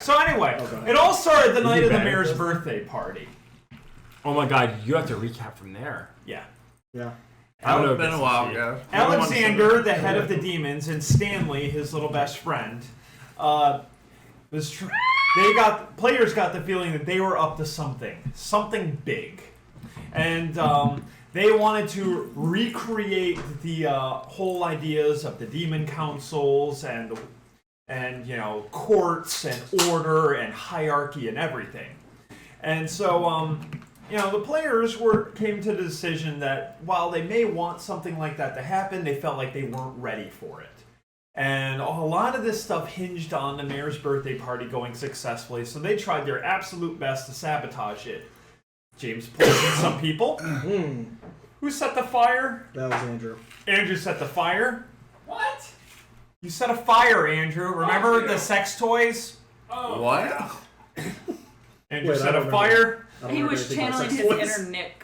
So anyway, it all started the night of the mayor's birthday party. Oh my god, you have to recap from there. Yeah. Yeah. It's been a while ago. Alexander, the head of the demons, and Stanley, his little best friend, players got the feeling that they were up to something big, and they wanted to recreate the whole ideas of the demon councils and courts and order and hierarchy and everything, and so the players came to the decision that while they may want something like that to happen, they felt like they weren't ready for it. And a lot of this stuff hinged on the mayor's birthday party going successfully, so they tried their absolute best to sabotage it. James poisoned some people. Who set the fire? That was Andrew. Andrew set the fire. What? You set a fire, Andrew. Remember the sex toys? Oh, what? Andrew set a fire. He was channeling his inner Nick.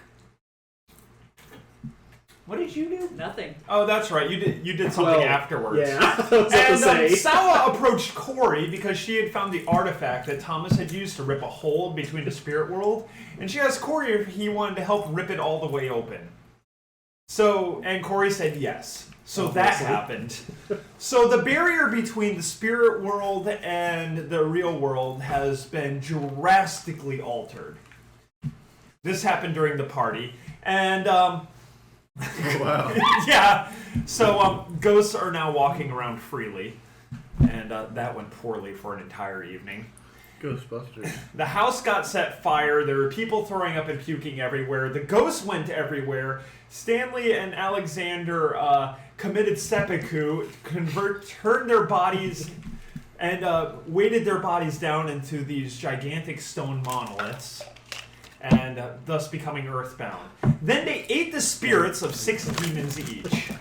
What did you do? Nothing. Oh, that's right. You did something afterwards. Yeah. And Sawa approached Corey because she had found the artifact that Thomas had used to rip a hole between the spirit world, and she asked Corey if he wanted to help rip it all the way open. And Corey said yes. So that happened. So the barrier between the spirit world and the real world has been drastically altered. This happened during the party, and wow. yeah. So ghosts are now walking around freely, and that went poorly for an entire evening. Ghostbusters. The house got set fire. There were people throwing up and puking everywhere. The ghosts went everywhere. Stanley and Alexander committed seppuku, turned their bodies, and weighted their bodies down into these gigantic stone monoliths, and thus becoming earthbound. Then they ate the spirits of 6 demons each,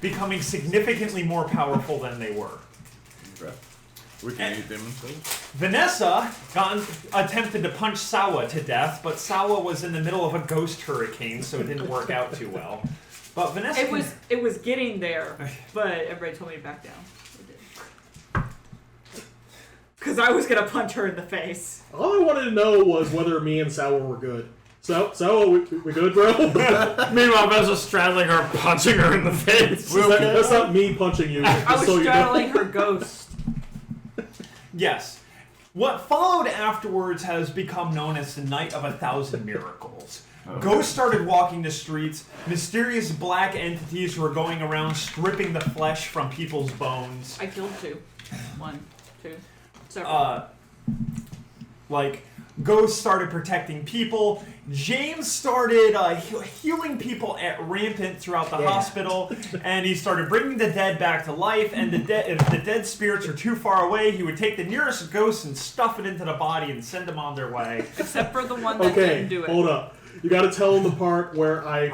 becoming significantly more powerful than they were. Okay. We can eat demons too. Vanessa attempted to punch Sawa to death, but Sawa was in the middle of a ghost hurricane, so it didn't work out too well. But Vanessa... It was getting there, but everybody told me to back down. Because I was going to punch her in the face. All I wanted to know was whether me and Sawa were good. So we good, bro? Meanwhile, Vanessa's straddling her, punching her in the face. That's not me punching you. I was straddling her ghost. Yes. What followed afterwards has become known as the Night of 1,000 Miracles. Ghosts started walking the streets. Mysterious black entities were going around stripping the flesh from people's bones. I killed 2. 1, 2, several. Ghosts started protecting people. James started healing people at rampant throughout the hospital, and he started bringing the dead back to life. And if the dead spirits are too far away, he would take the nearest ghost and stuff it into the body and send them on their way. Except for the one that didn't do it. Hold up. You got to tell them the part where I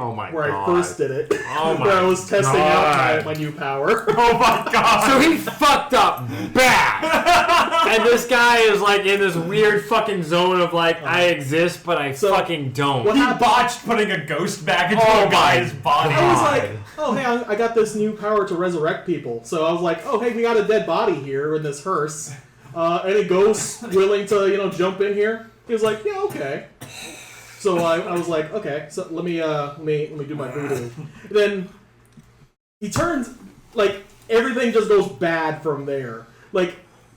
first did it. Where I was testing out my new power. Oh my god! So he fucked up bad. And this guy is in this weird fucking zone of I exist, but I fucking don't. He botched putting a ghost back into a guy's body. I was like, oh hey, I got this new power to resurrect people. So I was like, oh hey, we got a dead body here in this hearse. Any ghosts willing to jump in here? He was like, yeah, okay. So I was like, okay, so let me do my voodoo. Then he turns everything just goes bad from there.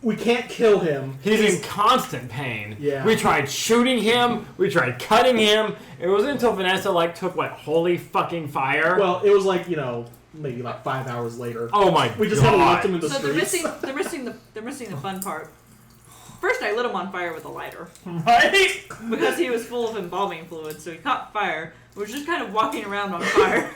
We can't kill him. He's in constant pain. Yeah. We tried shooting him. We tried cutting him. It wasn't until Vanessa took holy fucking fire. Well, it was maybe 5 hours later. Oh my! We just kind of left him in the streets. They're missing the fun part. First, I lit him on fire with a lighter. Right? Because he was full of embalming fluid, so he caught fire. We were just kind of walking around on fire.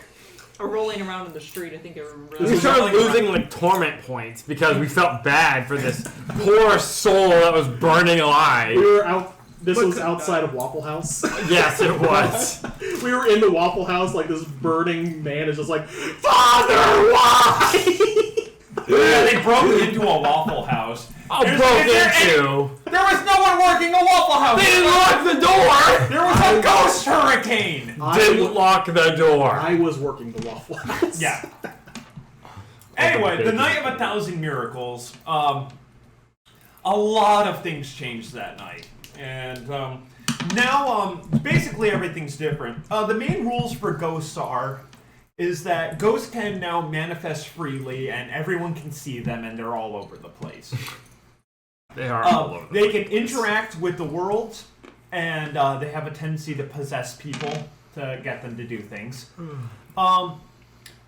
Or rolling around in the street, I think I remember. We started losing torment points because we felt bad for this poor soul that was burning alive. We were out. This was outside of Waffle House. Yes, it was. We were in the Waffle House, this burning man is just Father, why? Yeah, they broke into a Waffle House. There was no one working a Waffle House. They didn't lock the door. There was a ghost hurricane. Didn't lock the door. I was working the Waffle House. Yeah. Anyway, the Night of 1,000 Miracles. a lot of things changed that night. And now, basically everything's different. The main rules for ghosts is that ghosts can now manifest freely, and everyone can see them, and they're all over the place. They are all over the They place. can interact with the world, and they have a tendency to possess people to get them to do things.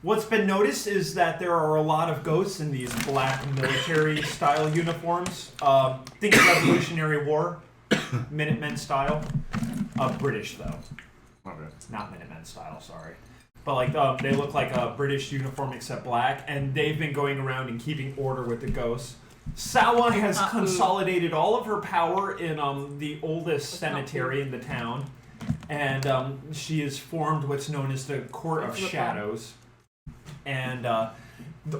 What's been noticed is that there are a lot of ghosts in these black military-style uniforms. Think Revolutionary War, Minutemen style. British, though. Okay. Not Minutemen style, sorry. But like they look like a British uniform except black, and they've been going around and keeping order with the ghosts. Sawa has consolidated all of her power in the oldest cemetery in the town, and she has formed what's known as the Court of Shadows. And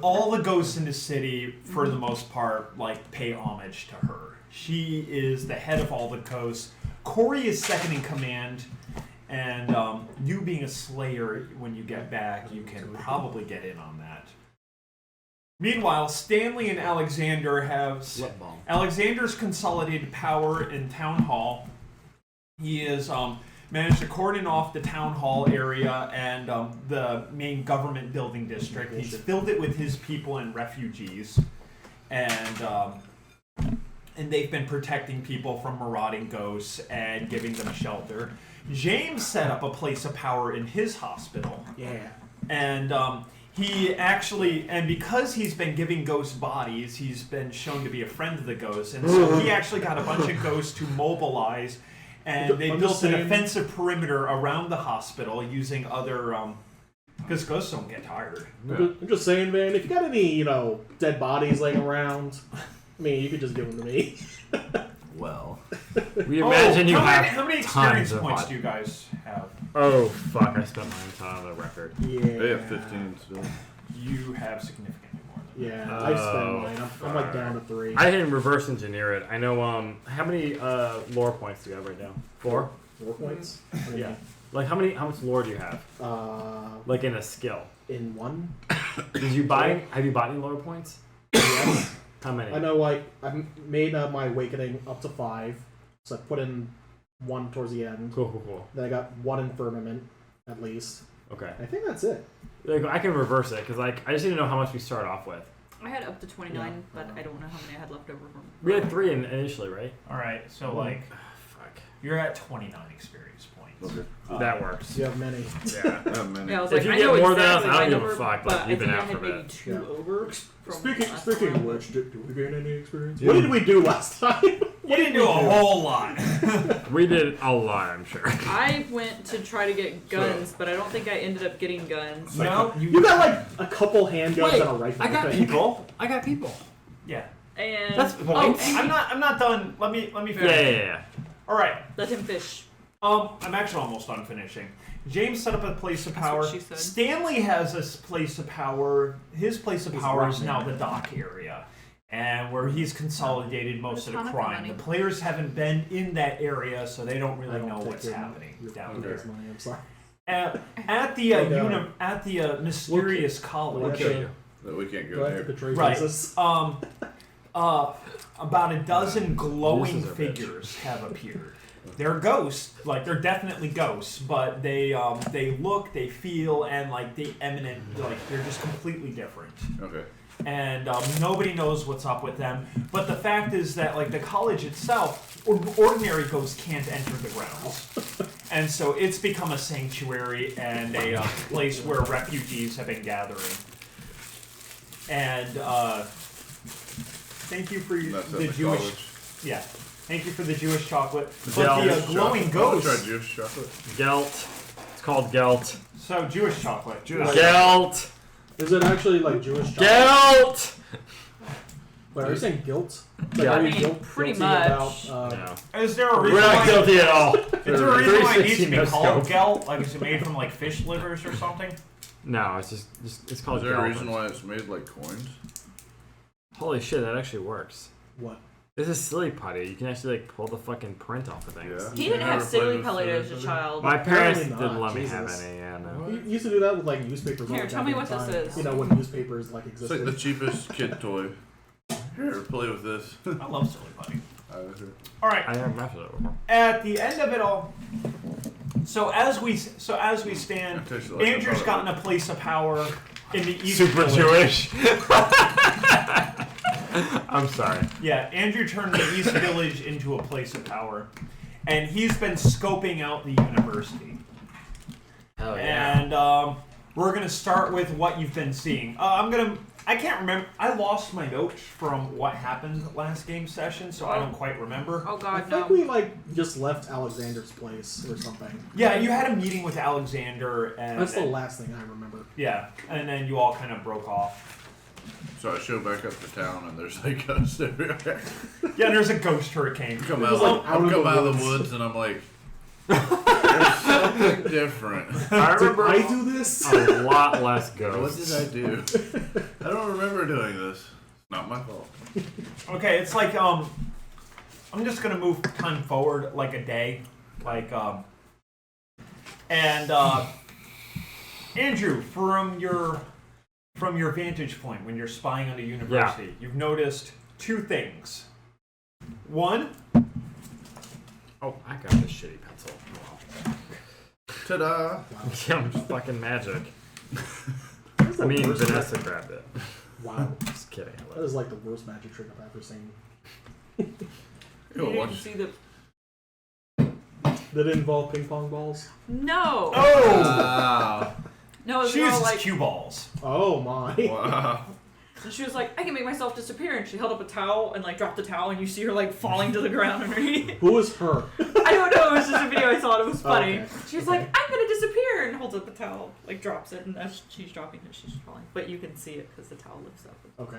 all the ghosts in the city, for the most part, like pay homage to her. She is the head of all the ghosts. Corey is second in command, and you being a slayer, when you get back, you can probably get in on that. Meanwhile, Stanley and Alexander have... Alexander's consolidated power in Town Hall. He has managed to cordon off the Town Hall area and the main government building district. He's filled it with his people and refugees. And they've been protecting people from marauding ghosts and giving them shelter. James set up a place of power in his hospital. Yeah. And because he's been giving ghosts bodies, he's been shown to be a friend of the ghosts. And so he actually got a bunch of ghosts to mobilize, and they built an offensive perimeter around the hospital using other, because ghosts don't get tired. I'm just saying, man, if you got any, dead bodies laying around, I mean, you could just give them to me. Well. We imagine you have how many tons experience of points hot- do you guys have? Oh, fuck. I spent mine on the record. Yeah. They have 15 still. You have significantly more than Yeah, I've spent mine. I'm like down to 3. I can reverse engineer it. I know, how many lore points do you have right now? 4? 4 points? Yeah. Like, how much lore do you have? Like in a skill? in 1? Have you bought any lore points? Yes. How many? I know, I made my awakening up to 5, so I put in 1 towards the end. Cool. Then I got 1 in firmament, at least. Okay. I think that's it. Like, I can reverse it, because, I just need to know how much we start off with. I had up to 29, but I don't know how many I had left over from. We had 3 initially, right? Alright, so Fuck. you're at 29 experience points. Okay. That works. You have many. Yeah. Many. Yeah, I was If like, you I get know more than us, exactly I don't my give a number, fuck, but like, you've been I think out I had for maybe that. 2 over. From Speaking last of time. which, did we gain any experience? What did we do last time? You didn't do a whole lot. We did a lot, I'm sure. I went to try to get guns, but I don't think I ended up getting guns. No, You got like a couple handguns Wait, and a rifle. I got think. people. I got people. Yeah. And That's points. I'm not done. Let me finish. Yeah. All right. let him fish. I'm actually almost done finishing. James set up a place of That's power. what she said. Stanley has a place of power. His place of power is rock now man. the dock area, and where he's consolidated most of the Hanukkah crime. money. The players haven't been in that area, so they don't I really don't know take what's your- happening your down players' there. money, I'm sorry. At the mysterious college. Okay. That we can't Do go I have to there. trade Right. basis? About a dozen glowing This is a bitch. figures have appeared. They're ghosts, they're definitely ghosts, but they look, they feel, and they emanate, they're just completely different. Okay. And nobody knows what's up with them. But the fact is that the college itself, ordinary ghosts can't enter the grounds, and so it's become a sanctuary and a place where refugees have been gathering. And thank you for That's at the the Jewish. college. Yeah. Thank you for the Jewish chocolate. Yeah, But the Jewish glowing chocolate. ghosts. Try Jewish chocolate. Gelt. It's called Gelt. So Jewish chocolate. Gelt. Is it actually like Jewish chocolate? Gelt. Wait, are you saying guilt? Yeah. are I you mean, pretty guilty much. about, No. Is there a reason We're not why? guilty at all. Is there a reason why it needs to be 360 called no gelt? Is it made from fish livers or something? No, it's just it's called Is there Gelt. a reason why it's made like coins? Holy shit, that actually works. what? This is silly putty. You can actually pull the fucking print off of things. Yeah. He didn't You have never silly played putty with as a silly child. My parents Apparently didn't not, let me have Jesus. any. Yeah, no. You used to do that with newspapers all Here, the tell time. me what this is. You know, when newspapers It's like existed. the cheapest kid toy. Here, play with this. I love Silly Putty. I was here. All right. I haven't mastered that before. At the end of it all, so as we stand, It tastes like Andrew's a gotten a place of power in the East Super Village. Jewish. I'm sorry. Yeah, Andrew turned the East Village into a place of power, and he's been scoping out the university. Hell yeah. And we're gonna start with what you've been seeing. I can't remember. I lost my notes from what happened last game session, so I don't quite remember. Oh I God, think no. we just left Alexander's place or something. Yeah, you had a meeting with Alexander, and That's the last thing I remember. yeah, and then you all kind of broke off. So I show back up to town and there's like ghosts everywhere. Yeah, there's a ghost hurricane. Come It out, was, like, out I'm of come the out of woods. the woods and I'm like, there's something different. I Did remember I do this? a lot less What ghosts. did I do? I don't remember doing this. It's not my fault. Okay, it's like I'm just gonna move time forward like a day, and Andrew, from your vantage point when you're spying on the university, you've noticed two things. One, Oh, I got this shitty pencil. Ta-da! Yeah, I'm just fucking magic. That's the I mean, worst Vanessa grabbed it. Wow. Just kidding. That is like the worst magic trick I've ever seen. Yo, You didn't watch. see the. Did it involve ping pong balls? No. oh, Wow. No, it's she more uses like. cue balls. Oh my. Wow. And she was like, I can make myself disappear, and she held up a towel and like dropped the towel, and you see her like falling to the ground underneath. Who was her? I don't know. It was just a video I saw. It was funny. Okay. She was Okay. like, I'm gonna disappear, and holds up a towel, like drops it, and as she's dropping it, she's falling. But you can see it because the towel lifts up. Okay.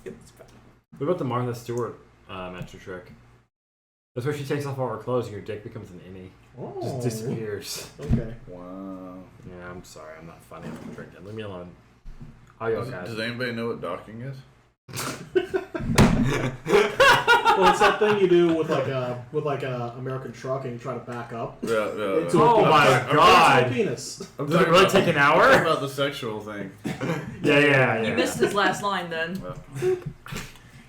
It's funny. What about the Martha Stewart magic trick? That's where she takes off all her clothes and your dick becomes an innie. Oh. Just disappears. Okay. Wow. Yeah, I'm sorry. I'm not funny. I'm drinking. Leave me alone. Oh, you guys. Does anybody know what docking is? Well, it's that thing you do with like a American truck and you try to back up. Yeah, Into Oh a my penis. God. Into a penis. I'm Does it talking really about- take an I'm talking hour? about the sexual thing. Yeah. You missed his last line then. Well,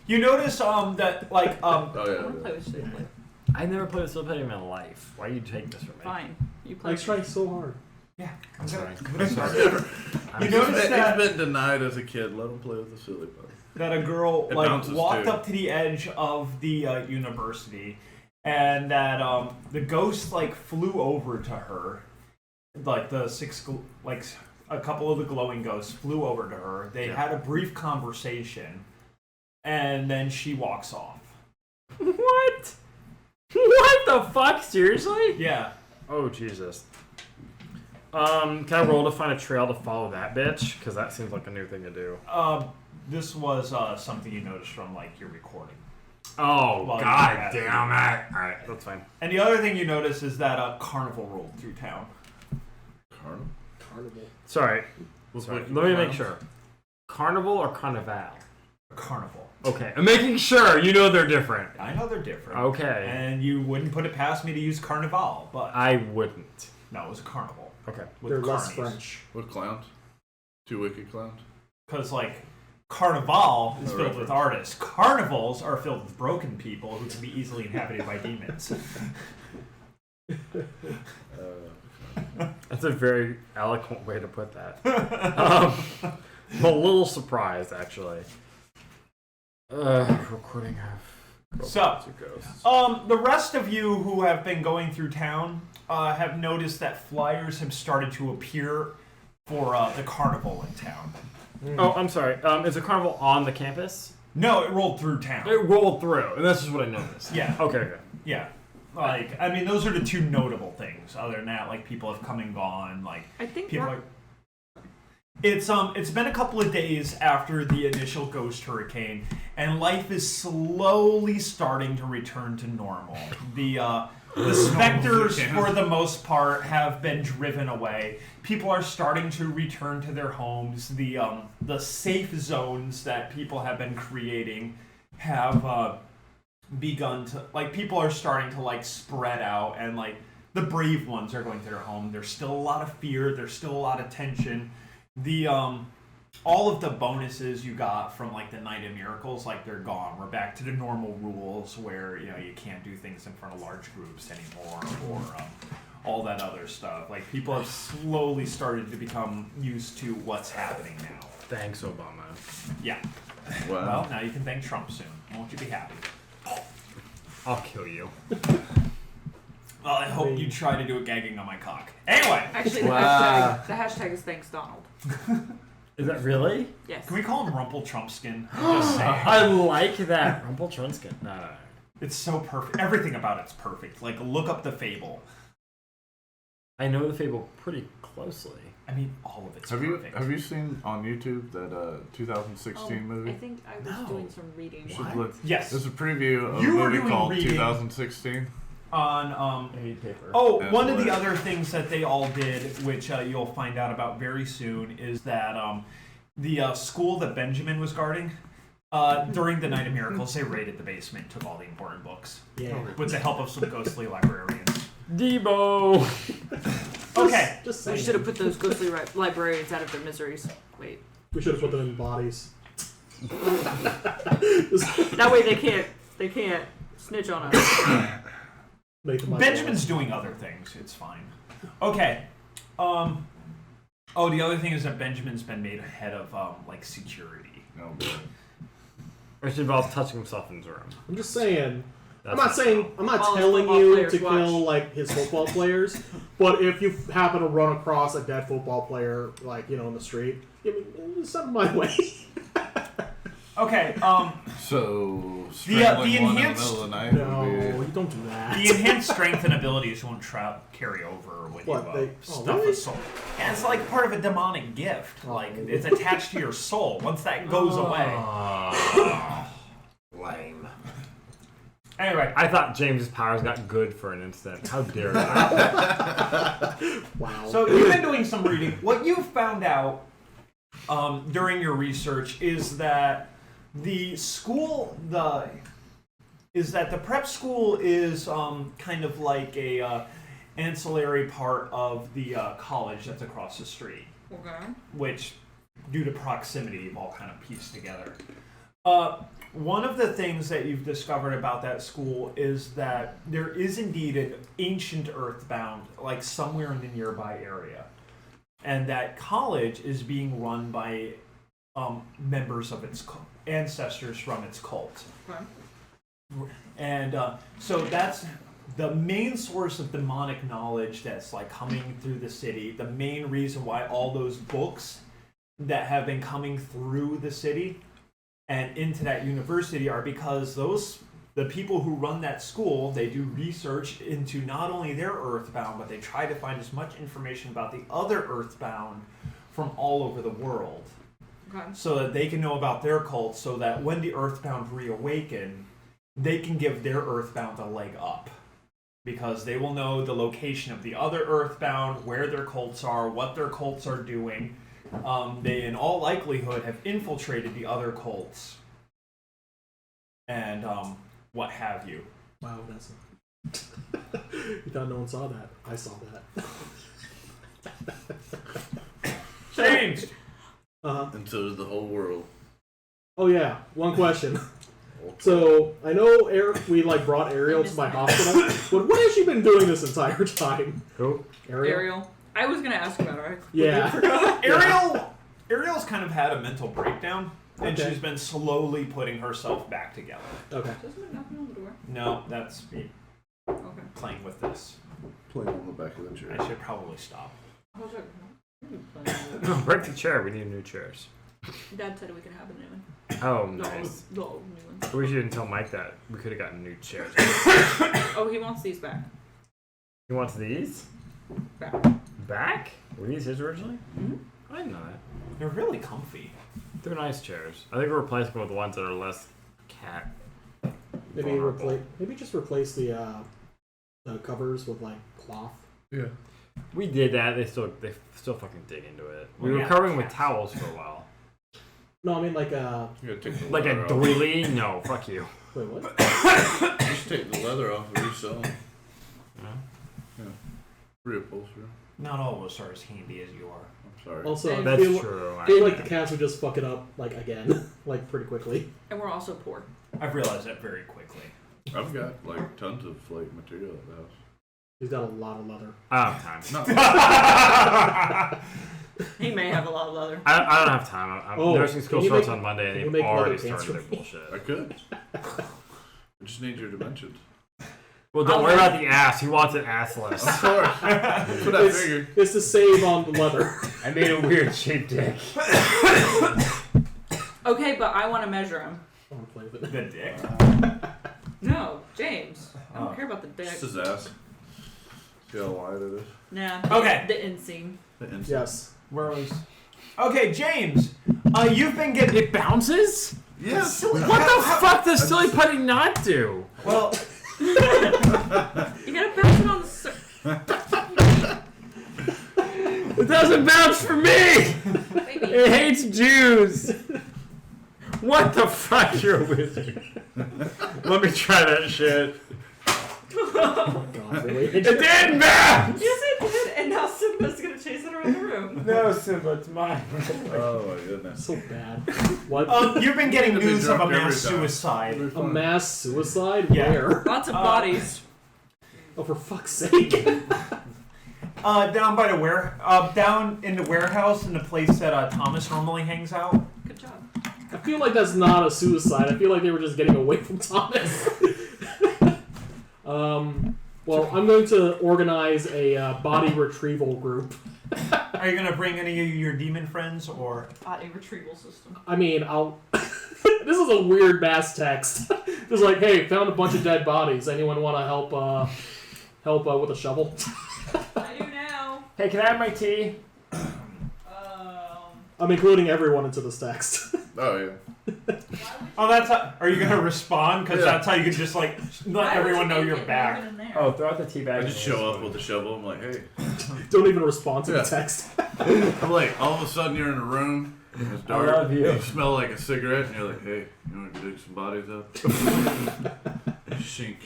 You notice that like I oh want to play yeah. with Shade. I never played with Slip in my life. Why do you take this from me? Fine. You play. Mike's trying so hard. yeah. I'm sorry. I'm sorry. You He's notice that been denied as a kid. Let him play with the silly button. that a girl It like bounces, walked too. up to the edge of the university, and that the ghost like flew over to her, like a couple of the glowing ghosts flew over to her. They had a brief conversation, and then she walks off. What? What the fuck? Seriously? Yeah. Oh, Jesus. Can I roll to find a trail to follow that bitch? Because that seems like a new thing to do. This was something you noticed from like your recording. Oh, Well, God yeah. damn it. Alright, that's fine. And the other thing you notice is that a carnival rolled through town. Carnival? Carnival. Sorry. With Sorry. wicked Let me make clowns? sure. Carnival or carnival? A carnival. Okay, I'm making sure. You know they're different. I know they're different. Okay. And you wouldn't put it past me to use carnival, but I wouldn't. no, it was a carnival. Okay. With They're less carnies. French. With clowns? Two wicked clowns? Because, like, carnival is No filled with reference. artists. Carnivals are filled with broken people who can be easily inhabited by demons. That's a very eloquent way to put that. I'm a little surprised, actually. Recording of... So, ghosts. the rest of you who have been going through town have noticed that flyers have started to appear for the carnival in town. Oh, I'm sorry. Is the carnival on the campus? No, it rolled through town. It rolled through, and that's just what I noticed. Yeah. Okay. Yeah. Like, I mean, those are the two notable things. Other than that, like, people have come and gone. Like, I think people we're- are... It's been a couple of days after the initial ghost hurricane, and life is slowly starting to return to normal. The specters, for the most part, have been driven away. People are starting to return to their homes. The safe zones that people have been creating have begun to, like, people are starting to, like, spread out, and, like, the brave ones are going to their home. There's still a lot of fear. There's still a lot of tension. The all of the bonuses you got from like the Night of Miracles, like they're gone. We're back to the normal rules where you can't do things in front of large groups anymore, or all that other stuff. Like people have slowly started to become used to what's happening now. Thanks, Obama. Yeah. Wow. Well, now you can thank Trump soon. Won't you be happy? I'll kill you. Well, I hope you try to do a gagging on my cock. Anyway. Actually, the hashtag is thanks Donald. Is that really? Yes. Can we call him Rumple Trumpskin? I'm just saying. I like that. Rumple Trumpskin. No. It's so perfect. Everything about it's perfect. Like, look up the Fable. I know the Fable pretty closely. I mean, all of it's Have perfect. you seen on YouTube that 2016 movie? I think I was doing some reading. You should look. Yes. There's a preview of You a were movie doing called reading. 2016. On paper. Oh, That's one of the hilarious. other things that they all did, which you'll find out about very soon, is that the school that Benjamin was guarding, during the Night of Miracles, they raided the basement, took all the important books, Yeah. with the help of some ghostly librarians. Debo! Okay. Just We saying. should have put those ghostly librarians out of their miseries. Wait. We should have put them in bodies. That way they can't snitch on us. Make them Benjamin's doing other things. It's fine. Okay. Oh, the other thing is that Benjamin's been made head of like security. No, but Which involves touching himself in his room. I'm just saying. I'm That's not All his telling football you players to watch. kill like his football players, but if you happen to run across a dead football player, like in the street, send them my way. Okay. so strangling the one in the enhanced- middle of the night No, would you don't do that. The enhanced strength and abilities won't carry over when What, you they- stuff really? a soul. Yeah, it's like part of a demonic gift. Like it's attached to your soul. Once that goes away. Lame. Anyway, I thought James's powers got good for an instant. How dare you? Wow. so you've been doing some reading. What you found out during your research is that the prep school is kind of like a ancillary part of the college that's across the street. Okay. Which, due to proximity, you've all kind of pieced together. One of the things that you've discovered about that school is that there is indeed an ancient Earthbound, like somewhere in the nearby area, and that college is being run by members of its ancestors from its cult. Okay. And so that's the main source of demonic knowledge that's like coming through the city. The main reason why all those books that have been coming through the city and into that university are because the people who run that school, they do research into not only their Earthbound, but they try to find as much information about the other Earthbound from all over the world. Okay. So that they can know about their cult, so that when the Earthbound reawaken, they can give their Earthbound a leg up. Because they will know the location of the other Earthbound, where their cults are, what their cults are doing. They, in all likelihood, have infiltrated the other cults. And what have you. Wow, that's. You thought no one saw that? I saw that. James! and so does the whole world. Oh yeah, one question. So I know we brought Ariel to my hospital, but what has she been doing this entire time? Who? Ariel. I was gonna ask about her. Yeah. Ariel's kind of had a mental breakdown, and Okay. she's been slowly putting herself back together. Okay. Doesn't it knocking on the door? No, that's me Okay. playing with this. Playing on the back of the chair. I should probably stop. I was like, Break the chair. We need new chairs. Dad said we could have a new one. Oh, No, nice. no, new one. We shouldn't tell Mike that. We could have gotten new chairs. Oh, he wants these back. He wants these? Back. Back? Were these his originally? Mhm. I didn't know that. They're really comfy. They're nice chairs. I think we're replacing them with ones that are less cat. Maybe vulnerable. just replace the covers with cloth. Yeah. We did that. They still fucking dig into it. We Well, were yeah, covering with cats. towels for a while. No, I mean You gotta take the Like leather a off. doily? No, fuck you. wait, what? Just take the leather off and resell them. Yeah. Yeah. Reupholstery. Not all of us are as handy as you are. I'm sorry. Also, I That's feel, true. I feel like the cats would just fuck it up like again, like pretty quickly. And we're also poor. I've realized that very quickly. I've got like tons of like material at the house. He's got a lot of leather. I don't have time. Not He may have a lot of leather. I don't have time. Nursing school can you starts make- on Monday, can you and make they've already leather pants started their for me? bullshit. I could. I just need your dimensions. Well, don't worry about the ass. He wants it assless. Of course. That's what I figured. It's to save on the leather. I made a weird shaped dick. Okay, but I want to measure him. I want to play with it. The dick. No, James. I don't Oh. care about the dick. Just his ass. See how wide it is? Nah. Okay. The inseam. The inside. Yes. Where was? Okay, James. You've been getting. It bounces? Yes. What the fuck does silly putty not do? Well, You gotta bounce it on the It doesn't bounce for me! Maybe. It hates Jews! What the fuck? You're a wizard. Let me try that shit. Oh, God, really? It didn't bounce! Yes, it did. And now Simba's gonna chase it around the room. No, Simba, it's mine. Oh my goodness. So bad. What? you've been getting You've been news of a drunk every mass time. suicide. A mass suicide? Yeah. Where? Lots of bodies. Oh, for fuck's sake. Down by the down in the warehouse in the place that Thomas normally hangs out. Good job. I feel like that's not a suicide. I feel like they were just getting away from Thomas. Well, I'm going to organize a body retrieval group. Are you gonna bring any of your demon friends or? Body retrieval system. I mean, I'll... This is a weird mass text. Just like, hey, found a bunch of dead bodies. Anyone want to help with a shovel? I do now. Hey, can I have my tea? I'm including everyone into this text. Oh yeah. Oh, that's how, are you gonna respond? Because Yeah. that's how you can just like let everyone know you're back. Oh, throw out the tea bag. I just show up with a shovel. I'm like, hey. Don't even respond to the Yeah. text. I'm like, all of a sudden you're in a room. And it's dark. love you. You smell like a cigarette, and you're like, hey, you want to dig some bodies up? Shink.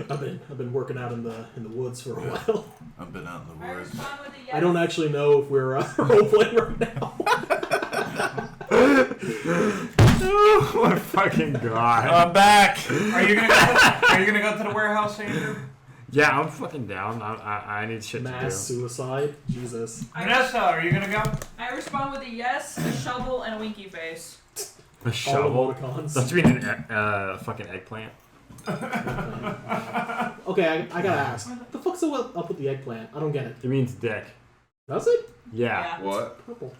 I've been working out in the woods for a while. I've been out in the I woods. respond with a yes. I don't actually know if we're role playing right now. Oh my fucking god. I'm back. Are you gonna go to the warehouse, Andrew? Yeah, I'm fucking down. I need shit Mass to do. suicide. Jesus. Vanessa, are you gonna go? I respond with a yes, a shovel, and a winky face. A All shovel? emoticons. Don't you mean an fucking eggplant? Okay, I gotta ask. What the fuck's up with the eggplant? I don't get it. It means dick. Does it? Yeah. What? Purple.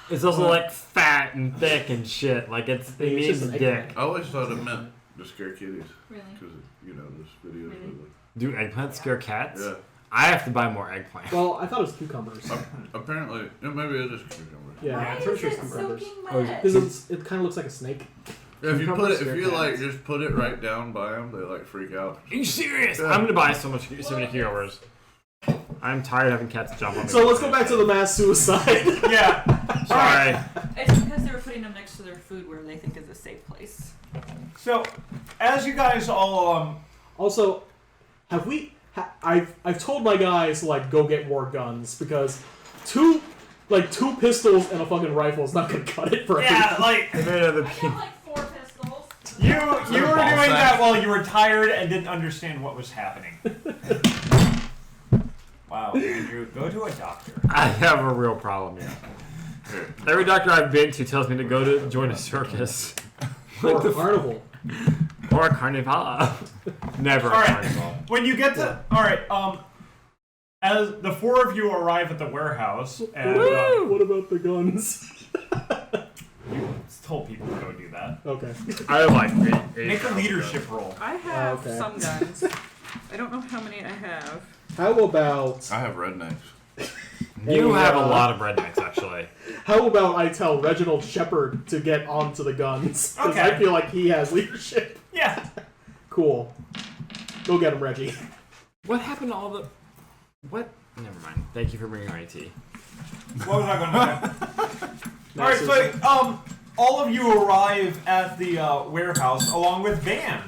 It's also like fat and thick and shit. Like it It's means just an dick. eggplant. I always thought it meant to scare kitties. Really? Because, you know, this video is Really? Do eggplants scare cats? Yeah. I have to buy more eggplant. Well, I thought it was cucumbers. Apparently, maybe it is cucumber. Yeah, I'm pretty sure it's cucumbers. Oh, is Because it kind of looks like a snake. If you Cucumbers if scare you like cats. just put it right down by them, they like freak out. Are you serious? Yeah. I'm gonna buy so many cucumbers. I'm tired of having cats jump on me. So let's go back to the mass suicide. Yeah. Sorry. It's because they were putting them next to their food where they think is a safe place. So, as you guys all Also, have we? I've told my guys to, like, go get more guns because two pistols and a fucking rifle is not gonna cut it for yeah, everyone. like I made another I piece. got like 4 pistols. you were doing that while you were tired and didn't understand what was happening. Wow, Andrew, go to a doctor. I have a real problem here. Every doctor I've been to tells me to go to join a circus. Or a carnival. Or a carnival. Never All a right. carnival. When you get to as the 4 of you arrive at the warehouse, and What about the guns? you told people to go do that. Okay. I like eight Make a guns. leadership roll. I have Okay. some guns. I don't know how many I have. How about I have rednecks. You Hey, have a lot of rednecks, actually. I tell Reginald Shepard to get onto the guns? 'Cause Okay. I feel like he has leadership. Yeah. Cool. Go get him, Reggie. What happened to all the... What? Never mind. Thank you for bringing my tea. What was I going to say? All right, so all of you arrive at the warehouse along with Van.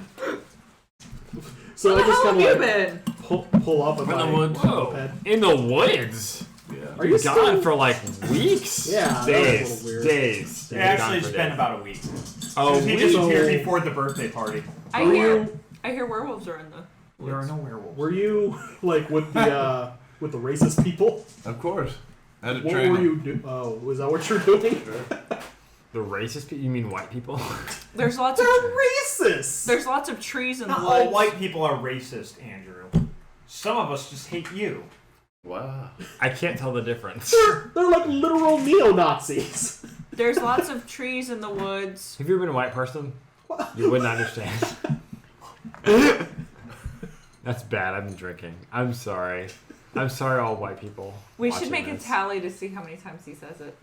So Where I the just hell kind have of you like been? pull up with In the my woods. moped. In the woods. Yeah. Are you Gone still for like weeks? Yeah, that was a days. little weird. Days. It actually, Gone it's for been days. about a week. Oh, He week. disappeared before the birthday party. I hear werewolves are in the There are woods. no werewolves. Were you like with the racist people? Of course. I had to What train were them. you doing? Oh, was that what you're doing? The racist people? You mean white people? There's lots of They're racist. there's lots of trees in the Not woods. all white people are racist, Andrew. Some of us just hate you. Wow. I can't tell the difference. They're like literal neo-Nazis. There's lots of trees in the woods. Have you ever been a white person? You wouldn't understand. That's bad. I've been drinking. I'm sorry. I'm sorry, all white people. We watching should make this. a tally to see how many times he says it.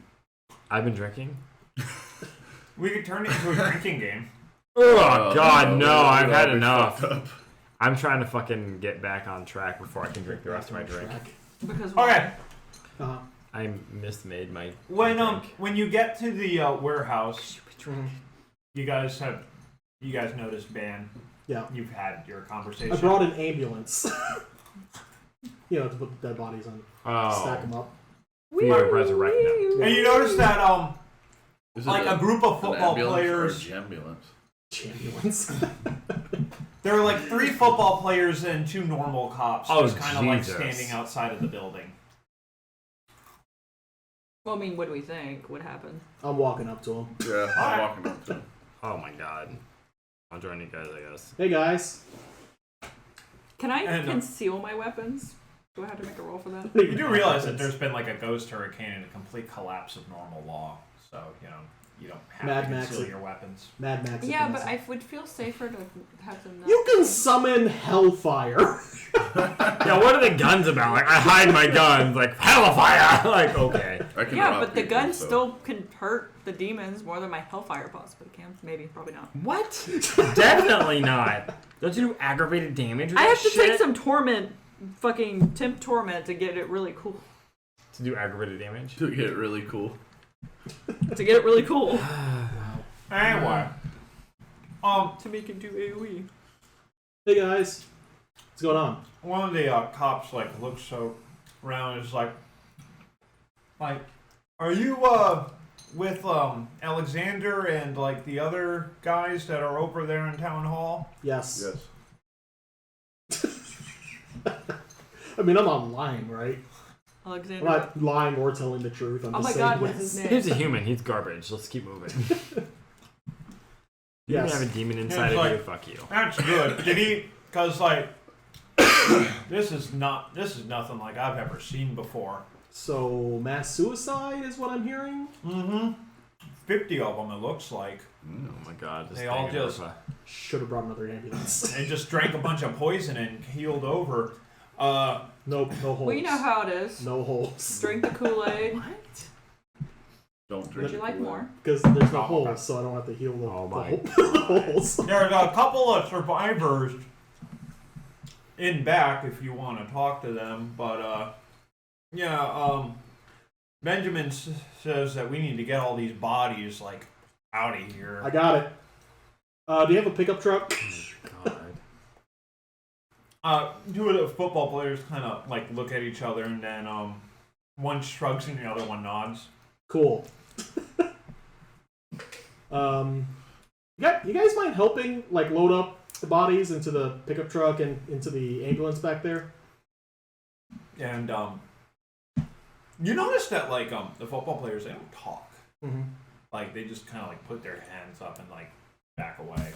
I've been drinking. We could turn it into a drinking game. Oh God, no! I've had We'd enough. fucked up. I'm trying to fucking get back on track before I can drink the rest of my drink. Because Okay, Uh-huh. I mismade my when drink. when you get to the warehouse, you guys noticed Ban. Yeah. You've had your conversation. I brought an ambulance. You know, to put the dead bodies on, stack them up. We are resurrect them. And you notice that Is it like a group of an football ambulance players. or a ambulance? Ambulance. There are like 3 football players and 2 normal cops Oh, just kind of like Jesus. standing outside of the building. Well, I mean, what do we think? What happened? I'm walking up to them. Yeah, I'm walking up to him. Oh my God! I'll join you guys, I guess. Hey guys. Can I And, conceal my weapons? Do I have to make a roll for that? You do realize that there's been like a ghost hurricane and a complete collapse of normal law, so you don't have Mad to Max conceal it. your weapons. Mad Max. Yeah, but advancing. I would feel safer to have them not. You can summon hellfire. Yeah, what are the guns about? Like, I hide my guns, like, hellfire! Like, okay. I can Yeah, rob but the people, gun so- still can hurt the demons more than my hellfire possibly can. Maybe, probably not. What? Definitely not. Don't you do aggravated damage with I that have to shit? take some torment, fucking temp torment to get it really cool. To do aggravated damage? To get really cool. To get it really cool. Anyway, To make it do AoE. Hey guys. What's going on? one of the cops like looks so around and is like, are you with Alexander and like the other guys that are over there in town hall? Yes. Yes. I mean, I'm online, right? I'm Alexander. not lying or telling the truth. I'm Oh just my saying god, what yes. is his name? He's a human. He's garbage. Let's keep moving. You Yes. have a demon inside it's of you. like- Fuck you. That's good. Did he? Cause like, this is nothing like I've ever seen before. So, mass suicide is what I'm hearing? Mm-hmm. 50 of them, it looks like. Oh my God. This They thing all in just- Urfa. Should have brought another ambulance. They just drank a bunch of poison and healed over. Nope, no holes. Well, you know how it is. No holes. Drink the Kool-Aid. Don't drink Would you it. like more? Because there's no Oh, holes, okay. so I don't have to heal the, Oh the my the holes. There's a couple of survivors in back if you want to talk to them, but Benjamin says that we need to get all these bodies like out of here. I got it. Do you have a pickup truck? God. 2 of the football players kind of like look at each other, and then one shrugs and the other one nods. Cool. You guys mind helping like load up the bodies into the pickup truck and into the ambulance back there? And you notice that like the football players, they don't talk. Mm-hmm. Like they just kind of like put their hands up and like back away.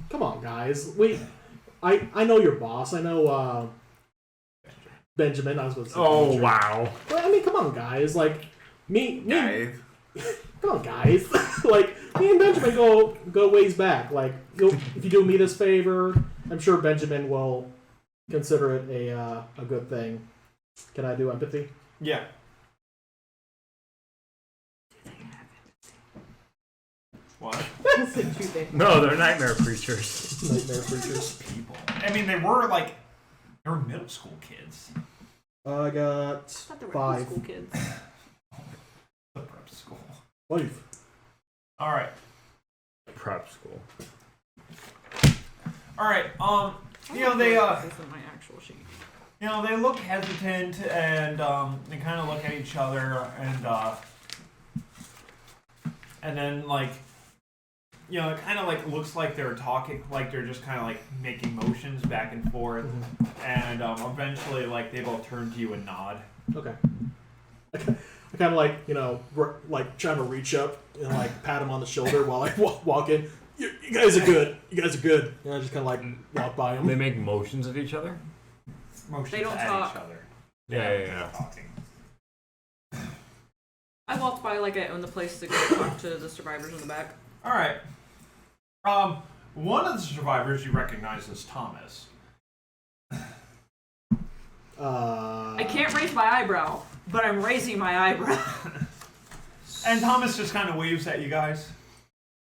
Come on, guys. I know your boss. I know Benjamin. I was supposed to say Oh Benjamin. wow. But, I mean, come on, guys. Like me. Guys. Come on, guys. Like me and Benjamin go ways back. Like if you do me this favor, I'm sure Benjamin will consider it a good thing. Can I do empathy? Yeah. What? That's the two things. No, they're nightmare creatures. Nightmare creatures. People. I mean, they were middle school kids. I got I thought they were 5. school kids. The prep school. 5. All right. Prep school. All right. you know, they This isn't my actual sheet. you know, they look hesitant and they kind of look at each other and then like, you know, it kind of like looks like they're talking, like they're just kind of like making motions back and forth, and eventually like they both turn to you and nod. Okay. I kind of like, you know, like trying to reach up and like pat him on the shoulder while I walk in. You guys are good. You guys are good. And I just kind of like walk by him. They make motions at each other? Motions They don't at talk. each other. Yeah. Talking. I walked by like I own the place to go talk to the survivors in the back. All right. One of the survivors you recognize as Thomas. I can't raise my eyebrow, but I'm raising my eyebrow. And Thomas just kind of waves at you guys.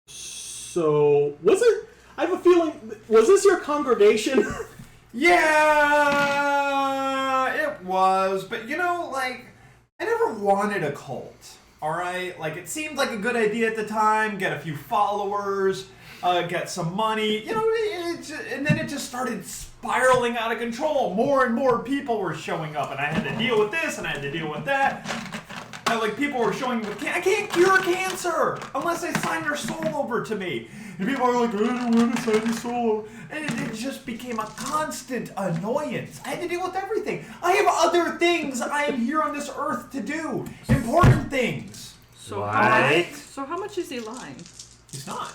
So, was it? I have a feeling. Was this your congregation? Yeah, it was. But you know, like, I never wanted a cult. All right, like it seemed like a good idea at the time. Get a few followers, get some money. You know, and then it just started spiraling out of control. More and more people were showing up, and I had to deal with this, and I had to deal with that. And, like, people were showing me, I can't cure cancer unless they sign their soul over to me. And people are like, I don't want to sign your soul over. And it just became a constant annoyance. I had to deal with everything. I have other things I am here on this earth to do. Important things. So What? how much is he lying? He's not.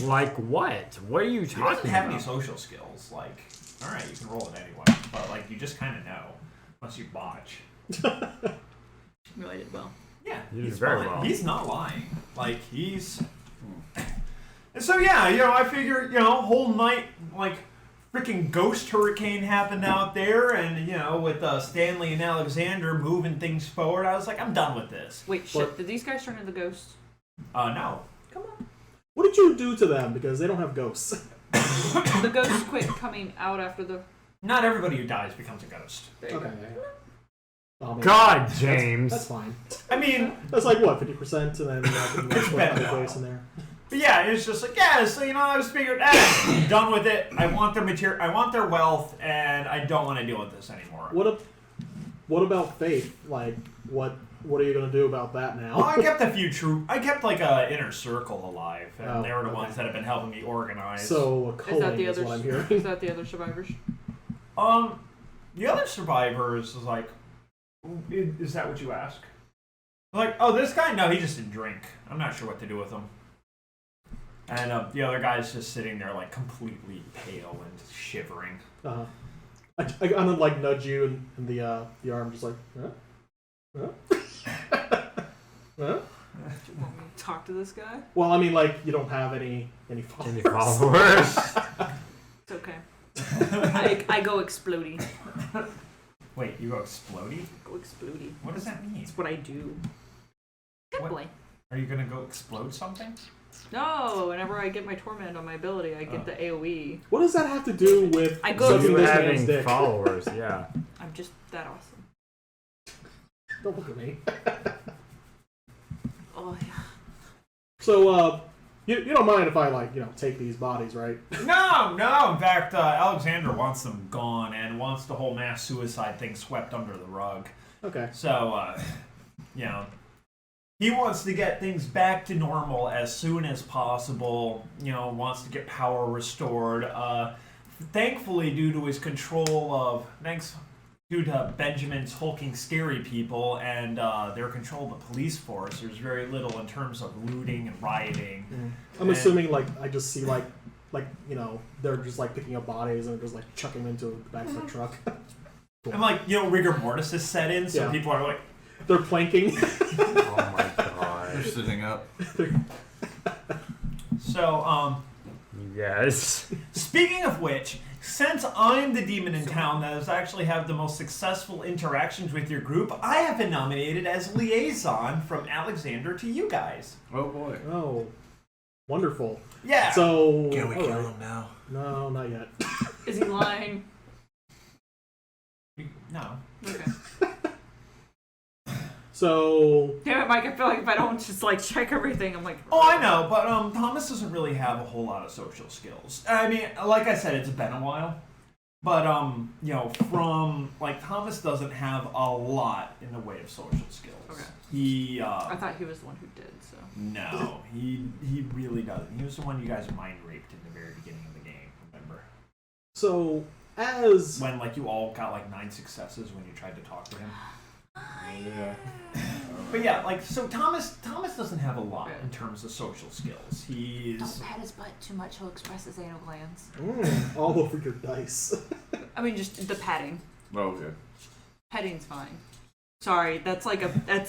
Like what? What are you He talking doesn't have about? any social skills. Like, alright, you can roll it anyway. But, like, you just kind of know. Unless you botch. Really did well. Yeah, You did he's very fine. well. He's not lying. Like, he's... And so, yeah, you know, I figure, you know, whole night, like, freaking ghost hurricane happened out there, and, you know, with Stanley and Alexander moving things forward, I was like, I'm done with this. Wait, shit, did these guys turn into ghosts? No. Come on. What did you do to them? Because they don't have ghosts. The ghosts quit coming out after the... Not everybody who dies becomes a ghost. Okay. Oh, man. God, James. That's fine. I mean, That's like what, 50%, and then It's been a other while. ghosts in there. but yeah, it's just like, yeah, so, you know, I was figured, I'm done with it. I want their material, I want their wealth, and I don't want to deal with this anymore. What about faith? Like, what are you gonna do about that now? Well, I kept a few I kept like a inner circle alive, and Oh, they were the okay. ones that have been helping me organize. So a Is that culling the is other? what I'm hearing. Is that the other survivors? The other survivors is like, is that what you ask? Like, oh, this guy? No, he just didn't drink. I'm not sure what to do with him. And the other guy's just sitting there like completely pale and shivering. I'm gonna like nudge you in the arm, just like, huh? Huh? Huh? Do you want me to talk to this guy? Well, I mean, like, you don't have any followers. Any followers? It's okay. I go explodey. Wait, you go explodey? Go explodey. What does that mean? That's what I do. Good What? boy. Are you gonna go explode something? No, whenever I get my torment on my ability, I get the AoE. What does that have to do with I go sucking You this having man's dick? followers, yeah. I'm just that awesome. Don't look at me. Oh yeah. So, you don't mind if I, like, you know, take these bodies, right? No. In fact, Alexander wants them gone and wants the whole mass suicide thing swept under the rug. Okay. So, you know, he wants to get things back to normal as soon as possible. You know, wants to get power restored. Thankfully, due to his control of... Due to Benjamin's hulking scary people and their control of the police force, there's very little in terms of looting and rioting. I'm assuming, like, I just see, like, you know, they're just, like, picking up bodies and just, like, chucking them into the back of the truck. And, like, you know, rigor mortis is set in, so Yeah. people are like... They're planking. Oh my god. They're sitting up. So, Yes. speaking of which, since I'm the demon in town that has actually had the most successful interactions with your group, I have been nominated as liaison from Alexander to you guys. Oh boy. Oh, wonderful. Yeah. So, Can we all kill right. him now? No, not yet. Is he lying? No. Okay. So, Damn it, Mike. I feel like if I don't just like check everything, I'm like. Oh, I know, but Thomas doesn't really have a whole lot of social skills. I mean, like I said, it's been a while. But you know, from like Thomas doesn't have a lot in the way of social skills. Okay. He I thought he was the one who did, so. no, he really doesn't. He was the one you guys mind raped in the very beginning of the game. Remember? So as When like you all got like 9 successes when you tried to talk to him. Yeah. But yeah, like so Thomas doesn't have a lot in terms of social skills. He's Don't pat his butt too much, he'll express his anal glands. all over your dice. I mean, just the petting. Oh, okay. Petting's fine. Sorry, that's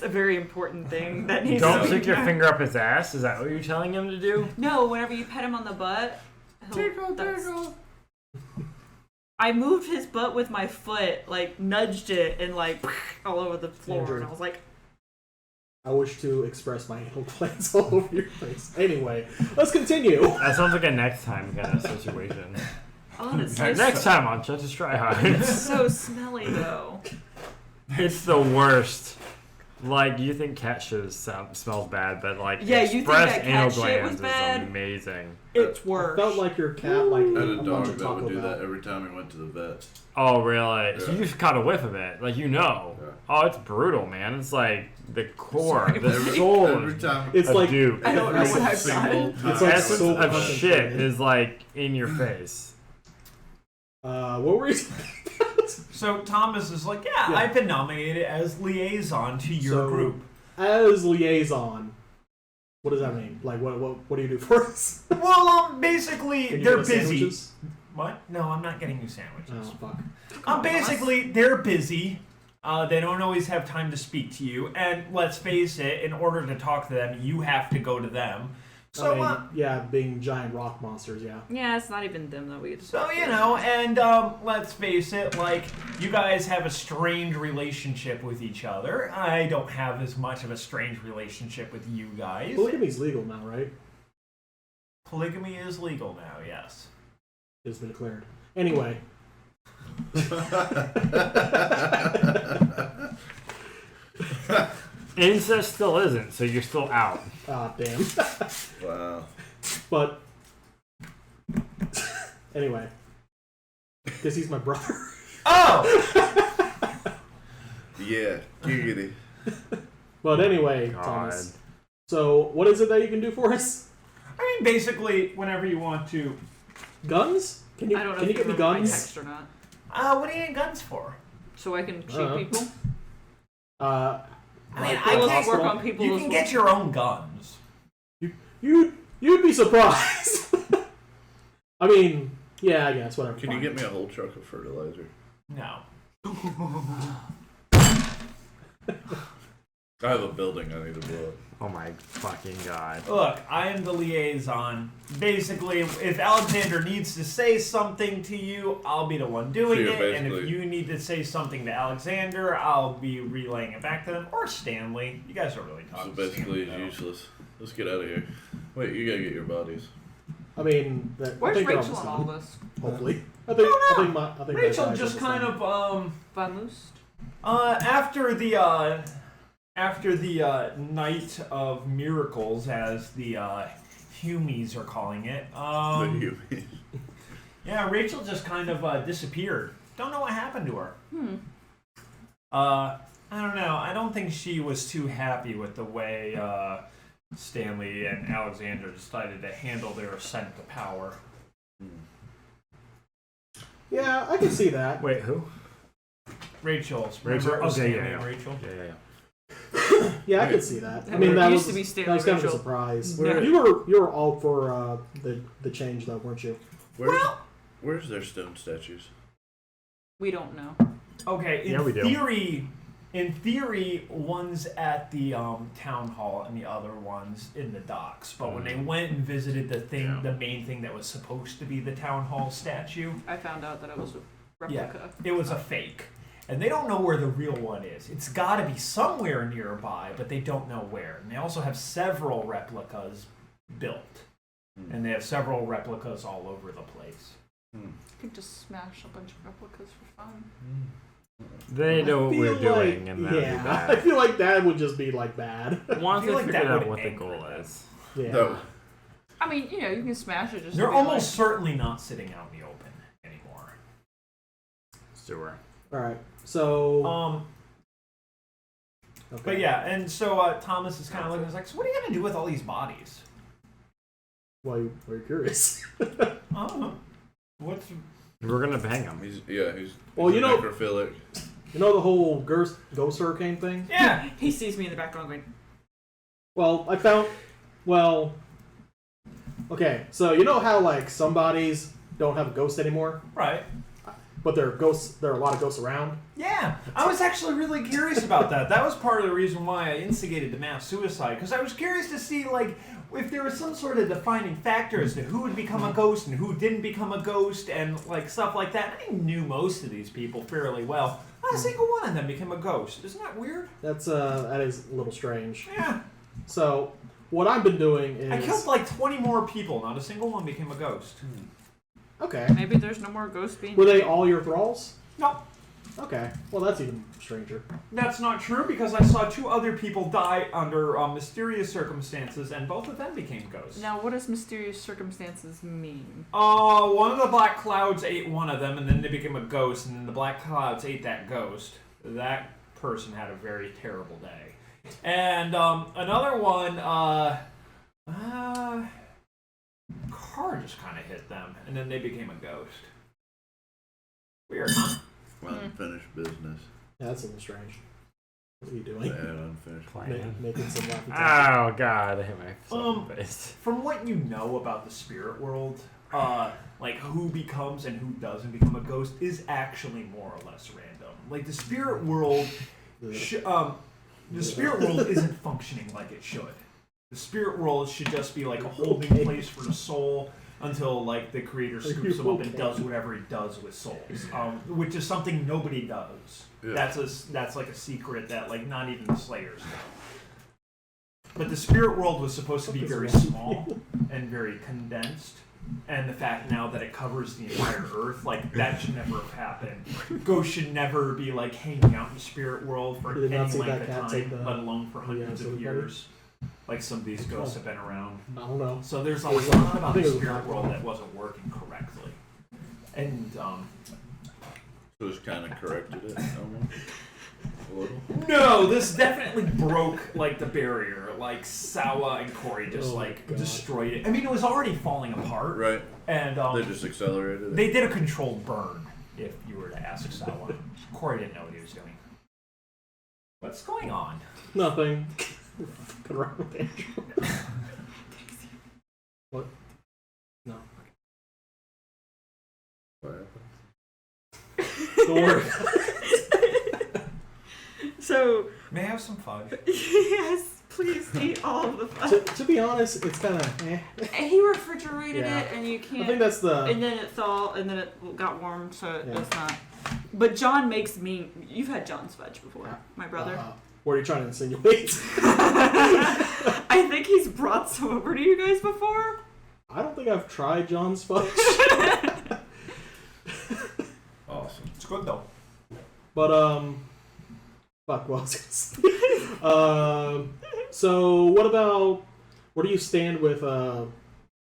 a very important thing that needs Don't to stick be your done. finger up his ass. Is that what you're telling him to do? No, whenever you pet him on the butt, tickle. I moved his butt with my foot, like nudged it, and like all over the floor, Andrew. and I was like, I wish to express my anal glands all over your face. Anyway, let's continue. That sounds like a next time kind of situation. "Oh, it's so, Next time on Just Try Hard. it's so smelly though." It's the worst. Like, you think cat shit smells bad, but like, Yeah, you think express that cat anal shit glands was bad? is amazing. It's I worse. felt like your cat like I had ate a a bunch dog of that Taco would do Bell. that every time he went to the vet. Oh, really? So Yeah. you just caught a whiff of it. Like, you know. Yeah. Oh, it's brutal, man. It's like the core, Sorry. the soul Every time. It's of like Duke. I don't know Every what I've single done. time. It's like essence so of fucking shit funny. is like in your face. What were you? so Thomas is like, yeah, Yeah. I've been nominated as liaison to your So- group. As liaison, what does that mean? Like, what do you do for us? Well, basically Can you they're get us busy. sandwiches? What? No, I'm not getting you sandwiches. Oh fuck. Basically, they're busy. They don't always have time to speak to you. And let's face it, in order to talk to them, you have to go to them. So, I mean, yeah, being giant rock monsters, yeah. Yeah, it's not even them that we get to so talk to. you know, and let's face it, like, you guys have a strange relationship with each other. I don't have as much of a strange relationship with you guys. Polygamy's legal now, right? Polygamy is legal now, yes. It's been declared. Anyway. Incest still isn't, so you're still out. Ah, damn. Wow. But anyway, because he's my brother. Oh! Yeah, giggity. But anyway, God. Thomas. So, what is it that you can do for us? I mean, basically, whenever you want to. Guns? Can you I don't know can you if get me remember my guns? text or not. What do you need guns for? So I can shoot people. I I mean, Well, let's can't- work on people. You as can well. get your own guns. You'd be surprised. I mean, yeah, I guess whatever. Can you fine. get me a whole truck of fertilizer? No. I have a building I need to blow up. Oh my fucking god. Look, I am the liaison. Basically, if Alexander needs to say something to you, I'll be the one doing So you're it. And if basically- you need to say something to Alexander, I'll be relaying it back to them. Or Stanley. You guys don't really talk So to basically, Stanley, it's useless. Let's get out of here. Wait, you gotta get your bodies. I mean, I Where's think they're Rachel almost on all done. this? Hopefully, I think though. that Rachel guy's just almost kind done. of, Vamoose? after the night of miracles, as the Humies are calling it, yeah, Rachel just kind of disappeared. Don't know what happened to her. I don't know. I don't think she was too happy with the way Stanley and Alexander decided to handle their ascent to power. Yeah, I can see that. Wait, who? Rachel's. Rachel? Remember Okay, Stanley yeah. and Rachel? Yeah. Yeah, I can see that. I It mean, that used was, to be that was Stanley kind of a Rachel. surprise. Yeah. You were all for the change, though, weren't you? Where's their stone statues? We don't know. Okay, Yeah, we do. in theory, one's at the town hall and the other one's in the docks. But when they went and visited the thing, Yeah. the main thing that was supposed to be the town hall statue, I found out that it was a replica. it was a fake. And they don't know where the real one is. It's got to be somewhere nearby, but they don't know where. And they also have several replicas built. And they have several replicas all over the place. You could just smash a bunch of replicas for fun. They know what I we're feel doing, like, and that'd be yeah, bad. I feel like that would just be like bad. Once I feel they like figure that out would what the anger goal them. is. Yeah. No. I mean, you know, you can smash it just. They're to be almost like, certainly not sitting out in the open anymore. sewer. All right. So. Okay. But yeah, and so Thomas is kind of looking. He's like, so what are you gonna do with all these bodies? Why are you curious? I don't know. What's We're gonna bang him. He's Well, you know- necrophilic. You know the whole ghost hurricane thing? yeah? He sees me in the background going, Well, I found. Well. Okay, so you know how like some bodies don't have a ghost anymore, Right. but there are ghosts. There are a lot of ghosts around. Yeah, I was actually really curious about that. That was part of the reason why I instigated the mass suicide, because I was curious to see, like, if there was some sort of defining factor as to who would become a ghost and who didn't become a ghost and, like, stuff like that. I knew most of these people fairly well. Not a single one of them became a ghost. Isn't that weird? That is a little strange. Yeah. So, what I've been doing is... I killed, like, 20 more people. Not a single one became a ghost. Okay. maybe there's no more ghosts being. Were they all your thralls? No. Okay. Well, that's even stranger. That's not true, because I saw 2 other people die under mysterious circumstances, and both of them became ghosts. Now, what does mysterious circumstances mean? One of the black clouds ate one of them, and then they became a ghost, and then the black clouds ate that ghost. That person had a very terrible day. And another one, car just kind of hit them, and then they became a ghost. Weird, huh? Unfinished business. Yeah, that's a little strange. What are you doing? Bad unfinished. Making some laughing Oh god, I hit myself in the face. From what you know about the spirit world, like who becomes and who doesn't become a ghost is actually more or less random. Like the spirit world, the spirit world isn't functioning like it should. The spirit world should just be like a holding place for the soul until like the creator scoops them up and does whatever he does with souls, which is something nobody does. Yeah. That's like a secret that like not even the Slayers know. But the spirit world was supposed to be very small and very condensed, and the fact now that it covers the entire Earth, like that should never have happened. Ghosts should never be like hanging out in the spirit world for Did any not see length that of cat time, take the- let alone for hundreds of everybody? years. Like some of these ghosts have been around. I don't know. So there's a It was lot like- I about think the it was spirit like- world that wasn't working correctly. And So it's kind of corrected it almost. A little. no, this definitely broke like the barrier. Like Sawa and Corey just Oh, like God. destroyed it. I mean, it was already falling apart. Right. And They just accelerated it. they did a controlled burn. If you were to ask Sawa, Corey didn't know what he was doing. What's going on? Nothing. Fucking around with Andrew. What? No. What happened? Don't worry. So, May I have some fudge? yes, please eat all of the fudge. to be honest, it's kind of He refrigerated Yeah. it, and you I can't. think that's the... And then it thawed, and then it got warm, so Yeah. it's not. But John makes me. You've had John's fudge before, my brother. What are you trying to insinuate? I think he's brought some over to you guys before. I don't think I've tried John's fudge. Awesome. It's good though. But, fuck, what was I gonna say? So, what about... Where do you stand with,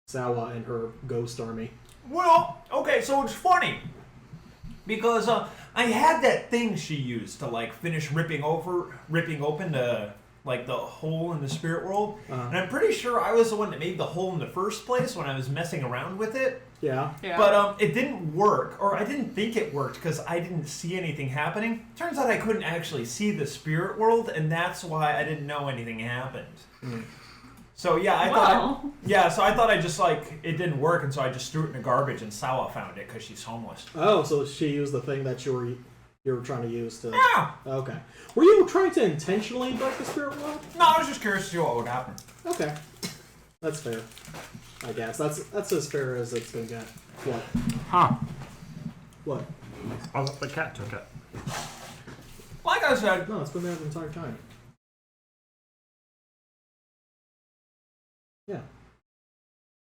Sawa and her ghost army? Well, okay, so it's funny because I had that thing she used to like finish ripping open the like the hole in the spirit world, and I'm pretty sure I was the one that made the hole in the first place when I was messing around with it. Yeah. But it didn't work, or I didn't think it worked because I didn't see anything happening. Turns out I couldn't actually see the spirit world, and that's why I didn't know anything happened. So yeah, I thought I just like it didn't work, and so I just threw it in the garbage, and Sawa found it because she's homeless. Oh, so she used the thing that you were trying to use to... Yeah. Okay. Were you trying to intentionally break the spirit world? No, I was just curious to see what would happen. Okay. That's fair. I guess. That's as fair as it's gonna get. What? Huh. What? Oh, the cat took it. Like I said, No, it's been there the entire time. Yeah.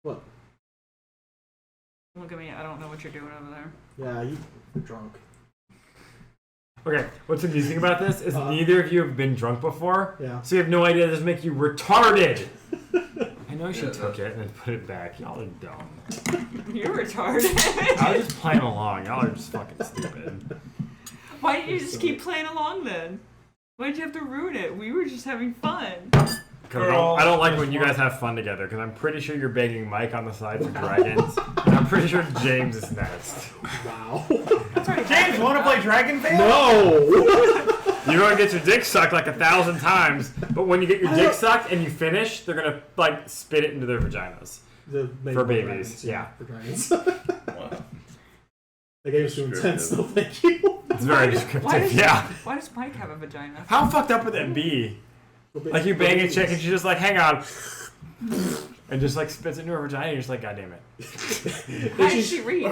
What? Look at me. I don't know what you're doing over there. Yeah, you're drunk. Okay, what's confusing about this is neither of you have been drunk before, Yeah. so you have no idea this make you retarded. I know she took it and then put it back. Y'all are dumb. You're retarded. I was just playing along. Y'all are just fucking stupid. Why didn't you just keep playing along then? Why'd you have to ruin it? We were just having fun. I don't like when you guys have fun together, because I'm pretty sure you're begging Mike on the side for dragons, and I'm pretty sure James is next. Wow. James, want to play Dragon Veil? No! You're gonna get your dick sucked like 1,000 times, but when you get your dick sucked and you finish, they're gonna like spit it into their vaginas. For babies, dragons, yeah. For dragons. Wow. The game's too intense, though, thank you. It's very descriptive, yeah. Why does Mike have a vagina? How fucked up would that be? Like you bang a chick and she's just like, hang on. And just like spits into her vagina and you're just like, God damn it. How did she reach?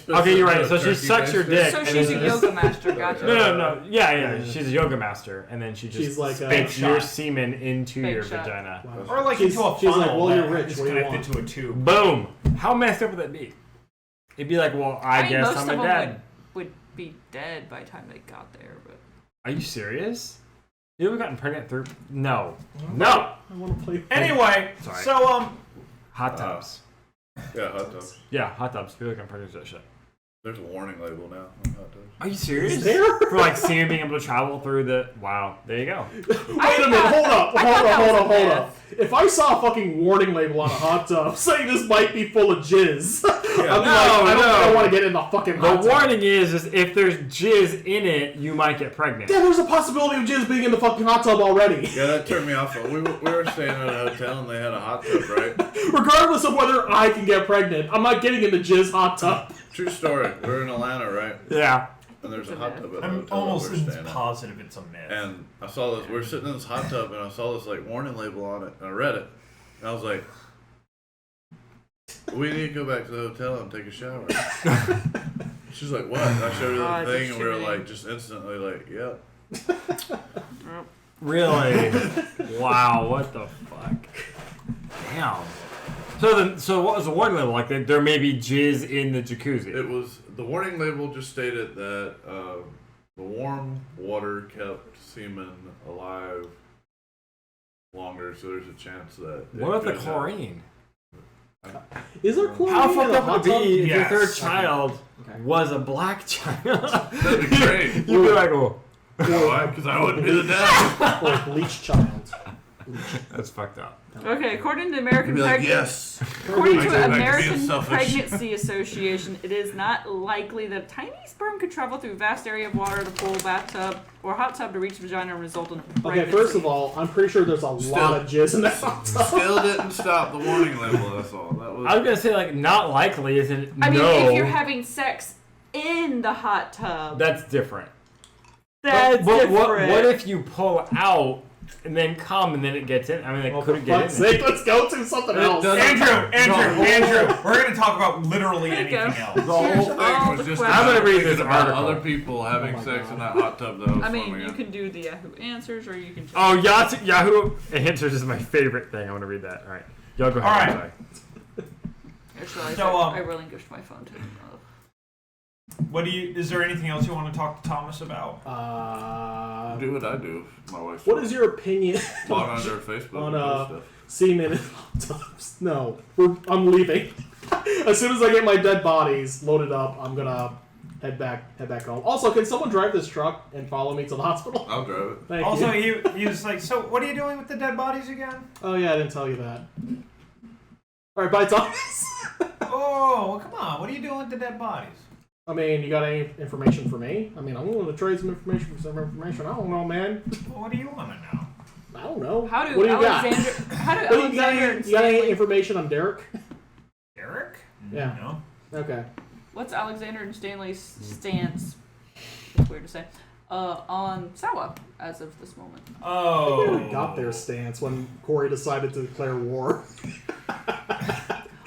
Okay, you're right. So she sucks your dick. So and she's a then yoga master, gotcha. No. Yeah. She's a yoga master. And then she just like spits your semen into Fake your shot. vagina. Wow. Or like She's- into a she's funnel like, well, that you're rich, is what do you connected want? to a tube. Boom. How messed up would that be? It'd be like, well, I mean, guess most I'm of a them dad. would be dead by the time they got there, but... Are you serious? You ever gotten pregnant through? No. No! I want to play. Anyway, Sorry. so Hot tubs. Yeah, hot tubs. Yeah, hot tubs. People get pregnant with that shit. There's a warning label now on hot tubs. Are you serious? Is there? For like seeing being able to travel through the... Wow. There you go. Wait a minute, hold up. If I saw a fucking warning label on a hot tub saying this might be full of jizz, I'd be like, I don't want to get in the fucking hot tub. The warning is if there's jizz in it, you might get pregnant. Yeah, there's a possibility of jizz being in the fucking hot tub already. Yeah, that turned me off. We were staying at a hotel and they had a hot tub, right? Regardless of whether I can get pregnant, I'm not getting in the jizz hot tub. True story. We're in Atlanta, right? Yeah. And there's a hot tub at the I'm hotel almost that we're staying at. positive it's a myth. And I saw this. We were sitting in this hot tub, and I saw this like warning label on it. And I read it, and I was like, "We need to go back to the hotel and take a shower." She's like, "What?" And I showed her the thing, and we were like, just instantly like, "Yep." Really? Wow, what the fuck? Damn. So what was the warning label? Like there may be jizz in the jacuzzi. It was the warning label just stated that the warm water kept semen alive longer, so there's a chance that. What about the chlorine? Is there chlorine How in fucked the up would hot it tub? be if your Yes. third child Okay. was a black child? That'd be great. You'd be like, oh, Why? Because I wouldn't be the dad. Or a bleach child. that's fucked up. Okay, according to American Be like, Preg- yes. According I to go back to being American selfish. Pregnancy Association, it is not likely that a tiny sperm could travel through a vast area of water, the pool, bathtub, or hot tub to reach the vagina and result in a pregnancy. Okay, first of all, I'm pretty sure there's a lot of jizz in that hot tub. Still didn't stop the warning label. That's all. That was. I was gonna say like not likely isn't I mean, no. if you're having sex in the hot tub, That's different. that's but different. what if you pull out and then come and then it gets in? I mean, it Oh, for couldn't get fuck's in. sake, let's go to something else. Andrew, we're going to talk about literally There you anything go. else. The whole Here's thing all was the just questions. I'm gonna read thinking this about article. other people having my sex God. in that hot tub that I was I mean, swimming you in. can do the Yahoo Answers, or you can just... Oh, Yahoo Answers is my favorite thing. I want to read that. All right, y'all go ahead. All I'm right. sorry. Actually, So, I relinquished my phone to him. Is there anything else you want to talk to Thomas about? Do what I do. My wife. What is your opinion log onto her Facebook on and post stuff. semen in hot tubs? No, I'm leaving. As soon as I get my dead bodies loaded up, I'm gonna head back home. Also, can someone drive this truck and follow me to the hospital? I'll drive it. Thank Also, you. he was like, so what are you doing with the dead bodies again? Oh yeah, I didn't tell you that. All right, bye, Thomas. Oh, well, come on. What are you doing with the dead bodies? I mean, you got any information for me? I mean, I'm willing to trade some information for some information. I don't know, man. Well, what do you want to know? I don't know. How do what do you Alexander... How do got? What do you got? Alexander and You got any Stanley... information on Derek? Derek? Yeah. No. Okay. What's Alexander and Stanley's stance? It's weird to say. On Sawa as of this moment. They Oh. already got their stance when Corey decided to declare war.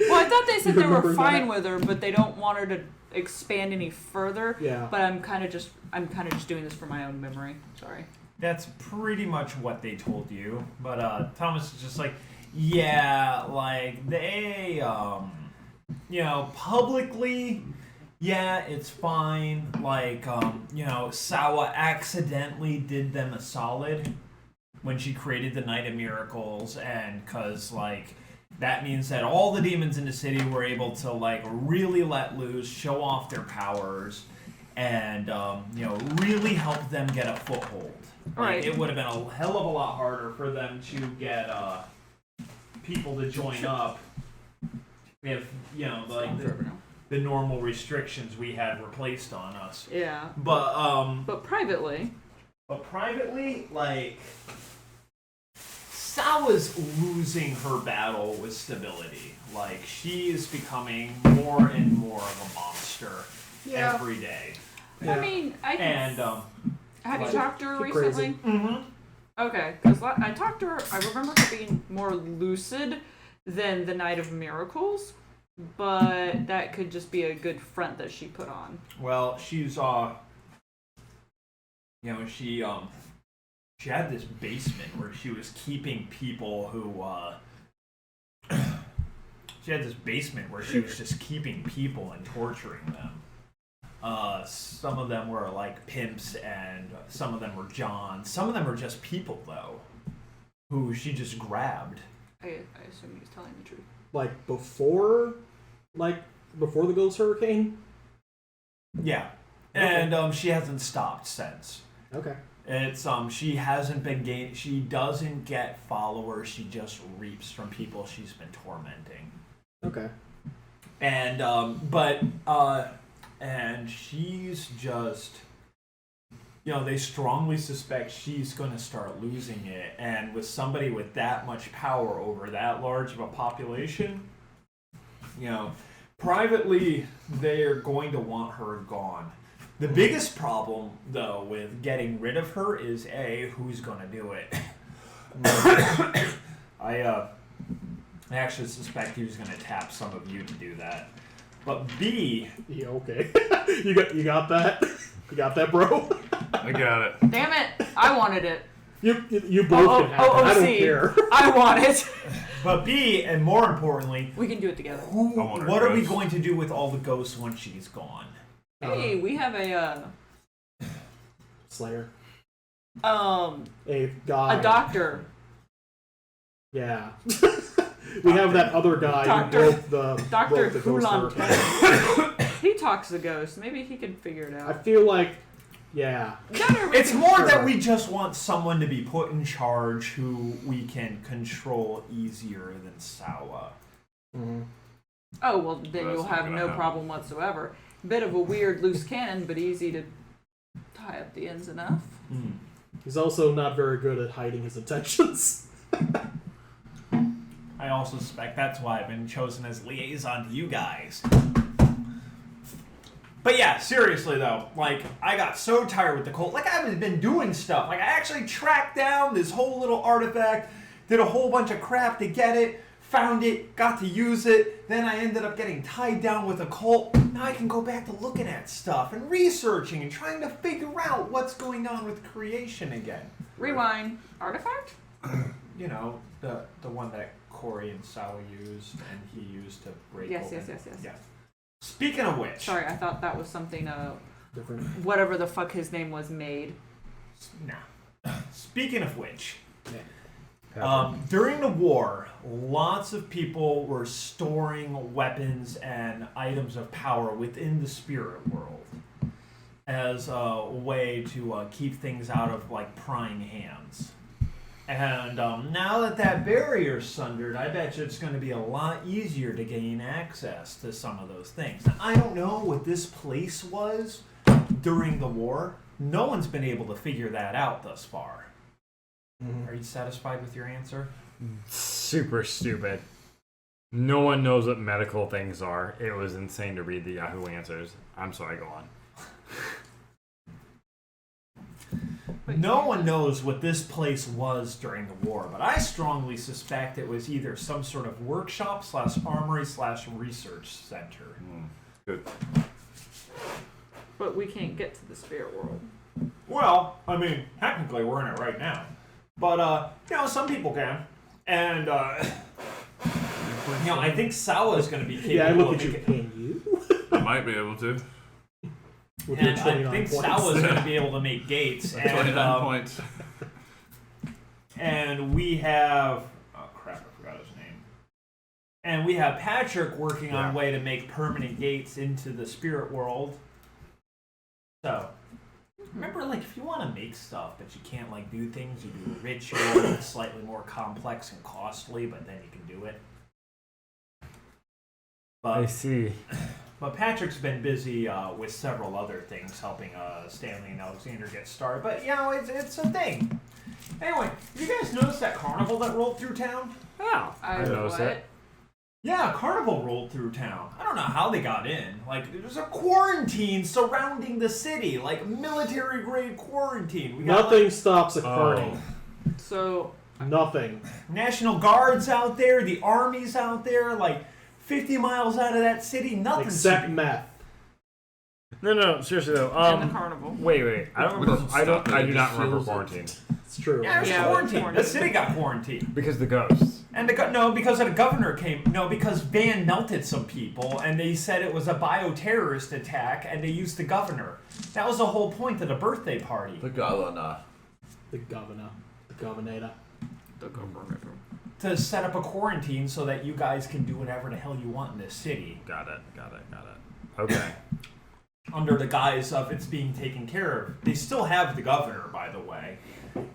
Well, I thought they said they were Remember fine that? with her, but they don't want her to expand any further. Yeah. But I'm kind of just doing this for my own memory. Sorry. That's pretty much what they told you. But Thomas is just like, yeah, like they, publicly, yeah, it's fine. Like, Sawa accidentally did them a solid when she created the Night of Miracles, and because, like, that means that all the demons in the city were able to like really let loose, show off their powers, and really help them get a foothold. Right. It would have been a hell of a lot harder for them to get people to join up if the normal restrictions we had were placed on us. Yeah. But privately. But privately, like, Sawa's losing her battle with stability. Like, she is becoming more and more of a monster every day. Yeah. I mean, I can. And have you like, talked to her keep recently? crazy. mm-hmm. Okay, because I talked to her. I remember her being more lucid than the Night of Miracles, but that could just be a good front that she put on. Well, she's she had this basement where she was keeping people who she had this basement where she was just keeping people and torturing them. Some of them were like pimps and some of them were Johns. Some of them were just people though, who she just grabbed. I assume he's telling the truth. Like before the Ghost Hurricane? Yeah. Okay. And she hasn't stopped since. Okay. It's she hasn't been she doesn't get followers, she just reaps from people she's been tormenting. Okay. And and she's just they strongly suspect she's going to start losing it, and with somebody with that much power over that large of a population, privately they're going to want her gone. The biggest problem, though, with getting rid of her is A, who's going to do it? I actually suspect he was going to tap some of you to do that. But B... Yeah, okay. you got that? You got that, bro? I got it. Damn it! I wanted it. You both can have it. I don't care. I want it. But B, and more importantly... We can do it together. What are we going to do with all the ghosts once she's gone? Hey, we have a Slayer. a guy. doctor. Yeah. We have that other guy Doctor- who broke the Dr. Ghost Hulan. Hurricane. He talks to ghosts. Maybe he can figure it I out. feel like, yeah. It's more Sure. that we just want someone to be put in charge who we can control easier than Sawa. Mm-hmm. Oh, well, then That's you'll not have gonna no happen. problem whatsoever. Bit of a weird loose cannon, but easy to tie up the ends enough. He's also not very good at hiding his intentions. I also suspect that's why I've been chosen as liaison to you guys. But yeah, seriously though, like, I got so tired with the cult. Like, I haven't been doing stuff. Like, I actually tracked down this whole little artifact, did a whole bunch of crap to get it, found it, got to use it, then I ended up getting tied down with a cult. Now I can go back to looking at stuff and researching and trying to figure out what's going on with creation again. Rewind. Artifact? The one that Corey and Sawa used and he used to break Yes. Yeah. Speaking of which... Sorry, I thought that was something, Different. whatever the fuck his name was made. Nah. Speaking of which... Pepper. During the war, lots of people were storing weapons and items of power within the spirit world as a way to keep things out of like prying hands. And now that that barrier's sundered, I bet you it's going to be a lot easier to gain access to some of those things. Now, I don't know what this place was during the war. No one's been able to figure that out thus far. Are you satisfied with your answer? Super stupid. No one knows what medical things are. It was insane to read the Yahoo answers. I'm sorry, go on. No one knows what this place was during the war, but I strongly suspect it was either some sort of workshop / armory / research center. Good. But we can't get to the spirit world. Well, I mean, technically we're in it right now. But, some people can. And, I think Sawa is going to be capable Yeah, I look of at you. making... Can you? I might be able to. With your And I 29 think points. Sawa is going to be able to make gates. 29 points. And we have... Oh, crap, I forgot his name. And we have Patrick working on Yeah. a way to make permanent gates into the spirit world. So, remember, like, if you want to make stuff, but you can't, like, do things, you do a ritual that's slightly more complex and costly, but then you can do it. I But, see. but Patrick's been busy with several other things, helping Stanley and Alexander get started. But, you know, it's a thing. Anyway, you guys notice that carnival that rolled through town? Yeah, I noticed what? it. Yeah, a carnival rolled through town. I don't know how they got in. Like, there's a quarantine surrounding the city, like military-grade quarantine. We got Nothing stops a carny. So Nothing. National Guards out there, the army's out there, like 50 miles out of that city, nothing. Except meth. No, seriously though. in the carnival. Wait. I don't remember. I do not remember Seals it. quarantine It's true. Yeah, it was Yeah, quarantine. quarantine. The city got quarantined. because the ghosts. And because the governor came. No, because Van melted some people, and they said it was a bioterrorist attack, and they used the governor. That was the whole point of the birthday party. The governor. The governor. The governor. To set up a quarantine so that you guys can do whatever the hell you want in this city. Got it. Okay. Under the guise of it's being taken care of. They still have the governor, by the way.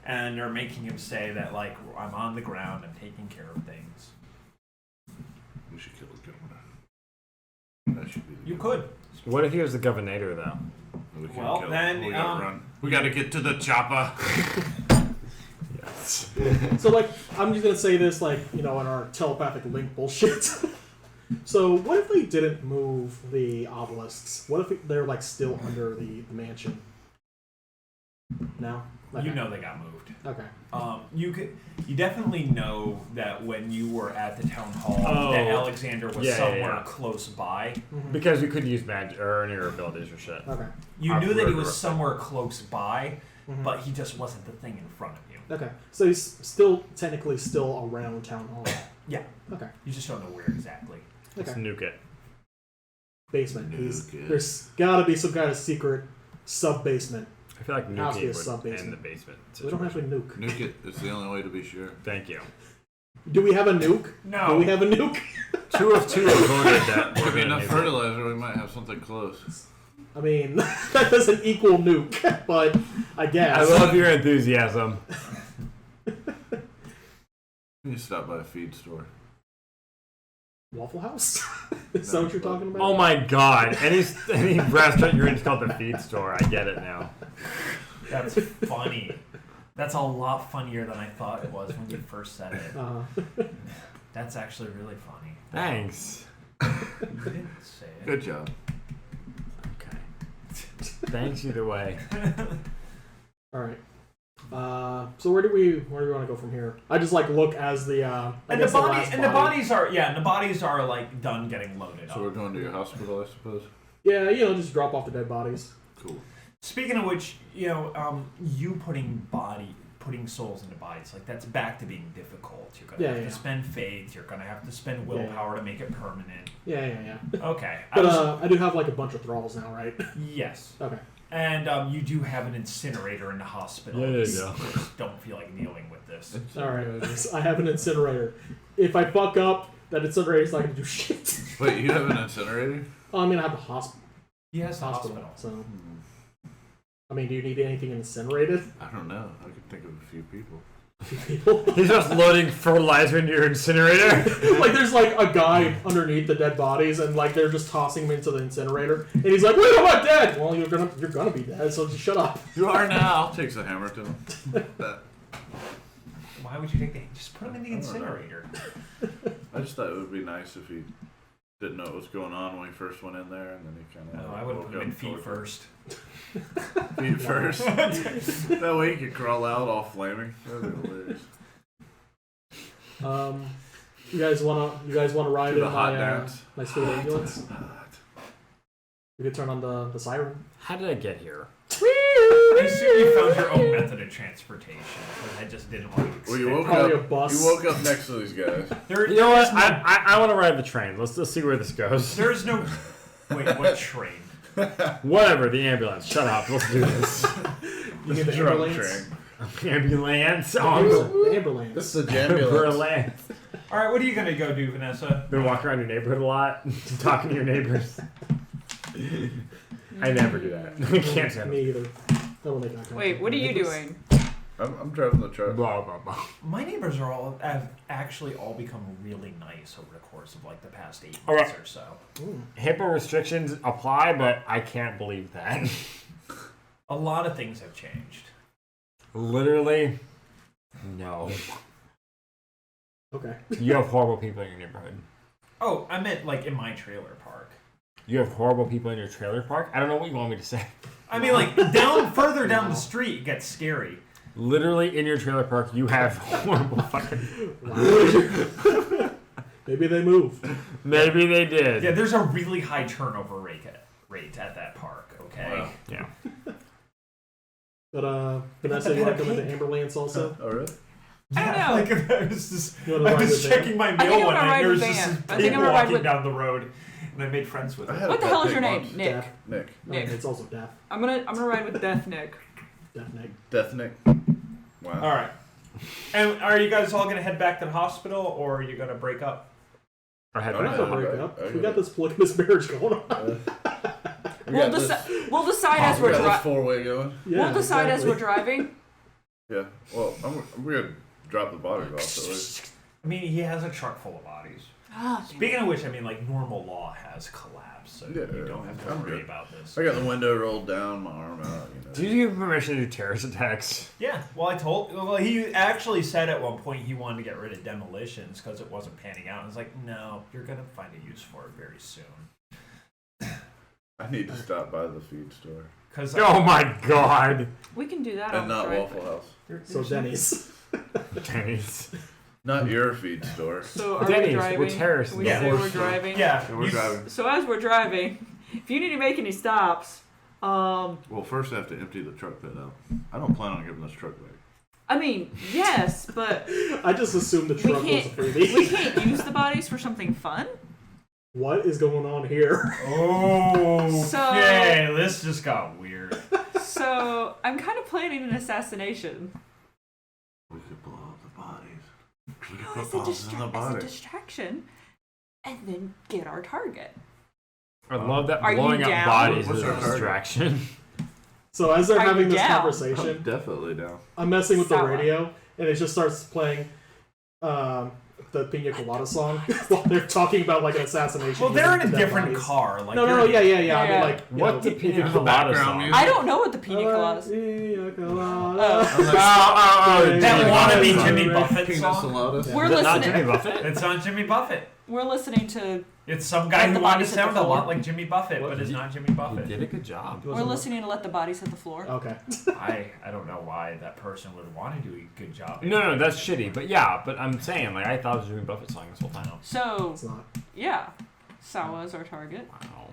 And they're making him say that, like, I'm on the ground, I'm taking care of things. We should kill the governor. That should be the You could. What if he was the governor though? We can't Well, kill then, him. We gotta run. We gotta get to the chopper. Yes. So, like, I'm just gonna say this, like, you know, in our telepathic link bullshit. So, what if they didn't move the obelisks? What if they're, like, still under the mansion? No? Okay. You know they got moved. Okay. You definitely know that when you were at the town hall, Oh. that Alexander was Yeah, somewhere yeah. close by. Because we couldn't use magic or any abilities or shit. Okay. You knew that he was Right. somewhere close by, but he just wasn't the thing in front of you. Okay. So he's still, technically, still around town hall. Yeah. Okay. You just don't know where exactly. Let's Okay. nuke it. Basement. Nuke it. There's gotta be some kind of secret sub-basement. I feel like Has to be nuking a would sub-basement. end the basement. We don't have a nuke. Nuke it. It's the only way to be sure. Thank you. Do we have a nuke? No. Do we have a nuke? 2 of 2 have voted that. If we're we gonna enough nuke it. fertilizer, we might have something close. I mean, that doesn't equal nuke, but I guess. I love your enthusiasm. You need to stop by a feed store. Waffle House? Is that what you're talking about? Oh my god. Any restaurant you're in is called the feed store. I get it now. That's funny. That's a lot funnier than I thought it was when you first said it. That's actually really funny. Thanks. You didn't say it. Good job. Okay. Thanks either way. Alright. So where do we want to go from here? I just like look as the The bodies are like done getting loaded So we're up. going to your hospital, I suppose? Yeah, you know, just drop off the dead bodies. Cool. Speaking of which, you know, you putting souls into bodies, like that's back to being difficult. You're gonna have to spend faith. You're gonna have to spend willpower to make it permanent. Yeah. Okay. But I do have like a bunch of thralls now, right? Yes. Okay. And you do have an incinerator in the hospital. Yeah, there you You go. just don't feel like dealing with this. Alright. I have an incinerator. If I fuck up, that incinerator's not gonna do shit. Wait, you have an incinerator? Oh, I mean, I have a hospital. He has the hospital. So, I mean, do you need anything incinerated? I don't know. I could think of a few people. People? He's just loading fertilizer into your incinerator. Like, there's like a guy underneath the dead bodies, and like they're just tossing him into the incinerator, and he's like, "Wait, I'm not dead." Well, you're gonna be dead, so just shut up. You are now. Takes a hammer to him. Why would you take the? Just put him in the I don't know. incinerator. I just thought it would be nice if he didn't know what was going on when he first went in there, and then he kind of. No, I would put him in feet first. Feet first. That way he could crawl out all flaming. That'd be hilarious. You guys wanna ride Do in the hot my dance. my sweet ambulance? You could turn on the siren. How did I get here? I assume you found your own method of transportation. Because I just didn't want to. Well, you woke Probably up. a bus. You woke up next to these guys. There, You know what? there's no- I want to ride the train. Let's see where this goes. There's no. Wait, what train? Whatever, the ambulance. Shut up. Let's do this. You need the Drunk ambulance. train. Ambulance. The Amberlands. This is a jambulance. Ambulance. All right, what are you gonna go do, Vanessa? Been walking around your neighborhood a lot, talking to your neighbors. I never do that. I can't stand Me it. either. I don't make eye contact. Wait, what are you doing? I'm driving the truck. Blah blah blah. My neighbors have actually all become really nice over the course of like the past 8 All months right. or so. HIPAA restrictions apply, but I can't believe that. A lot of things have changed. Literally, no. Okay. You have horrible people in your neighborhood. Oh, I meant like in my trailer park. You have horrible people in your trailer park? I don't know what you want me to say. I mean, like further down the street, it gets scary. Literally in your trailer park, you have horrible fucking. Maybe they moved. Maybe they did. Yeah, there's a really high turnover rate at that park. Okay. Wow. Yeah. But Vanessa, you want to come into Amberlands also? Oh, really? I don't know. Like, I was just, You wanna I ride was with Van? checking my I think mail I'm one gonna night. ride There was with just Van. some I think I'm people gonna ride walking with- down the road, and I made friends with I them. had What a the pet hell is pig your name? once. Nick. Death. Nick. Nick. It's also Death. I'm gonna ride with Death Nick. Death Nick. Death Nick. Wow. All right. And are you guys all gonna head back to the hospital, or are you gonna break up? I had Oh, We're no. not gonna break up. Okay. We got this polygamous marriage going on. We'll decide as we're We got this driving. four-way going. Yeah, We'll decide as exactly. we're driving. Yeah. Well, we're gonna drop the bodies off. So I mean, he has a truck full of bodies. Ah, Speaking of which, I mean, like normal law has collapsed, so Yeah, you don't have to I'm worry good. about this. I got the window rolled down, my arm out. Did you give permission to do terrorist attacks? Yeah, well, he actually said at one point he wanted to get rid of demolitions because it wasn't panning out. I was like, no, you're gonna find a use for it very soon. I need to stop by the feed store Because Oh my god. we can do that. and on not the Waffle House. So Denny's. Denny's. Not your feed store. So are Denny's, we we're driving? terrorists. We Yeah. say we're driving. yeah, We're driving. So as we're driving, if you need to make any stops, Well, first I have to empty the truck bed out. I don't plan on giving this truck back. I mean, yes, but I just assumed the we truck was a can't freebie. we can't use the bodies for something fun. What is going on here? Okay, this just got weird. So I'm kind of planning an assassination. We could blow up the bodies. We could No, put as a, bombs in the as a body. distraction, and then get our target. I love that Are you blowing up down? bodies What's is a our target? distraction. So as they're Are you having this down? I'm conversation, definitely down. I'm messing with the Sour. radio, and it just starts playing the Pina Colada song while they're talking about like an assassination. Well, they're in a using dead different bodies. car. Like No, you're- yeah. I Yeah. mean, like, you What know, the if Pina you- Colada background song? music. I don't know what the pina coladas. Pina Colada. Oh, That Jimmy wannabe Buffett. Jimmy Buffett Pina song. Colada. We're Is it not listening. Jimmy Buffett? It's on Jimmy Buffett. We're listening to. It's some guy Let who the wanted to bodies hit the sound a floor. lot like Jimmy Buffett, What? but is not Jimmy You Buffett. did a good job. We're listening to Let the Bodies Hit the Floor. Okay. I don't know why that person would want to do a good job. No, that's shitty. But yeah, but I'm saying, like, I thought it was a Jimmy Buffett song this whole time. So It's not. yeah, Sawa is our target. Wow.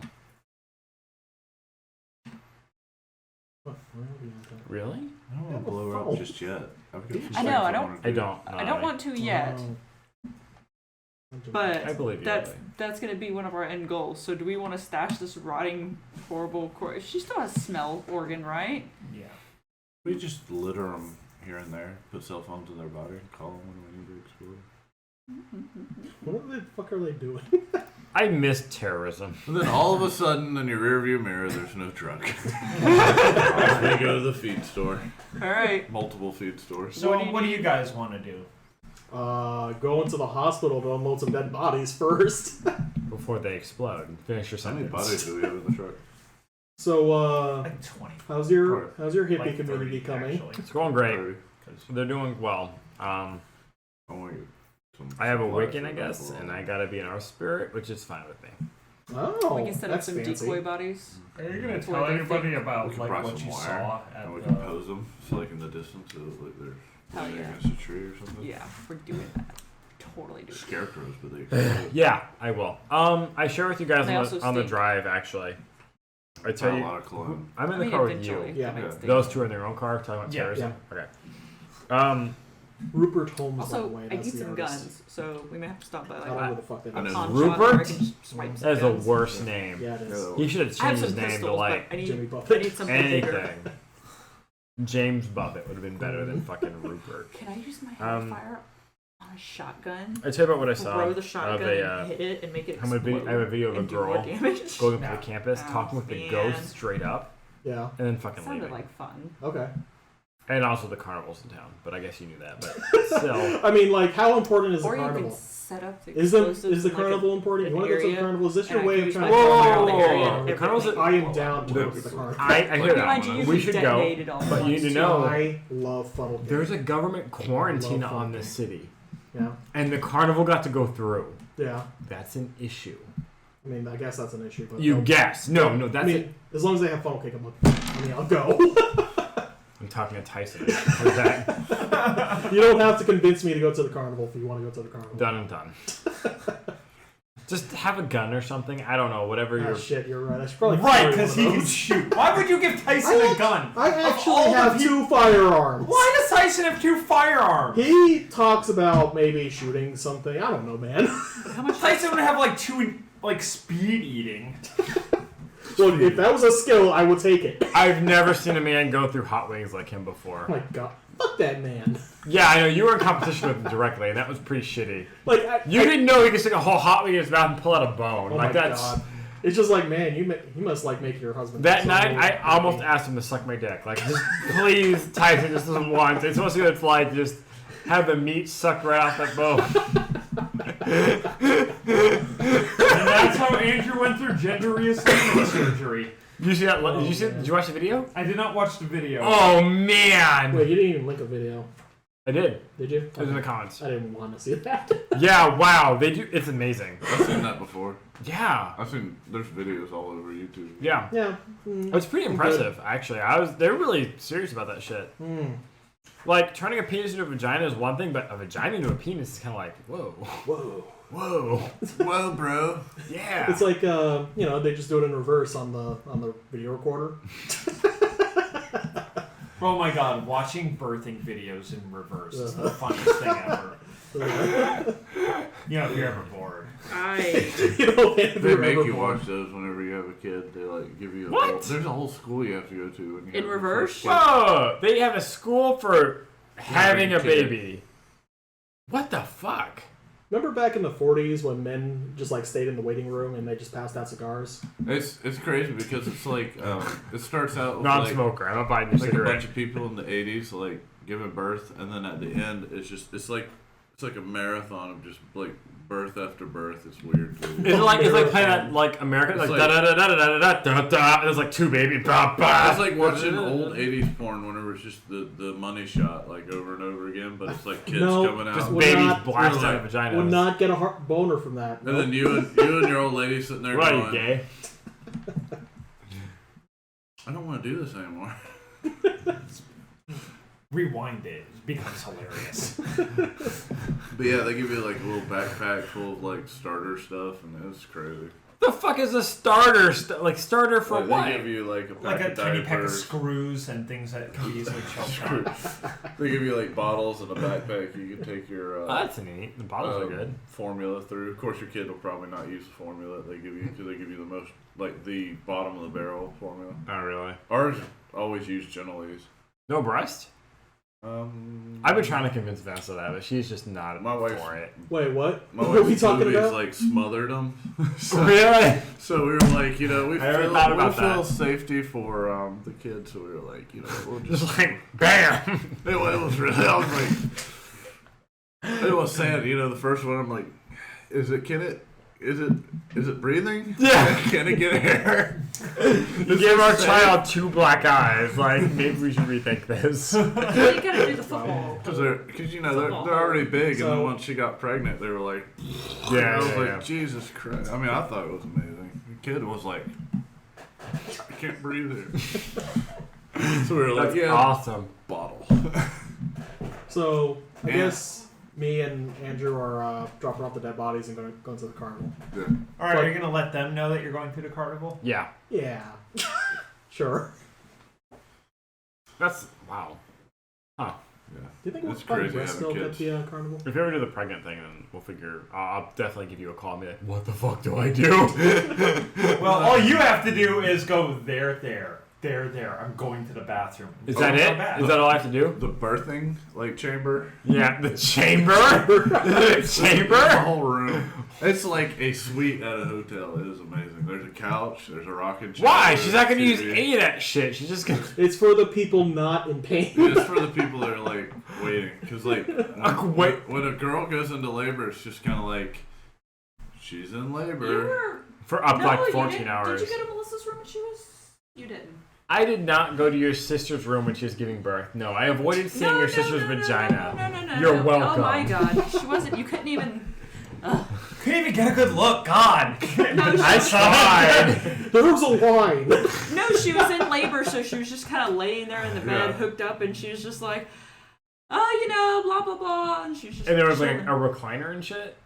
What? Where are we at? Really? I don't want to blow her Oh. up just yet. I've got some I know, things I don't- wanna I do. don't. I don't want to yet, Oh. but I believe you. that's gonna be one of our end goals. So do we want to stash this rotting, horrible? She still has smell organ, right? Yeah. We just litter them here and there, put cell phones in their body, and call them when we need to explode. What the fuck are they doing? I miss terrorism. And then all of a sudden, in your rearview mirror, there's no truck. We go to the feed store. All right. Multiple feed stores. So What do what you do you guys want to do? Go into the hospital to unload some dead bodies first. Before they explode. Finish your How many sentence. bodies do we have in the truck? So, Like 20. how's your hippie Like community 30, coming? actually. It's going great. 30. They're doing well. I want to get some I have a supplies Wiccan, for I that guess, world. and I gotta be an Earth Spirit, which is fine with me. Oh, We can set up that's some fancy. decoy bodies. Are you gonna That's tell what I anybody think. We about could like buy what some you wire, saw at and we the? can pose them, so like in the distance, so like they're Hell leaning yeah. against a tree or something. Yeah, we're doing that. Totally doing that. Scarecrows, but they explode. Yeah, I will. I share with you guys They on also the stink. drive, actually. I Not tell a you, lot of cologne. I'm in I the mean, car with eventually. you. Yeah. it might Yeah. stink. Those two are in their own car talking about Yeah. terrorism. Okay. Rupert Holmes, by the Also, way. I That's need the some artist. guns, so we may have to stop by I like don't know who the fuck that I is. know. pawn Rupert? shop where I can just swipe some That is the guns. worst name. Yeah, it is. Yeah, He should have I have changed some his name pistols, to like but I need, Jimmy I Buffett. need something bigger. anything. James Buffett would have been better than fucking Rupert. Can I use my hellfire on a shotgun? I tell you about what I saw. Throw the shotgun and hit it and make it explode. I have a video of a and do more girl damage. going up to the campus, talking with the ghost straight up, Yeah. and then fucking Sounded leaving. like fun. Okay. And also the carnivals in town, but I guess you knew that. But still, I mean, like, how important is the Or you carnival? can set up the Is the explosives in, like, carnival important? You an want to go to the area, carnival? Is this your and I way can of use trying my to? fire whoa, on the area, whoa, the and carnival's everything I am will down to the- go to the carnival. I hear Mind that you, one. you We just should go, detonated all but you once, need to too. know I love funnel games. there's a government quarantine love on funnel this city, Yeah. and the carnival got to go through. Yeah. That's an issue. I mean, I guess that's an issue, but You no. guess? No, I that's mean, it. as long as they have funnel cake, I'll go. I'm talking to Tyson. How's that? You don't have to convince me to go to the carnival if you want to go to the carnival. Done and done. Just have a gun or something. I don't know. Whatever Ah, you're. shit, you're right. I should probably Right, carry because one he of can those. shoot. Why would you give Tyson a gun? I Of actually all the have people- 2 firearms. Why does Tyson have 2 firearms? He talks about maybe shooting something. I don't know, man. How much Tyson would have like 2 like speed eating. Look, if that was a skill, I would take it. I've never seen a man go through hot wings like him before. Oh my god. Fuck that man. Yeah, I know. You were in competition with him directly, and that was pretty shitty. Like, You didn't know he could stick a whole hot wing in his mouth and pull out a bone. oh like my that's. god. It's just like, man, you must like make your husband. That so night, I happy. almost asked him to suck my dick. Like, just please, Tyson, just this once. It's supposed to be what it's like. Just have the meat sucked right off that bone. And that's how Andrew went through gender reassignment surgery. Did you see that? Oh, did you see? man. Did you watch the video? I did not watch the video. Oh man! Wait, you didn't even link a video, I did. did you? It was in the comments. I didn't want to see that. Yeah, wow, they do. It's amazing. I've seen that before. Yeah, There's videos all over YouTube. yeah. Yeah. It's pretty impressive, actually. They're really serious about that shit. Like turning a penis into a vagina is one thing, but a vagina into a penis is kind of like, whoa, Whoa. whoa, Well, bro. yeah. It's like they just do it in reverse on the video recorder. Oh my god, watching birthing videos in reverse is the funniest thing ever. You know, if you're ever bored. They make you watch those whenever you have a kid. They like give you a What? whole, there's a whole school you have to go to. When you In have your reverse? first kid. Whoa! They have a school for having a kid. baby. What the fuck? Remember back in the 40s when men just like stayed in the waiting room and they just passed out cigars? It's crazy because it's like it starts out with Non-smoker. I'm not buying your like a cigarette. bunch of people in the 80s like giving birth, and then at the end it's like a marathon of just like birth after birth. It's weird. It's like playing that like American like It's da like- da da da da da da da da. There's like 2 baby ba ba. It's like watching old 80s porn whenever it's just the money shot like over and over again, but it's like kids No, coming out. Just Would babies not- blast Really? out of vaginas. Would not get a boner from that. And then you and your old lady sitting there What are going, you gay? I don't want to do this anymore. Rewind it. It becomes hilarious. But yeah, they give you like a little backpack full of like starter stuff, and it's crazy. The fuck is a starter? Starter for Like, what? They give you like a pack Like a of tiny pack of diapers. screws and things that can be easily choked on. They give you like bottles and a backpack. You can take your Oh, that's neat. The bottles are good. formula through. Of course, your kid will probably not use the formula that they give you because they give you the most like the bottom of the barrel formula. Oh really? Ours always use Genelese. No breast? I've been trying to convince Vanessa of that, but she's just not My wife's- for it. Wait, what? My What are we wife's talking movies, about? like smothered them. Really? So we were like, we I never thought about feel that. safety for the kids. So we were like, we'll just. Just like bam. It was really. I was like, it was sad. The first one. I'm like, is it breathing? Yeah. Can it get air? You gave our child 2 black eyes. Like maybe we should rethink this. Well, you gotta do the football. Because they're already big, and So- then once she got pregnant, they were like, Yeah, I was yeah, like, yeah. Jesus Christ. I mean, I thought it was amazing. The kid was like, I can't breathe here. So we were like, That's yeah, awesome. bottle. So I Yeah. guess me and Andrew are dropping off the dead bodies and going to the carnival. Yeah. Alright, are you going to let them know that you're going to the carnival? Yeah. Yeah. Sure. That's wow. Huh. Do you think It's we'll find crazy breast having milk at kids. the carnival? If you ever do the pregnant thing, then we'll figure. I'll definitely give you a call and be like, "What the fuck do I do?" Well, all you have to do is go there. There. I'm going to the bathroom. Is that it? Is that all I have to do? The birthing chamber. Yeah, the chamber. The The chamber. whole room. It's like a suite at a hotel. It is amazing. There's a couch. There's a rocking chair. Why? She's not gonna use TV. any of that shit. She's just gonna. It's for the people not in pain. It's for the people that are like waiting, because like Wait. when a girl goes into labor, it's just kind of like she's in labor. For up No, like you 14 didn't. hours. Did you go to Melissa's room when she was? You didn't. I did not go to your sister's room when she was giving birth. No, I avoided seeing your sister's vagina. No. You're welcome. Oh my god, she wasn't. You couldn't even. Couldn't even get a good look. God. No, I tried. There was a line. No, she was in labor, so she was just kind of laying there in the bed, Yeah. hooked up, and she was just like, oh, blah blah blah, and she was just. And there was like a chilling. recliner and shit.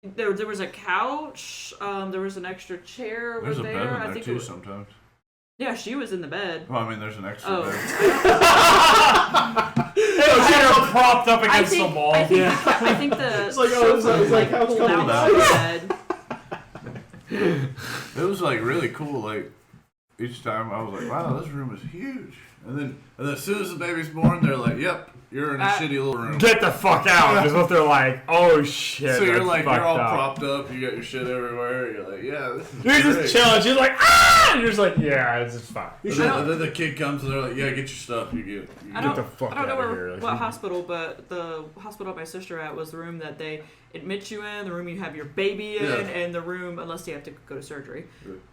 There was a couch. There was an extra chair over There's a there. bed in I there think too sometimes. Yeah, she was in the bed. Well, I mean, there's an extra Oh. bed. She had her propped up I against think, the wall. I think the It's like, oh, it's like how pulled come out the bed. It was like really cool. Like each time, I was like, "Wow, this room is huge." And then as soon as the baby's born, they're like, "Yep, you're in a shitty little room." Get the fuck out! Is what they're like. Oh shit. So you're that's like, you're fucked all up. propped up. You got your shit everywhere. You're like, "Yeah, this is You're great." just chilling. She's like, ah! And you're just like, yeah, it's just fine. And then the kid comes and they're like, "Yeah, get your stuff. You get." I Get don't, the fuck I don't know outta here. what hospital, but the hospital my sister at was the room that they admit you in, the room you have your baby in, Yeah. and the room, unless you have to go to surgery,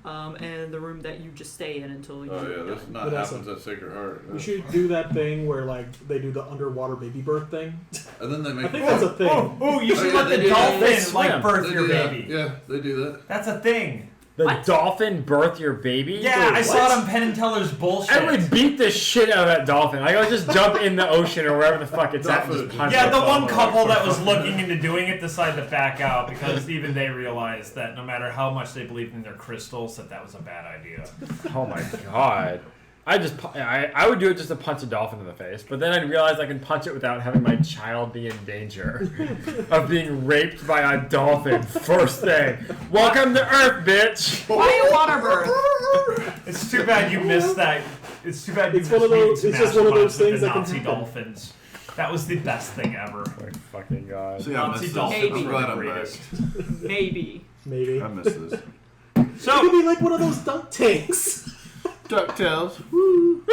and the room that you just stay in until you. Oh yeah, this not Vanessa. happens at Sacred Heart. You should do that thing where like they do the underwater baby birth thing. And then they make. I think that's a thing. Oh, you should Oh, yeah, let the they do that. dolphin They like swim. birth They your do that. baby. Yeah, they do that. That's a thing. The What? dolphin birth your baby? Yeah, Wait, I saw what? it on Penn and Teller's bullshit. I would beat the shit out of that dolphin. Like, I would just jump in the ocean or wherever the fuck it's at and just punch Yeah, it. the one couple that was looking into doing it decided to back out because even they realized that no matter how much they believed in their crystals, that was a bad idea. Oh my god. I would do it just to punch a dolphin in the face, but then I'd realize I can punch it without having my child be in danger of being raped by a dolphin. First thing. Welcome to Earth, bitch! Why a water birth? It's too bad you missed that. It's too bad you It's missed one of those- Mutant it's just one of those Smash Bunch with things the that can Nazi happen. dolphins. That was the best thing ever. Oh my fucking god. See, I Nazi missed this. dolphins I'm were glad the I'm back. greatest. Maybe. Maybe. I missed this. It could So, be like one of those dunk tanks. DuckTales.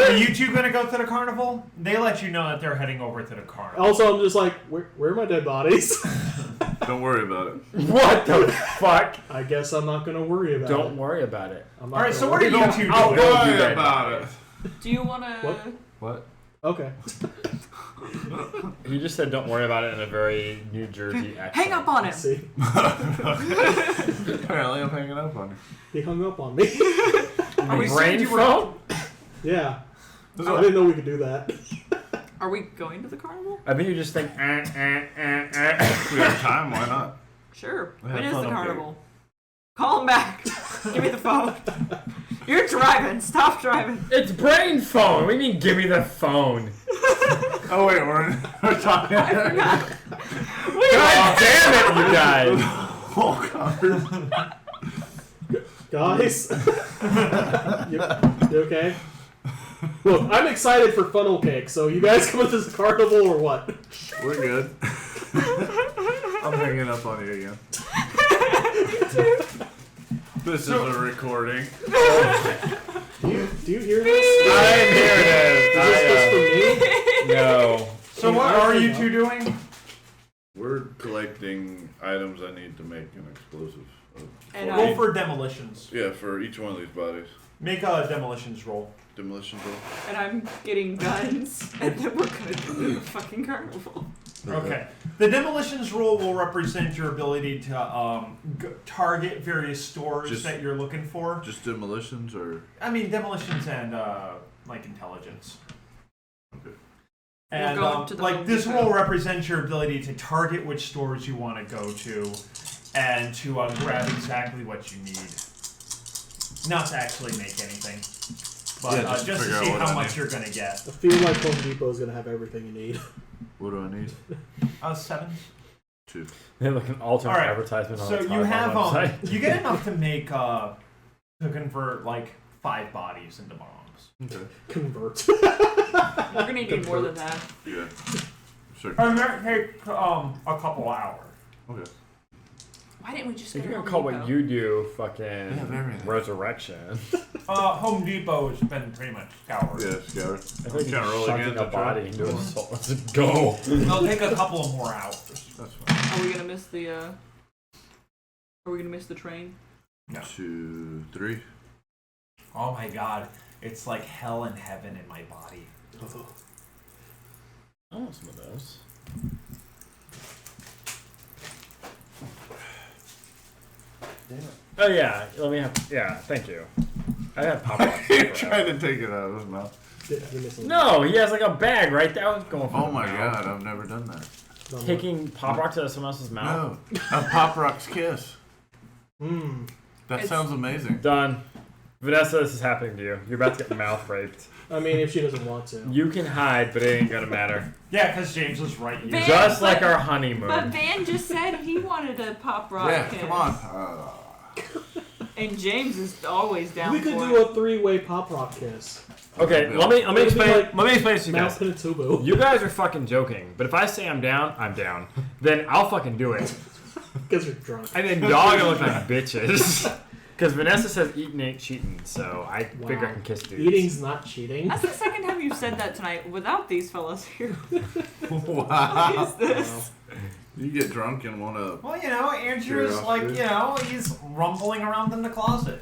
are you two gonna go to the carnival? They let you know that they're heading over to the carnival. Also, I'm just like, where are my dead bodies? Don't worry about it. What the fuck? I guess I'm not gonna worry about Don't it. worry about it. I'm not All right, gonna so what are worry you two I'll doing? go do Worry that. about it. Do you want to? What? What? Okay. You just said don't worry about it in a very New Jersey accent. Hang up on him. See, Apparently, I'm hanging up on you. he hung up on me. Are we Brain saying you were- phone? Yeah. I didn't know we could do that. Are we going to the carnival? I think you just think, We have time. Why not? Sure. We When have is fun the up here. carnival? Call him back. Give me the phone. You're driving. Stop driving. It's brain phone. What do you mean, give me the phone? Oh wait, we're talking. I forgot. God damn it, you guys. Oh god. Guys, you okay? Look, I'm excited for funnel cake. So you guys come with this carnival or what? We're good. I'm hanging up on you again. This is a recording. Do you hear this? I'm here it Is this just for me? No. So what are you two doing? We're collecting items I need to make an explosive. And Roll for demolitions. Yeah, for each one of these bodies. Make a demolitions roll. Demolition roll. And I'm getting guns, and then we're gonna go to the fucking carnival. Okay. The demolitions roll will represent your ability to target various stores that you're looking for. Just demolitions, or I mean, demolitions and like intelligence. okay. And We'll go to the like Home this Depot. roll represents your ability to target which stores you want to go to, and to grab exactly what you need. Not to actually make anything, but Yeah, just to just to figure out see what how I much need. you're gonna get. I feel like Home Depot is gonna have everything you need. What do I need? 7. 2. They have like an alternate All right. advertisement on So the you have website. you get enough to make to convert like 5 bodies into bombs. Okay. Convert. We're gonna need more than that. Yeah. Sure. And that takes a couple hours. Okay. Why didn't we just If go you're to gonna Home call Depot? what you do fucking everything. resurrection, Home Depot has been pretty much scoured. Yeah, Scour. I think Can't roll shunting again a to try. body into a soul. Let's go. They'll take a couple of more hours. That's fine. Are we gonna miss the? Are we gonna miss the train? No. 2, 3. Oh my god, it's like hell and heaven in my body. I want some of those. Oh yeah, let me have. Yeah, thank you. I have pop rocks. You're trying to take it out of his mouth. No, he has like a bag right there. I was going for. Oh the my mouth. god, I've never done that. Taking pop rocks out of someone else's mouth. No, a Pop Rocks kiss. Mmm. That It's- sounds amazing. Done. Vanessa, this is happening to you. You're about to get mouth raped. I mean, if she doesn't want to. You can hide, but it ain't gonna matter. Yeah, because James was right. Van- Just like but- our But honeymoon. Van just said he wanted a pop rock Yeah, kiss. come on. And James is always down We could for do it. a 3-way pop rock kiss. Okay, let me explain. like Let me explain this to you Mouth guys. Pinatubo. You guys are fucking joking, but if I say I'm down, I'm down. Then I'll fucking do it. Because you're drunk. And then y'all are gonna look like bitches. Because Vanessa says eating ain't cheating, so I figure I can kiss dudes. Eating's not cheating. That's the second time you've said that tonight without these fellas here. Wow. What is this? You get drunk and want to. Well, you know, Andrew's like, you know, he's rumbling around in the closet.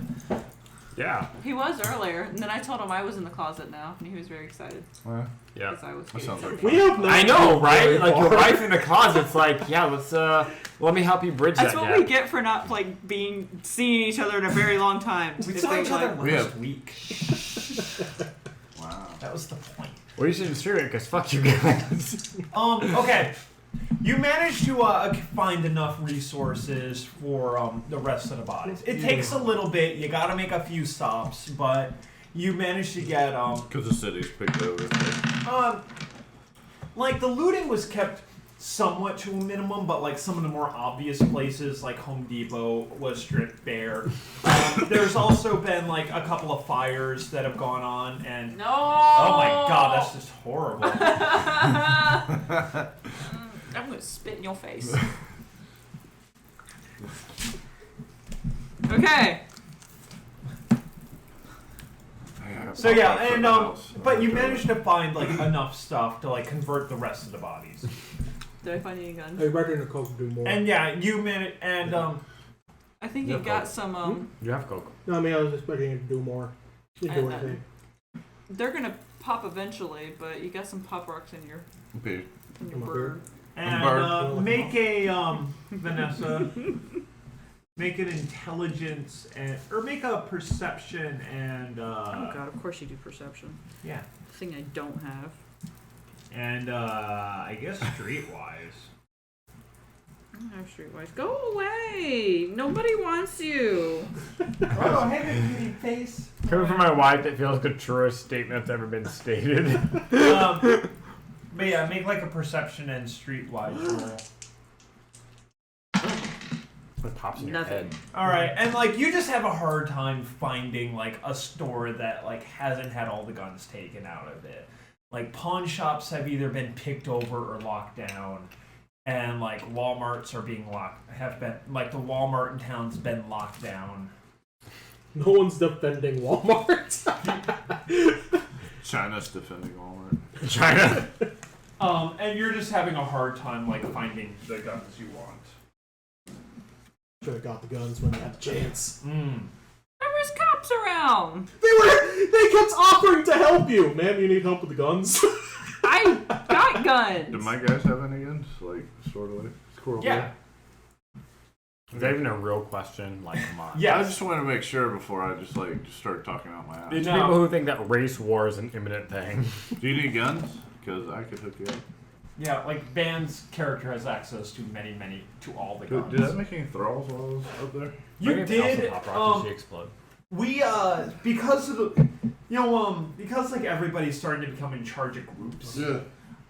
Yeah. He was earlier, and then I told him I was in the closet now, and he was very excited Yeah. because I was That here. sounds like We fun. have not I know, gone very right? Like your far. wife in the closet's like, yeah, let's let me help you bridge That's that what gap. we get for not like seeing each other in a very long time. We It's saw like- each other We last have- week. Wow. That was the point. Well, you shouldn't stream it because fuck you guys. Okay. You managed to find enough resources for the rest of the bodies. It takes a little bit. You got to make a few stops, but you managed to get Because the city's picked over. like the looting was kept somewhat to a minimum, but like some of the more obvious places, like Home Depot, was stripped bare. There's also been like a couple of fires that have gone on, and No. oh my god, that's just horrible. I'm gonna spit in your face. Okay. So yeah, and but you managed to find like enough stuff to like convert the rest of the bodies. Did I find any guns? Hey, ready to coke do more. And yeah, you managed, and I think Yeah, you got Coke. some. You have Coke. No, I mean, I was expecting it to do more. You do And, anything. They're gonna pop eventually, but you got some pop rocks in your Okay. Come up bird. and Bird. make a Vanessa, make an intelligence and or make a perception and Oh god, of course you do perception. yeah, Thing I don't have. and I guess streetwise. I don't have streetwise. Go away! Nobody wants you. Oh, hey, pretty face. Coming from my wife, that feels like the truest statement that's ever been stated. But yeah, make like a perception and streetwise roll. What pops in your Nothing. head? All right, and like you just have a hard time finding like a store that like hasn't had all the guns taken out of it. Like pawn shops have either been picked over or locked down, and like Walmarts are being have been like the Walmart in town's been locked down. No one's defending Walmart. China's defending Walmart. China. And you're just having a hard time like finding the guns you want. Should have got the guns when you had the chance. Mm. There was cops around. They kept offering to help you. Ma'am, you need help with the guns? I got guns. Do my guys have any guns? Like, sort of like squirrel? Yeah. Is that even a real question? Like, come on. Yeah. I just want to make sure before I just start talking out my ass. There's No. people who think that race war is an imminent thing. Do you need guns? Because I could hook you up. Yeah, like Van's character has access to to all the guns. Did I make any thralls while I was up there? You Maybe did. Pop rock and she explode. We because of the because like everybody's starting to become in charge of groups. Yeah.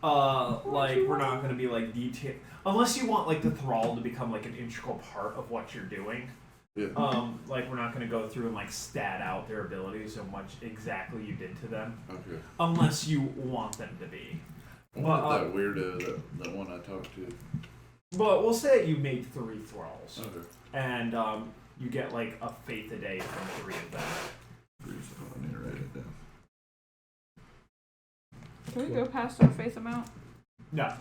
Like we're not gonna be like detail unless you want like the thrall to become like an integral part of what you're doing. Yeah. Like we're not going to go through and like stat out their abilities so much exactly you did to them, Okay. unless you want them to be. What that weirdo, that one I talked to? But we'll say that you made 3 thralls, Okay. and you get like a faith a day from 3 of them. I need to write it down. Can we go past our faith amount? No.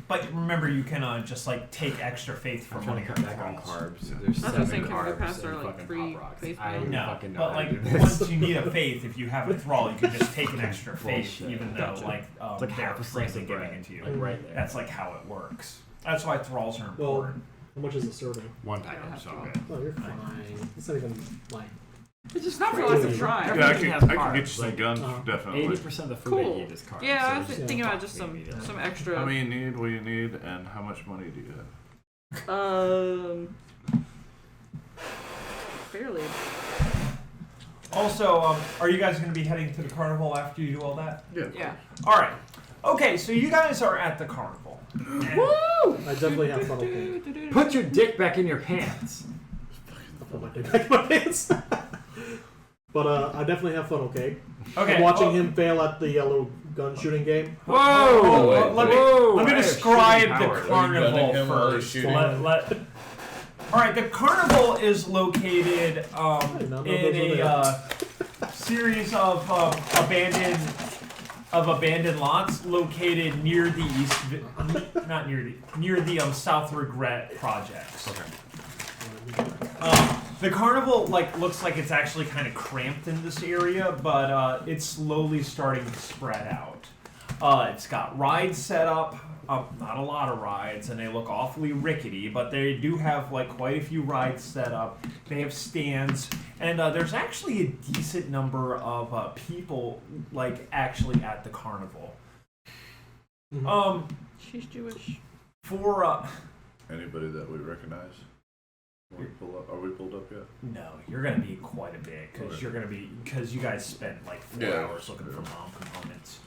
But remember, you can just like take extra faith I'm from trying one to of cut your back on thralls. carbs. There's That's what I was 7 saying, can we go carbs past our, and like, fucking 3 Pop Rocks. faith I amount? No, fucking know but how like to do this. once you need a faith, if you have a thrall, you can just take an extra faith, Bullshit. even though Gotcha. like It's like they're half a slice frankly of giving bread. it to you. Like right there. That's like how it works. That's why thralls are Well, important. how much is a serving? One I don't packet, have so to. good. Oh, you're fine. It's not even like. It's just not for us to try. Yeah, I Everything can, has I can get you carbs, some like, guns, 80% definitely. of the food Cool. I eat is carbs. Yeah, I was so thinking about just maybe that's- some extra. How many you need, what you need, and how much money do you have? Fairly. Also, are you guys going to be heading to the carnival after you do all that? Yeah. All right. Okay, so you guys are at the carnival. And I definitely have funnel cake. Put your dick back in your pants. I'll put my dick back in my pants. But I definitely have funnel cake. okay, I'm watching well, him fail at the little gun shooting game. Whoa! Oh, let me Whoa! I have describe shooting the powers. carnival gunning him while he's first. shooting? All right, the carnival is located did not know in those were a series of abandoned lots located near the not near the South Regret projects. Okay. The carnival looks like it's actually kind of cramped in this area, but it's slowly starting to spread out. It's got rides set up, not a lot of rides, and they look awfully rickety, but they do have quite a few rides set up. They have stands, and there's actually a decent number of people actually at the carnival. She's Jewish. For Anybody that we recognize? Are we pulled up yet? no, you're gonna be quite a bit because you guys spent 4 Yeah. hours looking for mom components.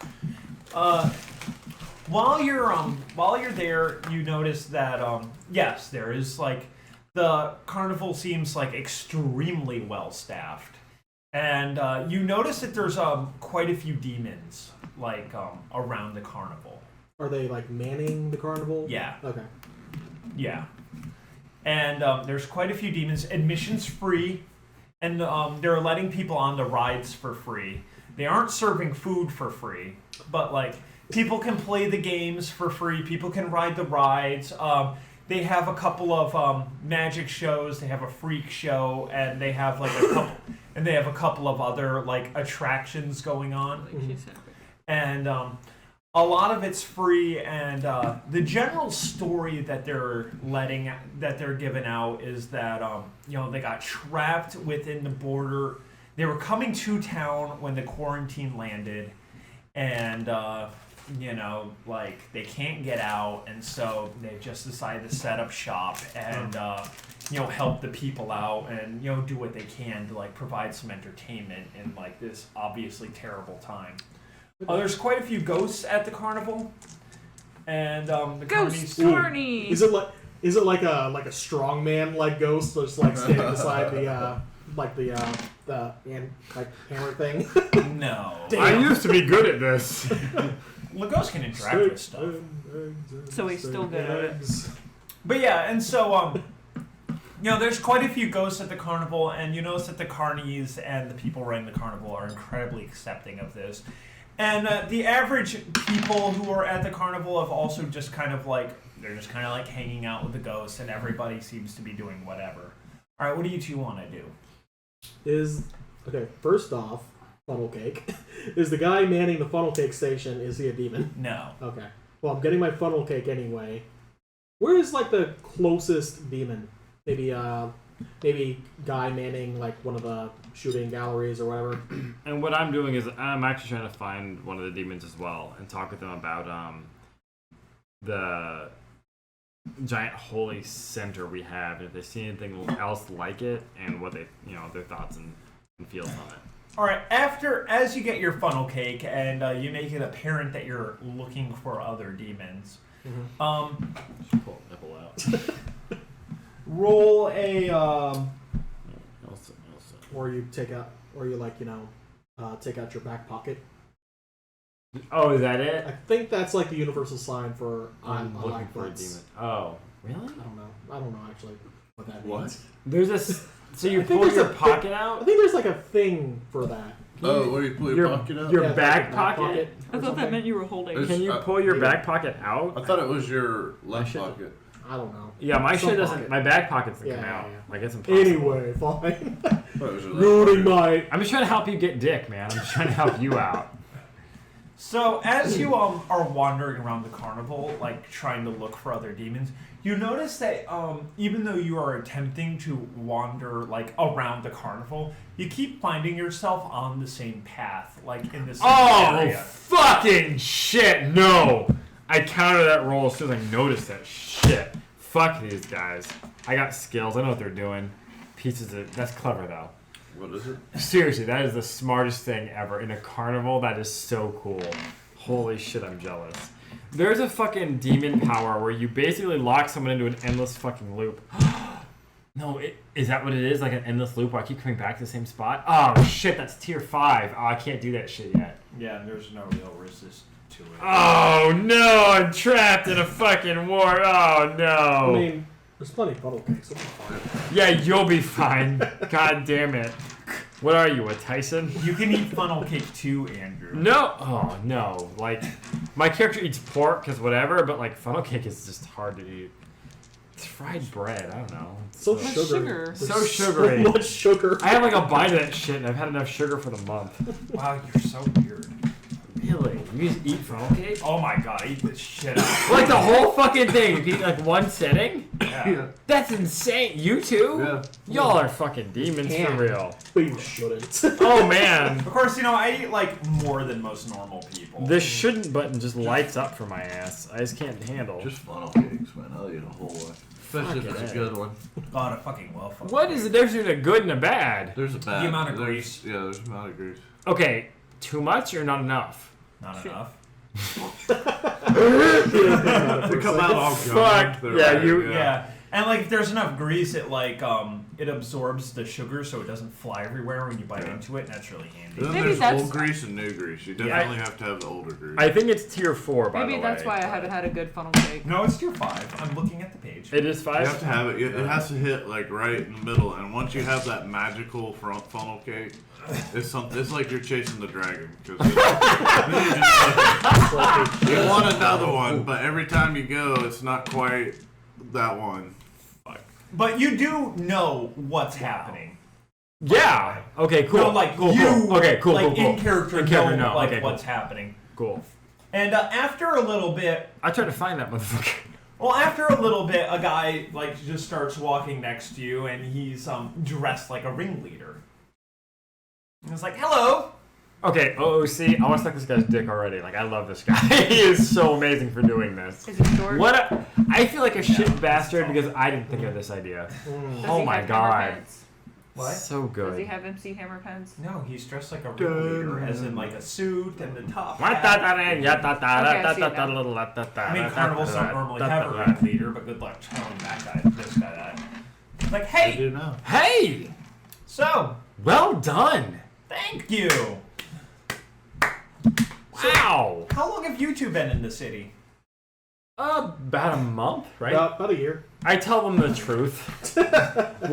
While you're there, you notice that yes, there is the carnival seems extremely well staffed, and you notice that there's quite a few demons around the carnival. Are they manning the carnival? Yeah. Okay. Yeah. And there's quite a few demons. Admission's free, and they're letting people on the rides for free. They aren't serving food for free, but people can play the games for free. People can ride the rides. They have a couple of magic shows. They have a freak show, and they have a couple of other attractions going on. She's happy. And a lot of it's free, and the general story that they're giving out is that they got trapped within the border. They were coming to town when the quarantine landed, and they can't get out, and so they just decided to set up shop and help the people out and do what they can to provide some entertainment in this obviously terrible time. There's quite a few ghosts at the carnival, and the Ghost carnies- Carney! Is it like a strongman ghost, just standing beside the hammer thing? No, I used to be good at this. the ghosts can interact with stuff. So he's still good at it. But yeah, and so there's quite a few ghosts at the carnival, and you notice that the carnies and the people running the carnival are incredibly accepting of this. And the average people who are at the carnival have also just they're just hanging out with the ghosts, and everybody seems to be doing whatever. All right, what do you two want to do? First off, funnel cake. Is the guy manning the funnel cake station? Is he a demon? No. Okay. Well, I'm getting my funnel cake anyway. Where is the closest demon? Maybe guy manning one of the shooting galleries or whatever. And what I'm doing is I'm actually trying to find one of the demons as well and talk with them about the giant holy center we have, and if they see anything else like it, and what they their thoughts and feels on it. All right. As you get your funnel cake and you make it apparent that you're looking for other demons, Pull a nipple out. roll a. Or you take out, or you take out your back pocket. Oh, is that it? I think that's like the universal sign for I'm looking like for a butts. demon. Oh, really? I don't know actually what that means. What? There's a. So you I think pull there's your a pocket I out? think there's like a thing for that. Oh, where you pull your pocket out? Your Yeah, back like a pocket? I thought that meant you were holding. It's- Can you pull your back pocket out? I thought it was your left should- pocket. I don't know. Yeah, my Some shit doesn't. pocket. My back pocket doesn't come Yeah, out. yeah. Like it's impossible. Anyway, fine. I thought it was your left Ruining pocket. my. I'm just trying to help you get dick, man. I'm just trying to help you out. So as you are wandering around the carnival, like trying to look for other demons, you notice that even though you are attempting to wander like around the carnival, you keep finding yourself on the same path, like in this area. Fucking shit! No, I counter that roll as soon as I notice that shit. Fuck these guys. I got skills. I know what they're doing. Pieces of. That's clever though. What is it? Seriously, that is the smartest thing ever. In a carnival, that is so cool. Holy shit, I'm jealous. There's a fucking demon power where you basically lock someone into an endless fucking loop. No, is that what it is? Like an endless loop where I keep coming back to the same spot? Oh shit, that's tier 5. Oh, I can't do that shit yet. Yeah, and there's no real resist to it. Oh no, I'm trapped in a fucking war. Oh no. I mean, there's plenty of funnel cakes. It'll be fine. Yeah, you'll be fine. God damn it. What are you, a Tyson? You can eat funnel cake too, Andrew. No. Oh, no. Like, my character eats pork because whatever, but, like, funnel cake is just hard to eat. It's fried bread. I don't know. So Much sugary. sugar. There's So sugary. So much sugar. I have, like, a bite of that shit, and I've had enough sugar for the month. Wow, you're so weird. Really? You just eat funnel cake? Oh my god, I eat this shit out. Like, the whole fucking thing? You can eat, like, one setting? Yeah. That's insane. You too? Yeah. Y'all are fucking demons for Can't. real. But you shouldn't. Oh, man. Of course, I eat like more than most normal people. The shouldn't button just lights up for my ass. I just can't handle. Just funnel cakes, man. I'll eat a whole one. Especially if Fucking it's a A. good one. God, I fucking love funnel What cake. is the difference between a good and a bad? There's a bad. The amount of there's- grease. Yeah, there's a amount of grease. Okay, too much or not enough? Not enough. They come out all Fuck. gummy. Yeah, They're you- right, Yeah. And like if there's enough grease, it like it absorbs the sugar so it doesn't fly everywhere when you bite into it, and that's really handy. Then Maybe there's that's- old grease and new grease. You definitely have to have the older grease. I think it's tier 4, by the way. Maybe that's why I haven't had a good funnel cake. No, it's tier 5. I'm looking at the page. It is You 5? have to have it. It has to hit like right in the middle, and once you have that magical front funnel cake, it's like you're chasing the dragon. Cause then you want another one, but every time you go, it's not quite that one. But you do know what's happening. Yeah. Okay, cool. No, like cool, you, cool. Okay, cool, like cool, cool. in character, In character, know no. like Okay, cool. what's happening. Cool. And after a little bit, I tried to find that motherfucker. well, after a little bit, a guy like just starts walking next to you, and he's dressed like a ringleader. And it's like, hello. Okay, OOC, I want to suck this guy's dick already. Like, I love this guy. He is so amazing for doing this. Is he short? I feel like a shit bastard because I didn't think of this idea. Does Oh he my have god. hammer pants? What? So Does he good. have MC hammer pants? No, he's dressed like a ringleader, as in like a suit and the top I hat. I mean, carnivals don't normally have a ringleader, but good luck telling this guy that. Like, I hey, do know. Hey! so, Well done! thank you. Wow! How long have you two been in the city? About a month, right? About a year. I tell them the truth.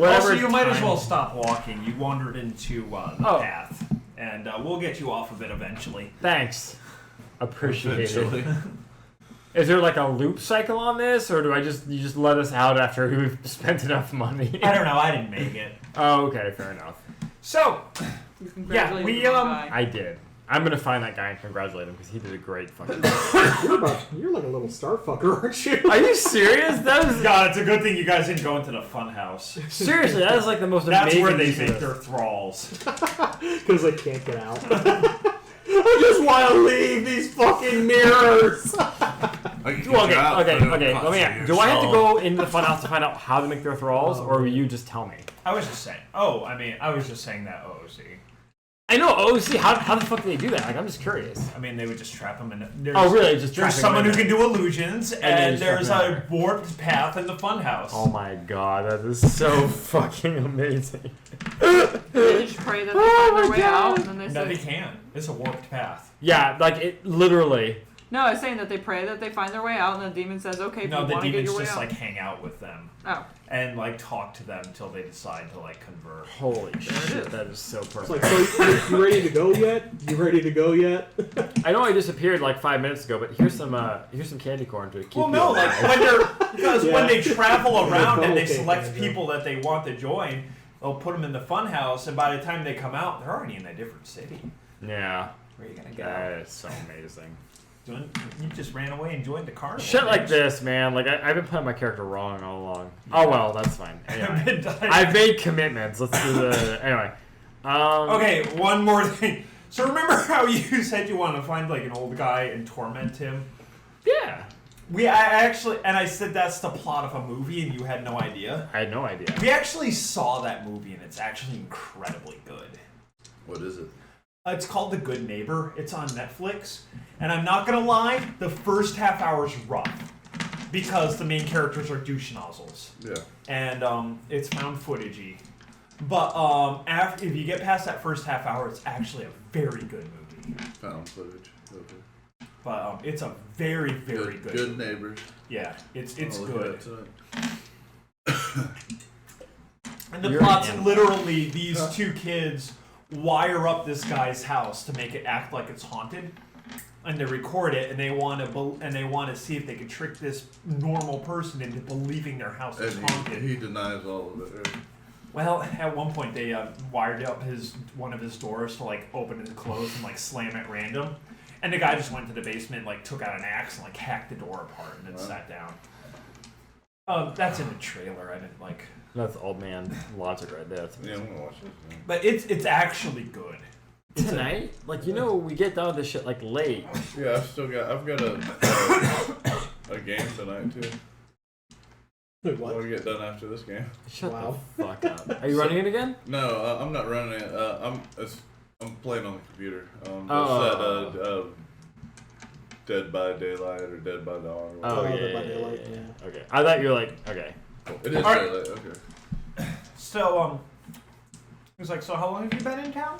Also, you might as time- well stop walking. You wandered into the Oh. path, and we'll get you off of it eventually. Thanks. Appreciate Eventually. it. Is there like a loop cycle on this, or you just let us out after we've spent enough money? I don't know. I didn't make it. Oh, okay, fair enough. So, You congratulated we, the wrong guy. I did. I'm gonna find that guy and congratulate him because he did a great fucking. You're like a little star fucker, aren't you? Are you serious? That was God, it's a good thing you guys didn't go into the fun house. seriously. That is like the most That's amazing. where they thing make to their thralls. Because they can't get out. I just want to leave these fucking mirrors. I can Well, get you out, okay. but it Let me. costs you Do I have to so- go into the funhouse to find out how to make their thralls, or will you just tell me? I was just saying. Oh, I mean, I was just saying that OOC. I know. Oh, see, how the fuck do they do that? Like, I'm just curious. I mean, they would just trap them in. Oh, really? Just there's someone who can do illusions, then and just trap there's them in a warped path in the funhouse. Oh my god, that is so fucking amazing. They just pray that they find their way out, and then they No, say. they can't. It's a warped path. Yeah, like it literally. No, I was saying that they pray that they find their way out, and the demon says, "Okay, if No, you the want to get demons your way just out." like hang out with them Oh, and like talk to them until they decide to like convert. Holy it shit, is. that is so It's perfect. like, so you ready to go yet? You ready to go yet? I know I disappeared like 5 minutes ago, but here's some candy corn to keep Well, you no, alive. like when they're because when they travel around and they Okay, select okay. people that they want to join, they'll put them in the funhouse, and by the time they come out, they're already in a different city. Yeah, Where are you gonna go? that is so amazing. You just ran away and joined the carnival. Shit like bitch. this, man. Like I've been playing my character wrong all along. Oh well, that's fine. I've Anyway, been dying. I've made commitments. Let's do the anyway. Okay, one more thing. So remember how you said you want to find like an old guy and torment him? Yeah, I said that's the plot of a movie, and you had no idea. I had no idea. We actually saw that movie, and it's actually incredibly good. What is it? It's called The Good Neighbor. It's on Netflix, and I'm not gonna lie, the first half hour is rough because the main characters are douche nozzles, Yeah. and it's found footagey. But if you get past that first half hour, it's actually a very good movie. Found footage. Okay. But it's a very, very good. Good movie. neighbors. Yeah, it's I'll look good. it up tonight. And the You're plot's in. literally these two kids wire up this guy's house to make it act like it's haunted, and they record it, and they want to see if they can trick this normal person into believing their house is And haunted. he denies all of it. Right? Well, at one point they wired up one of his doors to like open and close and like slam at random, and the guy just went to the basement, like took out an axe and like hacked the door apart and then sat down. That's in the trailer. I didn't like. That's old man logic right there. That's Yeah, I'm amazing. gonna watch this. Man. But it's actually good. Tonight, like we get done with this shit like late. Yeah, I've got a game tonight too. Wait, what? We'll get done after this game. Shut Wow. the fuck up. Are you running it again? No, I'm not running it. I'm playing on the computer. Oh. It's that Dead by Daylight or Dead by Dawn. Or Oh Oh, yeah, Dead by yeah, Daylight, yeah. yeah. Okay, I thought you were like okay. It is Alright. Daylight. Okay. So he was like, so how long have you been in town?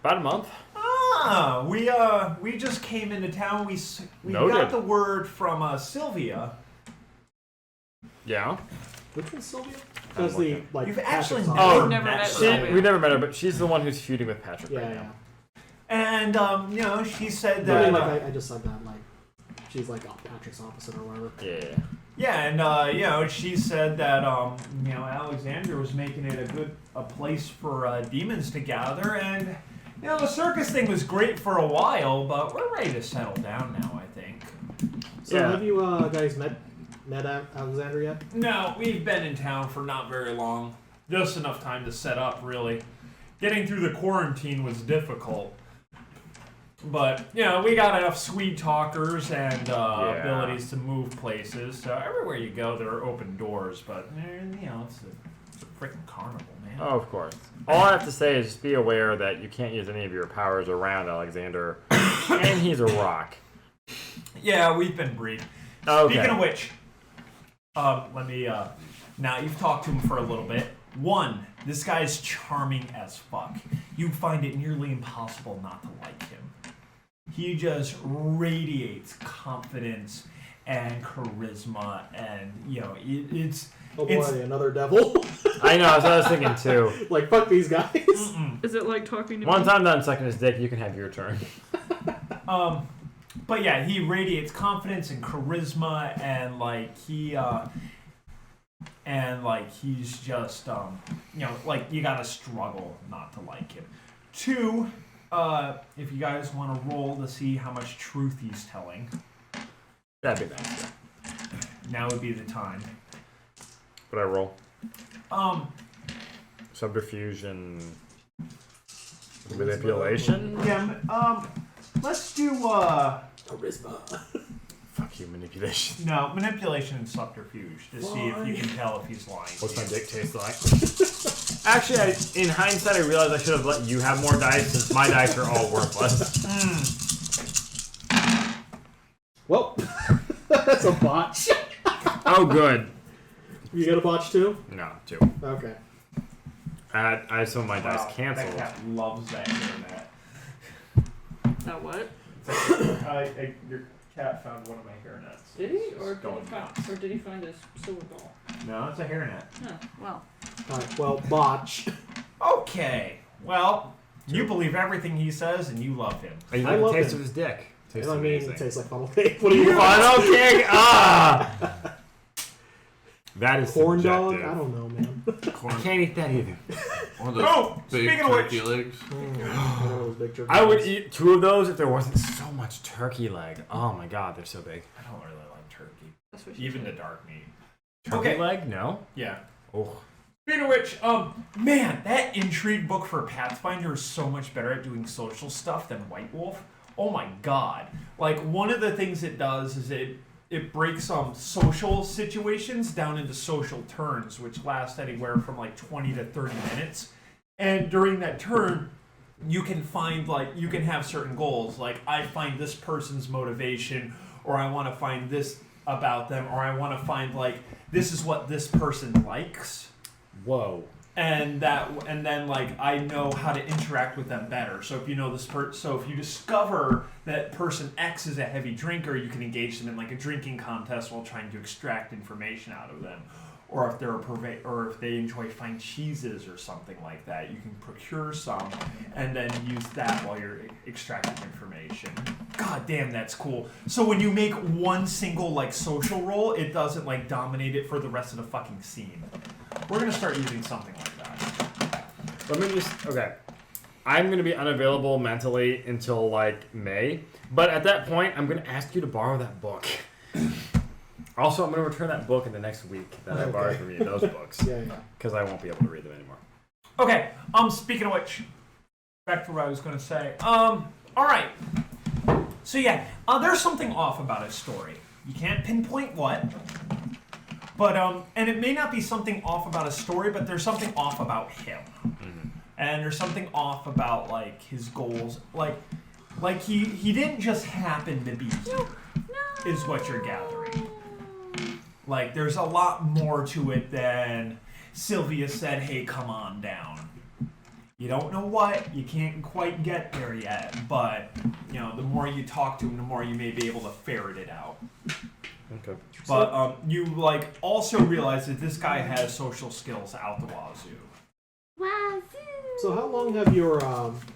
About a month. Ah, we just came into town. We Noted. got the word from Sylvia. Yeah. Which one's Sylvia? I'm That's the looking. like. You've Patrick's actually office. Oh, We've never met She, Sylvia. we never met her, but she's the one who's feuding with Patrick Yeah, right yeah. now. And she said I that. mean, like I just said that like she's like Patrick's opposite or whatever. Yeah. Yeah, and she said that Alexander was making it a place for demons to gather, and the circus thing was great for a while, but we're ready to settle down now, I think. So Yeah. have you guys met Alexander yet? No, we've been in town for not very long. Just enough time to set up, really. Getting through the quarantine was difficult. But, we got enough sweet talkers and abilities to move places. So everywhere you go, there are open doors. But, it's a freaking carnival, man. Oh, of course. All I have to say is just be aware that you can't use any of your powers around Alexander, and he's a rock. Yeah, we've been briefed. Okay. Speaking of which, let me, now you've talked to him for a little bit. One, this guy's charming as fuck. You find it nearly impossible not to like him. He just radiates confidence and charisma, and, it's... Oh boy, It's- another devil. I know, that's what I was thinking too. Like fuck these guys. Is it like talking to Once me? I'm done sucking his dick, you can have your turn. But yeah, he radiates confidence and charisma, and he's just you gotta struggle not to like him. Two, if you guys want to roll to see how much truth he's telling, That'd be nice. now would be the time. What I roll? Um, Subterfuge and manipulation? yeah, let's do Charisma. Fuck you, manipulation. No, manipulation and subterfuge to see if you can tell if he's lying. What's my dick taste like? Actually, in hindsight, I realized I should have let you have more dice since my dice are all worthless. Well, that's a botch. Oh, good. You got a botch too? No, 2. Okay. I have some of my dice Wow, canceled. That cat loves that internet. That what? Your cat found one of my hairnets. Did he? It's Or going nuts. did he find a silver ball? No, it's a hairnet. Oh, well. Alright, well, botch. Okay. Well, you believe everything he says and you love him. I I like the love taste it. of his dick. Tastes I mean, amazing. it tastes like funnel cake. What do you Funnel cake! Ah! That is Corn dog? subjective. I don't know, man. I can't eat that either. One of those Oh, big speaking of which- turkey legs. One of those big turkey I would legs. eat 2 of those if there wasn't so much turkey leg. Oh my god, they're so big. I don't really like turkey. That's what she Even the said. dark meat. Turkey Okay. leg? No. Yeah. Oh. Speaking of which, man, that intrigue book for Pathfinder is so much better at doing social stuff than White Wolf. Oh my god. Like, one of the things it does is it breaks social situations down into social turns, which last anywhere from like 20 to 30 minutes. And during that turn, you can find, like, you can have certain goals. Like, I find this person's motivation, or I want to find this about them, or I want to find, like, this is what this person likes. Whoa. And then like I know how to interact with them better. So if you know this so if you discover that person X is a heavy drinker, you can engage them in like a drinking contest while trying to extract information out of them. Or if they're or if they enjoy fine cheeses or something like that, you can procure some and then use that while you're extracting information. God damn, that's cool. So when you make one single like social roll, it doesn't like dominate it for the rest of the fucking scene. We're gonna start using something like that. Let me just. Okay. I'm going to be unavailable mentally until like May. But at that point, I'm going to ask you to borrow that book. Also, I'm going to return that book in the next week that I borrowed from you, those books. Yeah. Because I won't be able to read them anymore. Okay. Speaking of which, back to what I was gonna say. All right. So yeah, there's something off about his story. You can't pinpoint what. But, and it may not be something off about his story, but there's something off about him. Mm-hmm. And there's something off about, like, his goals. Like he didn't just happen to be here, is what you're gathering. Like, there's a lot more to it than Sylvia said, hey, come on down. You don't know what, you can't quite get there yet, but, you know, the more you talk to him, the more you may be able to ferret it out. Okay. But you like also realize that this guy has social skills out the wazoo. So how long have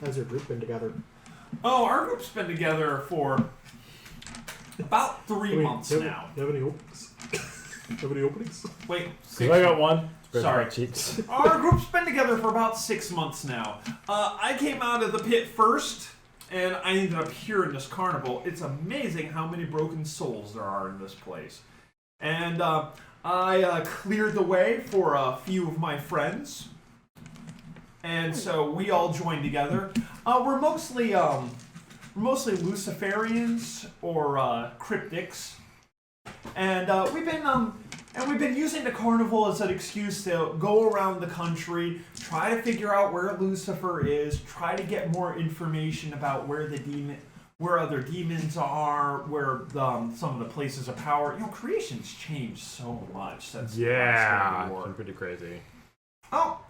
has your group been together? Oh, our group's been together for about 3 months do you now. have any openings? Have any openings? Wait, So I got one. Spread Sorry. my cheeks. our group's been together for about 6 months now. I came out of the pit first, and I ended up here in this carnival. It's amazing how many broken souls there are in this place. And I cleared the way for a few of my friends. And so we all joined together. We're mostly Luciferians or cryptics. And we've been using the carnival as an excuse to go around the country, try to figure out where Lucifer is, try to get more information about where other demons are, where some of the places of power. You know, creation's changed so much since the last World War. I'm pretty crazy. Oh,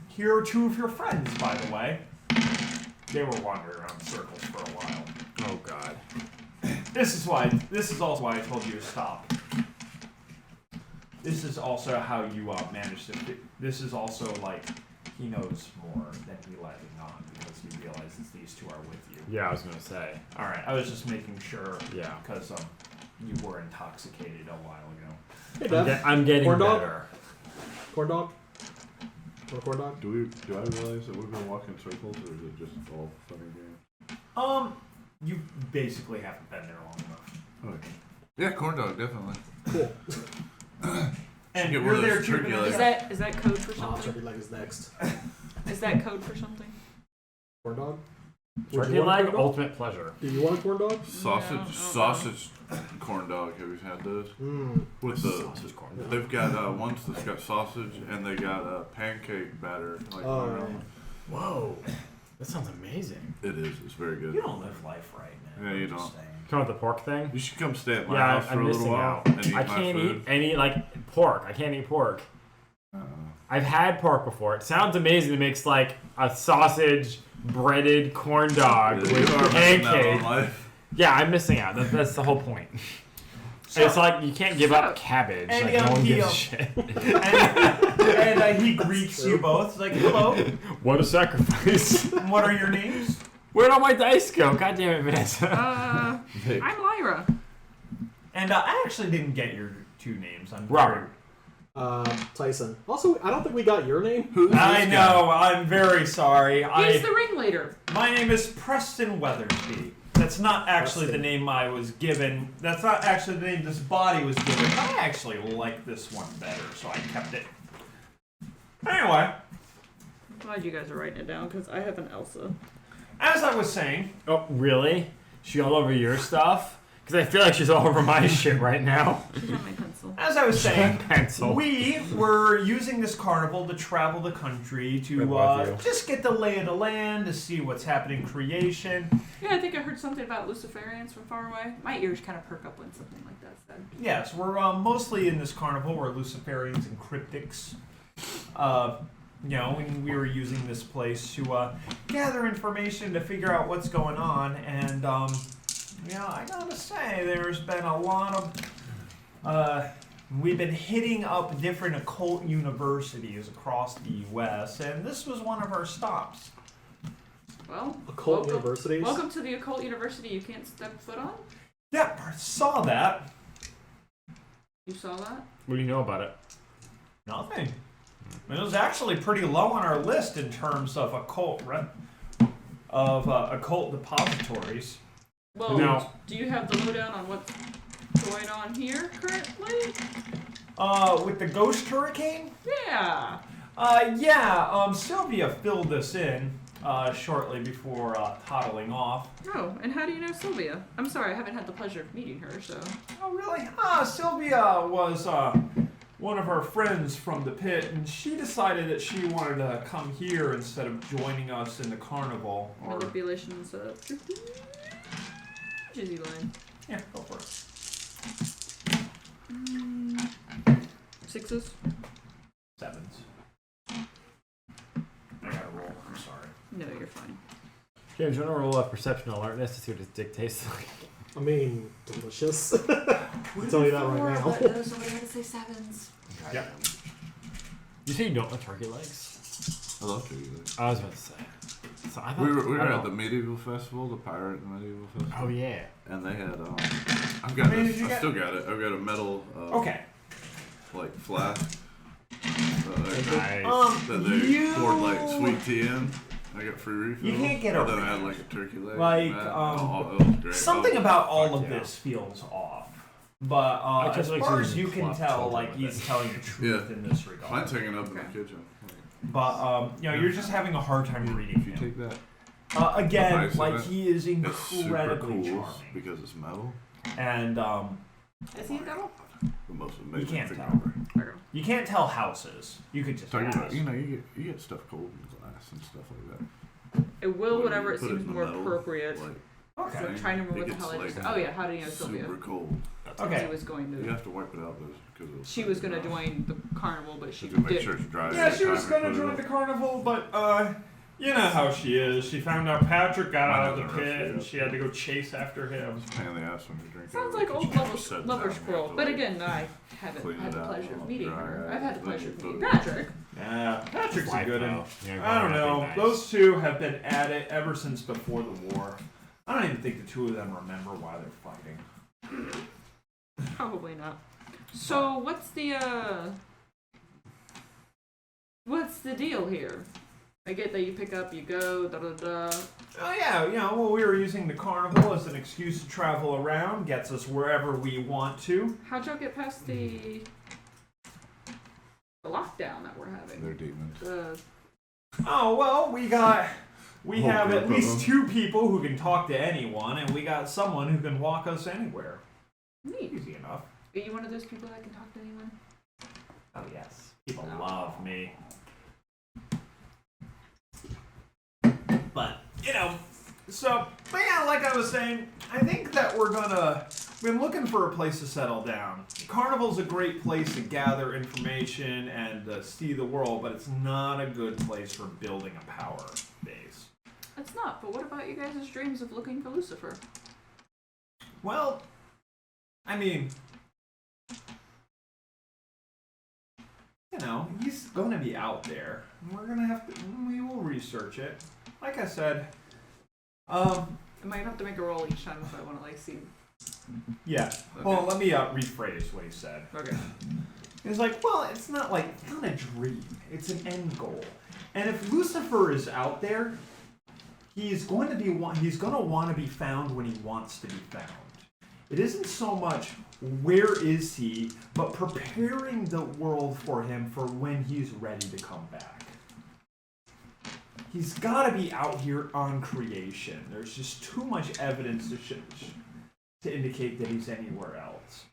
here are 2 of your friends, by the way. They were wandering around in circles for a while. Oh god. This is also why I told you to stop. This is also how you manage to. This is also like he knows more than he letting on because he realizes these 2 are with you. Yeah, I was gonna say. All right, I was just making sure. Yeah. Because you were intoxicated a while ago. Hey, Dad. I'm getting Corn dog? better. Corn dog? Want a corn dog? Do I realize that we're gonna walk in circles, or is it just all fun and games? You basically haven't been there long enough. Okay. Yeah, corn dog, definitely. Cool. And Get one you're of there those 2 turkey minutes. legs. Is that code for Oh, something? turkey leg is next. Is that code for something? Corn dog? Would Turkey you want a leg, corn dog? ultimate pleasure. Do you want a corn dog? Sausage corn dog. Have you had those? With the Sausage corn dog. they've got ones that's got sausage and they got pancake batter. Like Whoa. That sounds amazing. it is. It's very good. You don't live life right now. Yeah, you I'm just don't. saying. Come with the pork thing? You should come stay at my Yeah, house for I'm a little missing while out. and eat I my can't food. eat any, like, pork. I can't eat pork. Uh, I've had pork before. It sounds amazing. It makes, like, a sausage breaded corn dog you with are missing out on pancake. life. Yeah, I'm missing out. That's the whole point. So- It's like you can't give up cabbage. And Like, no one gives a deal. shit. and he greets you both. He's like, hello, What a sacrifice. what are your names? Where'd all my dice go? God damn it, Vanessa. I'm Lyra. And I actually didn't get your two names. I'm Robert. Tyson. Also, I don't think we got your name. Who's I this know. I'm very sorry. He's the ringleader. My name is Preston Weathersby. That's not actually the name I was given. That's not actually the name this body was given. I actually like this one better, so I kept it. Anyway, I'm glad you guys are writing it down because I have an Elsa. as I was saying, Oh, really? She all over your stuff? Because I feel like she's all over my shit right now. She's on my pencil. as I was saying, Pencil. we were using this carnival to travel the country Good to luck, you. just get the lay of the land, to see what's happening in creation. Yeah, I think I heard something about Luciferians from far away. My ears kind of perk up when something like that's said. Yes, we're mostly in this carnival. We're Luciferians and cryptics. And we were using this place to gather information to figure out what's going on. And, I gotta say, there's been a lot of... we've been hitting up different occult universities across the U.S., and this was one of our stops. Well, Occult universities. Welcome to the occult university you can't step foot on. Yep, I saw that. You saw that? What do you know about it? Nothing. It was actually pretty low on our list in terms of occult occult depositories. Well, No. do you have the lowdown on what's going on here currently? With the ghost hurricane? Yeah. Sylvia filled us in shortly before toddling off. Oh, and how do you know Sylvia? I'm sorry, I haven't had the pleasure of meeting her, so. Oh, really? Sylvia was one of our friends from the pit, and she decided that she wanted to come here instead of joining us in the carnival. Manipulations Jizzy line. Yeah, go for it. 6s? 7s. I gotta roll. I'm sorry. No, you're fine. James, you want to roll a perception alertness to see what his dick tastes like? I mean, delicious. I'll tell you that right now. Somebody had to say 7s. Yeah. You say you don't like turkey legs? I love turkey legs. I was about to say. So I thought, We were I don't at the know. medieval festival, the pirate and medieval festival. Oh, yeah. And they had I've got Did this. you I get- still got it. I've got a metal Okay. like flask Nice. that they poured like sweet tea in. I got free refills. You can't get and a then I had like a turkey leg. Like, and that. Oh, it was great. Something Oh, about all fuck of yeah. this feels off. But just as like far as something you can fluff tell, children like with he's it. telling the truth Yeah. in this regard. Mine's hanging up in the Okay. kitchen. But you're just having a hard time reading If you him. take that, Again, Nice, like isn't it? he is it's super incredibly cool charming, because it's metal. and Is he a devil? The most amazing can't thing tell. ever. you can't tell houses. You could just Talking about, ask. you get stuff cold in glass and stuff like that. It will When whenever you it put seems in the more metal, appropriate. Like, Okay. So I'm trying to remember it what the gets hell I like just said. Oh yeah, how do you know Sylvia? super cold. Okay. He was going You to. have to wipe it out because She was going to join the carnival, but she to make did. sure it's dry. Yeah, every she was time gonna you put join it the up. carnival, but you know how she is. She found out Patrick got Mine out of the doesn't rush pit, you and up. she had to go chase after him. Pain in the ass when you drink it. Sounds like because old you lover, set lover down, you squirrel. have to, But like, again, I haven't clean had it the out, pleasure of meeting dry her. it, I've had the then pleasure you of put meeting it- Patrick. Yeah, Patrick's a Life, good one. though. Yeah, I don't that'd be know. nice. Those two have been at it ever since before the war. I don't even think the two of them remember why they're fighting. Probably not. So what's the deal here? I get that you pick up, you go, da da da. Oh yeah, we were using the carnival as an excuse to travel around, gets us wherever we want to. How'd y'all get past the lockdown that we're having? They're demons. The Oh well, we got We have at least 2 people who can talk to anyone, and we got someone who can walk us anywhere. Neat. Easy enough. Are you one of those people that can talk to anyone? Oh yes, people love me. But but yeah, like I was saying, I think that we've been looking for a place to settle down. Carnival's a great place to gather information and see the world, but it's not a good place for building a power base. It's not, but what about you guys' dreams of looking for Lucifer? Well, I mean, he's going to be out there. We're going to we will research it. Like I said, I might have to make a roll each time if I want to, see. Yeah. Okay. Well, let me rephrase what he said. Okay. He's like, well, it's not a dream. It's an end goal. And if Lucifer is out there, he's going to want to be found when he wants to be found. It isn't so much where is he, but preparing the world for him for when he's ready to come back. He's got to be out here on creation. There's just too much evidence to indicate that he's anywhere else.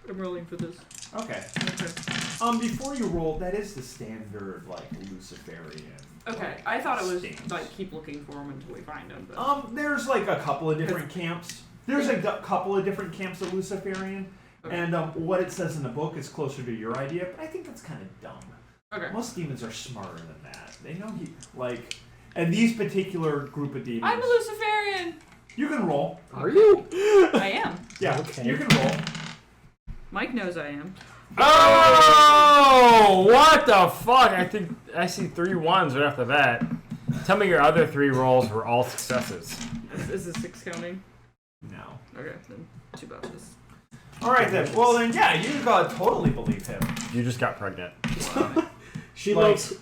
I'm rolling for this. Okay. Before you roll, that is the standard Luciferian. Okay, I thought it was stance. keep looking for him until we find him. But... There's a couple of different camps. There's a couple of different camps of Luciferian, and what it says in the book is closer to your idea, but I think that's kind of dumb. Okay. Most demons are smarter than that. They know and these particular group of demons. I'm a Luciferian. You can roll. Are you? I am. Yeah. Okay. You can roll. Mike knows I am. Oh, what the fuck? I think I see 3 1s right off the bat. Tell me your other 3 rolls were all successes. Is this 6 counting? No. Okay, then 2 boxes. All right then. Well then, yeah, you totally believe him. You just got pregnant. She loves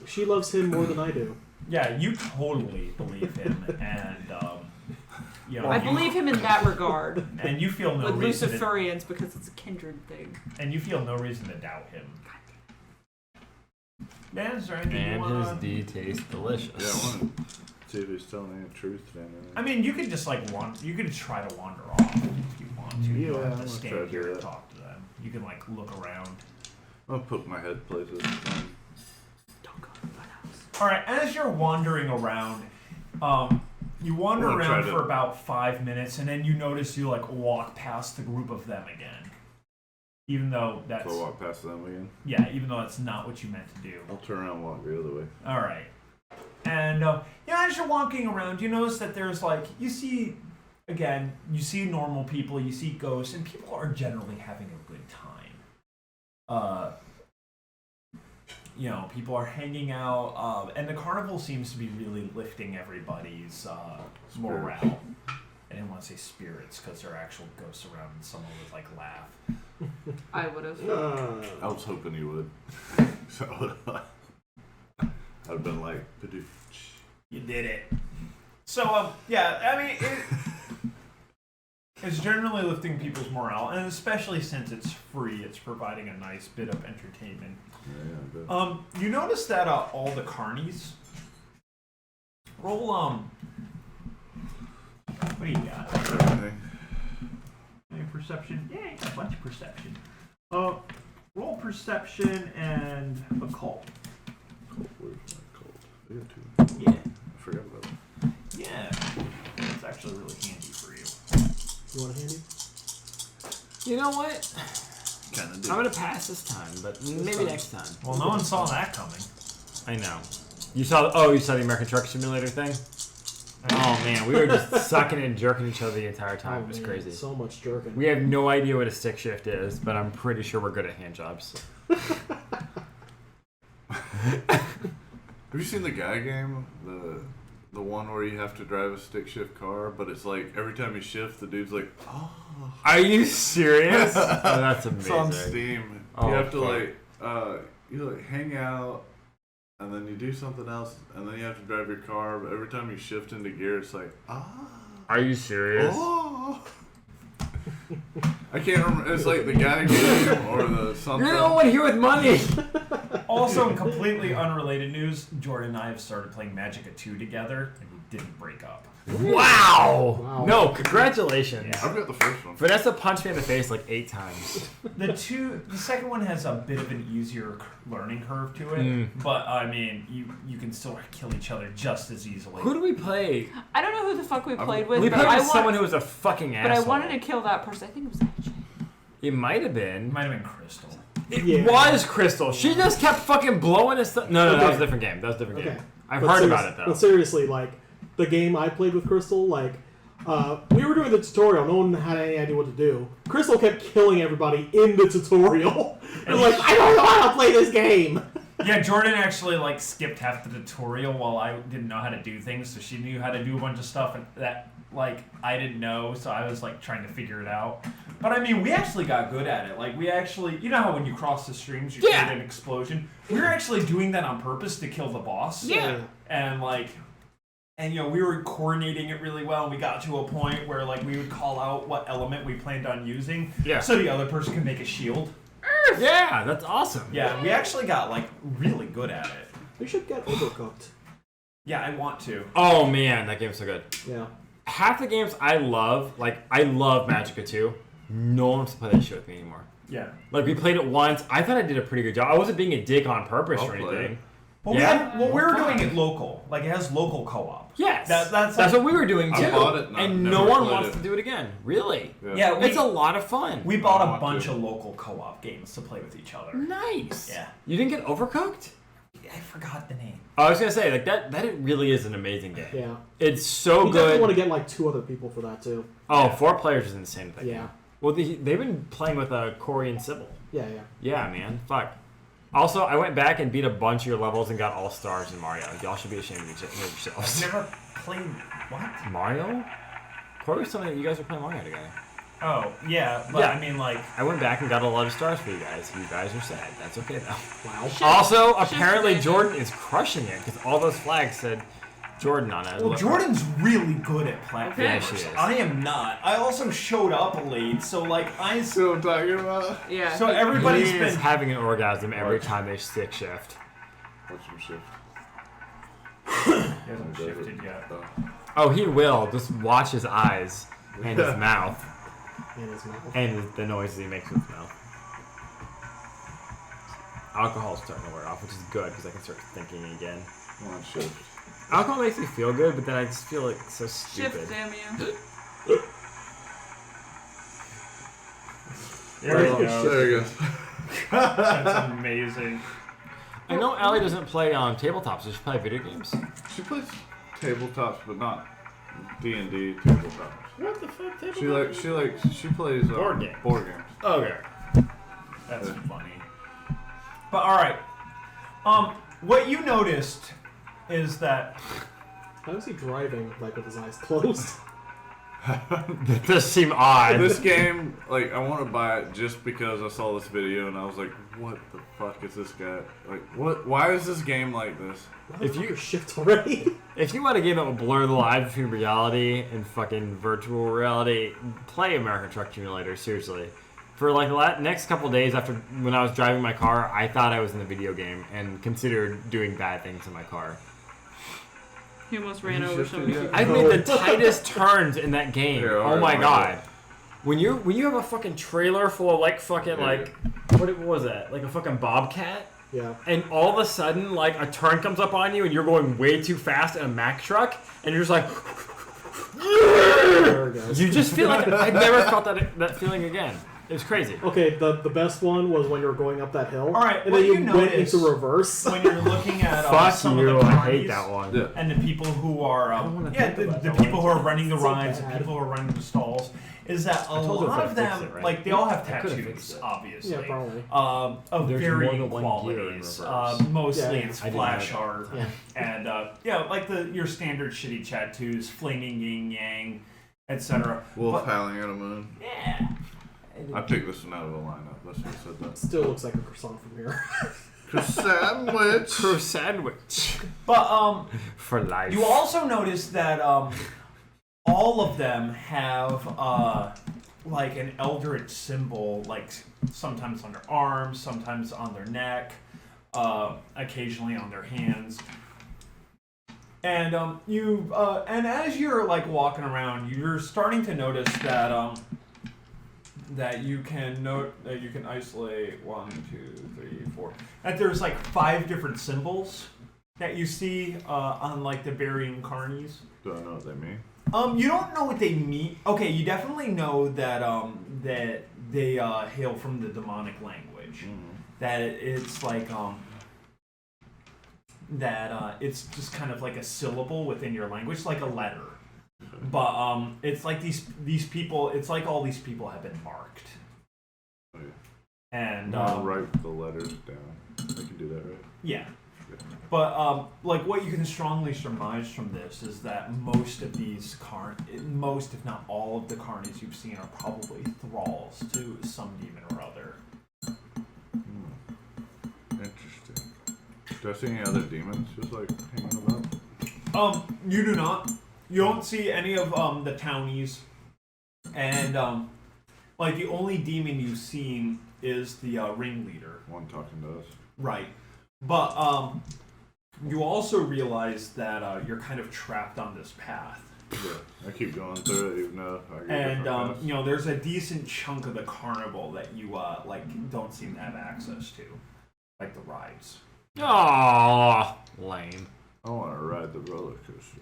him more than I do. Yeah, you totally believe him, and I believe him in that regard. And you feel no with reason. Luciferians because it's a kindred thing. And you feel no reason to doubt him. Dan, is there anything you And want? his D tastes delicious. Yeah, I want to see if he's telling any truth. I mean, you could just you could try to wander off if you want to. You don't have to stand here and talk to them. You can look around. I'll put my head places. Don't go to the house. All right, as you're wandering around, you wander around for about 5 minutes, and then you notice you walk past the group of them again. Even though that's... So I'll walk past them again? Yeah, even though that's not what you meant to do. I'll turn around and walk the other way. All right. And, as you're walking around, you notice that there's, you see normal people, you see ghosts, and people are generally having a good time. People are hanging out, and the carnival seems to be really lifting everybody's morale. I didn't want to say spirits because there are actual ghosts around, and someone would laugh. I would have. I was hoping you would. So I'd have been like, Padoof. You did it. So, I mean, it's generally lifting people's morale, and especially since it's free, it's providing a nice bit of entertainment. Yeah, you notice that all the carnies roll what do you got? Everything. Any perception? Yeah, you got a bunch of perception. Roll perception and occult. Where's my cold? I got 2. Yeah. I forgot about it. Yeah. That's actually really handy for you. You want a handy? You know what? Kinda do. I'm gonna pass this time, but maybe next time. Well, no one saw that coming. I know. You saw the American Truck Simulator thing? Oh man, we were just sucking and jerking each other the entire time. It was crazy. So much jerking. We have no idea what a stick shift is, but I'm pretty sure we're good at hand jobs. Have you seen the guy game? The one where you have to drive a stick shift car, but it's every time you shift, the dude's like, oh. Are you serious? Oh, that's amazing. It's on Steam. Oh, you have to fuck. you hang out, and then you do something else, and then you have to drive your car. But every time you shift into gear, it's like, ah. Are you serious? Oh. I can't remember. It's like the guy game or the something. You're the only one here with money. Also, in completely unrelated news, Jordan and I have started playing Magic 2 together, and we didn't break up. Wow. No, congratulations. I've got the first one. Vanessa punched me in the face like 8 times. The second one has a bit of an easier learning curve to it, but I mean, you can still kill each other just as easily. Who do we play? I don't know who the fuck we played with. We but played I with someone who was a fucking asshole. But I wanted to kill that person. I think it was AJ. It might have been. It might have been Crystal. It was Crystal. She just kept fucking blowing his stuff. No, that was a different game. I've heard about it though. But seriously, like the game I played with Crystal, like we were doing the tutorial. No one had any idea what to do. Crystal kept killing everybody in the tutorial. And like, I don't know how to play this game. Yeah, Jordan actually like skipped half the tutorial while I didn't know how to do things, so she knew how to do a bunch of stuff and that like I didn't know, so I was like trying to figure it out. But I mean, we actually got good at it. Like we actually, you know how when you cross the streams, you create an explosion. We were actually doing that on purpose to kill the boss. Yeah. And you know, we were coordinating it really well, and we got to a point where like we would call out what element we planned on using, so the other person could make a shield. Yeah, that's awesome. Yeah, we actually got like really good at it. We should get Overcooked. Yeah, I want to. Oh man, that game's so good. Yeah. Half the games I love, like I love Magic 2. No one wants to play that shit with me anymore. Yeah. Like we played it once. I thought I did a pretty good job. I wasn't being a dick on purpose or anything. Well, we were doing it local. Like it has local co-op. Yes. That's what we were doing too. I bought it and no one wants to do it again. Really? Yeah, it's a lot of fun. We bought a bunch of local co-op games to play with each other. Nice. Yeah. You didn't get Overcooked? I forgot the name. I was gonna say like that it really is an amazing game. Yeah. It's so You good. definitely want to get like 2 other people for that too. Oh, 4 players is insane. With that Yeah. game. Well, they've been playing with Corey and Sybil. Yeah. Yeah, man. Fuck. Also, I went back and beat a bunch of your levels and got all stars in Mario. Y'all should be ashamed of yourselves. I've never played what? Mario? Corey was telling me that you guys were playing Mario together. Oh, yeah, but I mean like I went back and got a lot of stars for you guys. You guys are sad. That's okay though. Wow. Also, apparently Jordan is crushing it because all those flags said Jordan on it. well, Jordan's really good at platformers. Yeah, she is. I am not. I also showed up late, so like I. See what I'm talking about? Yeah. So everybody's He been. is having an orgasm every time they stick shift. What's your shift? He hasn't shifted yet. Oh, he will. Just watch his eyes and his mouth In his mouth. and the noises he makes with his mouth. Alcohol's starting to wear off, which is good because I can start thinking again. Come on, shift. Alcohol makes me feel good, but then I just feel like so stupid. Shift, damn you. There we go. There you go. That's amazing. I know Allie doesn't play on tabletop, so she play video games. She plays tabletops, but not D&D tabletops. What the fuck? Tabletop? She plays Board games. Board games. Okay. That's funny. But all right. What you noticed is that How is he driving like with his eyes closed? That does seem odd. This game, like, I want to buy it just because I saw this video and I was like, what the fuck is this guy? Like, what? Why is this game like this? If you shift already. If you want a game that will blur the line between reality and fucking virtual reality, play American Truck Simulator, seriously. For like the next couple days after when I was driving my car, I thought I was in a video game and considered doing bad things in my car. He almost ran over somebody. I've made the tightest turns in that game. Yeah, oh my god. When you have a fucking trailer full of like fucking like what was that? Like a fucking Bobcat? Yeah. And all of a sudden like a turn comes up on you and you're going way too fast in a Mack truck and you're just like There it goes. you just feel like I've never felt that feeling again. It was crazy. Okay, the best one was when you were going up that hill. All right, and what then you you went notice into reverse. when you're looking at Fuck some you, of the I hate parties that one. Yeah. and the people who are wanna yeah think about the that people one. who are running the It's so rides, the bad. people who are running the stalls, is that a told her lot to of fix them it, right? like they all have I could've fixed tattoos, it. obviously. Yeah, probably. Of There's varying more than one gear in qualities. reverse. Mostly Yeah. it's I didn't flash know that. art Yeah. and like your standard shitty tattoos, flinging yin yang, etc. Wolf But- howling at a moon. Yeah. I picked this one out of the lineup. That's what I said that. Still looks like a croissant from here. Sandwich. Crew sandwich. But For life. you also notice that all of them have like an eldritch symbol, like sometimes on their arms, sometimes on their neck. occasionally on their hands. And and as you're like walking around, you're starting to notice that that you can isolate 1, 2, 3, 4. That there's like 5 different symbols that you see on like the varying carnies. Do I know what they mean? You don't know what they mean. Okay, you definitely know that that they hail from the demonic language. Mm-hmm. That it's like that it's just kind of like a syllable within your language, like a letter. But it's like these people. It's like all these people have been marked. Oh, yeah. And I'll write the letters down. I can do that, right? Yeah. But like what you can strongly surmise from this is that most of these most if not all of the carnies you've seen are probably thralls to some demon or other. Interesting. Do I see any other demons just like hanging about? You do not. You don't see any of the townies, and like the only demon you've seen is the ringleader. One talking to us. Right. But you also realize that you're kind of trapped on this path. Yeah, I keep going through it even though I get And different paths. you know, there's a decent chunk of the carnival that you like don't seem to have access to, like the rides. Aww, lame. I want to ride the roller coaster.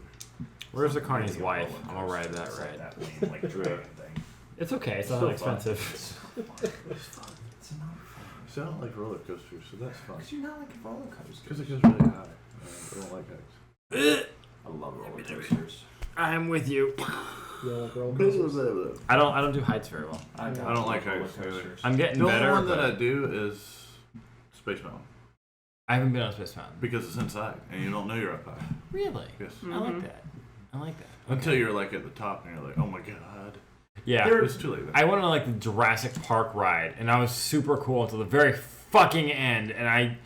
Where's the carney's Maybe a wife? roller I'm gonna ride coaster. that It's like ride. that lame, like dragon thing. It's okay. It's not Still that fun. expensive. It's fun. It's not fun. See, I don't like roller coasters, so that's fun. Because you're not like a roller coaster. Because it goes really high. I don't like heights. I love roller coasters. I'm with you. You know, like roller coasters? I don't do heights very well. I don't like roller heights either. coasters. I'm getting The only better. one that but I do is Space Mountain. I haven't been on Space Mountain. Because it's inside, and you don't know you're up high. Really? Yes. I like that. I like that. Until you're like at the top, and you're like, oh my god. Yeah. It's too late. I went on like the Jurassic Park ride, and I was super cool until the very fucking end. And I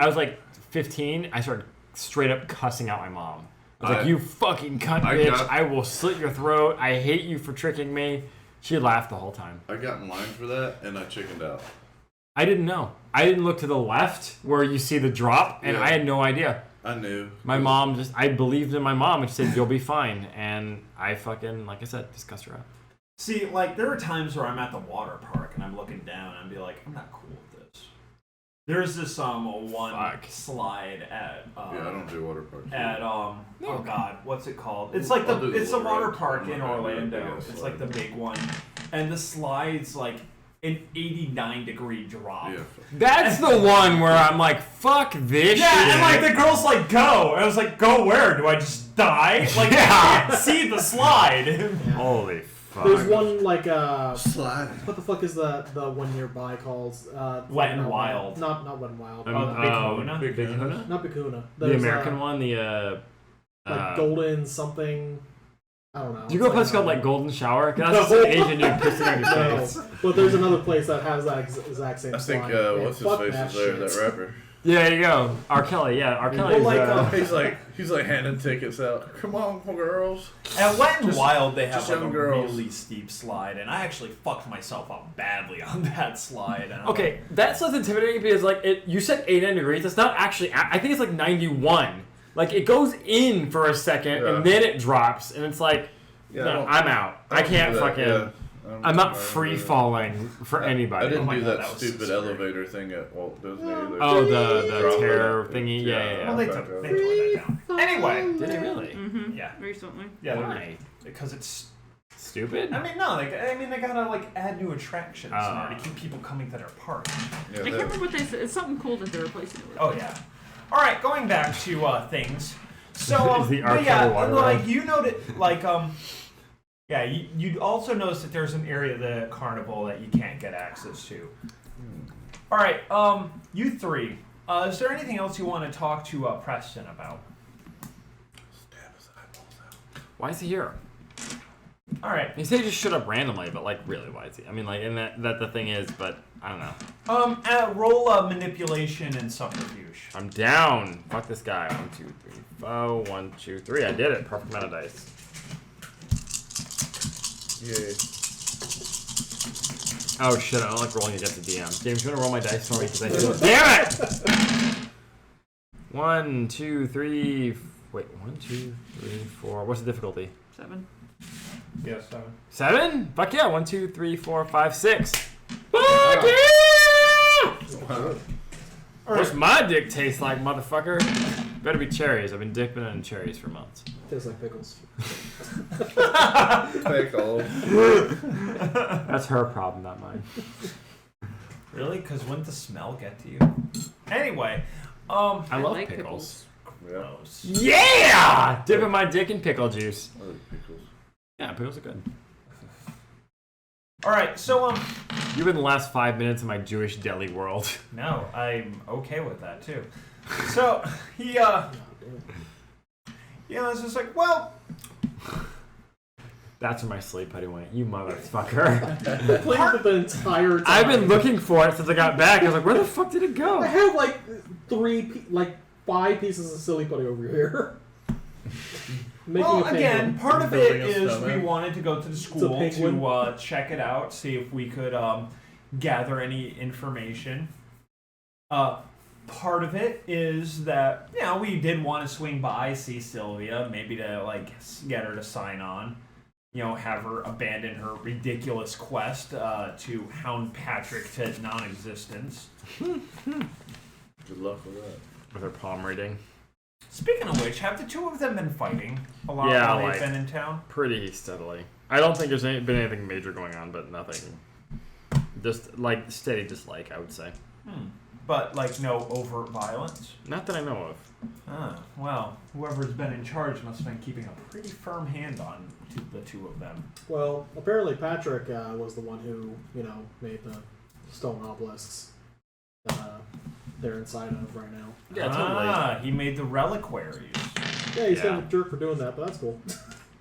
was like 15. I started straight up cussing out my mom. I was like, "You fucking cunt, bitch! I will slit your throat. I hate you for tricking me." She laughed the whole time. I got in line for that, and I chickened out. I didn't know. I didn't look to the left where you see the drop, and Yeah. I had no idea. I knew. My mom I believed in my mom, and she said, "You'll be fine." And I fucking, like I said, just cussed her out. See, like, there are times where I'm at the water park and I'm looking down and I'm be like, I'm not cool with this. There's this one slide at Yeah, I don't do water parks. at oh god, what's it called? It's like it's a water park in Orlando. It's like the big one, and the slide's like an 89-degree drop. Yeah. That's the one where I'm like, "Fuck this Yeah, shit." and like the girl's like, "Go," and I was like, "Go where? Do I just die?" Like, Yeah. I can't see the slide. Holy fuck. There's one like Slide. what the fuck is the one nearby called? Wet and Wild. Not Wet and Wild. Big Kahuna? Big Kahuna? Not Big Kahuna. The There's, American one, like Golden something. I don't know. Do you go to a place called like Golden Shower? That's just an Asian dude pissing on your face. No, but there's another place that has that exact same. I think slide. Yeah, what's his fuck face that is there, shit. that rapper. Yeah, there you go. R. Kelly, yeah. R. Kelly's He's like handing tickets out. Come on, girls. At Wet and Wild, they have just like a young girls. really steep slide, and I actually fucked myself up badly on that slide. And I'm okay, that's less intimidating because like you said 89 degrees. That's not actually. I think it's like 91. Like it goes in for a second Yeah. and then it drops, and it's like, Yeah, no, I'm out. I can't do that, fucking. yeah. I'm not free falling for anybody. I didn't my do God, that that was stupid scary. elevator thing at Walt Disney either. Oh, the Drop terror it. thingy. Yeah. Well, they tore that down. Anyway, Did it really? Mm-hmm. yeah, Recently. yeah, Why? because it's. Stupid. I mean, no, they gotta like add new attractions in order to keep people coming to their park. Yeah, I can't remember what they said. It's something cool that they're replacing it with. Oh yeah. All right, going back to things. So Is the R. but yeah, Kelly water like ride? you noted, like yeah, you also notice that there's an area of the carnival that you can't get access to. All right, you three. Is there anything else you want to talk to Preston about? Why is he here? All right. He said he just showed up randomly, but like, really, why is he? I mean, like, and that the thing is, but I don't know. Roll manipulation and subterfuge. I'm down. Fuck this guy. 1, 2, 3, 4. 1, 2, 3. I did it. Perfect amount of dice. Yay. Oh shit! I don't like rolling against the DM. James, you wanna roll my dice for me? Because I feel. Damn it! 1, 2, 3. Wait, 1, 2, 3, 4. What's the difficulty? 7. Yes, 7. 7? Fuck yeah! 1, 2, 3, 4, 5, 6. Fuck yeah! What's my dick taste like, motherfucker? Better be cherries. I've been dipping in cherries for months. Tastes like pickles. Pickle. That's her problem, not mine. Really? Because wouldn't the smell get to you? Anyway, I love like pickles. gross. Yeah! Dipping my dick in pickle juice. I like pickles. Yeah, pickles are good. All right, so You've been the last 5 minutes of my Jewish deli world. no, I'm okay with that too. So he it's just like, well, That's where my sleep buddy went. You motherfucker. Played with the entire time. I've been looking for it since I got back. I was like, where the fuck did it go? I have like 5 pieces of silly putty over here. well, a again, penguin. part of Building it a is we snowman. wanted to go to the school penguin. to check it out, see if we could gather any information. Part of it is that we did want to swing by, see Sylvia, maybe to get her to sign on. Have her abandon her ridiculous quest to hound Patrick to non-existence. Good luck with that. With her palm reading. Speaking of which, have the two of them been fighting a lot Yeah, while they've been in town? Pretty steadily. I don't think there's been anything major going on, but nothing. Just steady dislike, I would say. But no overt violence? Not that I know of. Well, whoever's been in charge must have been keeping a pretty firm hand on the two of them. Well, apparently Patrick was the one who, made the stone obelisks that they're inside of right now. Yeah, totally. He made the reliquaries. Yeah, he's kind of a jerk for doing that, but that's cool.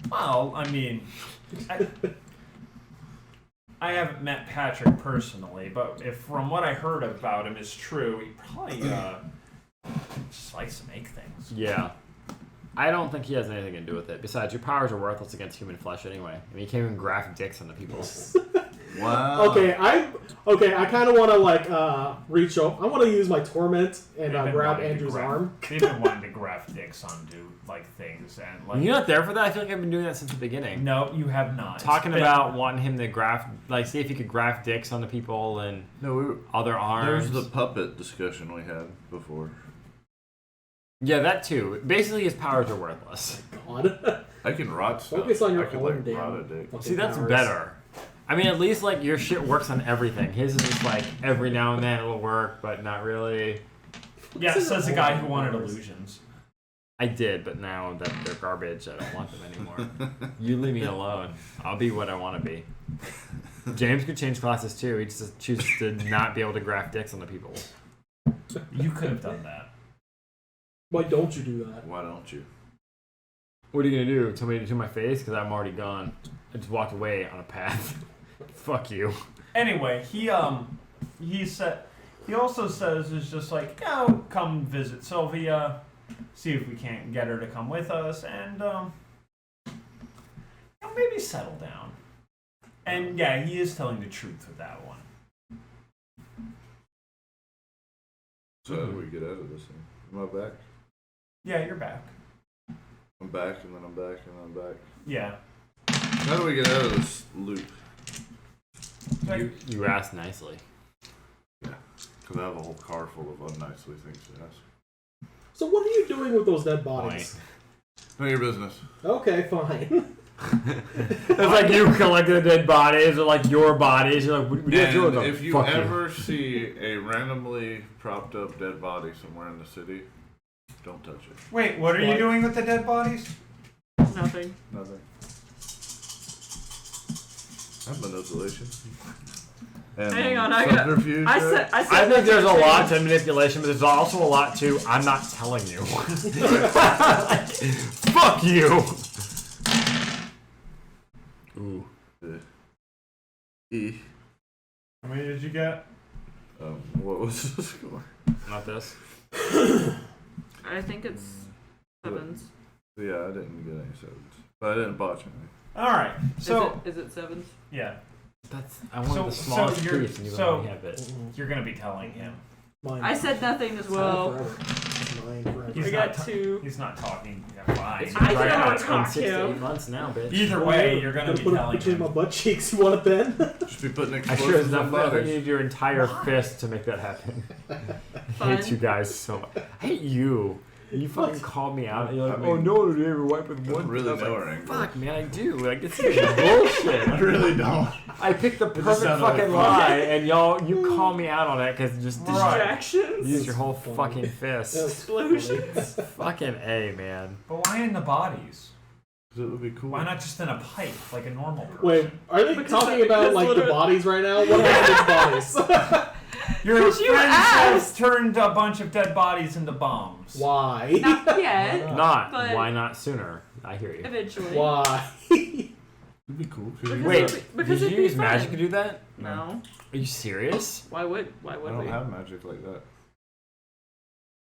Well, I mean, I haven't met Patrick personally, but if from what I heard about him is true, he probably just likes to make things. Yeah. I don't think he has anything to do with it. Besides, your powers are worthless against human flesh anyway. I mean, you can't even graft dicks onto people. Wow. Okay, I kind of want to reach up. I want to use my torment and They've been grab wanting to Andrew's arm. They've been wanting to graft dicks onto things and You're not there for that? I feel like I've been doing that since the beginning. No, you have not. Talking about wanting him to graft, see if he could graft dicks onto people and other arms. There's the puppet discussion we had before. Yeah, that too. Basically, his powers are worthless. God. I can rot stuff. Focus on your I could own damn rot a dick. fucking See, that's powers. better. I mean, at least your shit works on everything. His is just every now and then it'll work, but not really. Yeah, This is says the all guy who powers. wanted illusions. I did, but now that they're garbage, I don't want them anymore. You leave me alone. I'll be what I want to be. James could change classes too. He just chooses to not be able to graft dicks on the people. You could have done that. Why don't you do that? Why don't you? What are you gonna do? Tell me to my face? Because I'm already gone. I just walked away on a path. Fuck you. Anyway, he also says is just come visit Sylvia, see if we can't get her to come with us, and maybe settle down. And yeah, he is telling the truth with that one. So how do we get out of this thing? Am I back? Yeah, you're back. I'm back, and then I'm back, and then I'm back. Yeah. How do we get out of this loop? You asked nicely. Yeah, because I have a whole car full of unnicely things to ask. So what are you doing with those dead bodies? None of your business. Okay, fine. It's you collected the dead bodies or your bodies. You're what do you do with And them? if you Fuck ever see a randomly propped up dead body somewhere in the city, don't touch it. Wait, what are you doing with the dead bodies? Nothing. Nothing. I have manipulation. And Hang on, subterfuge. I said I think there's a lot to manipulation, but there's also a lot to I'm not telling you. Fuck you. Ooh. E. How many did you get? What was the score? Not this. I think it's 7s. Yeah, I didn't get any sevens. But I didn't botch anything. All right. So Is it 7s? yeah. I wanted the smallest piece, and you let me have it. You're gonna be telling him. Mine. I said nothing as It's mine well. forever. It's mine forever. He's I not got 2. He's not talking. Yeah, fine. It's I can right out overtalk in 6 to him. 8 months now, bitch. Either way, you're gonna be put it telling between him. my butt cheeks. You want it then? Should be putting I explosives sure as on enough I bodies. need your entire fist to make that happen. I Fun. hate you guys so much. I hate you. You fucking called me out. And you're like, I mean, oh no, did you ever wipe with I one? don't really I was know like, her angle. fuck, man, I do. Like, this is bullshit. I really don't. I picked the just perfect sounded like fucking fun. lie, and you call me out on it because just Distractions. use your whole fucking fist. Explosions. Fucking A, man. But why in the bodies? It would be cool. Why not just in a pipe like a normal person? Wait, are they Because talking about like the literally- bodies right now? What about these bodies? Your Because you friends have asked. turned a bunch of dead bodies into bombs. Why? Not yet. Not. But- Why not sooner? I hear you. Eventually. Why? It'd be cool. Because Wait, because did it'd you be use magic fun. to do that? No. Are you serious? Why would I we? don't have magic like that.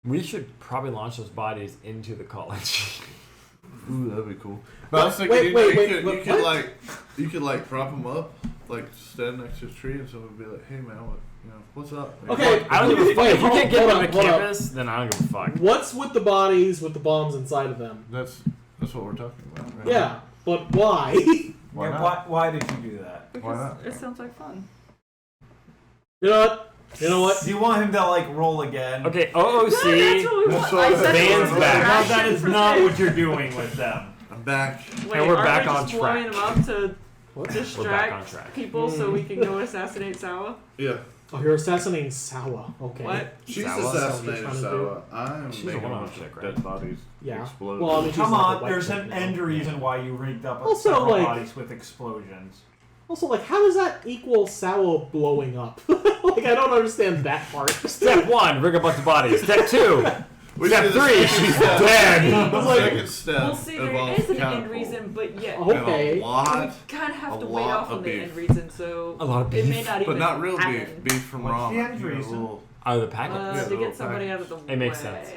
We should probably launch those bodies into the college. Ooh, that'd be cool. But I was thinking, you could like prop them up, like stand next to a tree, and someone would be like, "Hey man, what's up?" Okay, I don't give a fuck. wait, If you hold- can't get hold them up, to hold up. campus, then I don't give a fuck. What's with the bodies with the bombs inside of them? That's what we're talking about. Right? Yeah, but why? Why Yeah, not? why did you do that? Because Why not? it sounds like fun. You know what? You know what? Do you want him to like roll again? Okay, No, that's OOC. what we want. That's what I said Van's it was a back. No, distraction that is for not Van. what you're doing with them. I'm back. Wait, And we're aren't back we on just blowing track. them up to What? We're back on distract track. people so we can go assassinate Sawa? Yeah. Oh, you're assassinating Sawa. Okay. What? She's Sawa? assassinated Trying to Sawa. I'm She's a making a woman bunch chick, of right? dead bodies Yeah. explode. Well, I mean, she's Come like a on, white there's chick, an you know? end reason why you rigged up Also, several like- bodies with explosions. Also, like, how does that equal Sawa blowing up? Like, I don't understand that part. Step 1, rig a bunch of bodies. Step 2, We Step see the 3, second she's step. dead. The second step Well, see, there involves is an end catapult. reason, but yet Okay. And a lot, we kind of have a to wait lot off of on the beef. end reason, so A lot of it may beef. not even but not real happen. beef. Beef from What's ramen. the end You know, reason? little- Oh, the packet. Yeah, To little get somebody pack. out of the way. It makes sense.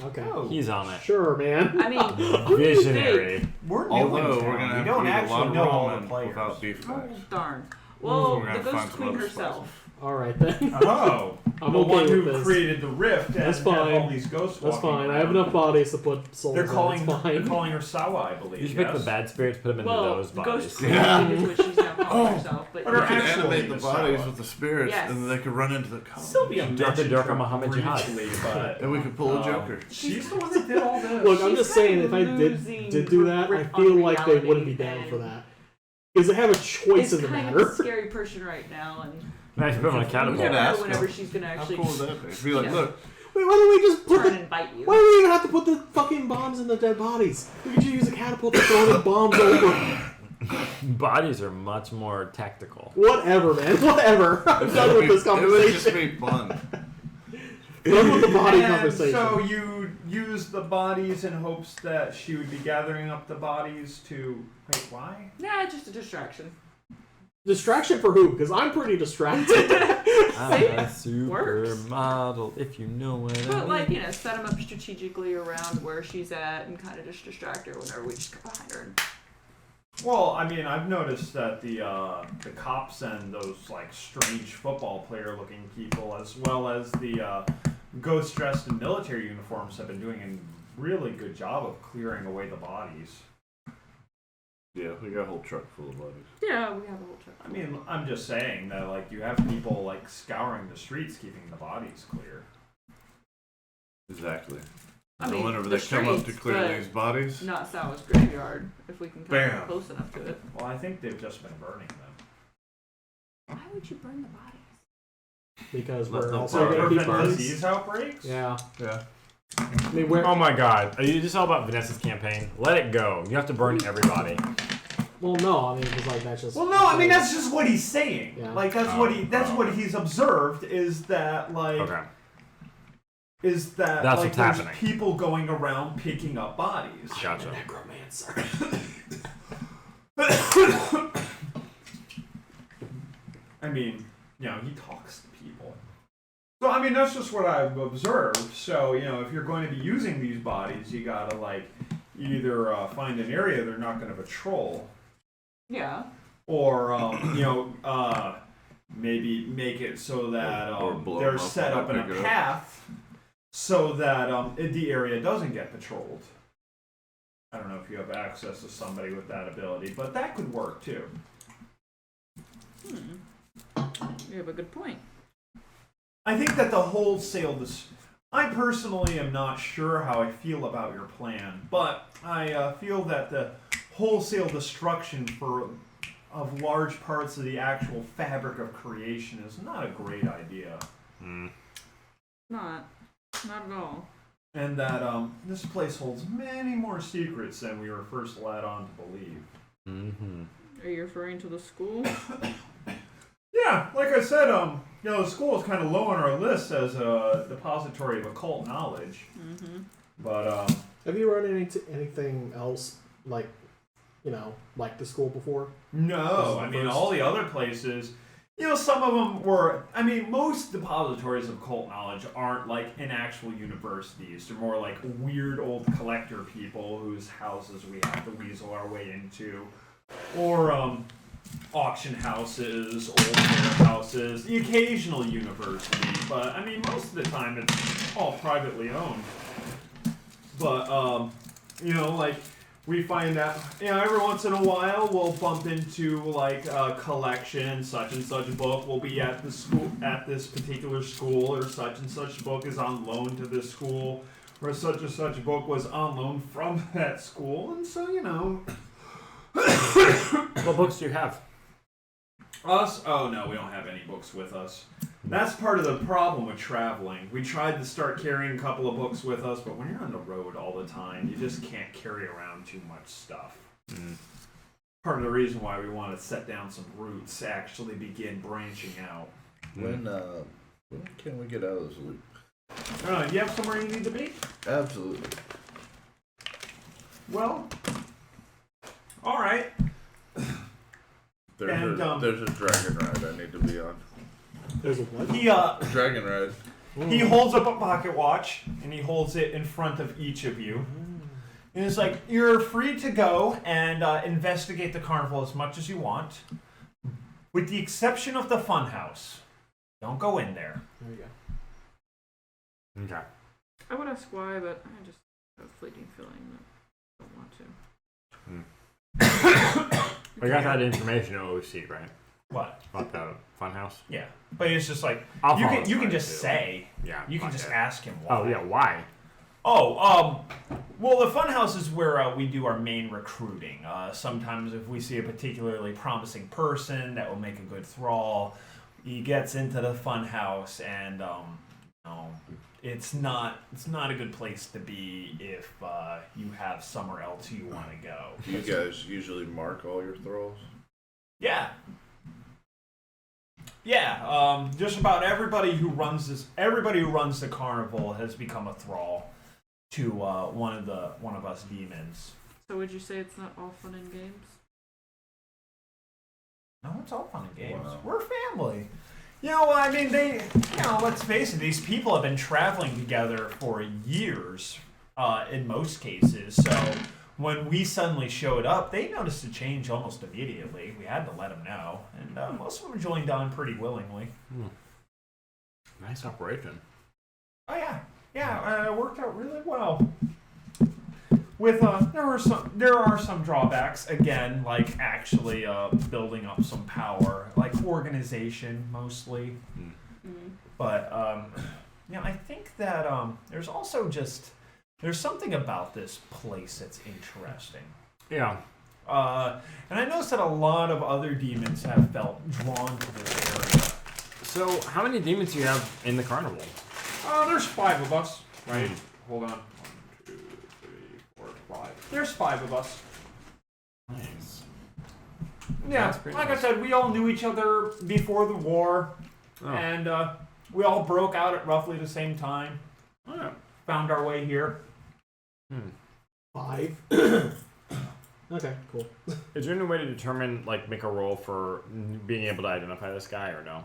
Okay. Oh, He's on it. Sure, man. I mean, who do you think? Visionary. we're new in Although town. we're gonna We have don't to eat a lot actually of know all the ramen players. without beef Oh, bags. darn. Well, We're gonna the find Ghost some Queen other herself. All right then. Oh, I'm the okay one with who this. created the rift That's and had fine. all these ghosts That's walking fine. I around. have enough bodies to put souls They're in. calling, It's they're fine. calling her Sawa, I believe. You should pick yes? the bad spirits, put them into Well, those the bodies. Ghost Queen Yeah. is what she's now calling herself. But What are You can actually animate the the bodies Sawa. with the spirits, Yes. and then they could run into the column. Sylvia Dr. mentioned Durga her Muhammad Jihad. briefly, but And we could pull a Joker. she's the one that did all this. Look, I'm She's just saying, if I kind of did losing do that, I grip feel on like they wouldn't be reality down for and that. Because they have a choice It's in the kind matter. of a scary person right now, and Nice, put them on a you catapult. Yeah, never know ask whenever her. she's gonna How actually cool would that be? Be like, Yeah. look, Wait, why don't we just put turn the... and bite you. Why do we even have to put the fucking bombs in the dead bodies? We could just use a catapult to throw the bombs over. Bodies are much more tactical. Whatever, man. Whatever. I'm done with this it would just conversation. be fun. Done with the body And conversation. so you used the bodies in hopes that she would be gathering up the bodies to... Wait, why? Nah, just a distraction. Distraction for who? Because I'm pretty distracted. I'm a Works. supermodel, if you know what I But mean. like, you know, set them up strategically around where she's at and kind of just distract her whenever we just go behind her. And Well, I mean, I've noticed that the cops and those like strange football player looking people, as well as the ghosts dressed in military uniforms, have been doing a really good job of clearing away the bodies. Yeah, we got a whole truck full of bodies. yeah, we have a whole truck. I mean, I'm just saying that like you have people like scouring the streets, keeping the bodies clear. Exactly. I And mean, whenever the they come up to streets, clear but these bodies, Not Sawa's graveyard, if we can come Bam. close enough to it. Well, I think they've just been burning them. Why would you burn the bodies? Because Let we're the also body going to be Prevent bodies. disease outbreaks. Yeah. yeah. I mean, we're... Oh my god. Are you just all about Vanessa's campaign? Let it go. You have to burn everybody. Well, no. I mean, because like that's just... Well, no, I mean that's just what he's saying. Yeah. Like that's what he's observed is that like Okay. is that That's like what's there's happening. people going around picking up bodies. Gotcha. Necromancer. I mean, you know, he talks to people. So I mean that's just what I've observed. So, you know, if you're going to be using these bodies, you gotta like either find an area they're not gonna patrol, Yeah. or maybe make it so that Or blow they're them up set when up I in a pick it up. path so that the area doesn't get patrolled. I don't know if you have access to somebody with that ability, but that could work too. You have a good point. I think that the wholesale. I personally am not sure how I feel about your plan, but I feel that the wholesale destruction of large parts of the actual fabric of creation is not a great idea. Not at all. And that this place holds many more secrets than we were first led on to believe. Mm-hmm. Are you referring to the school? Yeah, like I said, the school is kind of low on our list as a depository of occult knowledge. Mm-hmm. But Have you run into anything else like the school before? no, I mean all the other places. Some of them were. I mean, most depositories of occult knowledge aren't like in actual universities. They're more like weird old collector people whose houses we have to weasel our way into, or auction houses, old warehouses, the occasional university. But I mean, most of the time it's all privately owned. But we find that every once in a while we'll bump into like a collection, such and such book will be at the school at this particular school, or such and such book is on loan to this school, or such and such book was on loan from that school, and so What books do you have? Us? Oh no, we don't have any books with us. That's part of the problem with traveling. We tried to start carrying a couple of books with us, but when you're on the road all the time, you just can't carry around too much stuff. Part of the reason why we want to set down some roots, actually begin branching out. When can we get out of this loop? You have somewhere you need to be? Absolutely. Well, alright. There's a dragon ride I need to be on. There's a what? He Dragon ride. He holds up a pocket watch, and he holds it in front of each of you. And it's like, you're free to go and investigate the carnival as much as you want, with the exception of the funhouse. Don't go in there. There you go. Okay. I would ask why, but I just have a fleeting feeling that I don't want to. We got that information at OC, right? What? About the funhouse? Yeah. But it's just like, I'll you follow can it, just too. say. Yeah. You can fuck just it. ask him why. Oh, yeah, why? Well, the funhouse is where we do our main recruiting. Sometimes if we see a particularly promising person that will make a good thrall, he gets into the funhouse, and it's not a good place to be if you have somewhere else you want to go. Do you guys usually mark all your thralls? Yeah. Yeah, just about everybody who runs the carnival has become a thrall to one of us demons. So would you say it's not all fun and games? No, it's all fun and games. Wow. We're family. I mean, let's face it, these people have been traveling together for years, in most cases, so when we suddenly showed up, they noticed a change almost immediately. We had to let them know, and most of them joined on pretty willingly. Nice operation. Oh yeah, it worked out really well. With there are some drawbacks again, like actually building up some power, like organization mostly. But I think that there's also there's something about this place that's interesting. Yeah. And I noticed that a lot of other demons have felt drawn to this area. So, how many demons do you have in the carnival? There's 5 of us, right? Hold on. 1, 2, 3, 4, 5. There's 5 of us. Nice. Yeah, That's pretty like nice. I said, we all knew each other before the war, Oh. and we all broke out at roughly the same time. Oh, yeah. Found our way here. 5. Okay, cool. Is there any way to determine, make a roll for being able to identify this guy, or no?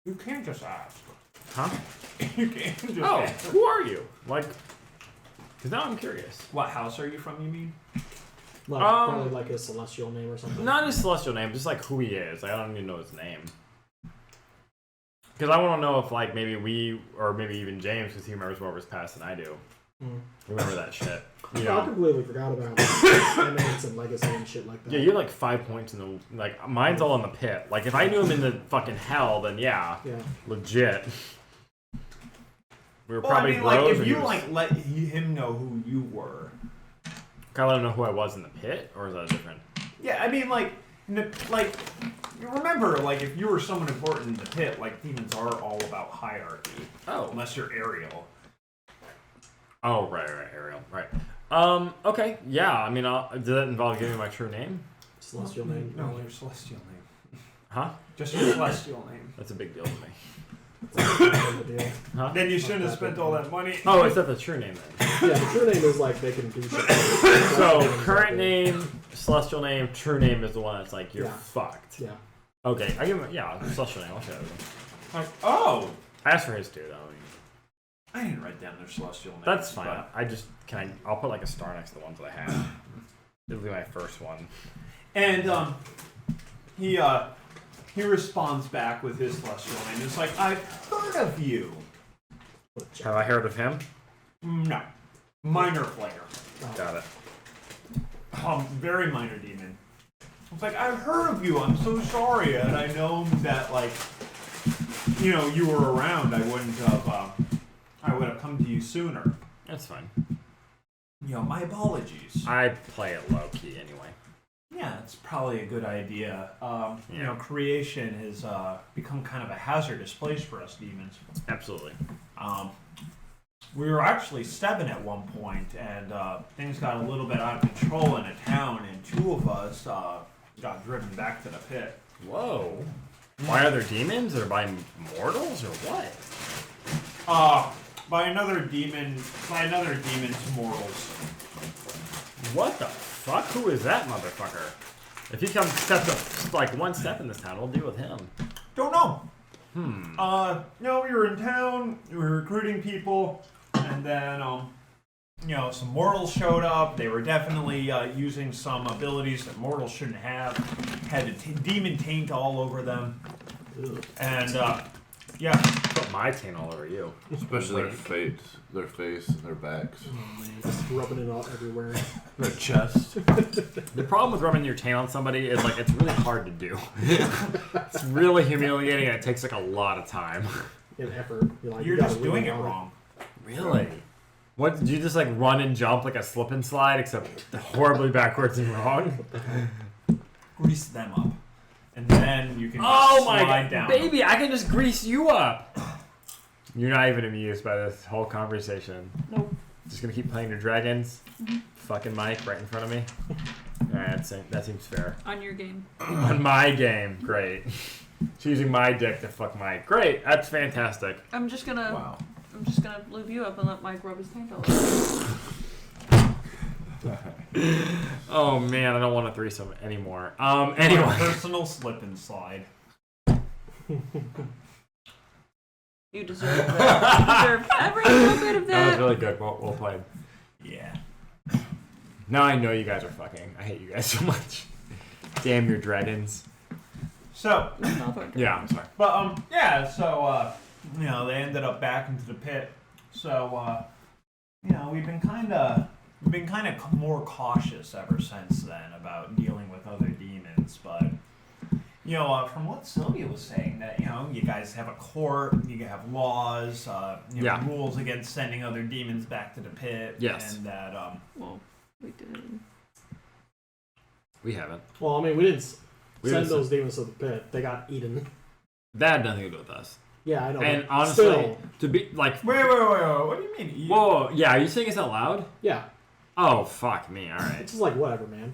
You can't just ask. Huh? You can't just Oh, ask. who are you? Because now I'm curious. What house are you from, you mean? Like, probably like his celestial name or something. Not his celestial name, just like who he is. Like, I don't even know his name. Because I want to know if like maybe we, or maybe even James, because he remembers more of his past than I do. Remember that shit. You know? I completely forgot about eminence and legacy and shit like that. Yeah, you're like 5 points in the like. Mine's all in the pit. Like if I knew him in the fucking hell, then yeah. Legit. We were probably bros. Like if you like let him know who you were. Can I let him know who I was in the pit, or is that different? Yeah, I mean like remember like if you were someone important in the pit, like demons are all about hierarchy. Oh, unless you're Ariel. Oh right, Ariel, right. Okay, yeah. I mean, does that involve giving my true name? Celestial name? No, your celestial name. Huh? Just your celestial name. That's a big deal to me. Huh? Then you shouldn't have spent all that money. Oh, is that the true name then? Yeah, the true name is like they can do shit. So, current name, celestial name, true name is the one that's like, you're fucked. Yeah. Okay, I give him, celestial name, I'll share with him. Like, oh! I asked for his too, though. I didn't write down their celestial name. That's fine. I'll put like a star next to the ones that I have. It'll be my first one. And, he responds back with his celestial name. It's like, I've heard of you. Have I heard of him? No. Minor player. Got it. Very minor demon. It's like, I've heard of you. I'm so sorry. And I know that, like, you know, you were around. I would have come to you sooner. That's fine. You know, my apologies. I play it low key anyway. Yeah, it's probably a good idea. You know, creation has become kind of a hazardous place for us demons. Absolutely. We were actually 7 at one point, and things got a little bit out of control in a town, and 2 of us got driven back to the pit. Whoa. By other demons, or by mortals, or what? By another demon's mortals. What the fuck? Who is that motherfucker? If he steps up like one step in this town, we'll deal with him. Don't know. No, we were in town, we were recruiting people, and then, you know, some mortals showed up. They were definitely using some abilities that mortals shouldn't have. Had demon taint all over them. Ugh. And, yeah. Put my taint all over you. Especially their face, and their backs. Oh man, just rubbing it all everywhere. Their chest. The problem with rubbing your taint on somebody is like it's really hard to do. It's really humiliating and it takes like a lot of time. And effort. You're just doing it wrong. Really? What, did you just like run and jump like a slip and slide except horribly backwards and wrong? Grease them up. And then you can slide down. Baby, I can just grease you up. You're not even amused by this whole conversation. Nope. Just gonna keep playing your dragons? Fucking Mike right in front of me? Alright, that seems fair. On your game. On my game, great. She's using my dick to fuck Mike. Great, that's fantastic. I'm just gonna lube you up and let Mike rub his taint all over. Oh man, I don't want a threesome anymore. Anyway. Personal slip and slide. You deserve that. You deserve every little bit of that. That was really good. Well played. Yeah. Now I know you guys are fucking. I hate you guys so much. Damn your dragons. So, yeah, I'm sorry. But yeah, so you know, they ended up back into the pit. So you know, we've been kind of more cautious ever since then about dealing with other demons. But you know, from what Sylvia was saying, that you know, you guys have a court, you have laws, you know, rules against sending other demons back to the pit. Yes. And that well, we did. We haven't. Well, I mean, we didn't send those demons to the pit. They got eaten. That had nothing to do with us. Yeah, I know. And honestly, still, to be like, wait, what do you mean? Whoa, yeah, are you saying this out loud? Yeah. Oh fuck me! All right. It's just like whatever, man.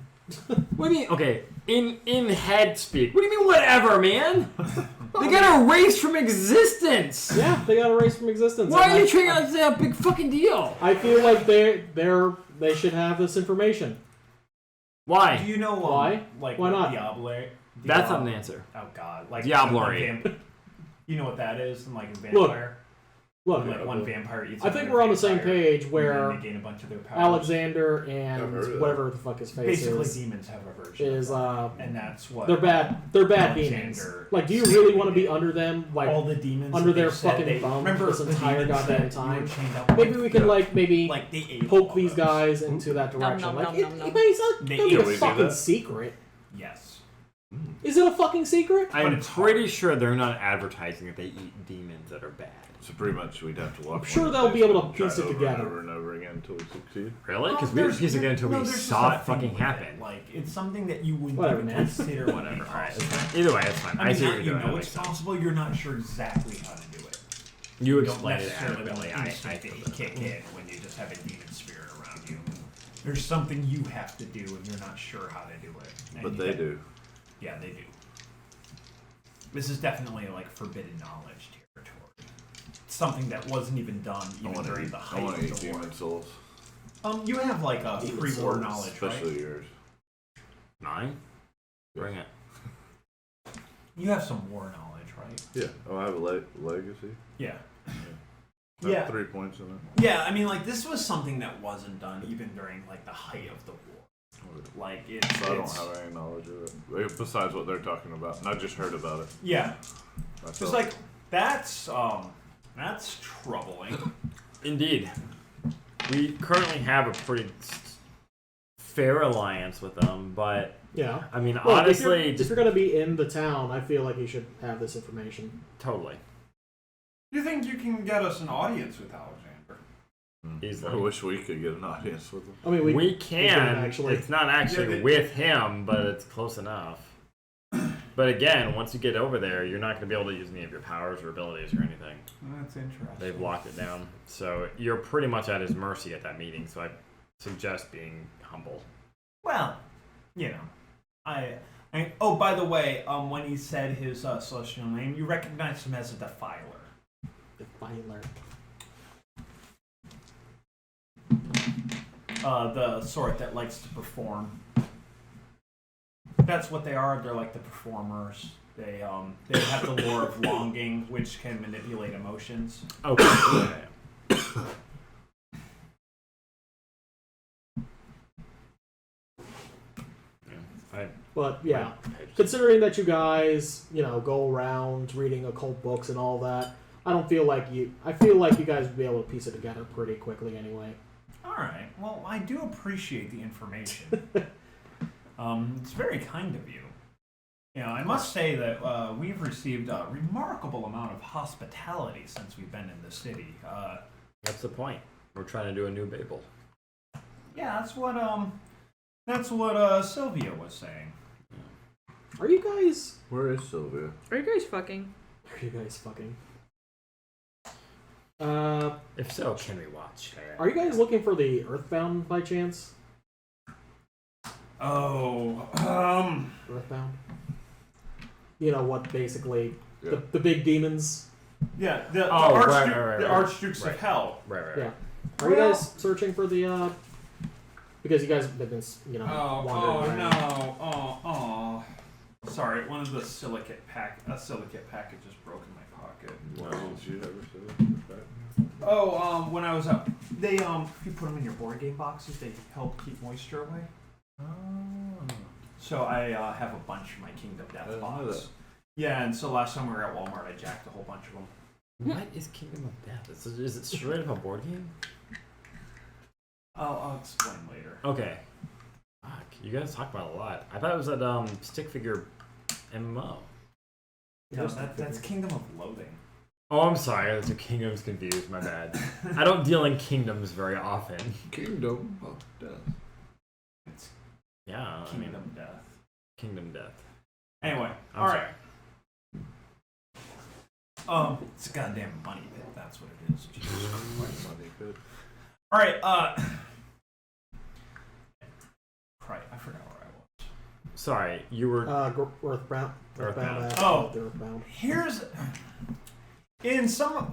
What do you mean? Okay, in head speak. What do you mean whatever, man? They got erased from existence. Yeah, they got erased from existence. Why are you treating it like it's a big fucking deal? I feel like they should have this information. Why? Do you know why? Like why not? Diablo. That's not an answer. Oh god, like Diablerie. You know what that is? And like a vampire. Look, Like one vampire eats. I think another we're on the same vampire, page and where then they gain a bunch of their powers. Alexander I've and heard of that. whatever the fuck his face Basically, is demons have a version. is and that's what they're bad. They're bad demons. Alexander Like, do you really want to be under them? Like, all the demons under that their they've said fucking they, thumb remember this the entire demons goddamn that you were time? chained up maybe with? we can maybe Like they ate poke all these of guys into that Nom, direction. nom, Like, nom, it, nom, nom. it's not They gonna be eat a it. fucking that? secret. Yes. Is it a fucking secret? I'm it's pretty sure they're not advertising that they eat demons that are bad. So pretty much we'd have to watch. I'm sure one they'll of be these able to and try piece it over together. And over and over again until we succeed. Really? Because we There's- didn't piece it together until no, we there's just saw a it thing fucking with happen. it. Like it's something that you wouldn't Whatever, even man. consider Whatever. All right. possible. It's fine. Either way, it's fine. I mean, see what now you're you doing. know That it's makes sense. possible. You're not sure exactly how to do it. You don't explained it necessarily adequately. want I instinct feel to that. kick in when you just have a demon spirit around you. There's something you have to do, and you're not sure how to do it. And But you they get- do. Yeah, they do. This is definitely like forbidden knowledge territory. It's something that wasn't even done I even want to during eat. the I height want to eat of the war. demon souls, You have like a Demon pre-war souls, knowledge, especially right? yours. Mine? Bring it. You have some war knowledge, right? Yeah. Oh, I have a legacy. Yeah. I have 3 points in it. Yeah, I mean, like, this was something that wasn't done even during, like, the height of the war. Like, it's... So I don't it's- have any knowledge of it besides what they're talking about, and I just heard about it. Yeah. Myself. It's like, that's troubling. Indeed. We currently have a pretty fair alliance with them, but Yeah. I mean, Well, honestly, if just you're gonna be in the town, I feel like you should have this information. totally. Do you think you can get us an audience with Alexander? Easily. I wish we could get an audience with them. I mean, We can can. actually. It's not actually Yeah, they- with him, but it's close enough. But again, once you get over there, you're not going to be able to use any of your powers or abilities or anything. That's interesting. They've locked it down. So you're pretty much at his mercy at that meeting. So I suggest being humble. Well, you know, oh, by the way, when he said his celestial name, you recognized him as a defiler. Defiler. The sort that likes to perform. That's what they are. They're like the performers. They have the lore of longing, which can manipulate emotions. Okay. Yeah. But yeah, considering that you guys, go around reading occult books and all that, I feel like you guys would be able to piece it together pretty quickly anyway. All right. Well, I do appreciate the information. It's very kind of you. I must say that we've received a remarkable amount of hospitality since we've been in the city. That's the point. We're trying to do a new Babel. Yeah, that's what Sylvia was saying. Are you guys? Where is Sylvia? Are you guys fucking? Are you guys fucking? If so, can we watch? Are you guys looking for the Earthbound by chance? Oh, Earthbound. You know what? Basically, Yeah. the big demons. yeah, the right. Archdukes Right. of Hell. Right. Yeah. Are you guys searching for the? Because you guys have been, wandering around. Sorry, one of the silicate packages broke in my pocket. Why did you ever say that? Oh, when I was up, they if you put them in your board game boxes, they help keep moisture away. So I have a bunch in my Kingdom Death didn't know box. that. Yeah, and so last time we were at Walmart, I jacked a whole bunch of them. What is Kingdom of Death? Is it straight up a board game? I'll explain later. Okay. Fuck, you guys talk about it a lot. I thought it was that stick figure MMO. No, that's Kingdom of Loathing. Oh, I'm sorry. I was two kingdoms confused. My bad. I don't deal in kingdoms very often. Kingdom of Death. It's Yeah. Kingdom Death. Kingdom Death. Anyway, I'm all sorry. right. It's a goddamn money pit. That's what it is. Jesus Christ. Money pit. All right. Right. I forgot where I was. Sorry, you were. Earthbound. Earthbound. Earthbound. Here's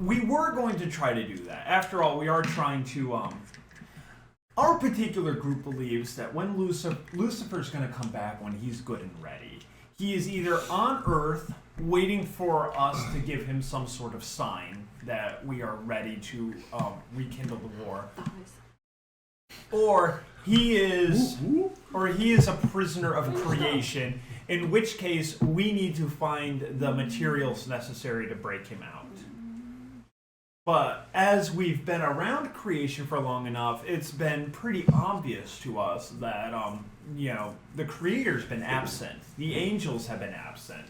we were going to try to do that. After all, we are trying to our particular group believes that when Lucifer's going to come back when he's good and ready, he is either on Earth waiting for us to give him some sort of sign that we are ready to rekindle the war, or he is a prisoner of creation, in which case we need to find the materials necessary to break him out. But as we've been around creation for long enough, it's been pretty obvious to us that the creator's been absent, the angels have been absent.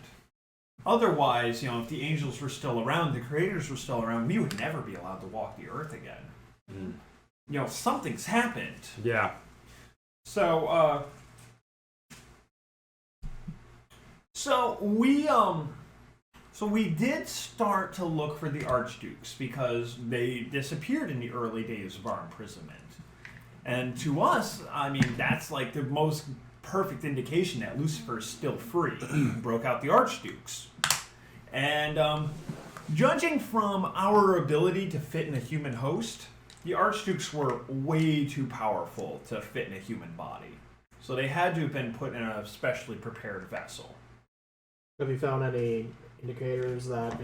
Otherwise, if the angels were still around, the creators were still around, we would never be allowed to walk the earth again. Something's happened. Yeah. So we did start to look for the archdukes because they disappeared in the early days of our imprisonment. And to us, I mean, that's like the most perfect indication that Lucifer is still free. Broke out the archdukes. And judging from our ability to fit in a human host, the archdukes were way too powerful to fit in a human body. So they had to have been put in a specially prepared vessel. Have you found any indicators that,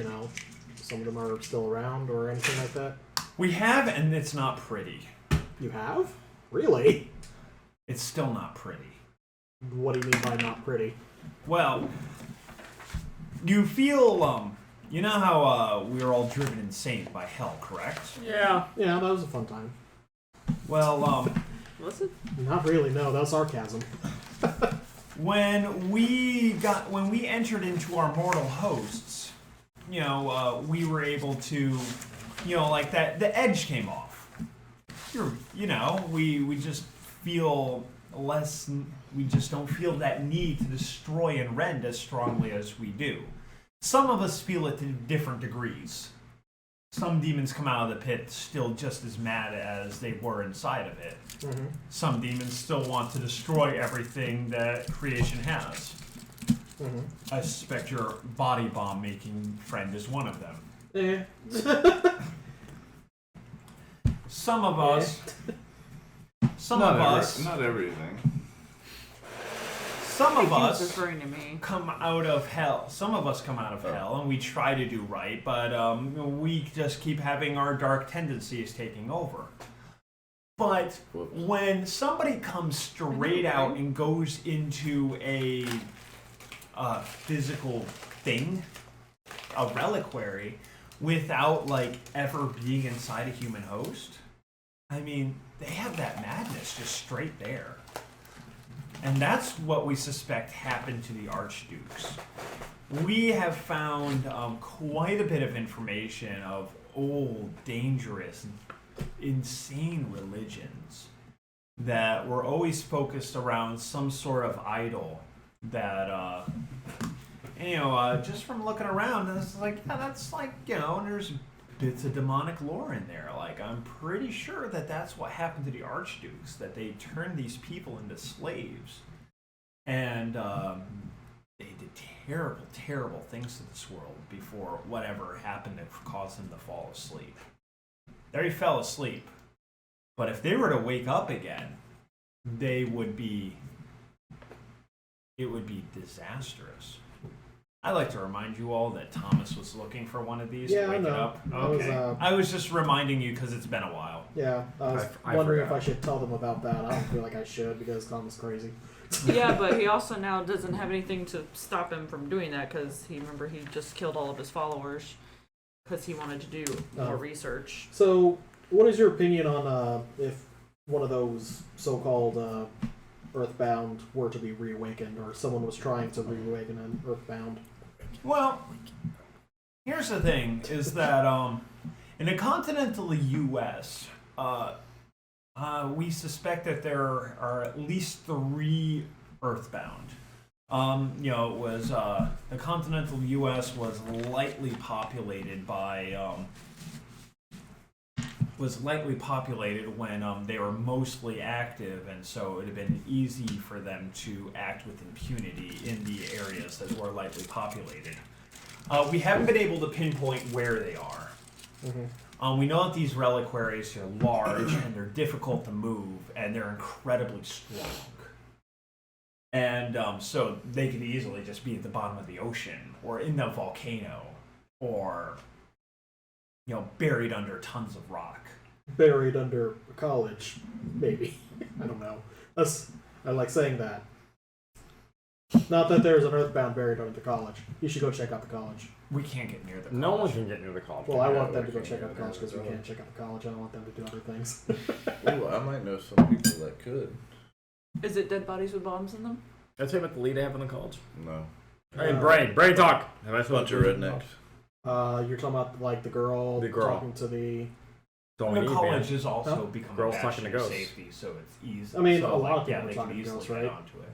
some of them are still around or anything like that? We have, and it's not pretty. You have? Really? It's still not pretty. What do you mean by not pretty? Well, you feel, you know how we were all driven insane by hell, correct? Yeah. Yeah, that was a fun time. Well, Was it? Not really, no, that was sarcasm. when we entered into our mortal hosts, we were able to, like that, the edge came off. We just feel less, we just don't feel that need to destroy and rend as strongly as we do. Some of us feel it to different degrees. Some demons come out of the pit still just as mad as they were inside of it. Mm-hmm. Some demons still want to destroy everything that creation has. Mm-hmm. I suspect your body bomb making friend is one of them. Some of us, not everything. some of us referring to me. come out of hell. Some of us come out of hell, and we try to do right, but we just keep having our dark tendencies taking over. But when somebody comes straight out and goes into a physical thing, a reliquary, without ever being inside a human host, I mean, they have that madness just straight there. And that's what we suspect happened to the archdukes. We have found quite a bit of information of old, dangerous, insane religions that were always focused around some sort of idol that, just from looking around, it's that's there's bits of demonic lore in there. I'm pretty sure that that's what happened to the archdukes, that they turned these people into slaves. And they did terrible, terrible things to this world before whatever happened to cause them to fall asleep. They fell asleep. But if they were to wake up again, it would be disastrous. I'd like to remind you all that Thomas was looking for one of these to wake it up. Okay. I was just reminding you because it's been a while. Yeah, I was I wondering forgot. if I should tell them about that. I don't feel like I should because Tom is crazy. Yeah, but he also now doesn't have anything to stop him from doing that because he just killed all of his followers because he wanted to do more research. So, what is your opinion on if one of those so-called Earthbound were to be reawakened, or someone was trying to reawaken an Earthbound? Well, here's the thing, is that in the continental U.S., we suspect that there are at least 3 Earthbound. It was the continental U.S. was lightly populated when they were mostly active, and so it would have been easy for them to act with impunity in the areas that were lightly populated. We haven't been able to pinpoint where they are. Mm-hmm. We know that these reliquaries are large and they're difficult to move, and they're incredibly strong. And so they could easily just be at the bottom of the ocean or in the volcano or, buried under tons of rock. Buried under a college, maybe. I don't know. I like saying that. Not that there's an Earthbound buried under the college. You should go check out the college. We can't get near the college. No one can get near the college. Well, I want them to go check out the college because we can't check out the college. I don't want them to do other things. Ooh, I might know some people that could. Is it dead bodies with bombs in them? Did I tell you about the lead I have in the college? No. Hey, brain talk. Have I Bunch of rednecks. You're talking about like the girl talking to the. The college is also becoming girls a talking to bastion of ghosts. safety, so it's easy. I mean, so, a lot of yeah, people they are talking can to easily ghosts, get right? onto it.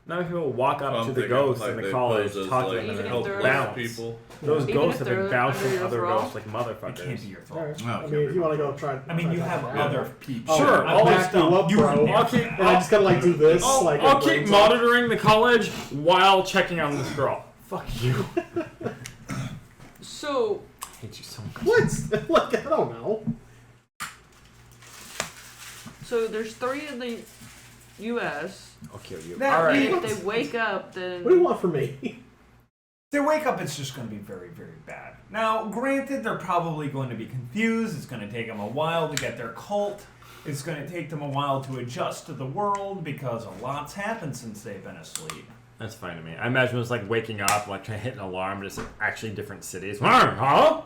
Now people walk up to the ghosts in the college, talk to them, and Even help if they're bounce. people. Those Even ghosts if have been they're bouncing under your other thrall? ghosts like It motherfuckers. can't be your fault. Alright. No, I mean, if you want to go try. I mean, you have other people. Sure, I'm I'll back you up, you bro. were I'll there. keep- And I just kind of like do this. like I'll a keep brain monitoring the college while checking on this girl. Fuck you. So, I hate you so much. What? Like, I don't know. so there's 3 in the U.S. I'll kill you. Now, All And right. if they wake up, then What do you want from me? They wake up, it's just going to be very, very bad. Now, granted, they're probably going to be confused. It's going to take them a while to get their cult. It's going to take them a while to adjust to the world because a lot's happened since they've been asleep. That's fine to me. I imagine it was like waking up, like trying to hit an alarm, but it's actually different cities. Huh?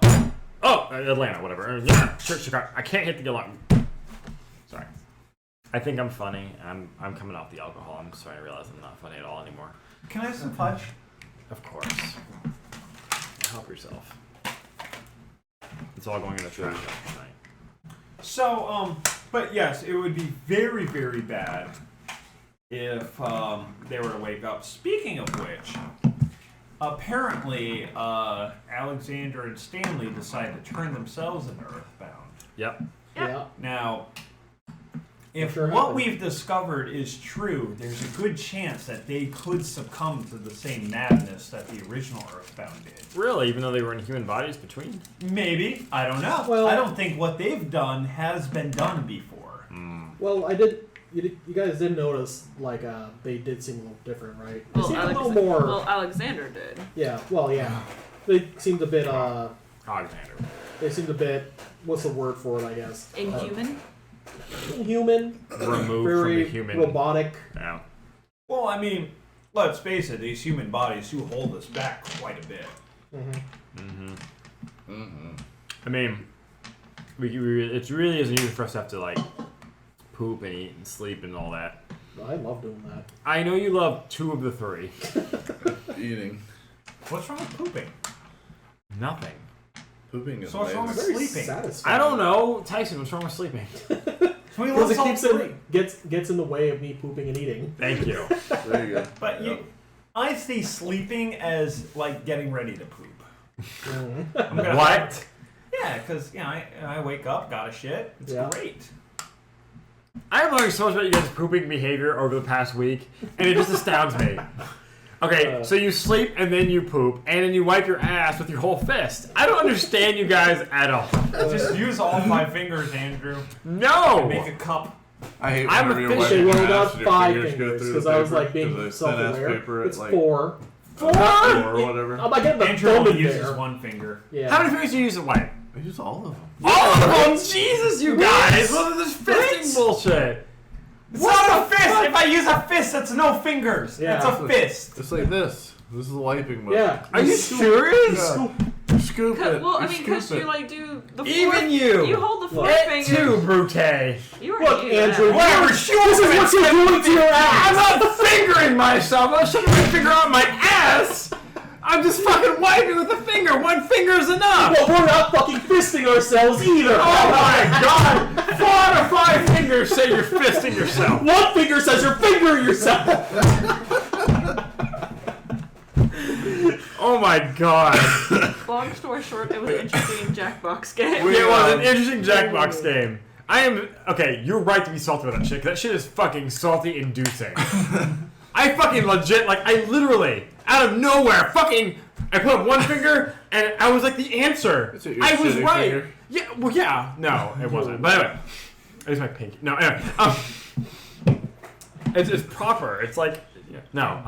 Oh, Atlanta, whatever. Yeah, sure, Chicago. I can't hit the alarm. Sorry. I think I'm funny. I'm coming off the alcohol. I'm sorry. I realize I'm not funny at all anymore. Can I have some fudge? Of course. Help yourself. It's all going in the trash tonight. So, but yes, it would be very, very bad if they were to wake up. Speaking of which, apparently Alexander and Stanley decided to turn themselves into Earthbound. Yep. Yeah. Now, if Sure what happened. we've discovered is true, there's a good chance that they could succumb to the same madness that the original Earthbound did. Really? Even though they were in human bodies between? Maybe. I don't know. Well- I don't think what they've done has been done before. Well, I did. You guys did notice, like, they did seem a little different, right? They seemed a little more. Well, Alexander did. Yeah. Well, yeah. They seemed a bit. Alexander. They seemed a bit. What's the word for it? I guess. Inhuman. Human. Removed from Very the human. robotic. Yeah. Well, I mean, let's face it, these human bodies do hold us back quite a bit. I mean, it really isn't easy for us to have to, like, poop and eat and sleep and all that. I love doing that. I know you love 2 of the 3. Eating. What's wrong with pooping? Nothing. Pooping is So what's wrong with amazing. Very sleeping? satisfying. I don't know. Tyson, what's wrong with sleeping? We Because lost it all keeps 3. gets in the way of me pooping and eating. Thank you. There you go. But Yep. I see sleeping as like getting ready to poop. I'm gonna- What? Yeah, because I wake up, got a shit. It's Yeah. great. I've learned so much about you guys' pooping behavior over the past week, and it just astounds me. Okay, so you sleep and then you poop, and then you wipe your ass with your whole fist. I don't understand you guys at all. Just use all 5 fingers, Andrew. No! Make a cup. I hate I'm whenever you're officially wiping Okay, well, your ass not and your 5 fingers go fingers, through because the I was paper, like being 'cause they thin-ass self-aware. paper at, It's like, 4. 4? 4 or whatever. I'm not getting the Andrew thumb only in uses there. 1 finger. Yeah. How many fingers do you use to wipe? I use all of them. Oh, Jesus, you guys! What is this fisting bullshit? It's not a fist! If I use a fist, that's no fingers. Yeah. It's a fist. It's like this. This is the wiping motion. Yeah. Are you serious? Yeah. You scoop it. Well, I you mean, scoop because it. you like do the Even fourth, you! You hold the fourth It finger. too, Brute! You already Look, do that. Andrew, Whatever, this is what you're doing to your I'm ass! not fingering myself! I'm shoving my finger out my ass! I'm just fucking wiping with a finger! 1 finger is enough! Well, we're not fucking fisting ourselves either! Oh my god! 4 out of 5 fingers say you're fisting yourself! 1 finger says you're fingering yourself! Oh my god! Long story short, it was an interesting Jackbox game. It was an interesting Jackbox game. Okay, you're right to be salty about that shit, 'cause that shit is fucking salty inducing. I fucking legit, I literally, out of nowhere, I put up 1 finger, and I was like the answer. Is it your I was shitty right. finger? Yeah, well, yeah. No, it wasn't. But anyway, it was my pinky. No, anyway. It's proper. It's like, Yeah. No.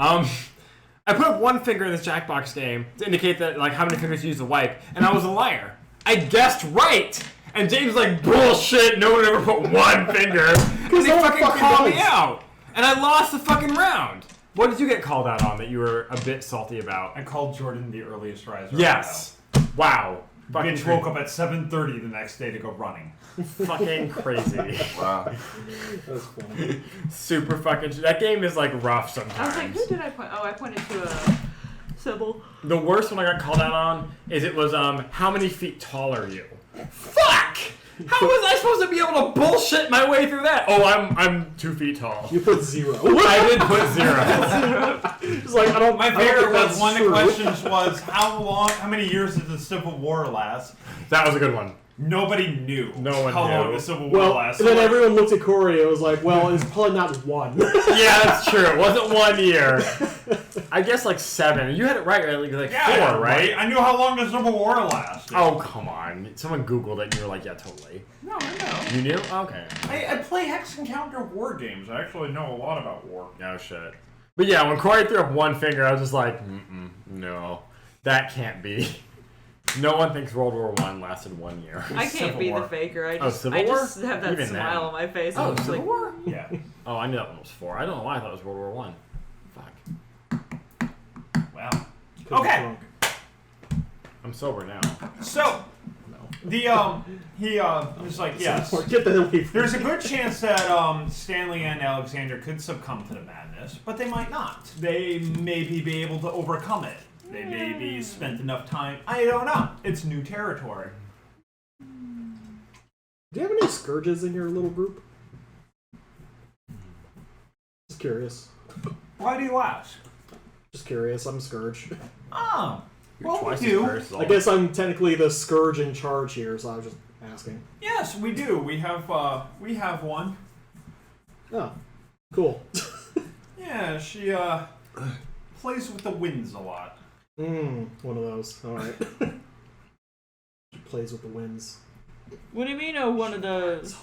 I put up one finger in this Jackbox game to indicate that like how many fingers you use to wipe, and I was a liar. I guessed right, and James was like, bullshit. No one ever put one finger. And they fucking called me out, and I lost the fucking round. What did you get called out on that you were a bit salty about? I called Jordan the earliest riser. Yes. Wow. Fucking Bitch woke up at 7:30 the next day to go running. Fucking crazy. Wow. That's funny. Super fucking. That game is like rough sometimes. I was like, who did I point? Oh, I pointed to Sybil. The worst one I got called out on is it was how many feet tall are you? Fuck! How was I supposed to be able to bullshit my way through that? Oh, I'm 2 feet tall. You put 0. I did put 0. It's like, I don't. My I don't favorite think was that's one of true. the questions was how many years did the Civil War last? That was a good one. Nobody knew No one how long knew. the Civil War Well, lasted. and then everyone looked at Corey. It was like, well, it's probably not 1. Yeah, that's true. It wasn't 1 year. I guess like 7. You had it right, like yeah, 4, right? I knew how long the Civil War lasted. Oh, come on. Someone Googled it and you were like, yeah, totally. No, I know. You knew? Okay. I play Hex Encounter war games. I actually know a lot about war. No shit. But yeah, when Corey threw up 1 finger, I was just like, no. That can't be. No one thinks World War I lasted 1 year. I can't Civil be War. the faker. I Oh, just, Civil I War? just have that Even smile then. on my face. Oh, I'm just Civil like, War? Yeah. Oh, I knew that one was 4. I don't know why I thought it was World War I. Fuck. Wow. Okay. I'm sober now. So he was like, yes. Get that away from There's a good chance that Stanley and Alexander could succumb to the madness, but they might not. They maybe be able to overcome it. They maybe spent enough time. I don't know. It's new territory. Do you have any scourges in your little group? Just curious. Why do you ask? Just curious. I'm Scourge. Oh, You're well, we twice as do. cursed as all I guess I'm technically the Scourge in charge here, so I was just asking. Yes, we do. We have one. Oh, cool. Yeah, she plays with the winds a lot. One of those. All right. She plays with the winds. what do you mean? Oh, one of those.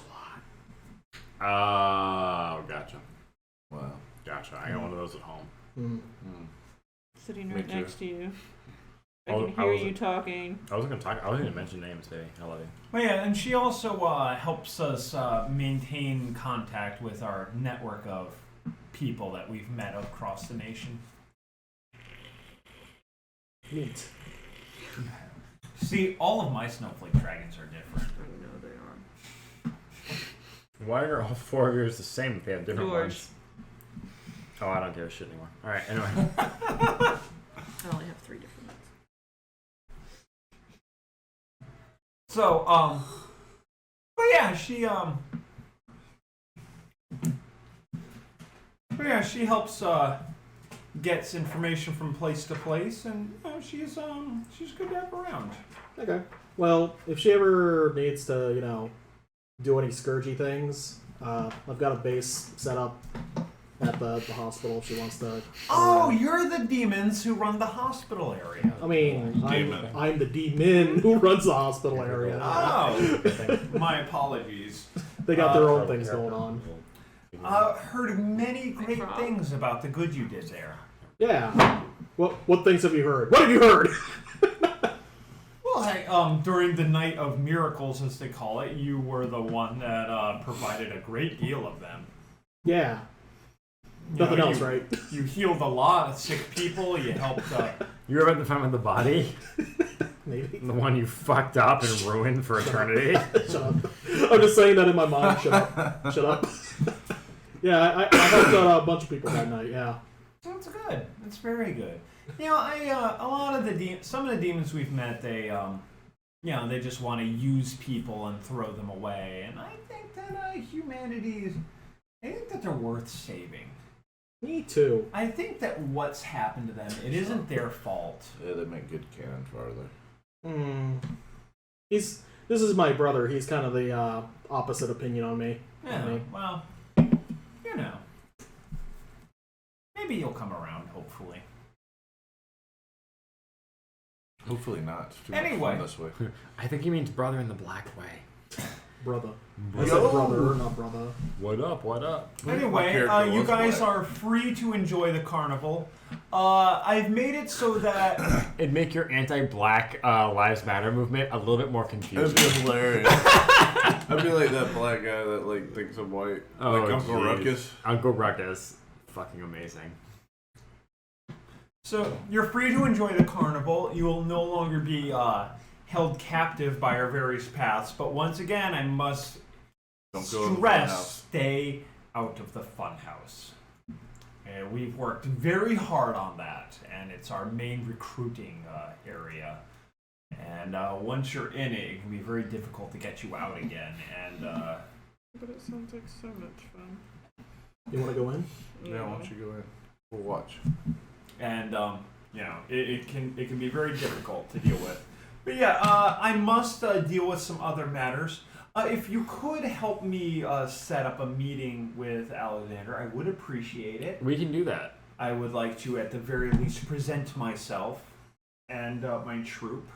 Oh, gotcha. Wow. Gotcha. I got one of those at home. Sitting Me right too. next to you. I Oh, can I hear wasn't- you talking. I wasn't gonna talk. I wasn't gonna mention names, baby. I love you. Well, yeah, and she also helps us maintain contact with our network of people that we've met across the nation. Neat. See, all of my snowflake dragons are different. I know they are. Why are all 4 of yours the same if they have different Yours. ones? Oh, I don't give a shit anymore. All right. Anyway. I only have 3 different ones. So, but yeah, she helps gets information from place to place, and she's good to have around. Okay. Well, if she ever needs to, do any scourgy things, I've got a base set up at the hospital if she wants to. Oh, you're the demons who run the hospital area. I mean, Demon. I'm the demon who runs the hospital area. Oh, my apologies. They got their own things going on. Heard many great things about the good you did there. Yeah. What things have you heard? What have you heard? Well, hey, during the Night of Miracles, as they call it, you were the one that provided a great deal of them. Yeah. Nothing else, right? You healed a lot of sick people. You helped. You were about to find the body? Maybe. The one you fucked up and ruined for eternity? Shut up. I'm just saying that in my mind. Shut up. Shut up. Yeah, I helped out a bunch of people that night. Yeah. That's good. That's very good. A lot of some of the demons we've met, they they just want to use people and throw them away. And I think that I think that they're worth saving. Me too. I think that what's happened to them, it isn't their fault. Yeah, they make good cannon fodder. This is my brother. He's kind of the opposite opinion on me. Yeah, well, maybe you'll come around, hopefully. Hopefully not. It's too Anyway. much fun this way. I think he means brother in the black way. Brother. I said brother, not brother. What up? What up? Anyway, character you was guys black. are free to enjoy the carnival. I've made it so that It'd make your anti-black Lives Matter movement a little bit more It'd confusing. be hilarious. I'd be like that black guy that like thinks I'm white. Oh, like Uncle geez. Ruckus. Uncle Ruckus. Fucking amazing. so you're free to enjoy the carnival. You will no longer be held captive by our various paths. But once again, I must Don't go in the stress: funhouse. stay out of the funhouse. And we've worked very hard on that, and it's our main recruiting area. And once you're in it, it can be very difficult to get you out again. And But it sounds like so much fun. You want to go in? Yeah, why don't you go in? We'll watch. and you know, it can be very difficult to deal with. But yeah, I must deal with some other matters. If you could help me set up a meeting with Alexander, I would appreciate it. We can do that. I would like to, at the very least, present myself and my troop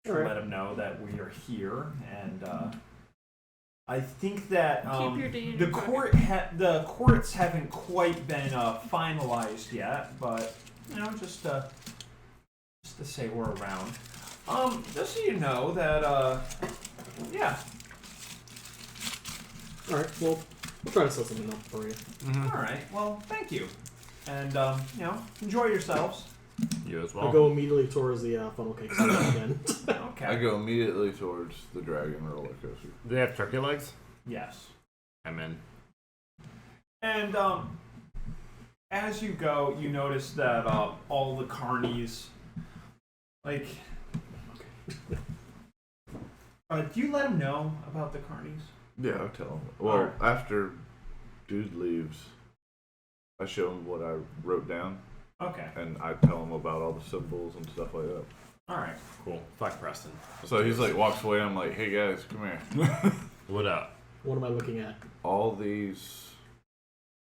to All right. let him know that we are here. And I think that Keep your D in the your the courts haven't quite been finalized yet, but you know, just to say we're around. Just so you know that yeah. All right. Well, we'll try to set something up for you. All right. Well, thank you, and you know, enjoy yourselves. You as I'll go immediately towards the funnel cake stand again. Okay. I go immediately towards the dragon roller coaster. Do they have turkey legs? Yes. I'm in. And as you go, you notice that all the carnies, like, do you let them know about the carnies? Yeah, I'll tell him. Well, Alright. after dude leaves, I show him what I wrote down, Okay. and I tell him about all the symbols and stuff like that. All right. Cool. Fuck Preston. So he's like, walks away, and I'm like, hey guys, come here. What up? What am I looking at? All these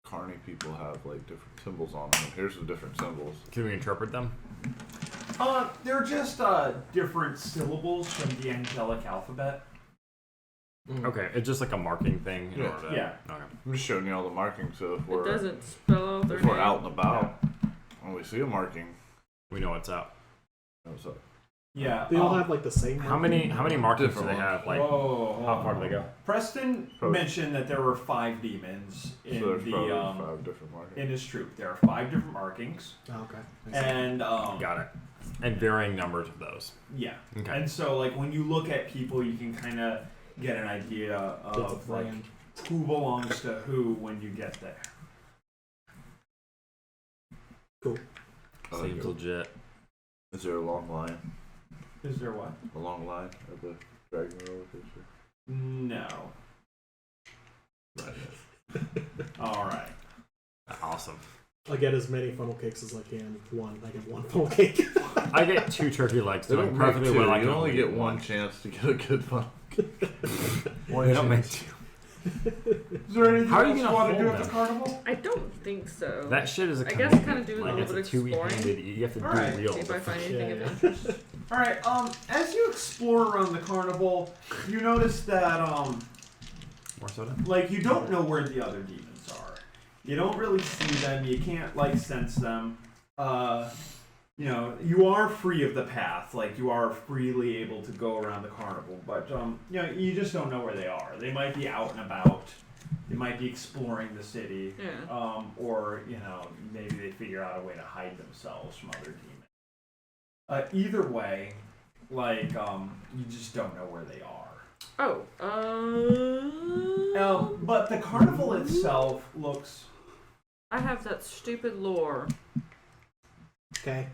carny people have like different symbols on them. Here's the different symbols. Can we interpret them? They're just different syllables from the angelic alphabet. Okay, it's just like a marking thing. In Yeah. order to... Yeah. Okay. I'm just showing you all the markings, so if It we're doesn't spell out their if we're name. out and about and we see a marking, We know what's up. what's up? Yeah. They all have like the same. How many markings Different do they ones. have? Like, Whoa, how far do they go? Preston Probably. mentioned that there were 5 demons in So there's probably the 5 different markings. in his troop. There are 5 different markings, Oh, okay. I see. and Got it. And varying numbers of those. yeah. Okay. And so, like, when you look at people, you can kind of get an idea It's a of like brand. who belongs to who when you get there. Cool. Seems legit. Is there a long line? Is there what? A long line at the dragon roller coaster? No. Right. All right. Awesome. I get as many funnel cakes as I can. I get one funnel cake. I get 2 turkey legs. They So don't perfectly make 2. well. I You can only eat get one chance to get a good one. Well, they don't make 2. Is there anything How are you else you gonna want to do hold at the them? carnival? I don't think so. That shit is a I guess commitment. kinda do a like, little it's bit a two-handed. You have to do Alright. real. See if I find anything Yeah, of yeah. interest. All right. As you explore around the carnival, you notice that More soda? like you don't know where the other demons are. You don't really see them. You can't like sense them. You know, you are free of the path. Like you are freely able to go around the carnival, but you know, you just don't know where they are. They might be out and about. They might be exploring the city. Yeah. Or you know, maybe they figure out a way to hide themselves from other demons. Either way, like you just don't know where they are. Oh. But the carnival itself looks. I have that stupid lore Okay.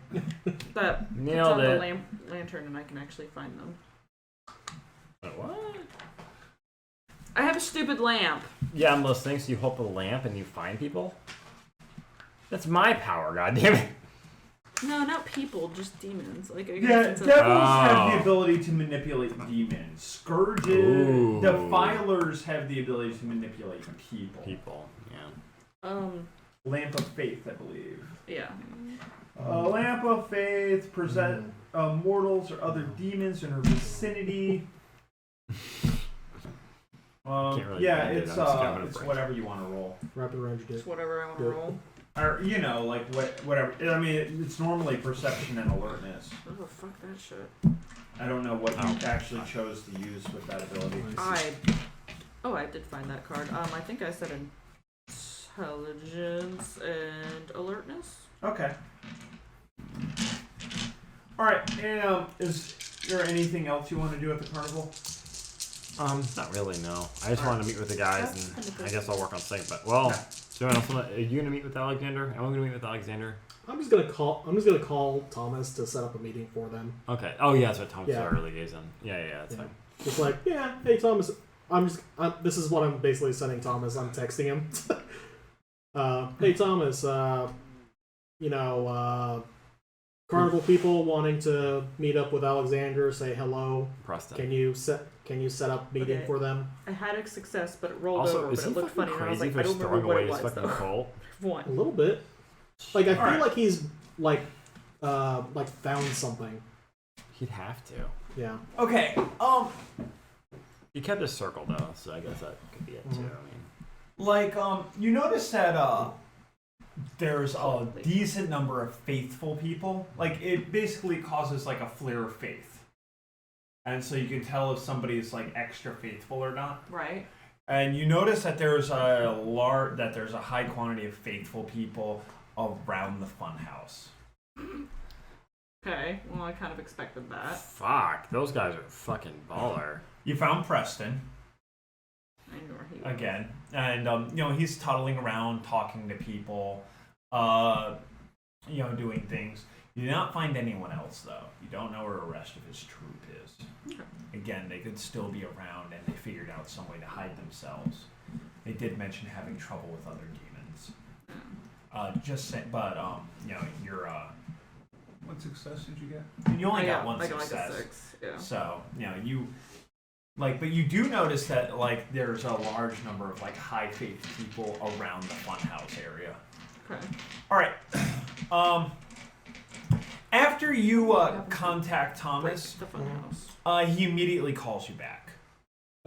that puts Nailed on the it. lantern, and I can actually find them. What? I have a stupid lamp. Yeah, I'm listening. So you hold the lamp and you find people? That's my power, goddammit. No, not people, just demons. Like I Yeah, guess devils it's a- have the Oh. ability to manipulate demons. Scourges, Ooh. defilers have the ability to manipulate people. People, yeah. Lamp of Faith, I believe. Yeah. Lamp of Faith present mortals or other demons in her vicinity. Can't really Yeah, bend it, it's I'm just having a it's break. whatever you want to roll. Rapid range Just dick. whatever I want to Yeah. roll. Or like whatever. I mean, it's normally perception and alertness. Oh, fuck that shit. I don't know what you actually chose to use with that ability. I did find that card. I think I said intelligence and alertness. Okay. All right. And is there anything else you want to do at the carnival? Not really, no. I just wanted to meet with the guys, That's and kind of I cool. guess I'll work on sync. But well, so anyone else are you gonna meet with Alexander? Am I gonna meet with Alexander? I'm just gonna call Thomas to set up a meeting for them. Okay. Oh yeah, that's what Thomas Yeah. early liaison. Yeah, that's Yeah. fine. Just like, yeah, hey Thomas, this is what I'm basically sending Thomas. I'm texting him. Hey Thomas, carnival people wanting to meet up with Alexander, say hello. Preston. Can you set up meeting Okay. for them? I had a success, but it rolled Also, over, is but he it looked fucking funny, and I was crazy like, for I don't just remember throwing what away it his was, fucking though. coal? A One. little bit. Like I feel Alright. like he's like found something. He'd have to. Yeah. Okay. He kept his circle though, so I guess that could be it too. I mean, Like, you notice that there's a decent number of faithful people. Like, it basically causes like a flare of faith, and so you can tell if somebody's like extra faithful or not. Right. And you notice that there's a high quantity of faithful people around the funhouse. Okay. Well, I kind of expected that. fuck, those guys are fucking baller. You found Preston I knew where he was. again, and he's toddling around, talking to people, doing things. You do not find anyone else though. You don't know where the rest of his troop is. Okay. Again, they could still be around, and they figured out some way to hide themselves. They did mention having trouble with other demons. You're what success did you get? And you only got one I got success. like a 6. Yeah. So, but you do notice that like there's a large number of like high faith people around the funhouse area. Okay. All right. After you contact Thomas, The funhouse. he immediately calls you back.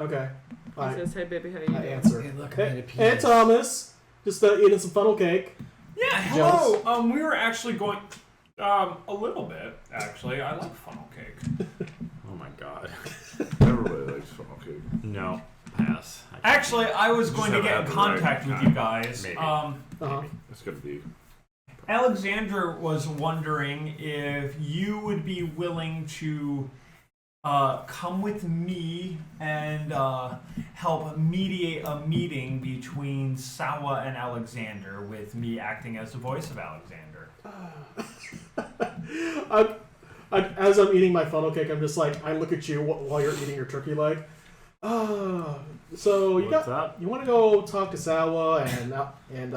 Okay. He says, "Hey, baby, how you I doing?" answer. Hey, look, I Hey, made a hey penis. Thomas, just eating some funnel cake. Yeah, hello. We were actually going a little bit actually. I like funnel cake. Oh my god. Everybody likes funnel cake. No, pass. I can't. Actually, I was Just going to have get in the right contact with time. you guys. Maybe. Uh-huh. It's gonna be. Alexander was wondering if you would be willing to come with me and help mediate a meeting between Sawa and Alexander, with me acting as the voice of Alexander. As I'm eating my funnel cake, I'm just like, I look at you while you're eating your turkey leg. So What's up? you want to go talk to Sawa, and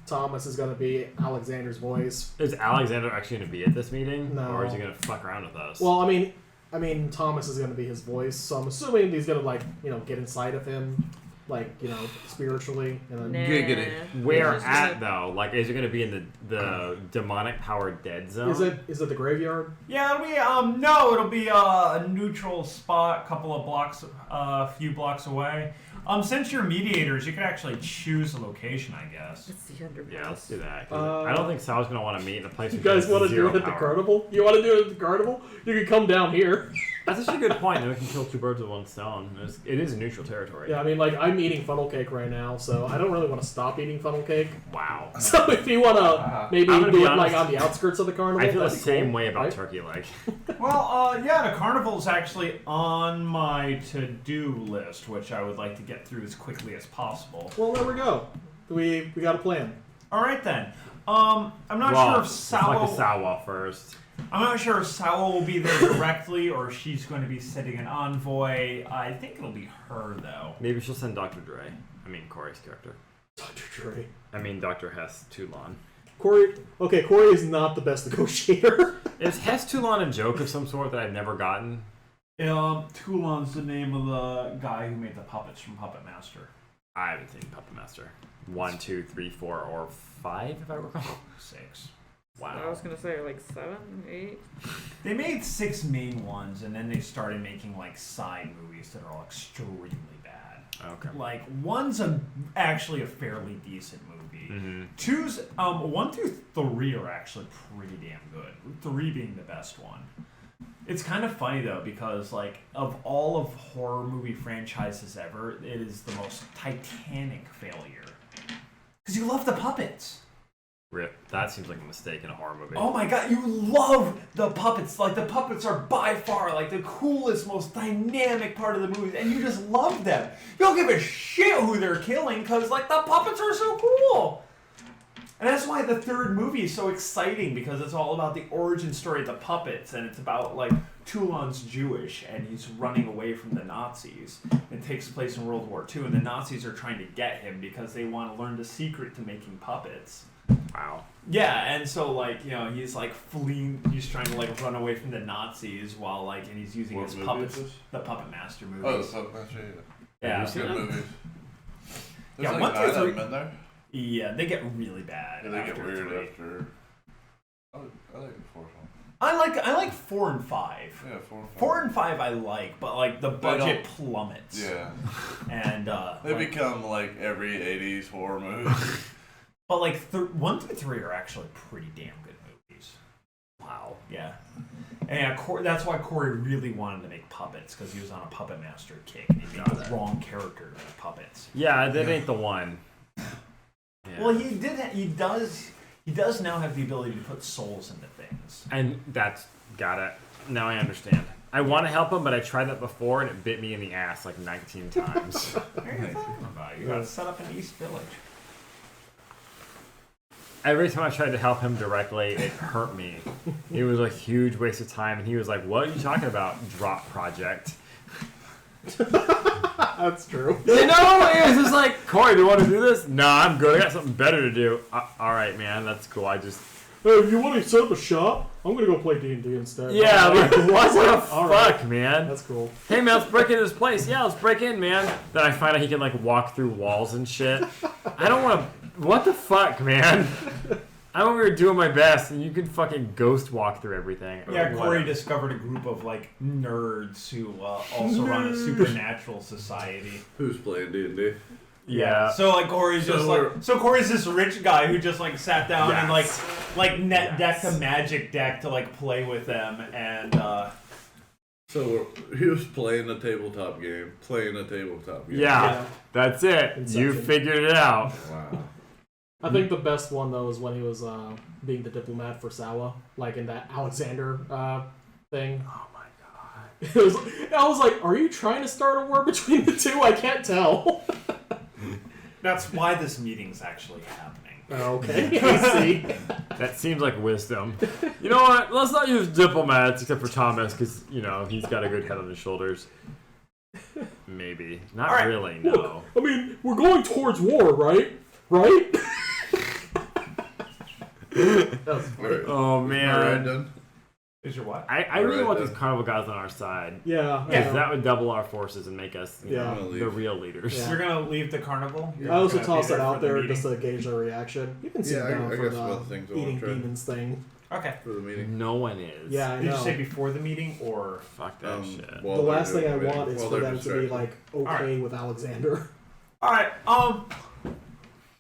Thomas is going to be Alexander's voice. Is Alexander actually going to be at this meeting? No. Or is he going to fuck around with us? Well, I mean, Thomas is going to be his voice, so I'm assuming he's going to get inside of him, spiritually. And then, Giggity. where Just at though? Like, is it going to be in the demonic powered dead zone? is it the graveyard? Yeah, it'll be a neutral spot, a few blocks away. Since you're mediators, you could actually choose a location, I guess. It's the underpass. Yeah, let's do that. 'Cause I don't think Sal's going to want to meet in a place. You where guys she has want to do zero it at the power. carnival? You want to do it at the carnival? You can come down here. That's actually a good point. Then we can kill two birds with one stone. It is a neutral territory. Yeah, I mean, I'm eating funnel cake right now, so I don't really want to stop eating funnel cake. Wow. So if you want to maybe I'm gonna do be it honest. on the outskirts of the carnival, I feel the that'd be same cool, way about right? turkey leg. Well, the carnival's actually on my to-do list, which I would like to get through as quickly as possible. Well, there we go. We got a plan. All right then. I'm not sure if Let's Sawa. like a Sawa first. I'm not sure if Sawa will be there directly or if she's going to be sending an envoy. I think it'll be her though. Maybe she'll send Dr. Dre. I mean, Corey's character. Dr. Dre. I mean, Dr. Hess Toulon. Corey is not the best negotiator. Is Hess Toulon a joke of some sort that I've never gotten? Toulon's the name of the guy who made the puppets from Puppet Master. I haven't seen Puppet Master. 1, 2, 3, 4, or 5, if I recall. 6. Wow. I was gonna say like 7, 8. They made 6 main ones, and then they started making like side movies that are all extremely bad. Okay. Like, one's actually a fairly decent movie. Mm-hmm. Two's 1 through 3 are actually pretty damn good. 3 being the best one. It's kind of funny though, because like of all of horror movie franchises ever, it is the most titanic failure. Because you love the puppets. Rip. That seems like a mistake in a horror movie. Oh my god, you love the puppets. Like, the puppets are by far like the coolest, most dynamic part of the movie, and you just love them. You don't give a shit who they're killing, because like the puppets are so cool. And that's why the 3rd movie is so exciting, because it's all about the origin story of the puppets, and it's about, like, Toulon's Jewish, and he's running away from the Nazis. It takes place in World War II, and the Nazis are trying to get him because they want to learn the secret to making puppets. Wow. Yeah, and so, like, you know, he's, like, fleeing, he's trying to, like, run away from the Nazis while, like, and he's using his puppets. The Puppet Master movies. Oh, the Puppet Master, yeah. Have you Good seen movies. Yeah, There's 1 like through 9 of 3. them in there. Yeah, they get really bad. Yeah, they get after weird 3. after. I like the 4th one. I like 4 and 5. Yeah, 4 and 5. 4 and 5 I like, but like the budget plummets. Yeah. And They like, become like every 80s horror movie. but like 1 through 3 are actually pretty damn good movies. Wow. Yeah. And yeah, that's why Corey really wanted to make puppets, because he was on a Puppet Master kick, and he made the wrong character to make puppets. Yeah, that ain't the one. Yeah. Well, he does now have the ability to put souls into things. And that's got it. Now I understand. I want to help him, but I tried that before, and it bit me in the ass like 19 times. What are you talking about? You gotta set up an East Village. Every time I tried to help him directly, it hurt me. It was a huge waste of time, and he was like, "What are you talking about? Drop project." That's true. You know, it was just like, Corey, do you want to do this? Nah, I'm good. I got something better to do. All right, man, that's cool. I just, Hey, if you want to set up a shop, I'm gonna go play D&D instead. yeah, like, what the All fuck, right. man? That's cool. Hey, man, let's break into this place. Yeah, let's break in, man. Then I find out he can like walk through walls and shit. I don't want to. What the fuck, man? I we were doing my best, and you could fucking ghost walk through everything. Yeah, Corey Whatever. discovered a group of like nerds who also run a supernatural society. Who's playing D&D? Yeah. So like Corey's So just we're- like Corey's this rich guy who just like sat down and Yes. like net Yes. decked a magic deck to like play with them, and So he was playing a tabletop game. Yeah, Yeah. that's it. You Inception. figured it out. Wow. I think the best one though is when he was being the diplomat for Sawa, like in that Alexander thing. Oh my god. I was like, are you trying to start a war between the two? I can't tell. that's why this meeting's actually happening. Okay, I see. That seems like wisdom. You know what? Let's not use diplomats except for Thomas, because, you know, he's got a good head on his shoulders. Maybe. Not All right. really, no. Look, I mean, we're going towards war, right? Right? That was funny. Alright. Oh, All right, man. done. Is your what? I really Alright, want then. these carnival guys on our side. Yeah. Because that would double our forces and make us, you Yeah. know, I'm gonna the leave. real leaders. Yeah. You're gonna leave the carnival? You're I also gonna be tossed it there out for the there meeting? just to gauge their reaction. You can sit Yeah, down I for guess the about the things I wanna eating try. demons thing. Okay. For the meeting. No one is. Yeah, I Did you know. say before the meeting or? Fuck that shit. The last thing I want is for them to be like okay Alright. with Alexander. All right.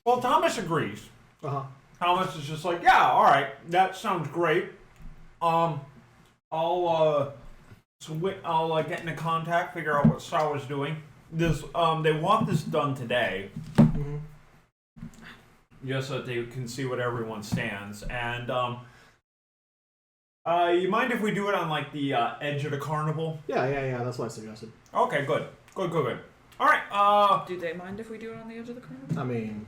Well, Thomas agrees. Uh-huh. Thomas is just like, yeah, all right, that sounds great. I'll get into contact, figure out what Sawa's doing. This, they want this done today, Mhm. just so that they can see what everyone stands. And you mind if we do it on like the edge of the carnival? Yeah. That's what I suggested. Okay, good. All right. Do they mind if we do it on the edge of the carnival? I mean,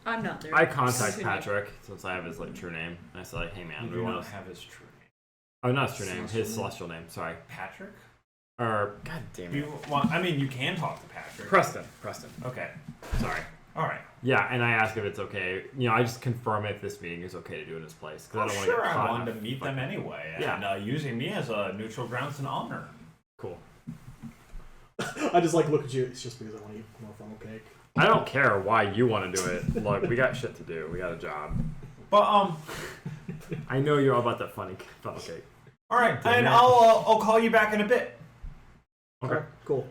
I'm not there. I contact Continue. Patrick, since I have his like true name. And I said, like, hey man, You we do want not to. have his true name. Oh, not his true name, Celestial his name. celestial name. Sorry. Patrick? Or, god damn Do it. you want? I mean, you can talk to Patrick. Preston. Okay. Sorry. All right. Yeah, and I ask if it's okay. You know, I just confirm if this meeting is okay to do in his place. Because I don't want to Sure, get caught. I in wanted a to meet them fucking- anyway. Yeah. And using me as a neutral ground's an honor. Cool. I just like look at you. It's just because I want to eat more funnel cake. I don't care why you want to do it. Look, we got shit to do. We got a job. But I know you're all about that funnel cake. all right, Damn and it. I'll call you back in a bit. Okay. Cool.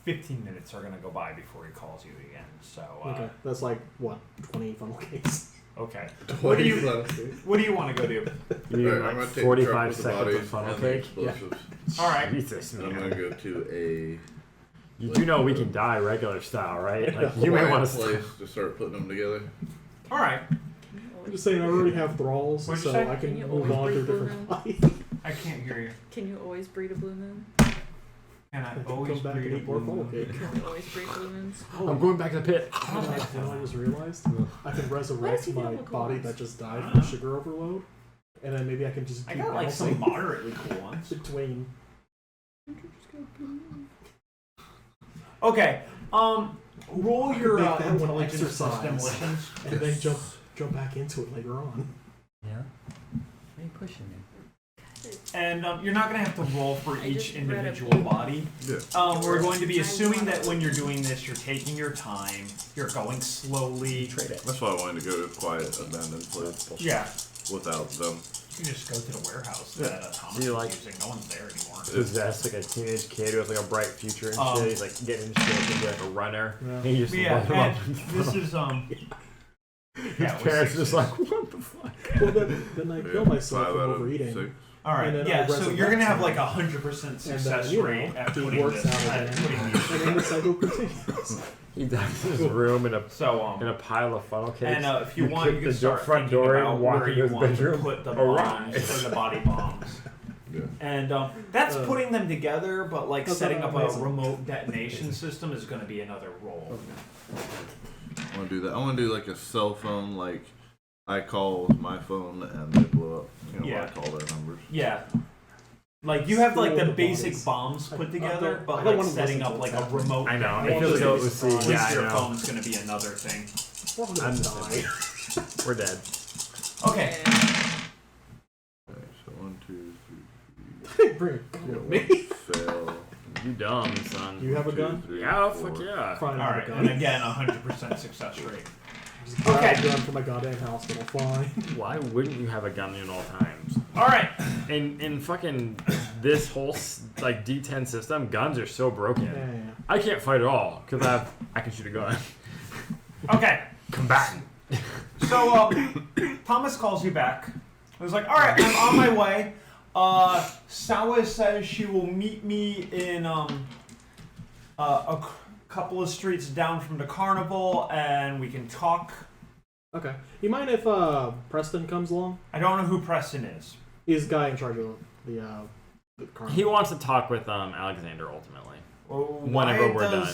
15 minutes are gonna go by before he calls you again. So. Okay, that's like what 20 funnel cakes. Okay. What do you want to go do? You need Alright, I'm like gonna take 45 the truck seconds with of funnel the body cake. and the explosives. All right. Jesus, And I'm man. gonna go to You do know we can die regular style, right? Like a you may want quiet to place to start putting them together. All right. I'm just saying I already have thralls, What'd you so say? I can Can you move on always to a breed different blue body. I can't hear you. Can you always breed a blue moon? And I Come always back and breed a eat more blue funnel moon. cake. Can you always breed blue moons? I'm going back to the pit. You know what I just realized? I can resurrect he my double body clones? that just died from sugar overload, and then maybe I can just I keep got like bouncing some moderately cool ones. between. Okay. Roll your Make that one intelligence exercise. demolitions. And then jump back into it later on. Yeah. Why are you pushing me? And you're not going to have to roll for I each just read a individual blue- body. Yeah. We're going to be I assuming wanna- that when you're doing this, you're taking your time, you're going slowly. Trade it. That's why I wanted to go to a quiet, abandoned place Yeah. without them. You can just go to the warehouse Yeah. that Thomas Do you is like- using. No one's there anymore. Possessed like a teenage kid who has like a bright future and Um, shit. He's like getting in shape and be like a runner. Yeah. He just Yeah, loves him up. and this is His yeah, it was parents just 6. like, what the fuck? Well, then I kill myself 5 from out of overeating. 6. all right. and then Yeah, I so you're gonna resurrect have him. like 100% success you know, rate at he putting works this. out At again. putting And these. then the cycle continues. He dies in his room in a So pile of funnel cakes. and if you want, you kick can the start front thinking door about and walk where into you his want bedroom. to put the Arise. bombs or the body bombs. Yeah. And that's Uh, putting them together, but like that's setting up a amazing. remote detonation system is going to be another role. I want to do that. I want to do like a cell phone, like I call with my phone and they blow up. You know, Yeah. I call their numbers. Yeah. Like you have like Steal the the basic bodies. bombs put I together, don't but wanna like listen setting to up what's like a happening. remote. I know. I It feels like want it to was see- see. Yeah, I your know. phone's going to be another thing. We're all I'm gonna the die. We're dead. Okay. Okay, so 1, 2, 3, Bring it 4. with me. Fail. You dumb son. You have a 2, gun? 3, Yeah, 4. fuck yeah. Fine, All I have right, a and gun. again, 100% success rate. Just grab Okay. a gun from my goddamn hospital. Fine. Why wouldn't you have a gun at all times? All right. In fucking this whole like D10 system, guns are so broken. Yeah. I can't fight at all because I can shoot a gun. Okay. Combatant. So Thomas calls you back. He was like, "All right, I'm on my way. Sawa says she will meet me in couple of streets down from the carnival, and we can talk." Okay. You mind if Preston comes along? I don't know who Preston is. He's the guy in charge of the carnival. He wants to talk with Alexander ultimately. Well, Whenever we're done.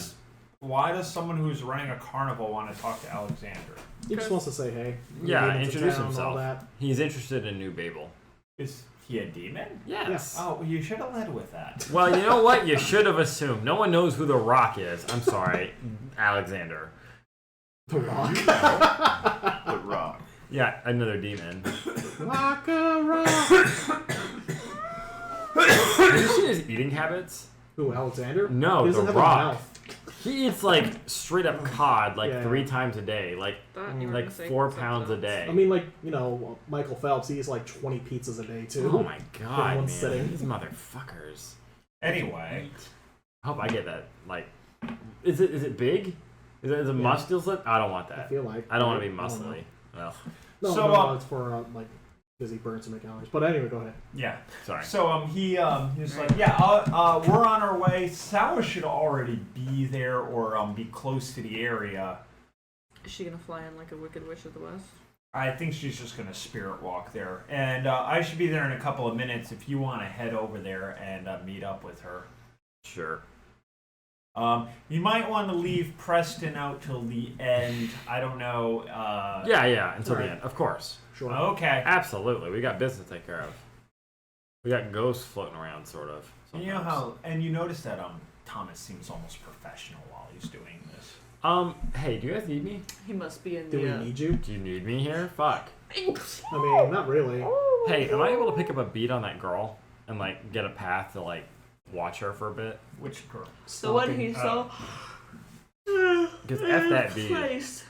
Why does someone who's running a carnival want to talk to Alexander? He just wants to say hey. Yeah, We're going into introduce town and all himself. that. He's interested in New Babel. Is he a demon? Yes. Oh, you should have led with that. Well, you know what? You should have assumed. No one knows who the Rock is. I'm sorry, Alexander. The Rock. The Rock. Yeah, another demon. Rock a rock. Have you seen his eating habits? Who, Alexander? No, He doesn't The have a Rock. mouth. He eats like straight up cod like Yeah. 3 times a day, like Thought you were like gonna say 4 something pounds a else. day. I mean, like, you know, Michael Phelps, he eats like 20 pizzas a day, too. Oh my god, one man! sitting. These motherfuckers. Anyway, I hope I get that. Like, is it big? Is it muscle slip? I don't want I that. feel like. I don't want to be I don't know. muscly. Ugh, No, So, no, it's for, like, because he burns some calories. But anyway, go ahead. yeah. sorry. So he's like, yeah, we're on our way. Sawa should already be there or be close to the area. Is she gonna fly in like a Wicked Witch of the West? I think she's just gonna spirit walk there, and I should be there in a couple of minutes if you want to head over there and meet up with her. Sure. You might want to leave Preston out till the end. I don't know. Yeah, until the Alright. end, of course. Sure. Okay. Absolutely, we got business to take care of. We got ghosts floating around, sort of. And you know sometimes. how, and you notice that Thomas seems almost professional while he's doing this. Hey, do you guys need me? He must be in Do the. we need you? Do you need me here? Fuck. I mean, not really. Hey, am I able to pick up a beat on that girl and like get a path to like watch her for a bit? Which girl? The one Stalking. he saw. Because F that beat. Place.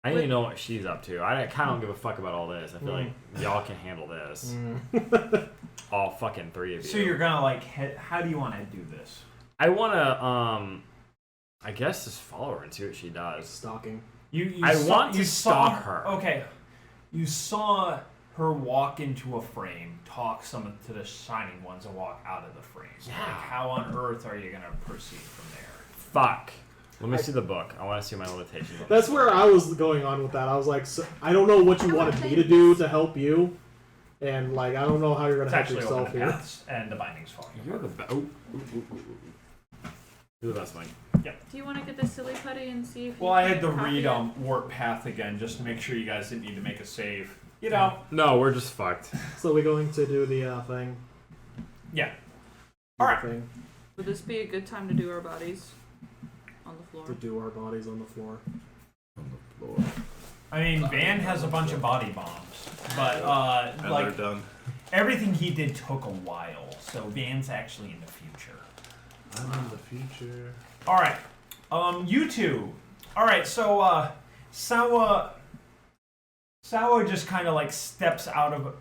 I need to know what she's up to. I kind of don't give a fuck about all this. I feel like y'all can handle this. Mm. All fucking 3 of you. So you're gonna like, how do you want to do this? I wanna I guess just follow her and see what she does. Stalking. I want to stalk her. Okay. You saw her walk into a frame, talk some to the Shining Ones, and walk out of the frame. Yeah. Like, how on earth are you going to proceed from there? Fuck. Let me see the book. I want to see my limitations. That's where I was going on with that. I was like, so, I don't know what you wanted me to do to help you, and like I don't know how you're gonna It's help actually yourself open here. paths, and the binding's falling You're apart. the best. You're the best, Mike. Do you want to get the silly putty and see if Well, you I had can to copy read it? Warp Path again just to make sure you guys didn't need to make a save. You know? No, we're just fucked. So we're going to do the thing. Yeah. Do All the right. thing, Would this be a good time to do our bodies on the floor? to do our bodies on the floor. I mean, Van has a bunch of body bombs, but And like they're done. everything he did took a while, so Van's actually in the future. I'm in the future. All right, you two. All right, so Sawa just kind of like steps out of. What are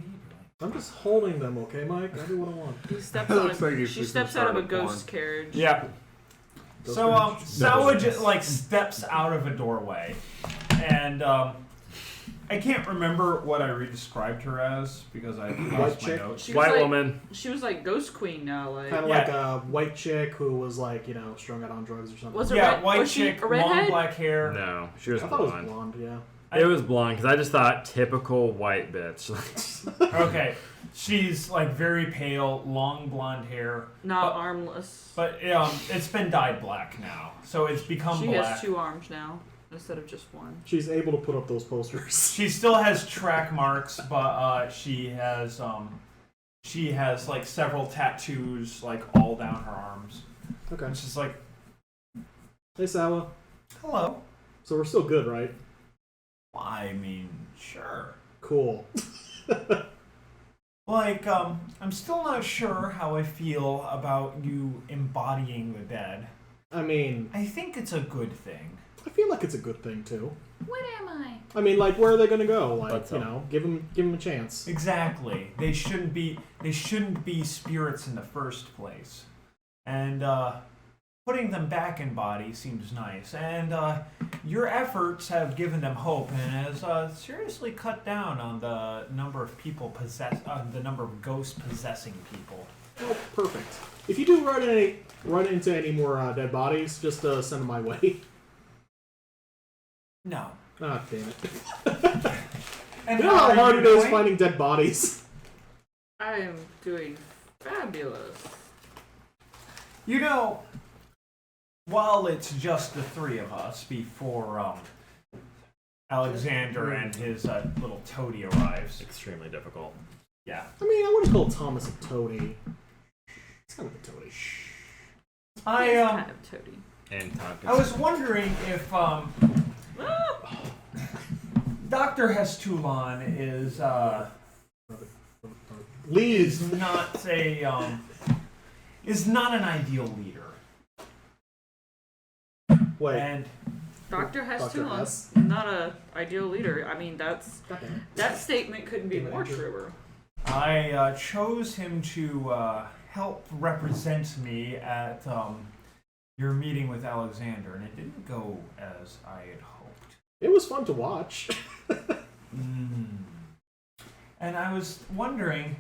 you doing? I'm just holding them, okay, Mike? I do what I want. He steps It on looks a, like he's she fixing steps to out of a start a ghost porn. carriage. Yeah. So Sawa just like steps out of a doorway, and I can't remember what I re-described her as because I White lost my chick? notes. She was White like, woman. She was like Ghost Queen now, like. Kind of Yeah. like a white chick who was like, strung out on drugs or something. Was it Yeah, red- white was she chick, a long redhead? black hair. No, she was I thought it was blonde. blonde, yeah. It was blonde because I just thought typical white bitch. Okay, she's like very pale, long blonde hair, Not But- armless. but it's been dyed black now, so it's become She black. has 2 arms now instead of just 1. She's able to put up those posters. She still has track marks, but she has like several tattoos like all down her arms. Okay. It's just like, Hey, Sawa. hello. So we're still good, right? I mean, sure. Cool. Like, I'm still not sure how I feel about you embodying the dead. I mean, I think it's a good thing. I feel like it's a good thing too. What am I? I mean, like, where are they gonna go? Like, What's up? give them a chance. Exactly. They shouldn't be spirits in the first place. And putting them back in body seems nice. And your efforts have given them hope and has seriously cut down on the number of people the number of ghosts possessing people. Oh, perfect. If you do run into any more dead bodies, just send them my way. No. Ah, damn it. And You know how are hard you it is doing? finding dead bodies? I am doing fabulous. You know, while it's just the 3 of us before Alexander and his little toady arrives. Extremely difficult. Yeah. I mean, I wouldn't call Thomas a toady. It's kind of a toady. He's I kind of toady. And Tompkins. I was wondering if Dr. Hestulan is Leaves. is not an ideal leader. Wait. And Dr. Hess Dr. too long. Hess. Not a ideal leader. I mean, Goddamn. that statement couldn't be Damn it, more Andrew. truer. I chose him to help represent me at your meeting with Alexander, and it didn't go as I had hoped. It was fun to watch. And I was wondering,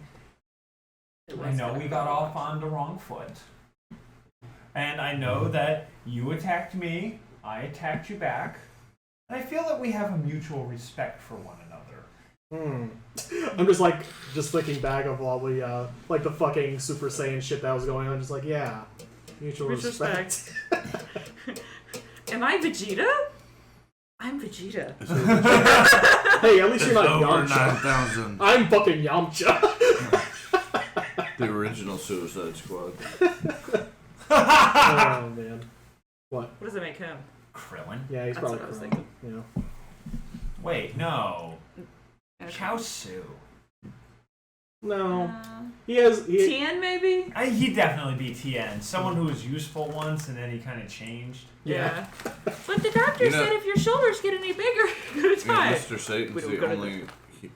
It I was know kinda we got fun to off watch. on the wrong foot. And I know that you attacked me, I attacked you back. And I feel that we have a mutual respect for one another. I'm just thinking back of all the like the fucking Super Saiyan shit that was going on. Just like, yeah, mutual respect. Am I Vegeta? I'm Vegeta. Hey, at least It's you're not over Yamcha. 9,000. I'm fucking Yamcha. The original Suicide Squad. Oh man. What? What does it make him? Krillin? Yeah, he's That's probably what I was Krillin, thinking. you know. Wait, no. Okay. Chaosu. No, he has. He, Tien, maybe? He'd definitely be Tien. Someone who was useful once and then he kind of changed. yeah. But the doctor You know- said if your shoulders get any bigger, go to You know, time. Mr. Satan's We don't the go to only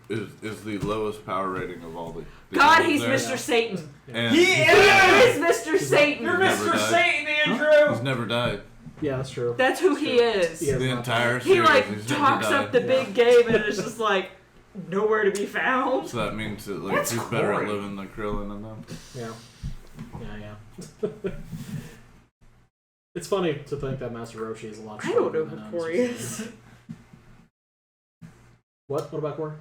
is the lowest power rating of all the. God, he's there. Mr. Satan. And He He is! is Mr. Satan. You're Never Mr. died. Satan, Andrew! He's never died. Yeah, that's true. That's who he is. He has The not- entire He series. like he's talks never up the died. big game and it's just like nowhere to be found. So that means that like What's he's better at Corey? living than Krillin and them. Yeah. It's funny to think that Master Roshi is a lot I don't stronger know than who Corey is. What? What about Corey?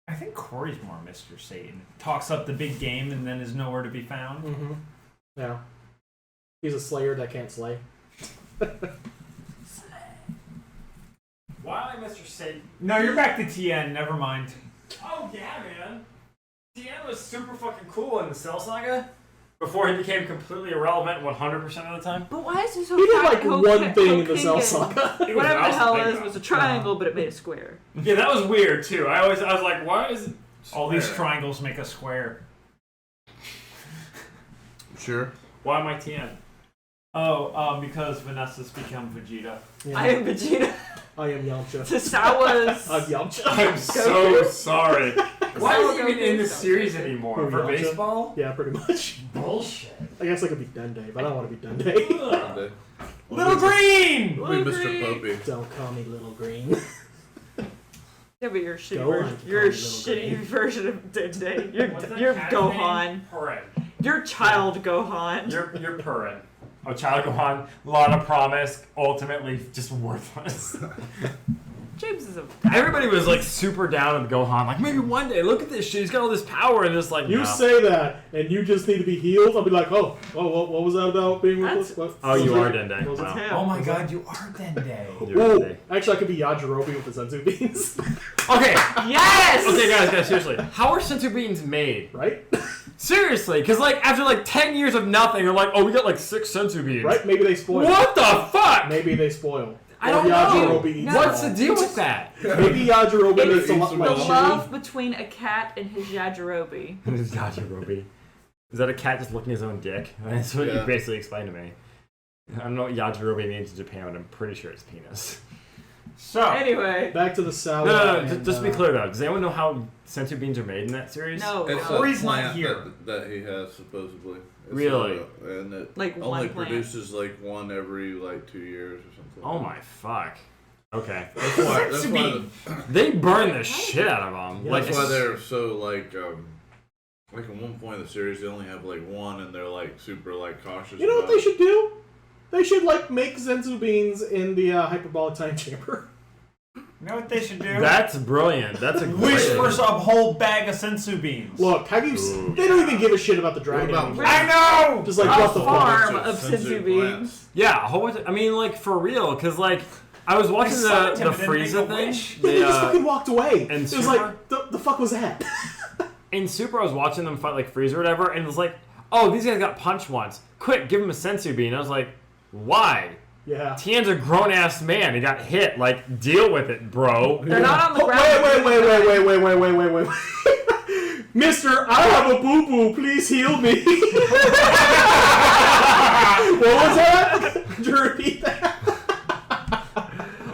I think Corey's more Mr. Satan. Talks up the big game and then is nowhere to be found. Mm-hmm. Yeah. He's a slayer that can't slay. Why am I Mr. Satan? No, you're back to TN. Never mind. Oh yeah, man. Tien was super fucking cool in the Cell Saga before he became completely irrelevant 100% of the time. But why is he so He did fat like and one thing in the Hokingan? Cell Saga. He was Whatever the also hell big, it is though. was a triangle, but it made a square. Yeah, that was weird too. I was like, why is All these triangles make a square. Sure. why am I Tien? Oh, because Vanessa's become Vegeta. Yeah. I am Vegeta. I am Yamcha. Tasawa's. I'm Yamcha. I'm so sorry. Why So is he even in the Goku. series anymore? Who, For Yamcha? baseball? Yeah, pretty much. Bullshit. I guess I could be Dende, but I don't want to be Dende. Monday. Little Green! We'll be Mr. Popey. Don't call me Little Green. Yeah, but you're a shitty Go on, version. You're a Little shitty Green. version of Dende. You're What's that you're cat's Gohan. name? Purin. You're child Gohan. You're Purin. Oh, Child Gohan, a lot of promise, ultimately just worthless. James is a. Everybody was like super down with Gohan, like maybe one day, look at this shit, he's got all this power, and just like, You no. say that, and you just need to be healed. I'll be like, what was that about being That's- ruthless? What- Oh, you what are was it? Dende. What was it? Wow. Him. Oh my god, you are Dende. You're Whoa! Dende. Actually, I could be Yajirobe with the Senzu beans. Okay, Yes. okay, guys, seriously, how are senzu beans made? Right? Seriously, because like after like 10 years of nothing, they're like, oh, we got like 6 senzu beans. Right? Maybe they spoil. What the fuck? Maybe they spoil. I Or don't know. Yajirobe eats No. them What's all. the deal with that? Maybe Yajirobe It's makes a lot the The like love between a cat and his Yajirobe. Yajirobe. Is that a cat just licking his own dick? That's what you Yeah. basically explained to me. I don't know what Yajirobe means in Japan, but I'm pretty sure it's penis. So, Anyway. Back to the Sawa. No, and, just to be clear though, does anyone know how senzu beans are made in that series? No. It's no. a Corey's not plant here. that he has supposedly. It's Really? and it Like one only plant. produces like one every like 2 years or something. Oh my fuck. Okay. That's why. That's Senzu why. bean. They burn the shit out of them. Yeah, like That's why it's- they're so like at one point in the series they only have like one and they're like super like cautious. You know what about they should do? They should like make Senzu beans in the hyperbolic time chamber. you know what they should do? That's brilliant. That's a great Wish idea. for a whole bag of sensu beans. Look, have you? Ooh, They don't even give a shit about the What dragon. about anymore. I know! Just like A what the fuck? farm bunch of senzu beans. plants. Yeah, a whole bunch I mean, like, for real, because, like, I was watching sucked the him and didn't Frieza make a thing. wish. Yeah, they just fucking walked away. and It was Super? like, the fuck was that? In Super, I was watching them fight, like, Frieza or whatever, and it was like, oh, these guys got punched once. Quick, give him a sensu bean. I was like, why? Yeah. Tien's a grown-ass man. He got hit. Like, deal with it, bro. They're not on the Oh, ground. wait. Mister, I have a boo boo. Please heal me. What was that? Could you repeat that?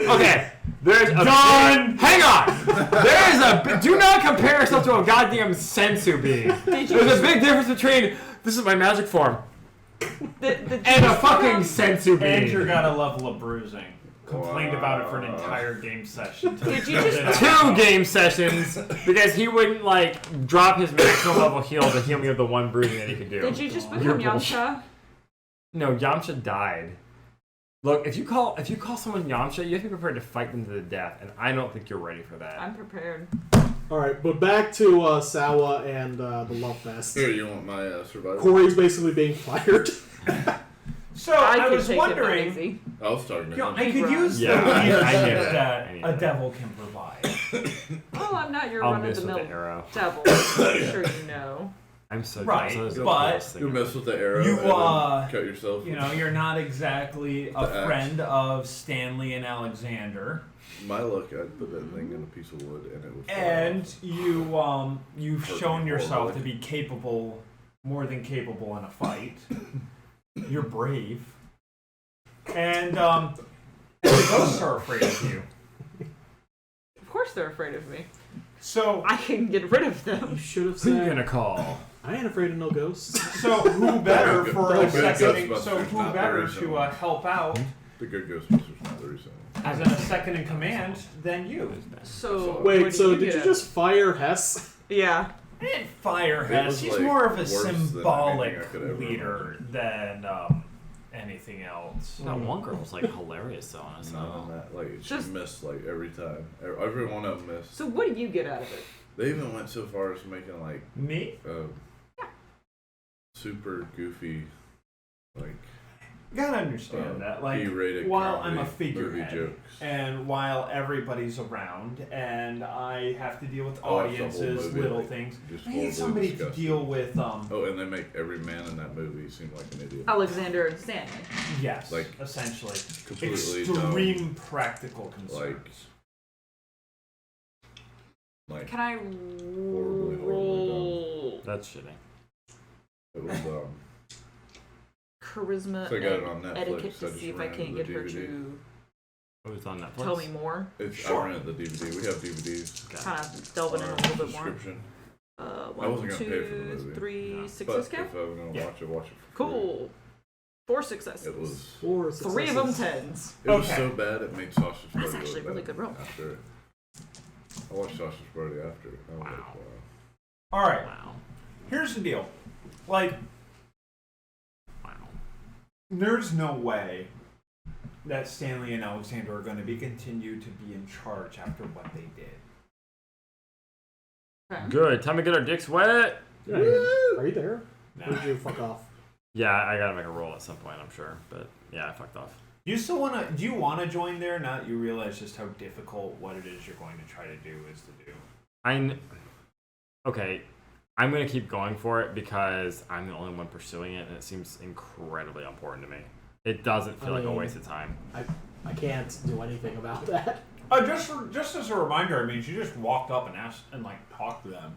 Okay, there's a Done! Hang on! There is a... Do not compare yourself to a goddamn sensu bean. Did you There's a big difference between, this is my magic form, the and a fucking sensu bean. Andrew got a level of bruising. Complained about it for an Wow. entire game session. Did you just- 2 game sessions because he wouldn't like drop his maximum level heal to heal me of the 1 bruising that he could do. Did you just You're become bullshit. Yamcha? No, Yamcha died. Look, if you call someone Yamcha, you have to be prepared to fight them to the death, and I don't think you're ready for that. I'm prepared. All right, but back to Sawa and the love fest. Here, you want my survival? Corey's basically being fired. So I I could was take wondering, it easy. I was talking to you know, him. I could use Yeah, the I leadership knew that. I that knew a that. devil can provide. Oh, I'm not your I'll run of miss the with the mill arrow. devil. I'm sure you know. I'm so Right, jealous. That was the but coolest thing You ever. mess with the arrow You, and then cut yourself. You know, you're not exactly a The axe. friend of Stanley and Alexander, My luck, I'd put that thing in a piece of wood and it would fly and off. you've Hurt shown me yourself horribly. to be capable, more than capable in a fight. You're brave, and the ghosts are afraid of you. Of course they're afraid of me. So I can get rid of them. You should have Who you said. gonna call? I ain't afraid of no ghosts. So who better for a Good second? Ghostbusters, So who not the better reason. to help out The good Ghostbusters, not the reason. as in a second in command than you? So what Wait, do so you did get? you just fire Hess? Yeah. I didn't fire It Hess. was, He's like, more of a worse than symbolic anything I could ever leader than anything else. That one girl was like hilarious though, honestly. Not on that. Like, she Just- missed, like, every time. Every one of them missed. So what do you get out of it? They even went so far as making, like, Me? super goofy, like, You gotta understand that, like, B-rated while I'm a comedy movie figurehead, jokes. and while everybody's around, and I have to deal with I watched the whole audiences, movie, little like, things, just I need horribly somebody to disgusting. deal with. Oh, and they make every man in that movie seem like an idiot. Alexander and Stanley. Yes, like, essentially, completely extreme practical concerns. Like, Can I horribly roll That's shitty. it was, charisma So I got it and on Netflix, etiquette I to just see if I ran can't the get her DVD. to It was on Netflix. tell me more? I rented the DVD. We have DVDs. Kind of delving in a on our little bit more. subscription. Uh, I wasn't 1, gonna 2, pay for the movie. 3 No. sixes But if count? I'm gonna Yeah. watch it for free. Cool. 4 successes. It was. 4 3 of them successes. 10s. It was Okay. so bad it made Sausage Party. That's actually a really good roll. After it. I watched Sausage Party after it. I was like, Wow. All right, Wow. here's the deal. Like, Wow. there's no way that Stanley and Alexander are going to be continue to be in charge after what they did. Okay. Good. Time to get our dicks wet. Yeah, are you there? No. Or did you fuck off? Yeah, I gotta make a roll at some point, I'm sure. But yeah, I fucked off. You still want to? Do you want to join there? Now that you realize just how difficult what it is you're going to try to do is to do. Okay, I'm gonna keep going for it because I'm the only one pursuing it, and it seems incredibly important to me. It doesn't feel like a mean, waste of time. I can't do anything about that. Just as a reminder, I mean, she just walked up and asked and like talked to them.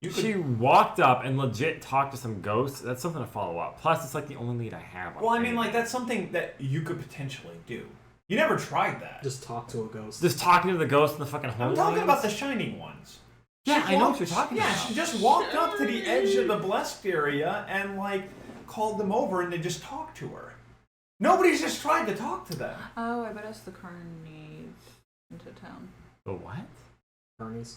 You could, She walked up and legit talked to some ghosts. That's something to follow up. Plus, it's like the only lead I have. on well, I mean, anything. like that's something that you could potentially do. You never tried that. Just talk to a ghost. just talking to the ghosts in the fucking hole. I'm talking about the shining ones. Yeah, She I know walked- what you're talking Yeah, about. she just walked up to the edge of the blessed area and like called them over, and they just talked to her. Nobody's just tried to talk to them. Oh, I bet it's the carnies into town. The what? Carnies.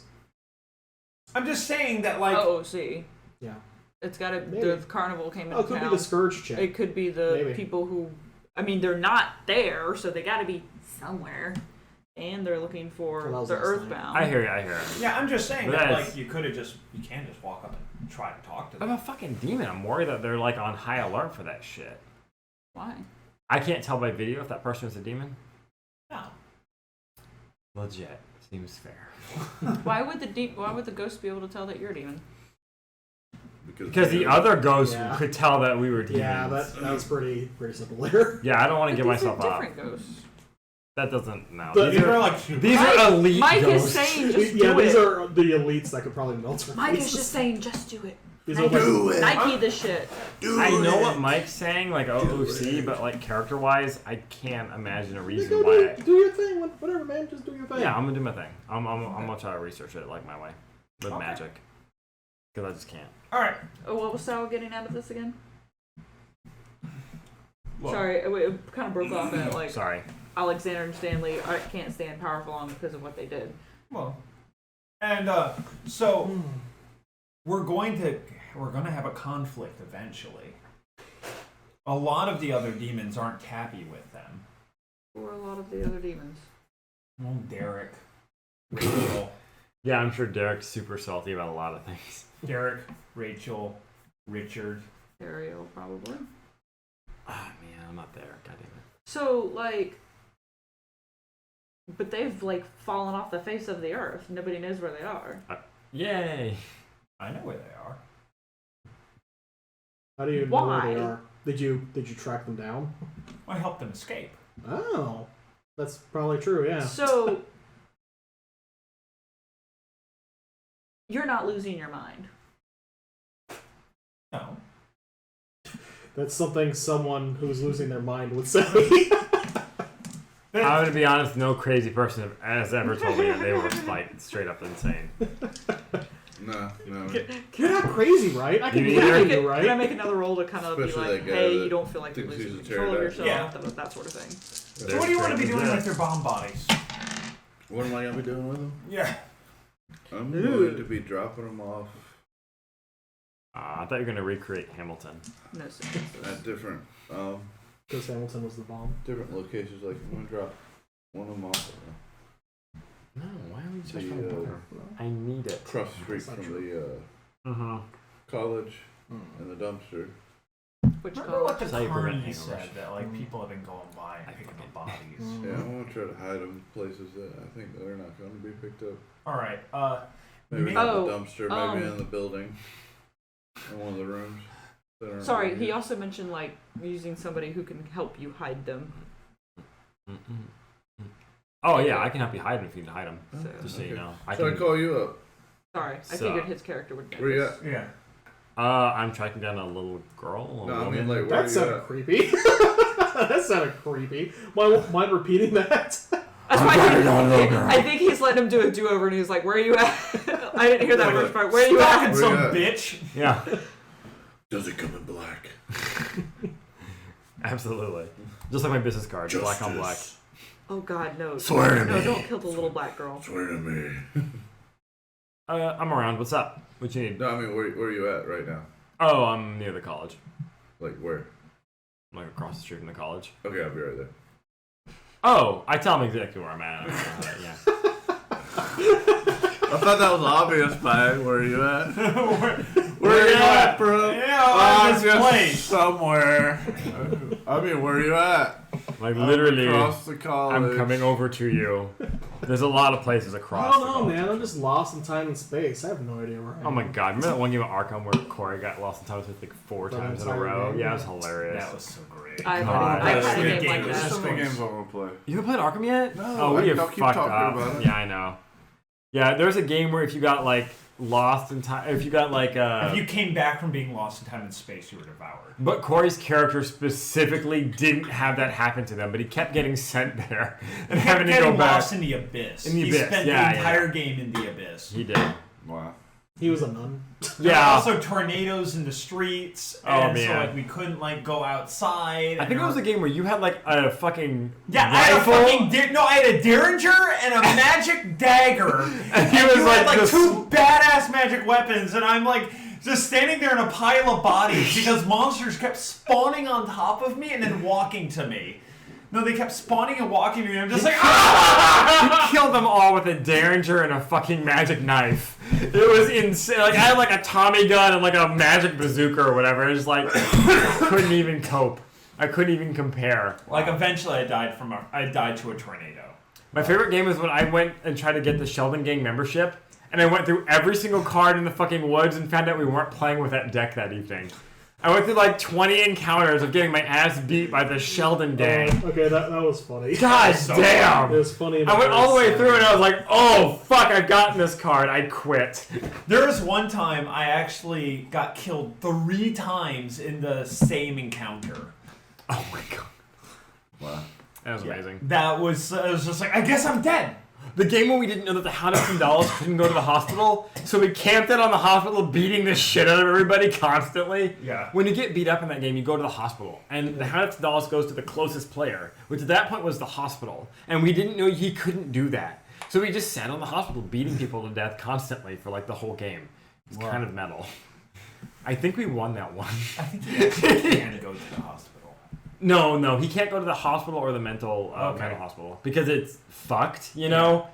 I'm just saying that, like, Oh, see. Yeah. It's got to. Maybe. The carnival came into Oh, it could town. be the Scourge chick. It could be the Maybe. people who. I mean, they're not there, so they got to be somewhere. And they're looking for Well, that was the last night. Earthbound. I hear you. I hear you. yeah, I'm just saying But that, that's- like, you could have just, you can't just walk up and try to talk to them. I'm a fucking demon. I'm worried that they're like on high alert for that shit. Why? I can't tell by video if that person is a demon. No. Legit. Seems fair. Why would the ghost be able to tell that you're a demon? Because the other ghosts Yeah. could tell that we were demons. Yeah, that was pretty simple there. Yeah, I don't want to But give these myself are up. different ghosts. That doesn't. No. But These are like super. these are elite Mike ghosts. is saying just Yeah, do these it. are the elites that could probably melt her Mike is faces. just saying just do it. These are Nike, like, Nike this shit. I know what Mike's saying, like OOC, but like character-wise, I can't imagine a yeah, reason go why. do your thing, whatever, man. Just do your thing. Yeah, I'm gonna do my thing. I'm gonna try to research it like my way with Okay. magic, because I just can't. All right. Oh, what was Sal getting out of this again? Well- Sorry, it kind of broke off at like Sorry. Alexander and Stanley can't stand powerful long because of what they did. Well, and so we're going to have a conflict eventually. A lot of the other demons aren't happy with them. Who are a lot of the other demons? Well, Derek, Rachel, Yeah, I'm sure Derek's super salty about a lot of things. Derek, Rachel, Richard. Ariel, probably. Ah, man, I'm not there. God damn it. So, like, but they've like fallen off the face of the earth. Nobody knows where they are. Yay! I know where they are. How do you know where Why? they are? Did you track them down? I helped them escape. Oh, that's probably true. Yeah. So, you're not losing your mind. No. That's something someone who's losing their mind would say. I'm gonna be honest. No crazy person has ever told me that they were like straight up insane. No. You're not crazy, right? I can You believe either. you, right? Can I make another roll to kind of Especially be like, that guy hey, that you don't feel like you're thinks losing he's a control of pterodactyl. yourself, Yeah. that sort of thing. So what do you want to be doing with your bomb bodies? What am I gonna be doing with them? Yeah. I'm going to be dropping them off I thought you were gonna recreate Hamilton. No sense. at different Because Hamilton was the bomb. different locations. Like I'm gonna drop one of them off No, why are we The, just water? I need it. across the street from the college and the dumpster. Which Remember what the That's how you prevent Carney hangovers. said, that like people have been going by and picking up bodies. Yeah, I want to try to hide them places that I think that they're not going to be picked up. Alright, Maybe in Oh, the dumpster, maybe in the building, in one of the rooms. that aren't Sorry, really he used. also mentioned like using somebody who can help you hide them. Oh yeah, I can help you hide them if you need to hide them. So, Just so you Okay. know. So I call you up. sorry, I So- figured his character would know Where you this. at? yeah. I'm tracking down a little girl. A No, I woman. mean like where That you sounded at? creepy. That sounded creepy. Mind repeating that? That's why I think he's letting him do a do-over, and he was like, "Where are you at?" I didn't hear that Wait, first part. Where are you Fucking at? Where some you at? bitch. Yeah, Does it come in black? absolutely. Just like my business card, black on black. Justice. Oh God, no! Swear to No, me. don't kill the little black girl. Swear to me. I'm around. What's up? What you need? No, I mean where are you at right now? Oh, I'm near the college. Like where? I'm like across the street from the college. Okay, I'll be right there. Oh, I tell him exactly where I'm at. Yeah. I thought that was obvious, Pi. Where are you at? Where are you at, bro? Yeah, I'm this place. somewhere. I mean, where are you at? Like I'm literally, across the college. I'm coming over to you. There's a lot of places I across. don't the know, college. man. I'm just lost in time and space. I have no idea where I am. Oh my god! Remember that one game of Arkham where Corey got lost in time like 4 The times in a entire row? game? Yeah, it was hilarious. That was so great. I've God. had That's a a game good like game. There's that. so many games I want to play. You haven't played Arkham yet? No, Oh, we have I'll keep fucked talking up. about it. Yeah, I know. Yeah, there's a game where if you got like lost in time, if you got like If you came back from being lost in time and space, you were devoured. but Corey's character specifically didn't have that happen to them, but he kept getting sent there and having to go Getting back. lost in the abyss. In the he abyss, spent yeah, the yeah. entire game in the abyss. He did. Wow. He was a nun. There were Yeah. also tornadoes in the streets, Oh, and so man. like we couldn't like go outside. I think it was a game where you had like a fucking Yeah, rifle. I had a derringer and a magic dagger. And he And was you like had like this- two badass magic weapons, and I'm like just standing there in a pile of bodies because monsters kept spawning on top of me and then walking to me. No, they kept spawning and walking to me. I'm just like, ah! He killed them all with a derringer and a fucking magic knife. It was insane. Like I had like a Tommy gun and like a magic bazooka or whatever. It was like couldn't even cope. I couldn't even compare. Like eventually, I died to a tornado. My favorite game is when I went and tried to get the Sheldon Gang membership, and I went through every single card in the fucking woods and found out we weren't playing with that deck that evening. I went through like 20 encounters of getting my ass beat by the Sheldon Gang. Okay, that was funny. God so damn! It was funny. I went all the way through and I was like, oh fuck, I've gotten this card. I quit. There was one time I actually got killed 3 times in the same encounter. Oh my god. Wow. That was amazing. That was, I was just like, I guess I'm dead. The game where we didn't know that the Houndstone dolls couldn't go to the hospital, so we camped out on the hospital beating the shit out of everybody constantly. Yeah. When you get beat up in that game, you go to the hospital, and the Houndstone dolls goes to the closest player, which at that point was the hospital, and we didn't know he couldn't do that. So we just sat on the hospital beating people to death constantly for like the whole game. It's kind of metal. I think we won that one. I think you actually can go to the hospital. No, he can't go to the hospital or the mental hospital because it's fucked, you know?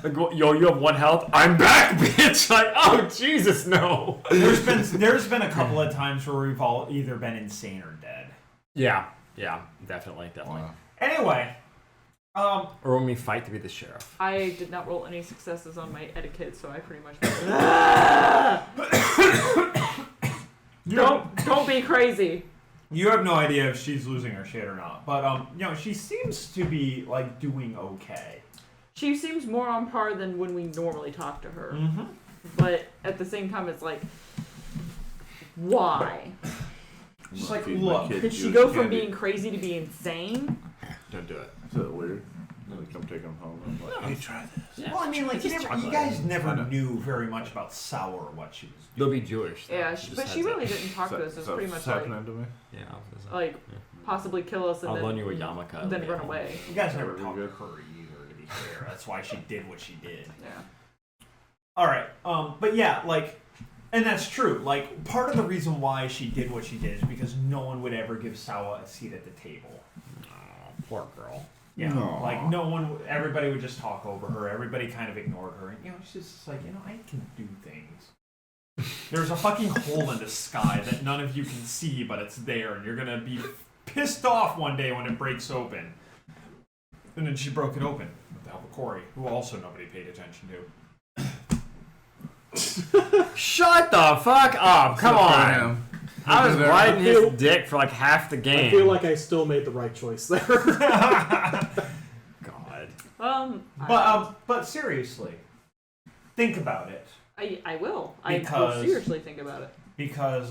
Like, yo, you have 1 health. I'm back, bitch! Like, oh, Jesus, no. There's been a couple of times where we've all either been insane or dead. Yeah, definitely. Wow. Anyway, Or when we fight to be the sheriff. I did not roll any successes on my etiquette, so I pretty much. Don't be crazy. you have no idea if she's losing her shit or not, but she seems to be like doing okay. She seems more on par than when we normally talk to her. Mm-hmm. But at the same time, it's like, why? Just like, Feed my look, kid Did she Jewish go from candy. being crazy to be insane? Don't do it. Is that weird? come take them home. I'm like, hey, try this. Yeah. Well, I mean, like, you guys never knew very much about Sour or what she was doing. They'll be Jewish. Though. Yeah, but she really didn't talk to us. It was pretty much like, happening to me. Yeah. like possibly kill us and I'll then loan you a yarmulke. then run away. You guys never Really talked to good. her either, to be fair. That's why she did what she did. Yeah. All right, but yeah, like, and that's true. Like, part of the reason why she did what she did is because no one would ever give Sawa a seat at the table. Oh, poor girl. Yeah, Aw. like no one. Everybody would just talk over her. Everybody kind of ignored her, and she's just like, I can do things. There's a fucking hole in the sky that none of you can see, but it's there, and you're gonna be pissed off one day when it breaks open. And then she broke it open with the help of Corey, who also nobody paid attention to. Shut the fuck up! Come on! I was riding his dick for like half the game. I feel like I still made the right choice there. God. But seriously, think about it. I will. I will Because- seriously think about it. Because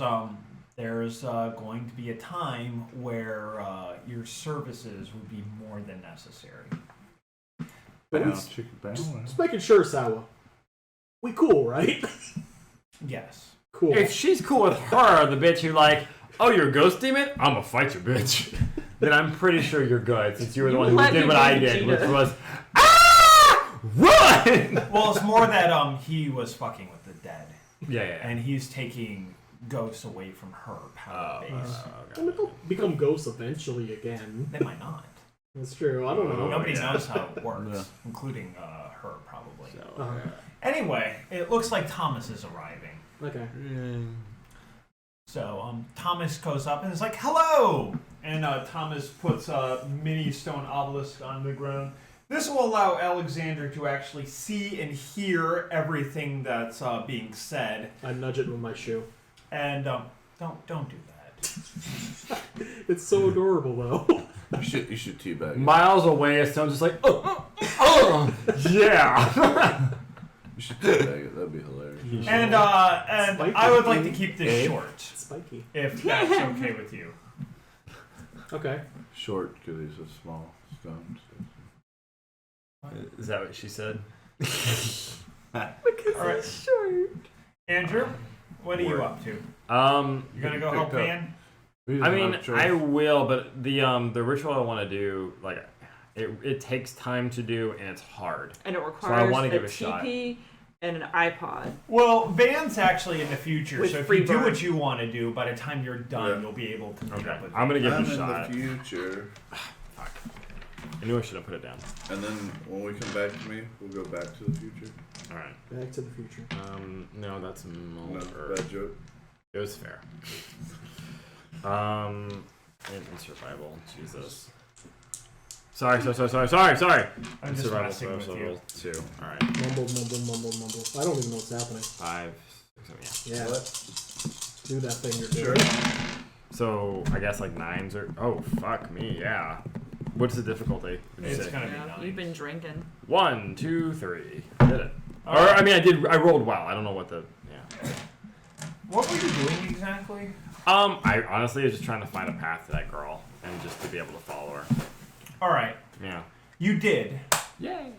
there's going to be a time where your services would be more than necessary. Just making sure, Sawa. We cool, right? Yes. Cool. If she's cool with her, the bitch who like, oh, you're a ghost demon? I'm gonna fight you, bitch. Then I'm pretty sure you're good, since you were the one who let did me what be I did, Vegeta. which was, run! Well, it's more that he was fucking with the dead, Yeah. and he's taking ghosts away from her power base. They'll become ghosts eventually again. They might not. That's true. I don't know. Nobody knows how it works, including her, probably. Uh-huh. Anyway, it looks like Thomas is arriving. Okay. So Thomas goes up and is like, "Hello!" And Thomas puts a mini stone obelisk on the ground. This will allow Alexander to actually see and hear everything that's being said. I nudge it with my shoe. And don't do that. It's so adorable, though. You should teabag it. Miles away, Stone's just like, yeah. You should teabag it. That'd be hilarious. And Spiky. I would like to keep this short, Spiky. if that's okay with you. Okay. Short because he's a small stone. Is that what she said? Because All right. it's short. Andrew, what are you up to? You gonna go help Picked up. Van? I mean, I will, but the ritual I want to do, like, it takes time to do and it's hard. And it I requires wanna a give it a shot. TP and an iPod. Well, Van's actually in the future, With so if free you do burn. what you want to do, by the time you're done, Yeah. you'll be able to meet Okay, up with I'm gonna give I'm it a in shot. the future. I knew I should have put it down. And then when we come back to me, we'll go back to the future. All right. Back to the future. No, that's No, more. bad joke. It was fair. In survival, Jesus. Sorry. I'm In just survival, messing with you. 2. All right. Mumble. I don't even know what's happening. 5, 6, 7, yeah. Yeah. Do that thing you're Sure. doing. So I guess like 9s or fuck me, yeah. What's the difficulty? Would you It's say? gonna be Yeah, 9. you've been drinking. 1, 2, 3. Did it? All Or right. I mean, I rolled well. I don't know what the What were you doing exactly? I honestly was just trying to find a path to that girl and just to be able to follow her. All right, Yeah. you did. Yay.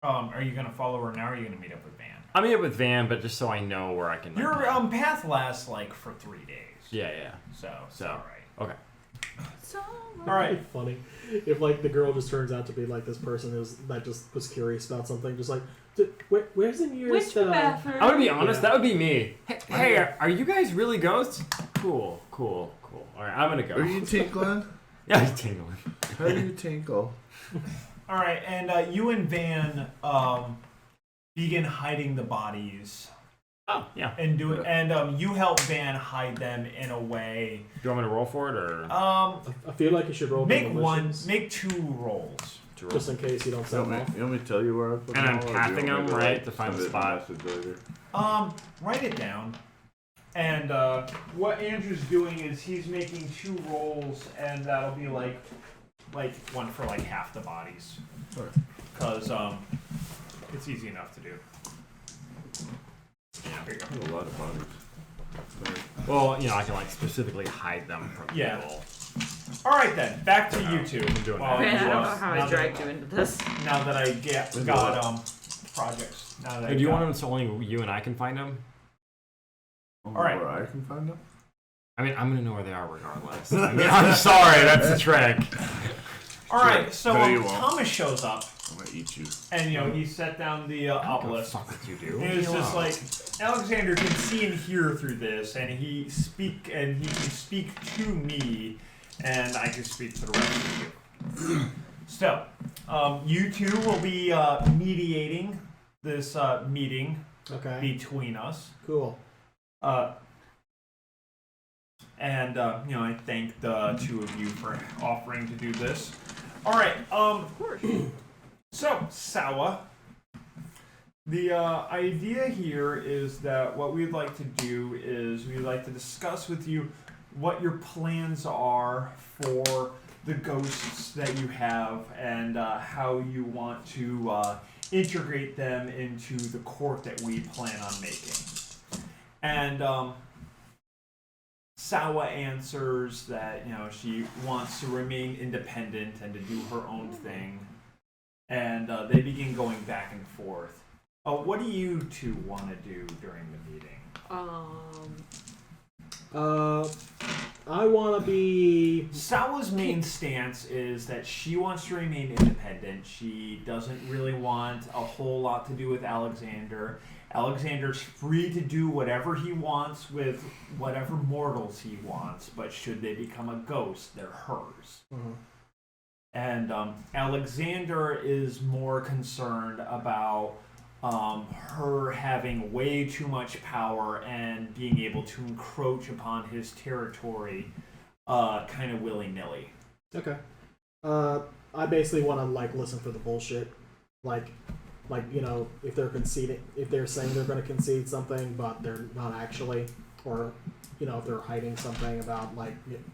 Are you gonna follow her now, or are you gonna meet up with Van? I'll meet up with Van, but just so I know where I can. Your path lasts like for 3 days. Yeah. So it's So. all right. Okay. So, All right. It'd be funny if like the girl just turns out to be like this person that just was curious about something, just like, where's the nearest? which bathroom? I'm gonna be honest. Yeah. That would be me. Hey, are you guys really ghosts? Cool. All right, I'm gonna go. Are you tinkling? Yeah, he's tingling. How do you tinkle? All right, and you and Van begin hiding the bodies, Oh, yeah. and you help Van hide them in a way. Do you want me to roll for it or I feel like you should roll make 2 rolls. to roll? just in case you don't set them off. You want me to tell you where I put And them I'm all, or pathing do you want me them, to, right, like, to find send the it in a spot? message later? Write it down. And what Andrew's doing is he's making 2 rolls, and that'll be like one for like half the bodies. Sure. Because it's easy enough to do. Yeah, here you go. There's a lot of bodies. Well, I can like specifically hide them from Yeah. people. All right then, back to you two. doing While that. Man, I don't know now how I that- dragged you into this. Now that I got projects. Now that Hey, do you want them so only you and I can find them? All right. Where I can find them. I mean, I'm gonna know where they are regardless. I mean, I'm sorry, that's the trick. All right, so No, you won't. Thomas shows up, I'm gonna eat you. and he set down the obelisk. Fuck what you do. And it's just like Alexander can see and hear through this, and he can speak to me, and I can speak to the rest of you. So, you two will be mediating this meeting Okay. between us. Cool. And I thank the two of you for offering to do this. All right. Of course. So, Sawa, the idea here is that what we'd like to do is we'd like to discuss with you what your plans are for the ghosts that you have and how you want to integrate them into the court that we plan on making. And Sawa answers that she wants to remain independent and to do her own thing. And they begin going back and forth. What do you two want to do during the meeting? I want to be. Sawa's main stance is that she wants to remain independent. She doesn't really want a whole lot to do with Alexander. Alexander's free to do whatever he wants with whatever mortals he wants, but should they become a ghost, they're hers. Mhm. And Alexander is more concerned about her having way too much power and being able to encroach upon his territory kind of willy-nilly. Okay. I basically want to listen for the bullshit, like if they're conceding, if they're saying they're going to concede something but they're not actually, or if they're hiding something about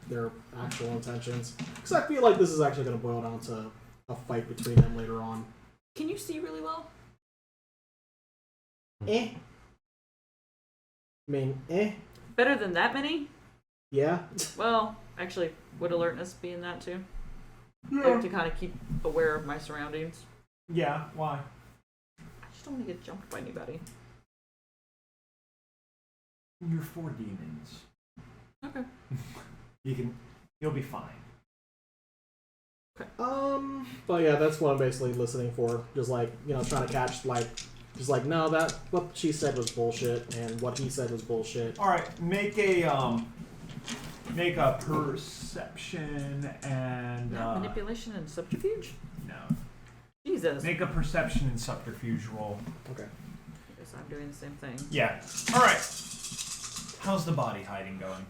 their actual intentions. Because I feel like this is actually going to boil down to a fight between them later on. Can you see really well? I mean, Better than that many? yeah. Well, actually, would alertness be in that too? Like to kind of keep aware of my surroundings. Yeah, why? I just don't want to get jumped by anybody. You're 4 demons. Okay. You'll be fine. But yeah, that's what I'm basically listening for. Just trying to catch no, that what she said was bullshit, and what he said was bullshit. All right, make a perception and Manipulation and subterfuge? no, Jesus. make a perception and subterfuge roll. Okay. I guess I'm doing the same thing. Yeah. All right. How's the body hiding going?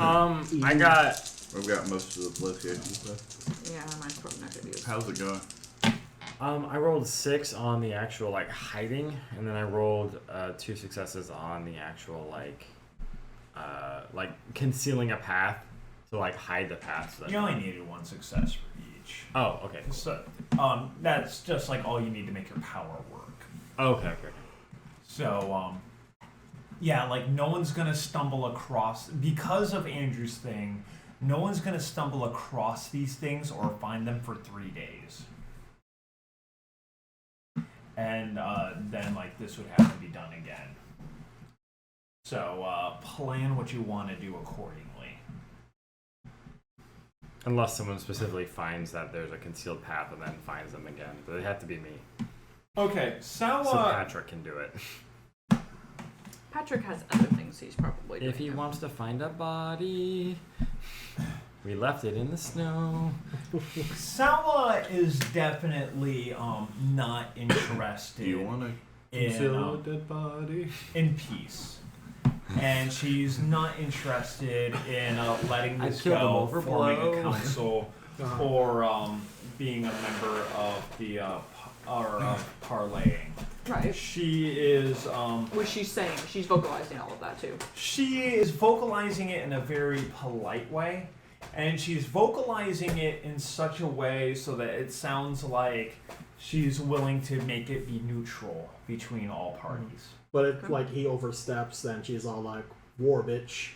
I got. I've got most of the playstation stuff. Yeah, mine's probably not gonna be as How's it going? I rolled 6 on the actual hiding, and then I rolled 2 successes on the actual concealing a path to hide the path. So that You only needed 1 success for each. Oh, okay. So, that's just all you need to make your power work. Okay. So, yeah, no one's gonna stumble across because of Andrew's thing. No one's gonna stumble across these things or find them for 3 days. And then this would have to be done again. So plan what you want to do accordingly. Unless someone specifically finds that there's a concealed path and then finds them again, but it had to be me. Okay, So Patrick can do it. Patrick has other things he's probably doing. If he wants to find a body, we left it in the snow. Sawa is definitely not interested. Do you want to conceal a dead body? In peace. And she's not interested in letting this killed him go, over forming a blow. council, or being a member of the parlaying. Right. She is Which she's saying, she's vocalizing all of that too. she is vocalizing it in a very polite way, and she's vocalizing it in such a way so that it sounds like she's willing to make it be neutral between all parties. But if he oversteps, then she's all like, "War, bitch."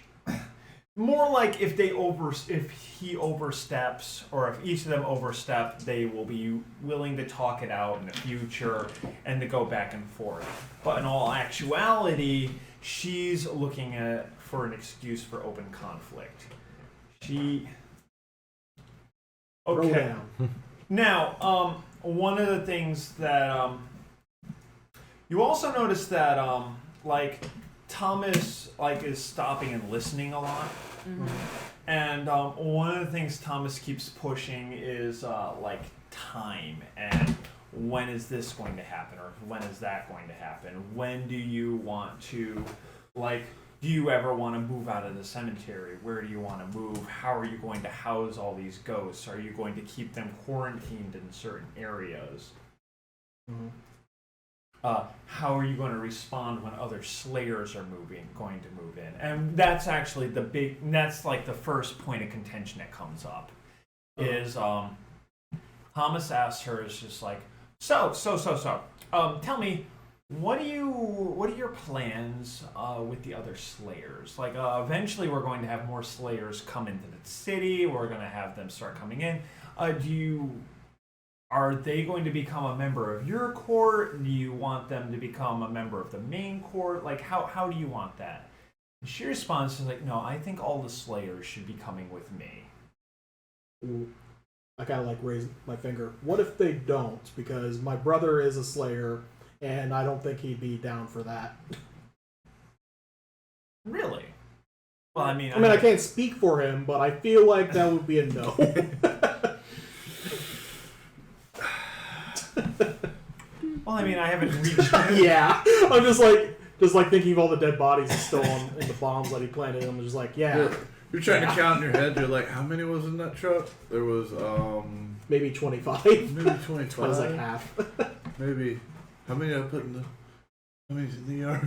More like if he oversteps, or if each of them overstep, they will be willing to talk it out in the future and to go back and forth. But in all actuality, she's looking for an excuse for open conflict. Throw Okay. down. Now, one of the things that you also notice that like Thomas is stopping and listening a lot. And one of the things Thomas keeps pushing is like time and when is this going to happen or when is that going to happen? When do you want to, like, do you ever want to move out of the cemetery? Where do you want to move? How are you going to house all these ghosts? Are you going to keep them quarantined in certain areas? How are you going to respond when other slayers are going to move in? And that's actually that's like the first point of contention that comes up. Is Thomas asks her, is just like, so, tell me, what are your plans with the other slayers? Like, eventually we're going to have more slayers come into the city. We're going to have them start coming in. Are they going to become a member of your court? Do you want them to become a member of the main court? Like, how do you want that? And she responds to like, no, I think all the slayers should be coming with me. Ooh, I kind of like raise my finger. What if they don't? Because my brother is a slayer, and I don't think he'd be down for that. Really? Well, I mean, I can't speak for him, but I feel like that would be a no. Well, I mean, I haven't reached. Yeah, I'm just like thinking of all the dead bodies still in the bombs that he planted. I'm just like, yeah. You're trying to count in your head. You're like, how many was in that truck? There was Maybe 25. maybe 25. That was like half. Maybe. How many I put in the? How many's in the yard?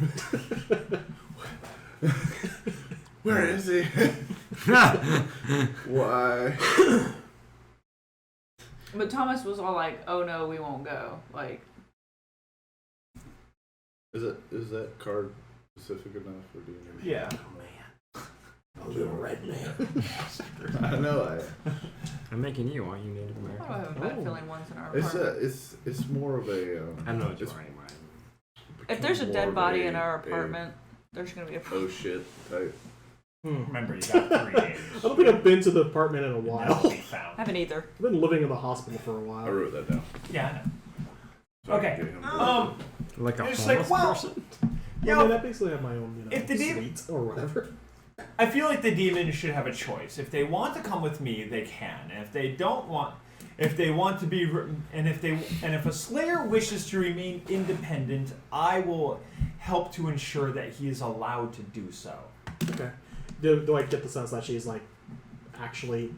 Where is he? Why? But Thomas was all like, "Oh no, we won't go." Like, Is that card specific enough for DNA? Yeah. A little red man. I know. I'm making you. Aren't you Native I American? have a bad feeling one's in our It's apartment. it's more of a. I know what you it's are anyway. If there's a more dead of body a- in our apartment, there's gonna be a. Oh shit type. Remember, you got 3 days. I don't think I've been to the apartment in a That'll while. be I found. haven't either. I've been living in the hospital for a I while. wrote that down. Yeah, I know. So I Okay. can get him Like a It's homeless like, well, person? you I mean, know, I basically have my own, if the suite or whatever. I feel like the demons should have a choice. If they want to come with me, they can. And if they don't want, if they want to be, and if a slayer wishes to remain independent, I will help to ensure that he is allowed to do so. Okay. Do I get the sense that she's like,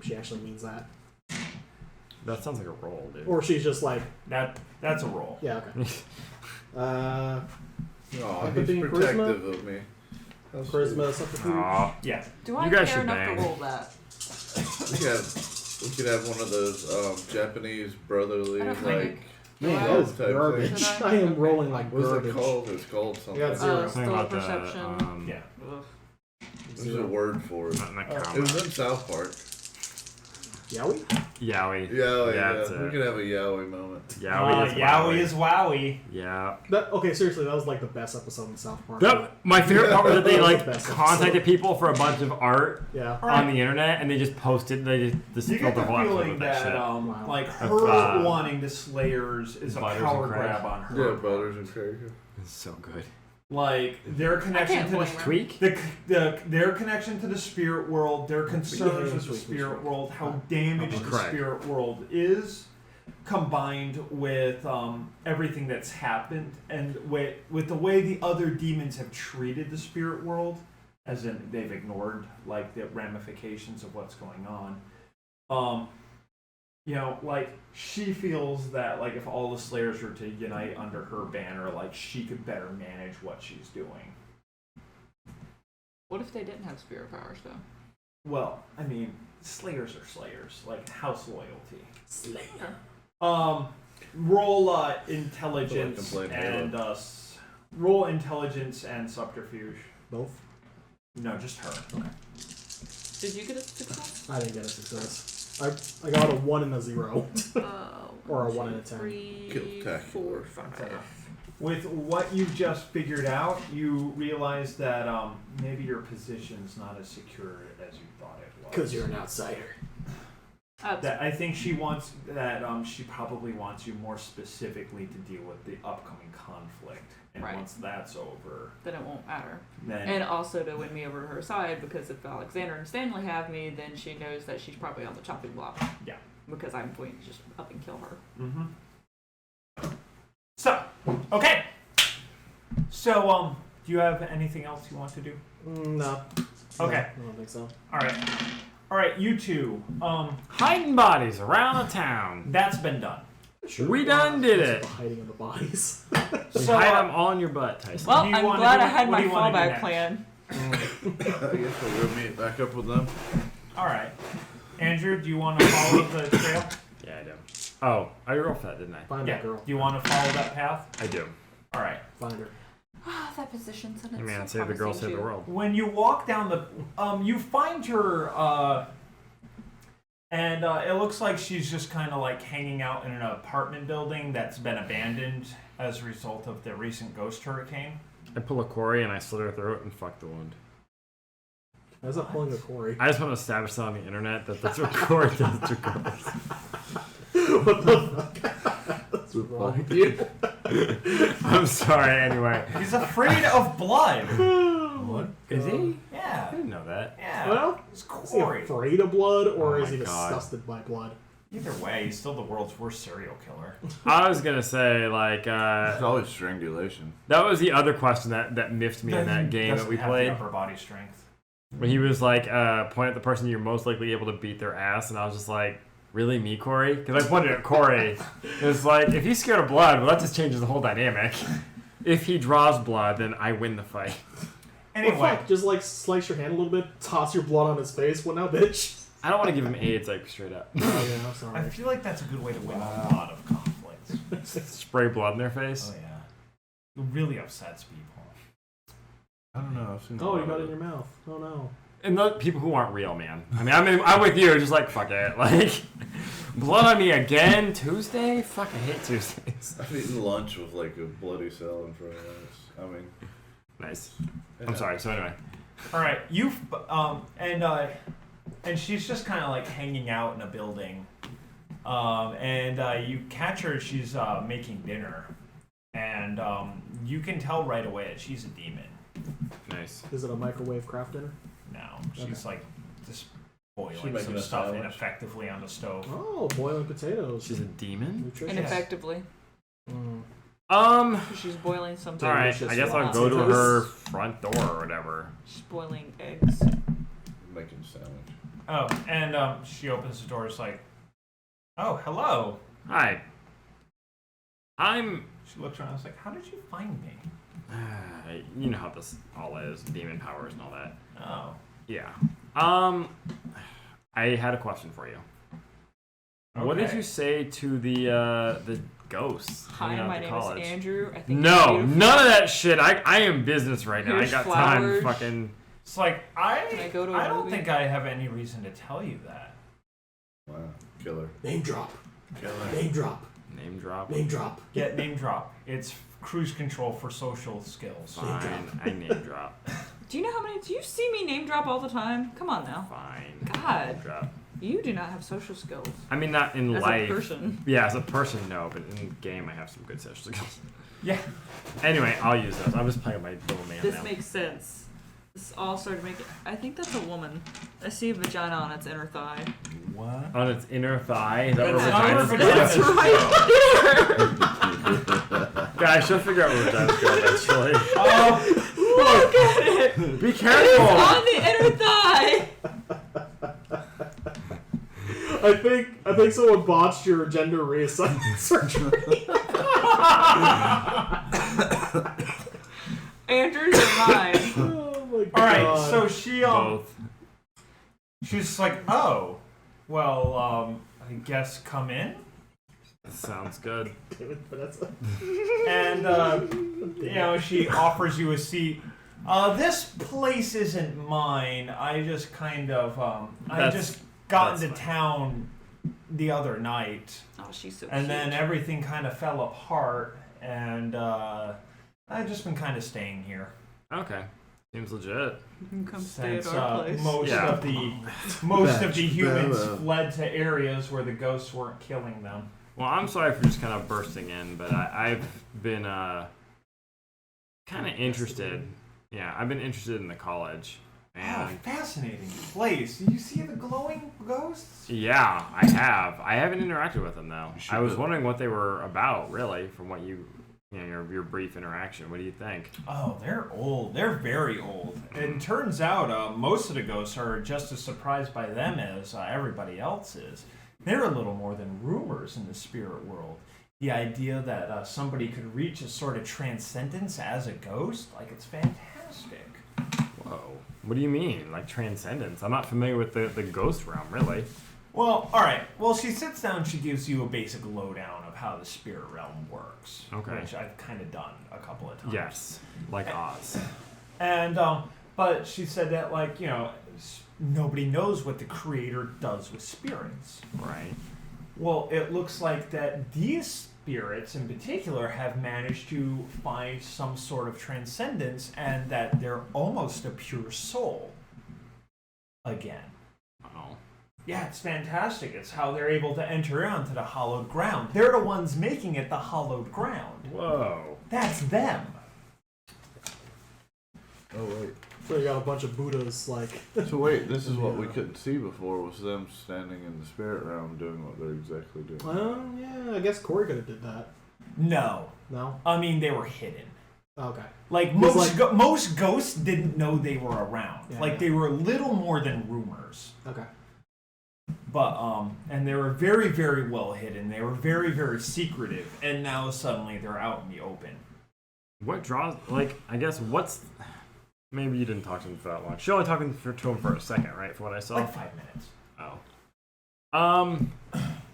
she actually means that? That sounds like a roll, dude. Or she's just like, That's a roll. yeah, okay. Oh, he's Empathy and protective of me. That's Charisma, subterfuge. Aw. Yeah. Do I You guys care should enough bang. to roll that? We could have one of those Japanese brotherly I don't like. think- Man, Wow. that is Type garbage. thing. I am rolling like What's it garbage. called? It's called something. Yeah, it's zero. Something Still about perception. Yeah. Ugh. There's a word for it. Not in the It comma. was in South Park. Yowie? Yowie. Yowie, That's yeah. We it. could have a Yowie moment. Yowie is Yowie is wowie. Yeah. Okay, seriously, that was like the best episode in South Park. My favorite part was that they That was like the best contacted people for a bunch of art Yeah. on the internet and they just posted. They just You filled get the the whole episode feeling with that that, shit. Wow. like, Of, her wanting the Slayers is a Butters power and Craig. grab on her. Yeah, Butters and Craig. It's so good. Like, their connection can't to blame the her. Tweak. their connection to the spirit world, their concerns Yeah, with the sweet, spirit sweet. world, how damaged the Correct. spirit world is, combined with everything that's happened, and with the way the other demons have treated the spirit world, as in they've ignored like the ramifications of what's going on. You know, like, she feels that, like, if all the Slayers were to unite under her banner, like, she could better manage what she's doing. What if they didn't have spirit powers though? Well, I mean, Slayers are Slayers, like, house loyalty. Slayer. Roll intelligence Like and, roll intelligence and subterfuge. Both? No, just her. Okay. Did you get a success? I didn't get a success. I got a 1 and a 0. Or a 1 and a 10. 3, 4, 5. With what you just figured out, you realize that maybe your position's not as secure as you thought it was. Because you're an outsider. That I think she wants that. She probably wants you more specifically to deal with the upcoming conflict, and Right. once that's over, Then it won't matter. then And also to win me over to her side, because if Alexander and Stanley have me, then she knows that she's probably on the chopping block. Yeah. Because I'm going to just up and kill her. Mm-hmm. So, okay. So, do you have anything else you want to do? No. Okay. No, I don't think so. All right, you two. Hiding bodies around the town. That's been done. We done did it. The hiding of the bodies. We So, hide them all in your butt, Tyson. Well, do you I'm wanna glad do- I had what do my you wanna do fallback next? plan. I guess we'll meet back up with them. All right, Andrew, do you want to follow the trail? Yeah, I do. Oh, I rolled that, didn't I? Find Yeah. that girl. Do you want to follow that path? I do. All right. Find her. That position's in I it. mean, so I'd say the girl promising saved the too. world. When you walk down the, you find her, and it looks like she's just kind of like hanging out in an apartment building that's been abandoned as a result of the recent ghost hurricane. I pull a Corey and I slit her throat and fuck the wound. How's that pulling a Corey? I just want to establish that on the internet that that's what Corey does to girls. What the fuck? What's wrong with you? I'm sorry, anyway. He's afraid of blood. What? Is he? I Yeah. didn't know that. Yeah. Well, It's is he Corey. afraid of blood, or Oh is my he God. disgusted by blood? Either way, he's still the world's worst serial killer. I was gonna say, like, It's always strangulation. that was the other question that miffed me in that game that Doesn't we have the played. upper body strength. When he was like, point at the person you're most likely able to beat their ass, and I was just like, really, me, Corey? Because I pointed at Corey. It was like, if he's scared of blood, well, that just changes the whole dynamic. If he draws blood, then I win the fight. Anyway, Well, fuck, just like slice your hand a little bit, toss your blood on his face. What now, bitch? I don't want to give him AIDS, like, straight up. Oh yeah, I'm I sorry. feel like that's a good way to win a lot of conflicts. Spray blood in their face. Oh yeah, it really upsets people. I don't know. I've seen. Oh, you got it in your mouth. Oh no. And the people who aren't real, man. I mean, I'm with you. Just like, fuck it. Like, blood on me again Tuesday? Fuck, I hate Tuesdays. I've eaten lunch with like a bloody cell in front of us. I mean, Nice. I'm sorry. So anyway. All right, and she's just kind of like hanging out in a building, and you catch her. She's making dinner, and you can tell right away that she's a demon. Nice. Is it a microwave craft dinner? Now she's like just She boiling making some a stuff sandwich? ineffectively on the stove. Oh, boiling potatoes. She's a demon? Nutritious. Ineffectively. Mm. She's boiling something. All right. Delicious I guess I'll go to her front door or whatever. She's boiling eggs. making a sandwich. Oh, and she opens the door. It's like, oh, hello. Hi. I'm. She looks around. It's like, how did you find me? You know how this all is, demon powers and all that. Oh, Yeah. I had a question for you. What did okay. you say to the ghosts? Hi, hanging out my at the name college? is Andrew. I think No, you're beautiful. none of that shit. I am business right now. Here's I got flowers. time. Fucking. It's like Can I go to a I don't movie? think I have any reason to tell you that. Wow, killer. Name drop. Killer. Name drop. Name drop. Name drop. Get name drop. It's cruise control for social skills. Fine. I name drop. Do you know how many? Do you see me name drop all the time? Come on now. Fine. God. Name drop. You do not have social skills. I mean, not in As life. a person. Yeah, as a person, no, but in game, I have some good social skills. Yeah. Anyway, I'll use those. I'm just playing with my little man This now. makes sense. This all started making. I think that's a woman. I see a vagina on its inner thigh. What? On its inner thigh. Is that That's where not vaginas where go? That's vaginas right there. Guys, she'll figure out where vaginas go eventually. Oh, Look at it. Be It is careful! on the inner thigh. I think someone botched your gender reassignment surgery. Andrew's or mine? Oh my god. all right. So she Both. she's just like, oh, well, I guess come in. Sounds good. David, but that's a... And you know, she offers you a seat This place isn't mine. I just kind of, I just got into town the other night. Oh, she's so and cute. then everything kind of fell apart, and I've just been kind of staying here. Okay. Seems legit. You can come stay at Since our place. most of the humans fled to areas where the ghosts weren't killing them. Well, I'm sorry for just kind of bursting in, but I've been kind of interested. Yeah, I've been interested in the college. And Fascinating place. Do you see the glowing ghosts? yeah, I have. I haven't interacted with them though. You should I was do. wondering what they were about, really, from what you know, your brief interaction. What do you think? Oh, they're old. They're very old. And turns out most of the ghosts are just as surprised by them as everybody else is. They're a little more than rumors in the spirit world. The idea that somebody could reach a sort of transcendence as a ghost, like, it's fantastic. Whoa. What do you mean? Like transcendence? I'm not familiar with the ghost realm, really. Well, alright. Well, she sits down, she gives you a basic lowdown of how the spirit realm works. Okay. Which I've kind of done a couple of times. Yes. Like Oz. And, but she said that, like, you know, nobody knows what the creator does with spirits. Right. Well, it looks like that these spirits in particular have managed to find some sort of transcendence and that they're almost a pure soul again. Oh. Yeah, it's fantastic. It's how they're able to enter onto the hallowed ground. They're the ones making it the hallowed ground. Whoa. That's them. Oh wait. So you got a bunch of Buddhas, like. So wait, this is what we couldn't see before, was them standing in the spirit realm doing what they're exactly doing. Well, yeah, I guess Corey could have did that. No. No? I mean, they were hidden. Okay. Like, Because, most ghosts didn't know they were around. Yeah, like, yeah. they were little more than rumors. Okay. But, and they were very, very well hidden. They were very, very secretive. And now suddenly they're out in the open. What draws? Like, I guess what's? Maybe you didn't talk to him for that long. She only talking to him for a second, right? For what I saw. Like 5 minutes. Oh.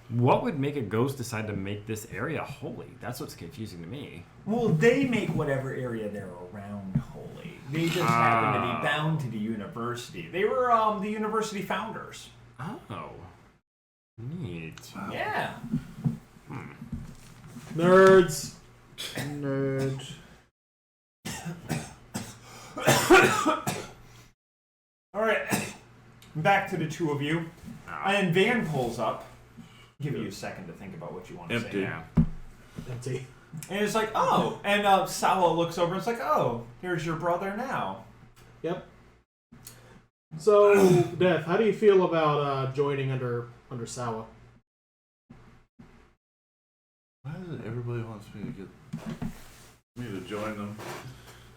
What would make a ghost decide to make this area holy? That's what's confusing to me. Well, they make whatever area they're around holy. They just happen to be bound to the university. They were the university founders. Oh. Neat. Yeah. Nerds! Nerds. All right. Back to the two of you. And Van pulls up. Give you a second to think about what you want to Empty. say. Yeah. Empty. And it's like, oh. And Sawa looks over and it's like, oh, here's your brother now. Yep. So, Death, how do you feel about joining under Sawa? Why is it everybody wants me to join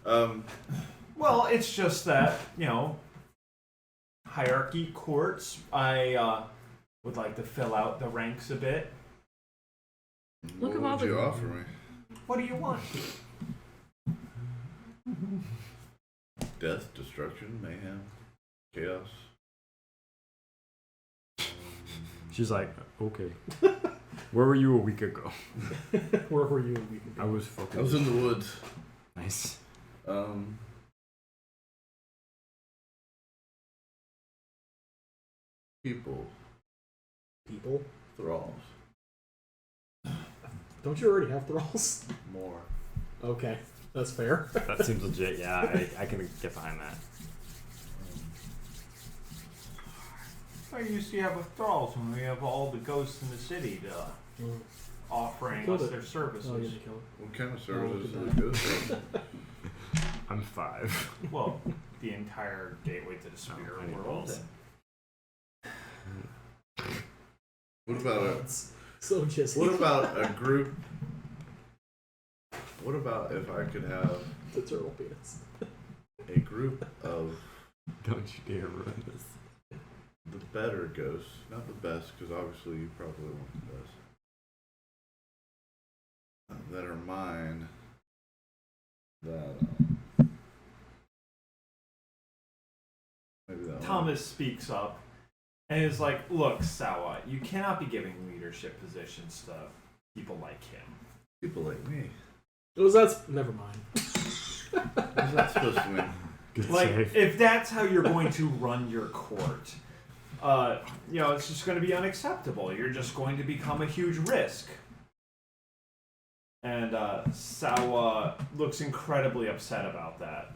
them? Well, it's just that, you know, hierarchy courts. I would like to fill out the ranks a bit. Look at all What would the- you offer me? What do you want? Death, destruction, mayhem, chaos. She's like, okay. Where were you a week ago? Where were you a week ago? I was fucking. I was in the woods. Nice. People, People? thralls, Don't you already have thralls? more. Okay, that's fair. That seems legit. Yeah, I can get behind that. I used to have with thralls when we have all the ghosts in the city to offering Killed us it. their services. Oh, you didn't kill it. What kind of services Oh, do they go through? I'm 5. Well, the entire gateway to the spirit I need world. balls. What about a It's so just. What about a group? What about if I could have the turtle penis? a group of Don't you dare ruin this. the better ghosts, not the best, because obviously you probably want the best, that are mine, that maybe that Thomas speaks up and is like, look, Sawa, you cannot be giving leadership positions to people like him. people like me. It was that's never mind. What's that supposed to mean? Good Like, save. if that's how you're going to run your court, it's just going to be unacceptable. You're just going to become a huge risk. And Sawa looks incredibly upset about that.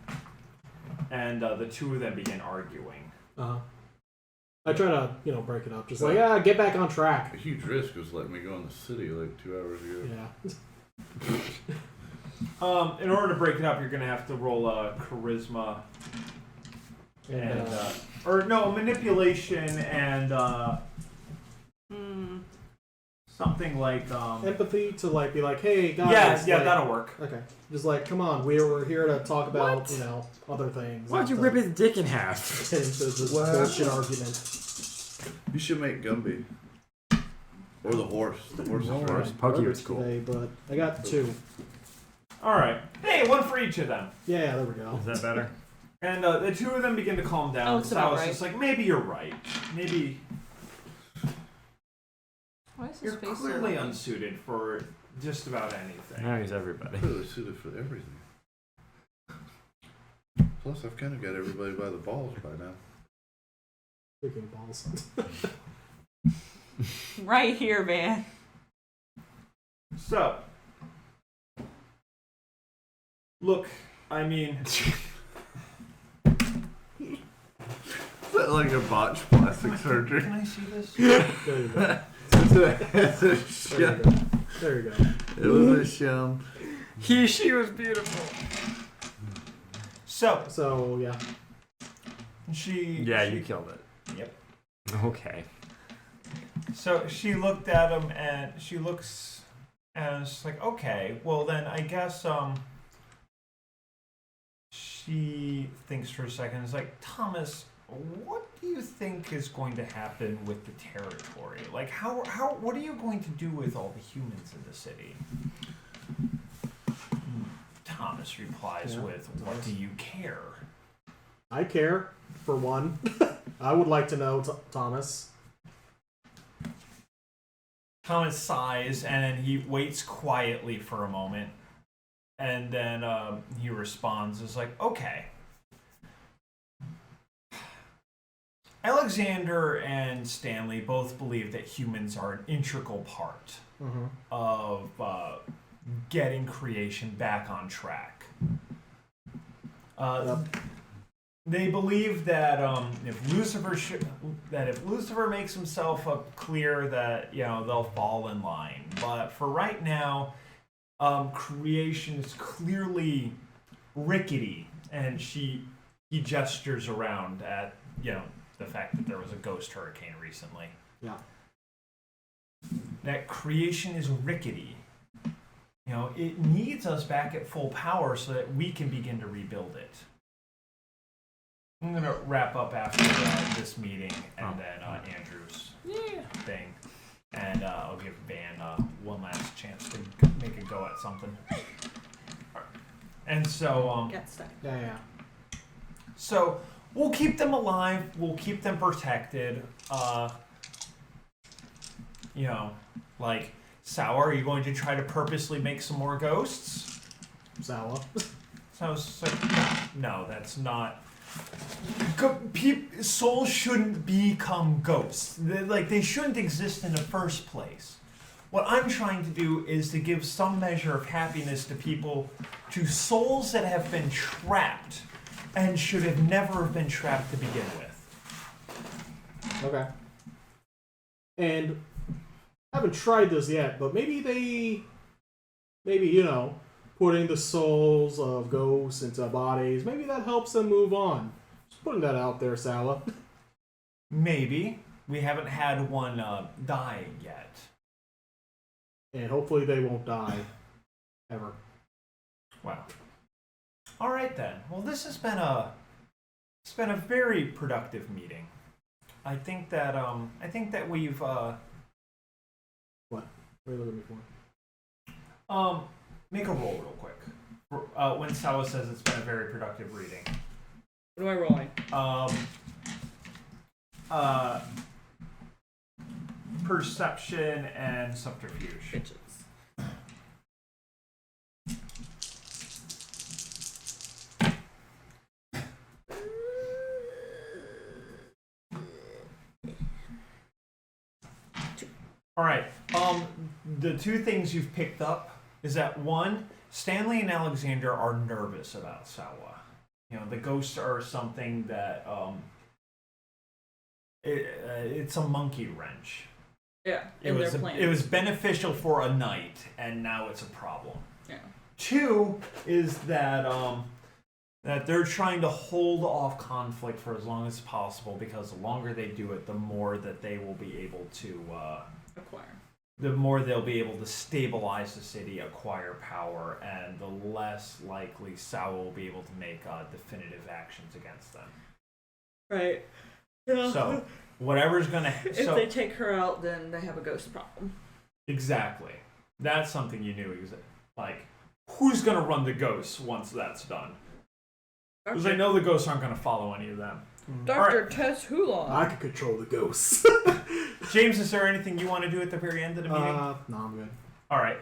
And the two of them begin arguing. I try to, break it up. Just like, get back on track. A huge risk was letting me go in the city like 2 hours ago. Yeah. In order to break it up, you're going to have to roll a charisma and manipulation and something like empathy to like be like, hey guys. Yeah, like, that'll work. Okay. Just like, come on, we're here to talk about other things. Why'd you rip his dick in half? Get into this bullshit argument. You should make Gumby. Or the horse. The horse is All right. right, Pokey Robert's was cool. today, but I got 2. All right. Hey, one for each of them. Yeah, there we go. Is that better? And the two of them begin to calm down. Oh, it's about Sawa's right. just like, maybe you're right. Maybe Why is his you're face clearly so unsuited for just about anything. Now he's everybody. Really suited for everything. Plus, I've kind of got everybody by the balls by now. Freaking balls. right here, man? So, look, I mean, Is that like a botched plastic surgery? can I see this? There you go. It's a There you sham. go. There you go. It was a sham. She was beautiful. So yeah. Yeah, you killed it. Yep. Okay. So she looked at him and she looks and it's like, okay, well then I guess she thinks for a second. It's like, Thomas, what do you think is going to happen with the territory? Like, what are you going to do with all the humans in the city? Thomas replies with, what do you care? I care, for one. I would like to know, Thomas. Thomas sighs and then he waits quietly for a moment. And then he responds, is like, okay. Alexander and Stanley both believe that humans are an integral part of getting creation back on track. They believe that if Lucifer makes himself clear, that they'll fall in line. But for right now, creation is clearly rickety, and he gestures around at the fact that there was a ghost hurricane recently. Yeah. That creation is rickety. It needs us back at full power so that we can begin to rebuild it. I'm going to wrap up after this meeting and then Andrew's thing. And I'll give Van one last chance to make a go at something. And so... Get stuck. Yeah. So, we'll keep them alive. We'll keep them protected. Like... Sour, are you going to try to purposely make some more ghosts? Sour. So no, that's not. Souls shouldn't become ghosts. They shouldn't exist in the first place. What I'm trying to do is to give some measure of happiness to people, to souls that have been trapped and should have never have been trapped to begin with. Okay. And I haven't tried this yet, but maybe putting the souls of ghosts into bodies, maybe that helps them move on. Just putting that out there, Sala. Maybe. We haven't had one die yet. And hopefully they won't die. Ever. Wow. All right then. Well, this has been a very productive meeting. I think that we've What are you looking at me for? Make a roll real quick. When Sawa says it's been a very productive reading. What am I rolling? Perception and subterfuge. Bitches. All right. The two things you've picked up is that one, Stanley and Alexander are nervous about Sawa. You know, the ghosts are something that it's a monkey wrench. Yeah, It was beneficial for a night, and now it's a problem. Yeah. Two is that that they're trying to hold off conflict for as long as possible, because the longer they do it, the more that they will be able to acquire. The more they'll be able to stabilize the city, acquire power, and the less likely Sawa will be able to make definitive actions against them. Right. Yeah. So, whatever's gonna... If they take her out, then they have a ghost problem. Exactly. That's something you knew. Like, who's gonna run the ghosts once that's done? Because I know the ghosts aren't gonna follow any of them. Dr. Tess Hulan. I can control the ghosts. James, is there anything you want to do at the very end of the meeting? No, I'm good. All right.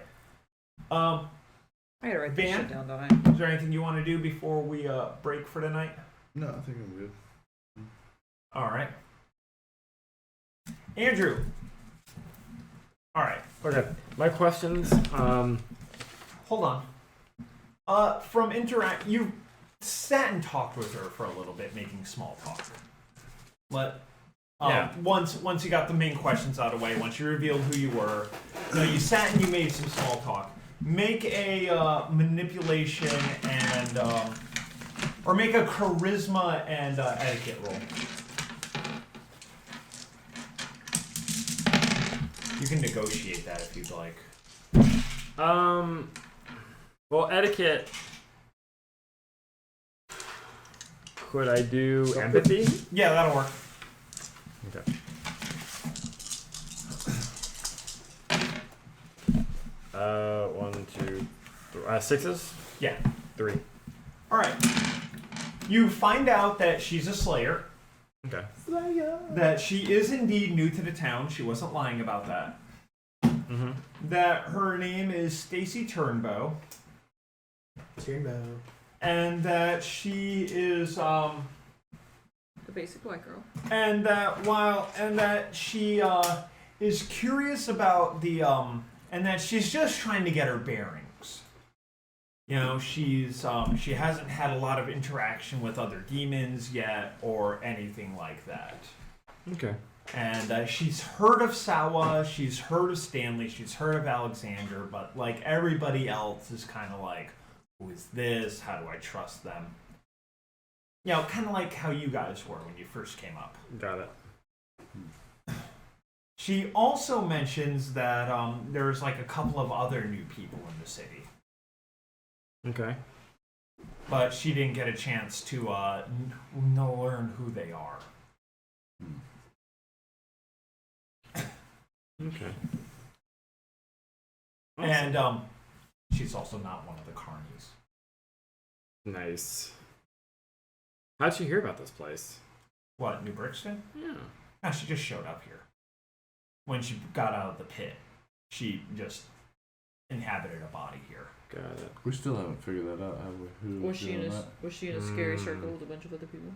I gotta write this Van? shit down, don't I? Is there anything you want to do before we break for tonight? No, I think I'm good. All right. Andrew. All right. Okay. My questions. Hold on. From interact, you sat and talked with her for a little bit, making small talk. Yeah. Once you got the main questions out of the way, once you revealed who you were, you sat and you made some small talk. Make a manipulation and or make a charisma and etiquette roll. You can negotiate that if you'd like. Well, etiquette. Could I do empathy? Yeah, that'll work. Okay. One, two, sixes? Yeah. 3. All right. You find out that she's a slayer. Okay. That she is indeed new to the town. She wasn't lying about that. Mm-hmm. That her name is Stacy Turnbow. And that she is The basic white girl. and that she is curious about the and that she's just trying to get her bearings. You know, she hasn't had a lot of interaction with other demons yet or anything like that. Okay. And she's heard of Sawa, she's heard of Stanley, she's heard of Alexander, but like everybody else is kind of like, who is this? How do I trust them? You know, kind of like how you guys were when you first came up. Got it. She also mentions that there's like a couple of other new people in the city, Okay. but she didn't get a chance to learn who they are. Okay. And she's also not one of the carnies. Nice. How'd you hear about this place? What, New Brixton? Yeah. No, she just showed up here. When she got out of the pit, she just inhabited a body here. Got it. We still haven't figured that out, have we? Who Was she in doing a that? Was she in a scary circle with a bunch of other people?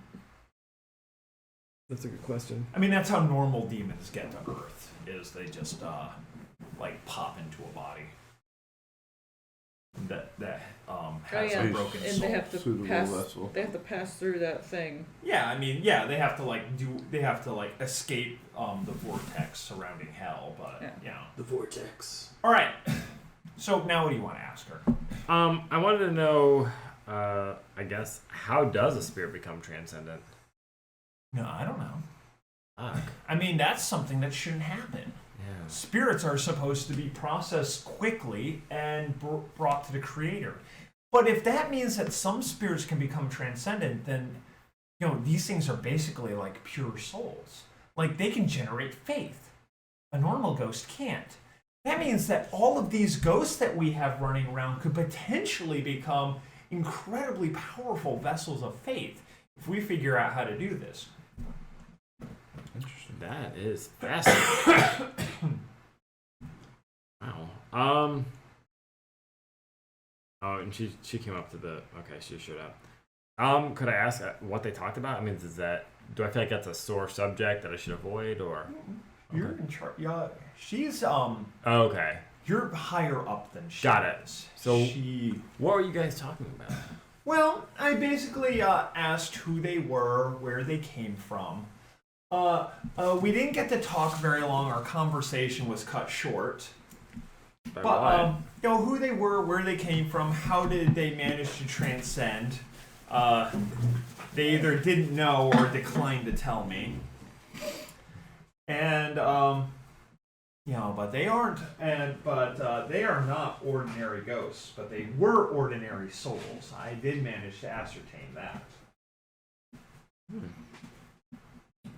That's a good question. I mean, that's how normal demons get to Earth, is they just, like, pop into a body. That has yeah. a broken And soul. they have to Suitable pass. vessel. They have to pass through that thing. Yeah, I mean, they have to escape the vortex surrounding hell, but Yeah. you know. The vortex. All right. So now, what do you want to ask her? I wanted to know, I guess, how does a spirit become transcendent? No, I don't know. Fuck. I mean, that's something that shouldn't happen. Yeah. Spirits are supposed to be processed quickly and brought to the Creator. But if that means that some spirits can become transcendent, then, you know, these things are basically like pure souls. Like, they can generate faith. A normal ghost can't. That means that all of these ghosts that we have running around could potentially become incredibly powerful vessels of faith if we figure out how to do this. Interesting. That is fascinating. Wow. Oh, and she came up to the. Okay, she showed up. Could I ask what they talked about? I mean, do I feel like that's a sore subject that I should avoid, or? You're in charge. Yeah, she's Okay. You're higher up than she Got it. is. So she. what were you guys talking about? Well, I basically asked who they were, where they came from. We didn't get to talk very long. Our conversation was cut short. But who they were, where they came from, how did they manage to transcend? They either didn't know or declined to tell me. And but they aren't, they are not ordinary ghosts, but they were ordinary souls. I did manage to ascertain that.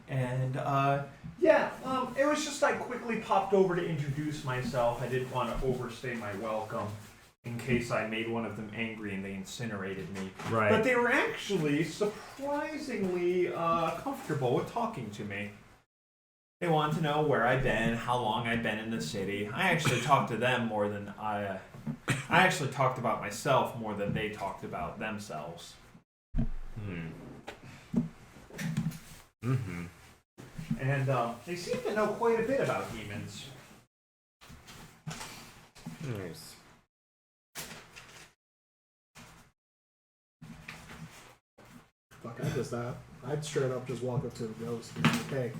And it was just I quickly popped over to introduce myself. I didn't want to overstay my welcome in case I made one of them angry and they incinerated me. Right. But they were actually surprisingly comfortable with talking to me. They wanted to know where I've been, how long I've been in the city. I actually talked to them more than I actually talked about myself more than they talked about themselves. Mm-hmm. And they seem to know quite a bit about demons. Nice. Fuck, I'd straight up just walk up to a ghost and be like, hey,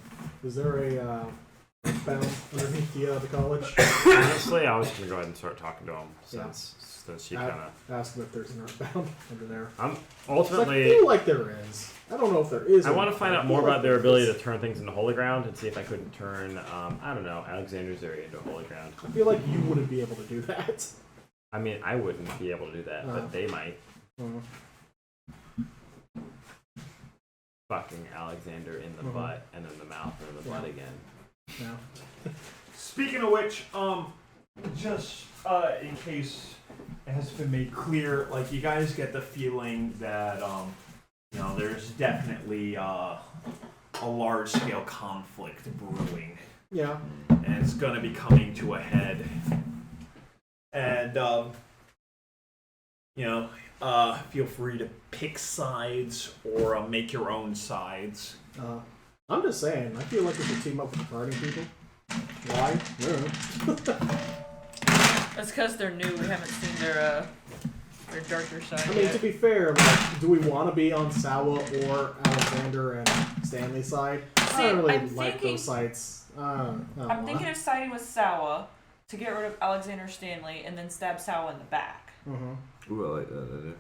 is there a bound underneath the college? Honestly, I was gonna go ahead and start talking to him since she kind of ask him if there's an earthbound under there. I'm 'Cause I ultimately. feel like there is. I don't know if there is. I want to find out more feel about like their there ability is. to turn things into holy ground and see if I couldn't turn, I don't know, Alexander's area into holy ground. I feel like you wouldn't be able to do that. I mean, I wouldn't be able to do that, but they might. Fucking Alexander in the butt and then the mouth and the butt again. Yeah. Speaking of which, just in case it has been made clear, like you guys get the feeling that there's definitely a large-scale conflict brewing. Yeah. And it's gonna be coming to a head. And feel free to pick sides or make your own sides. I'm just saying, I feel like we should team up with the party people. Why? I don't know. That's because they're new. We haven't seen their darker side I mean, yet. to be fair, like, do we want to be on Sawa or Alexander and Stanley's side? I don't really like those sides. I'm thinking of siding with Sawa to get rid of Alexander Stanley and then stab Sawa in the back. Mm-hmm. Ooh, I like that idea.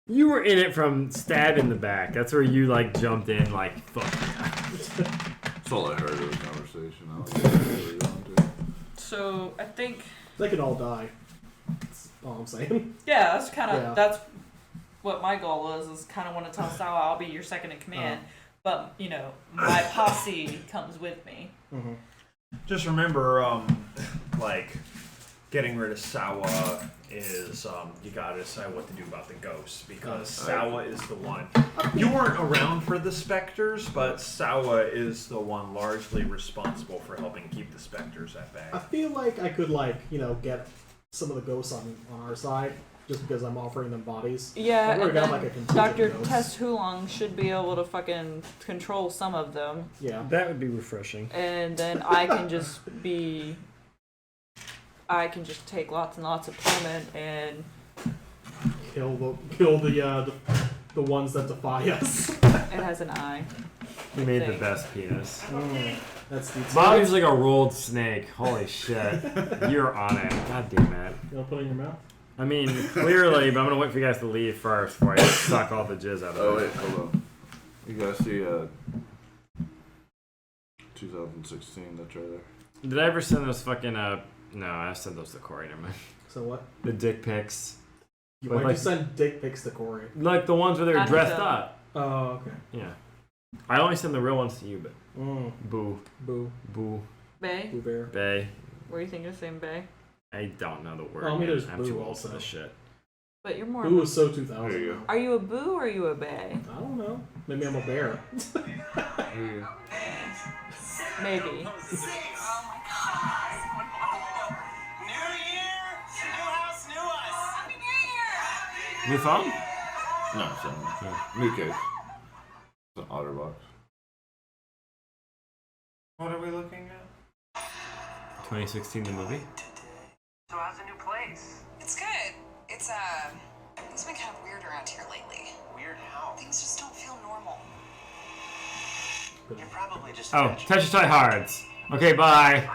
You were in it from stab in the back. That's where you jumped in fuck yeah. That's all I heard of the conversation. I don't know what they were going to. So I think They can all die. That's all I'm saying. yeah, that's kind of Yeah. that's what my goal is kind of want to tell Sawa I'll be your second in command, but my posse comes with me. Mm-hmm. Just remember, getting rid of Sawa is you gotta decide what to do about the ghosts because Sawa is the one. You weren't around for the specters, but Sawa is the one largely responsible for helping keep the specters at bay. I feel like I could get some of the ghosts on our side just because I'm offering them bodies. Yeah, I've already and got then a contingent Dr. of ghosts. Tess Hulong should be able to fucking control some of them, Yeah. That would be refreshing. and then I can just take lots and lots of torment and Kill the ones that defy us. it has an eye. You made the Thing. best penis. That's the. Bobby's like a rolled snake. Holy shit. You're on it. God damn it. You want to put it in your mouth? I mean, clearly, but I'm gonna wait for you guys to leave first before I suck all the jizz out Oh of it. wait, hold on. You guys see 2016? That's right there. Did I ever send those fucking No, I sent those to Corey. Never mind. So what? The dick pics, Why'd you send dick pics to Corey? like the ones where they were I dressed don't know. up. Oh, okay. Yeah. I only send the real ones to you, but boo, Boo. boo, Bay? Boo bear. bay. Were you thinking of saying Bay? I don't know the word. Well, I mean, man. there's I'm boo too old also. for this shit. But you're more. Boo is so 2000. There you go. Are you a boo or are you a Bay? I don't know. Maybe I'm a bear. There you go. Maybe. New phone? No, it's not. New case. It's an OtterBox. What are we looking 2016, the movie. So how's the new place? It's good. It's been kind of weird around here lately. Weird how? Things just don't feel normal. You're probably just Oh, imagining. TetrisTryhards. Okay, bye.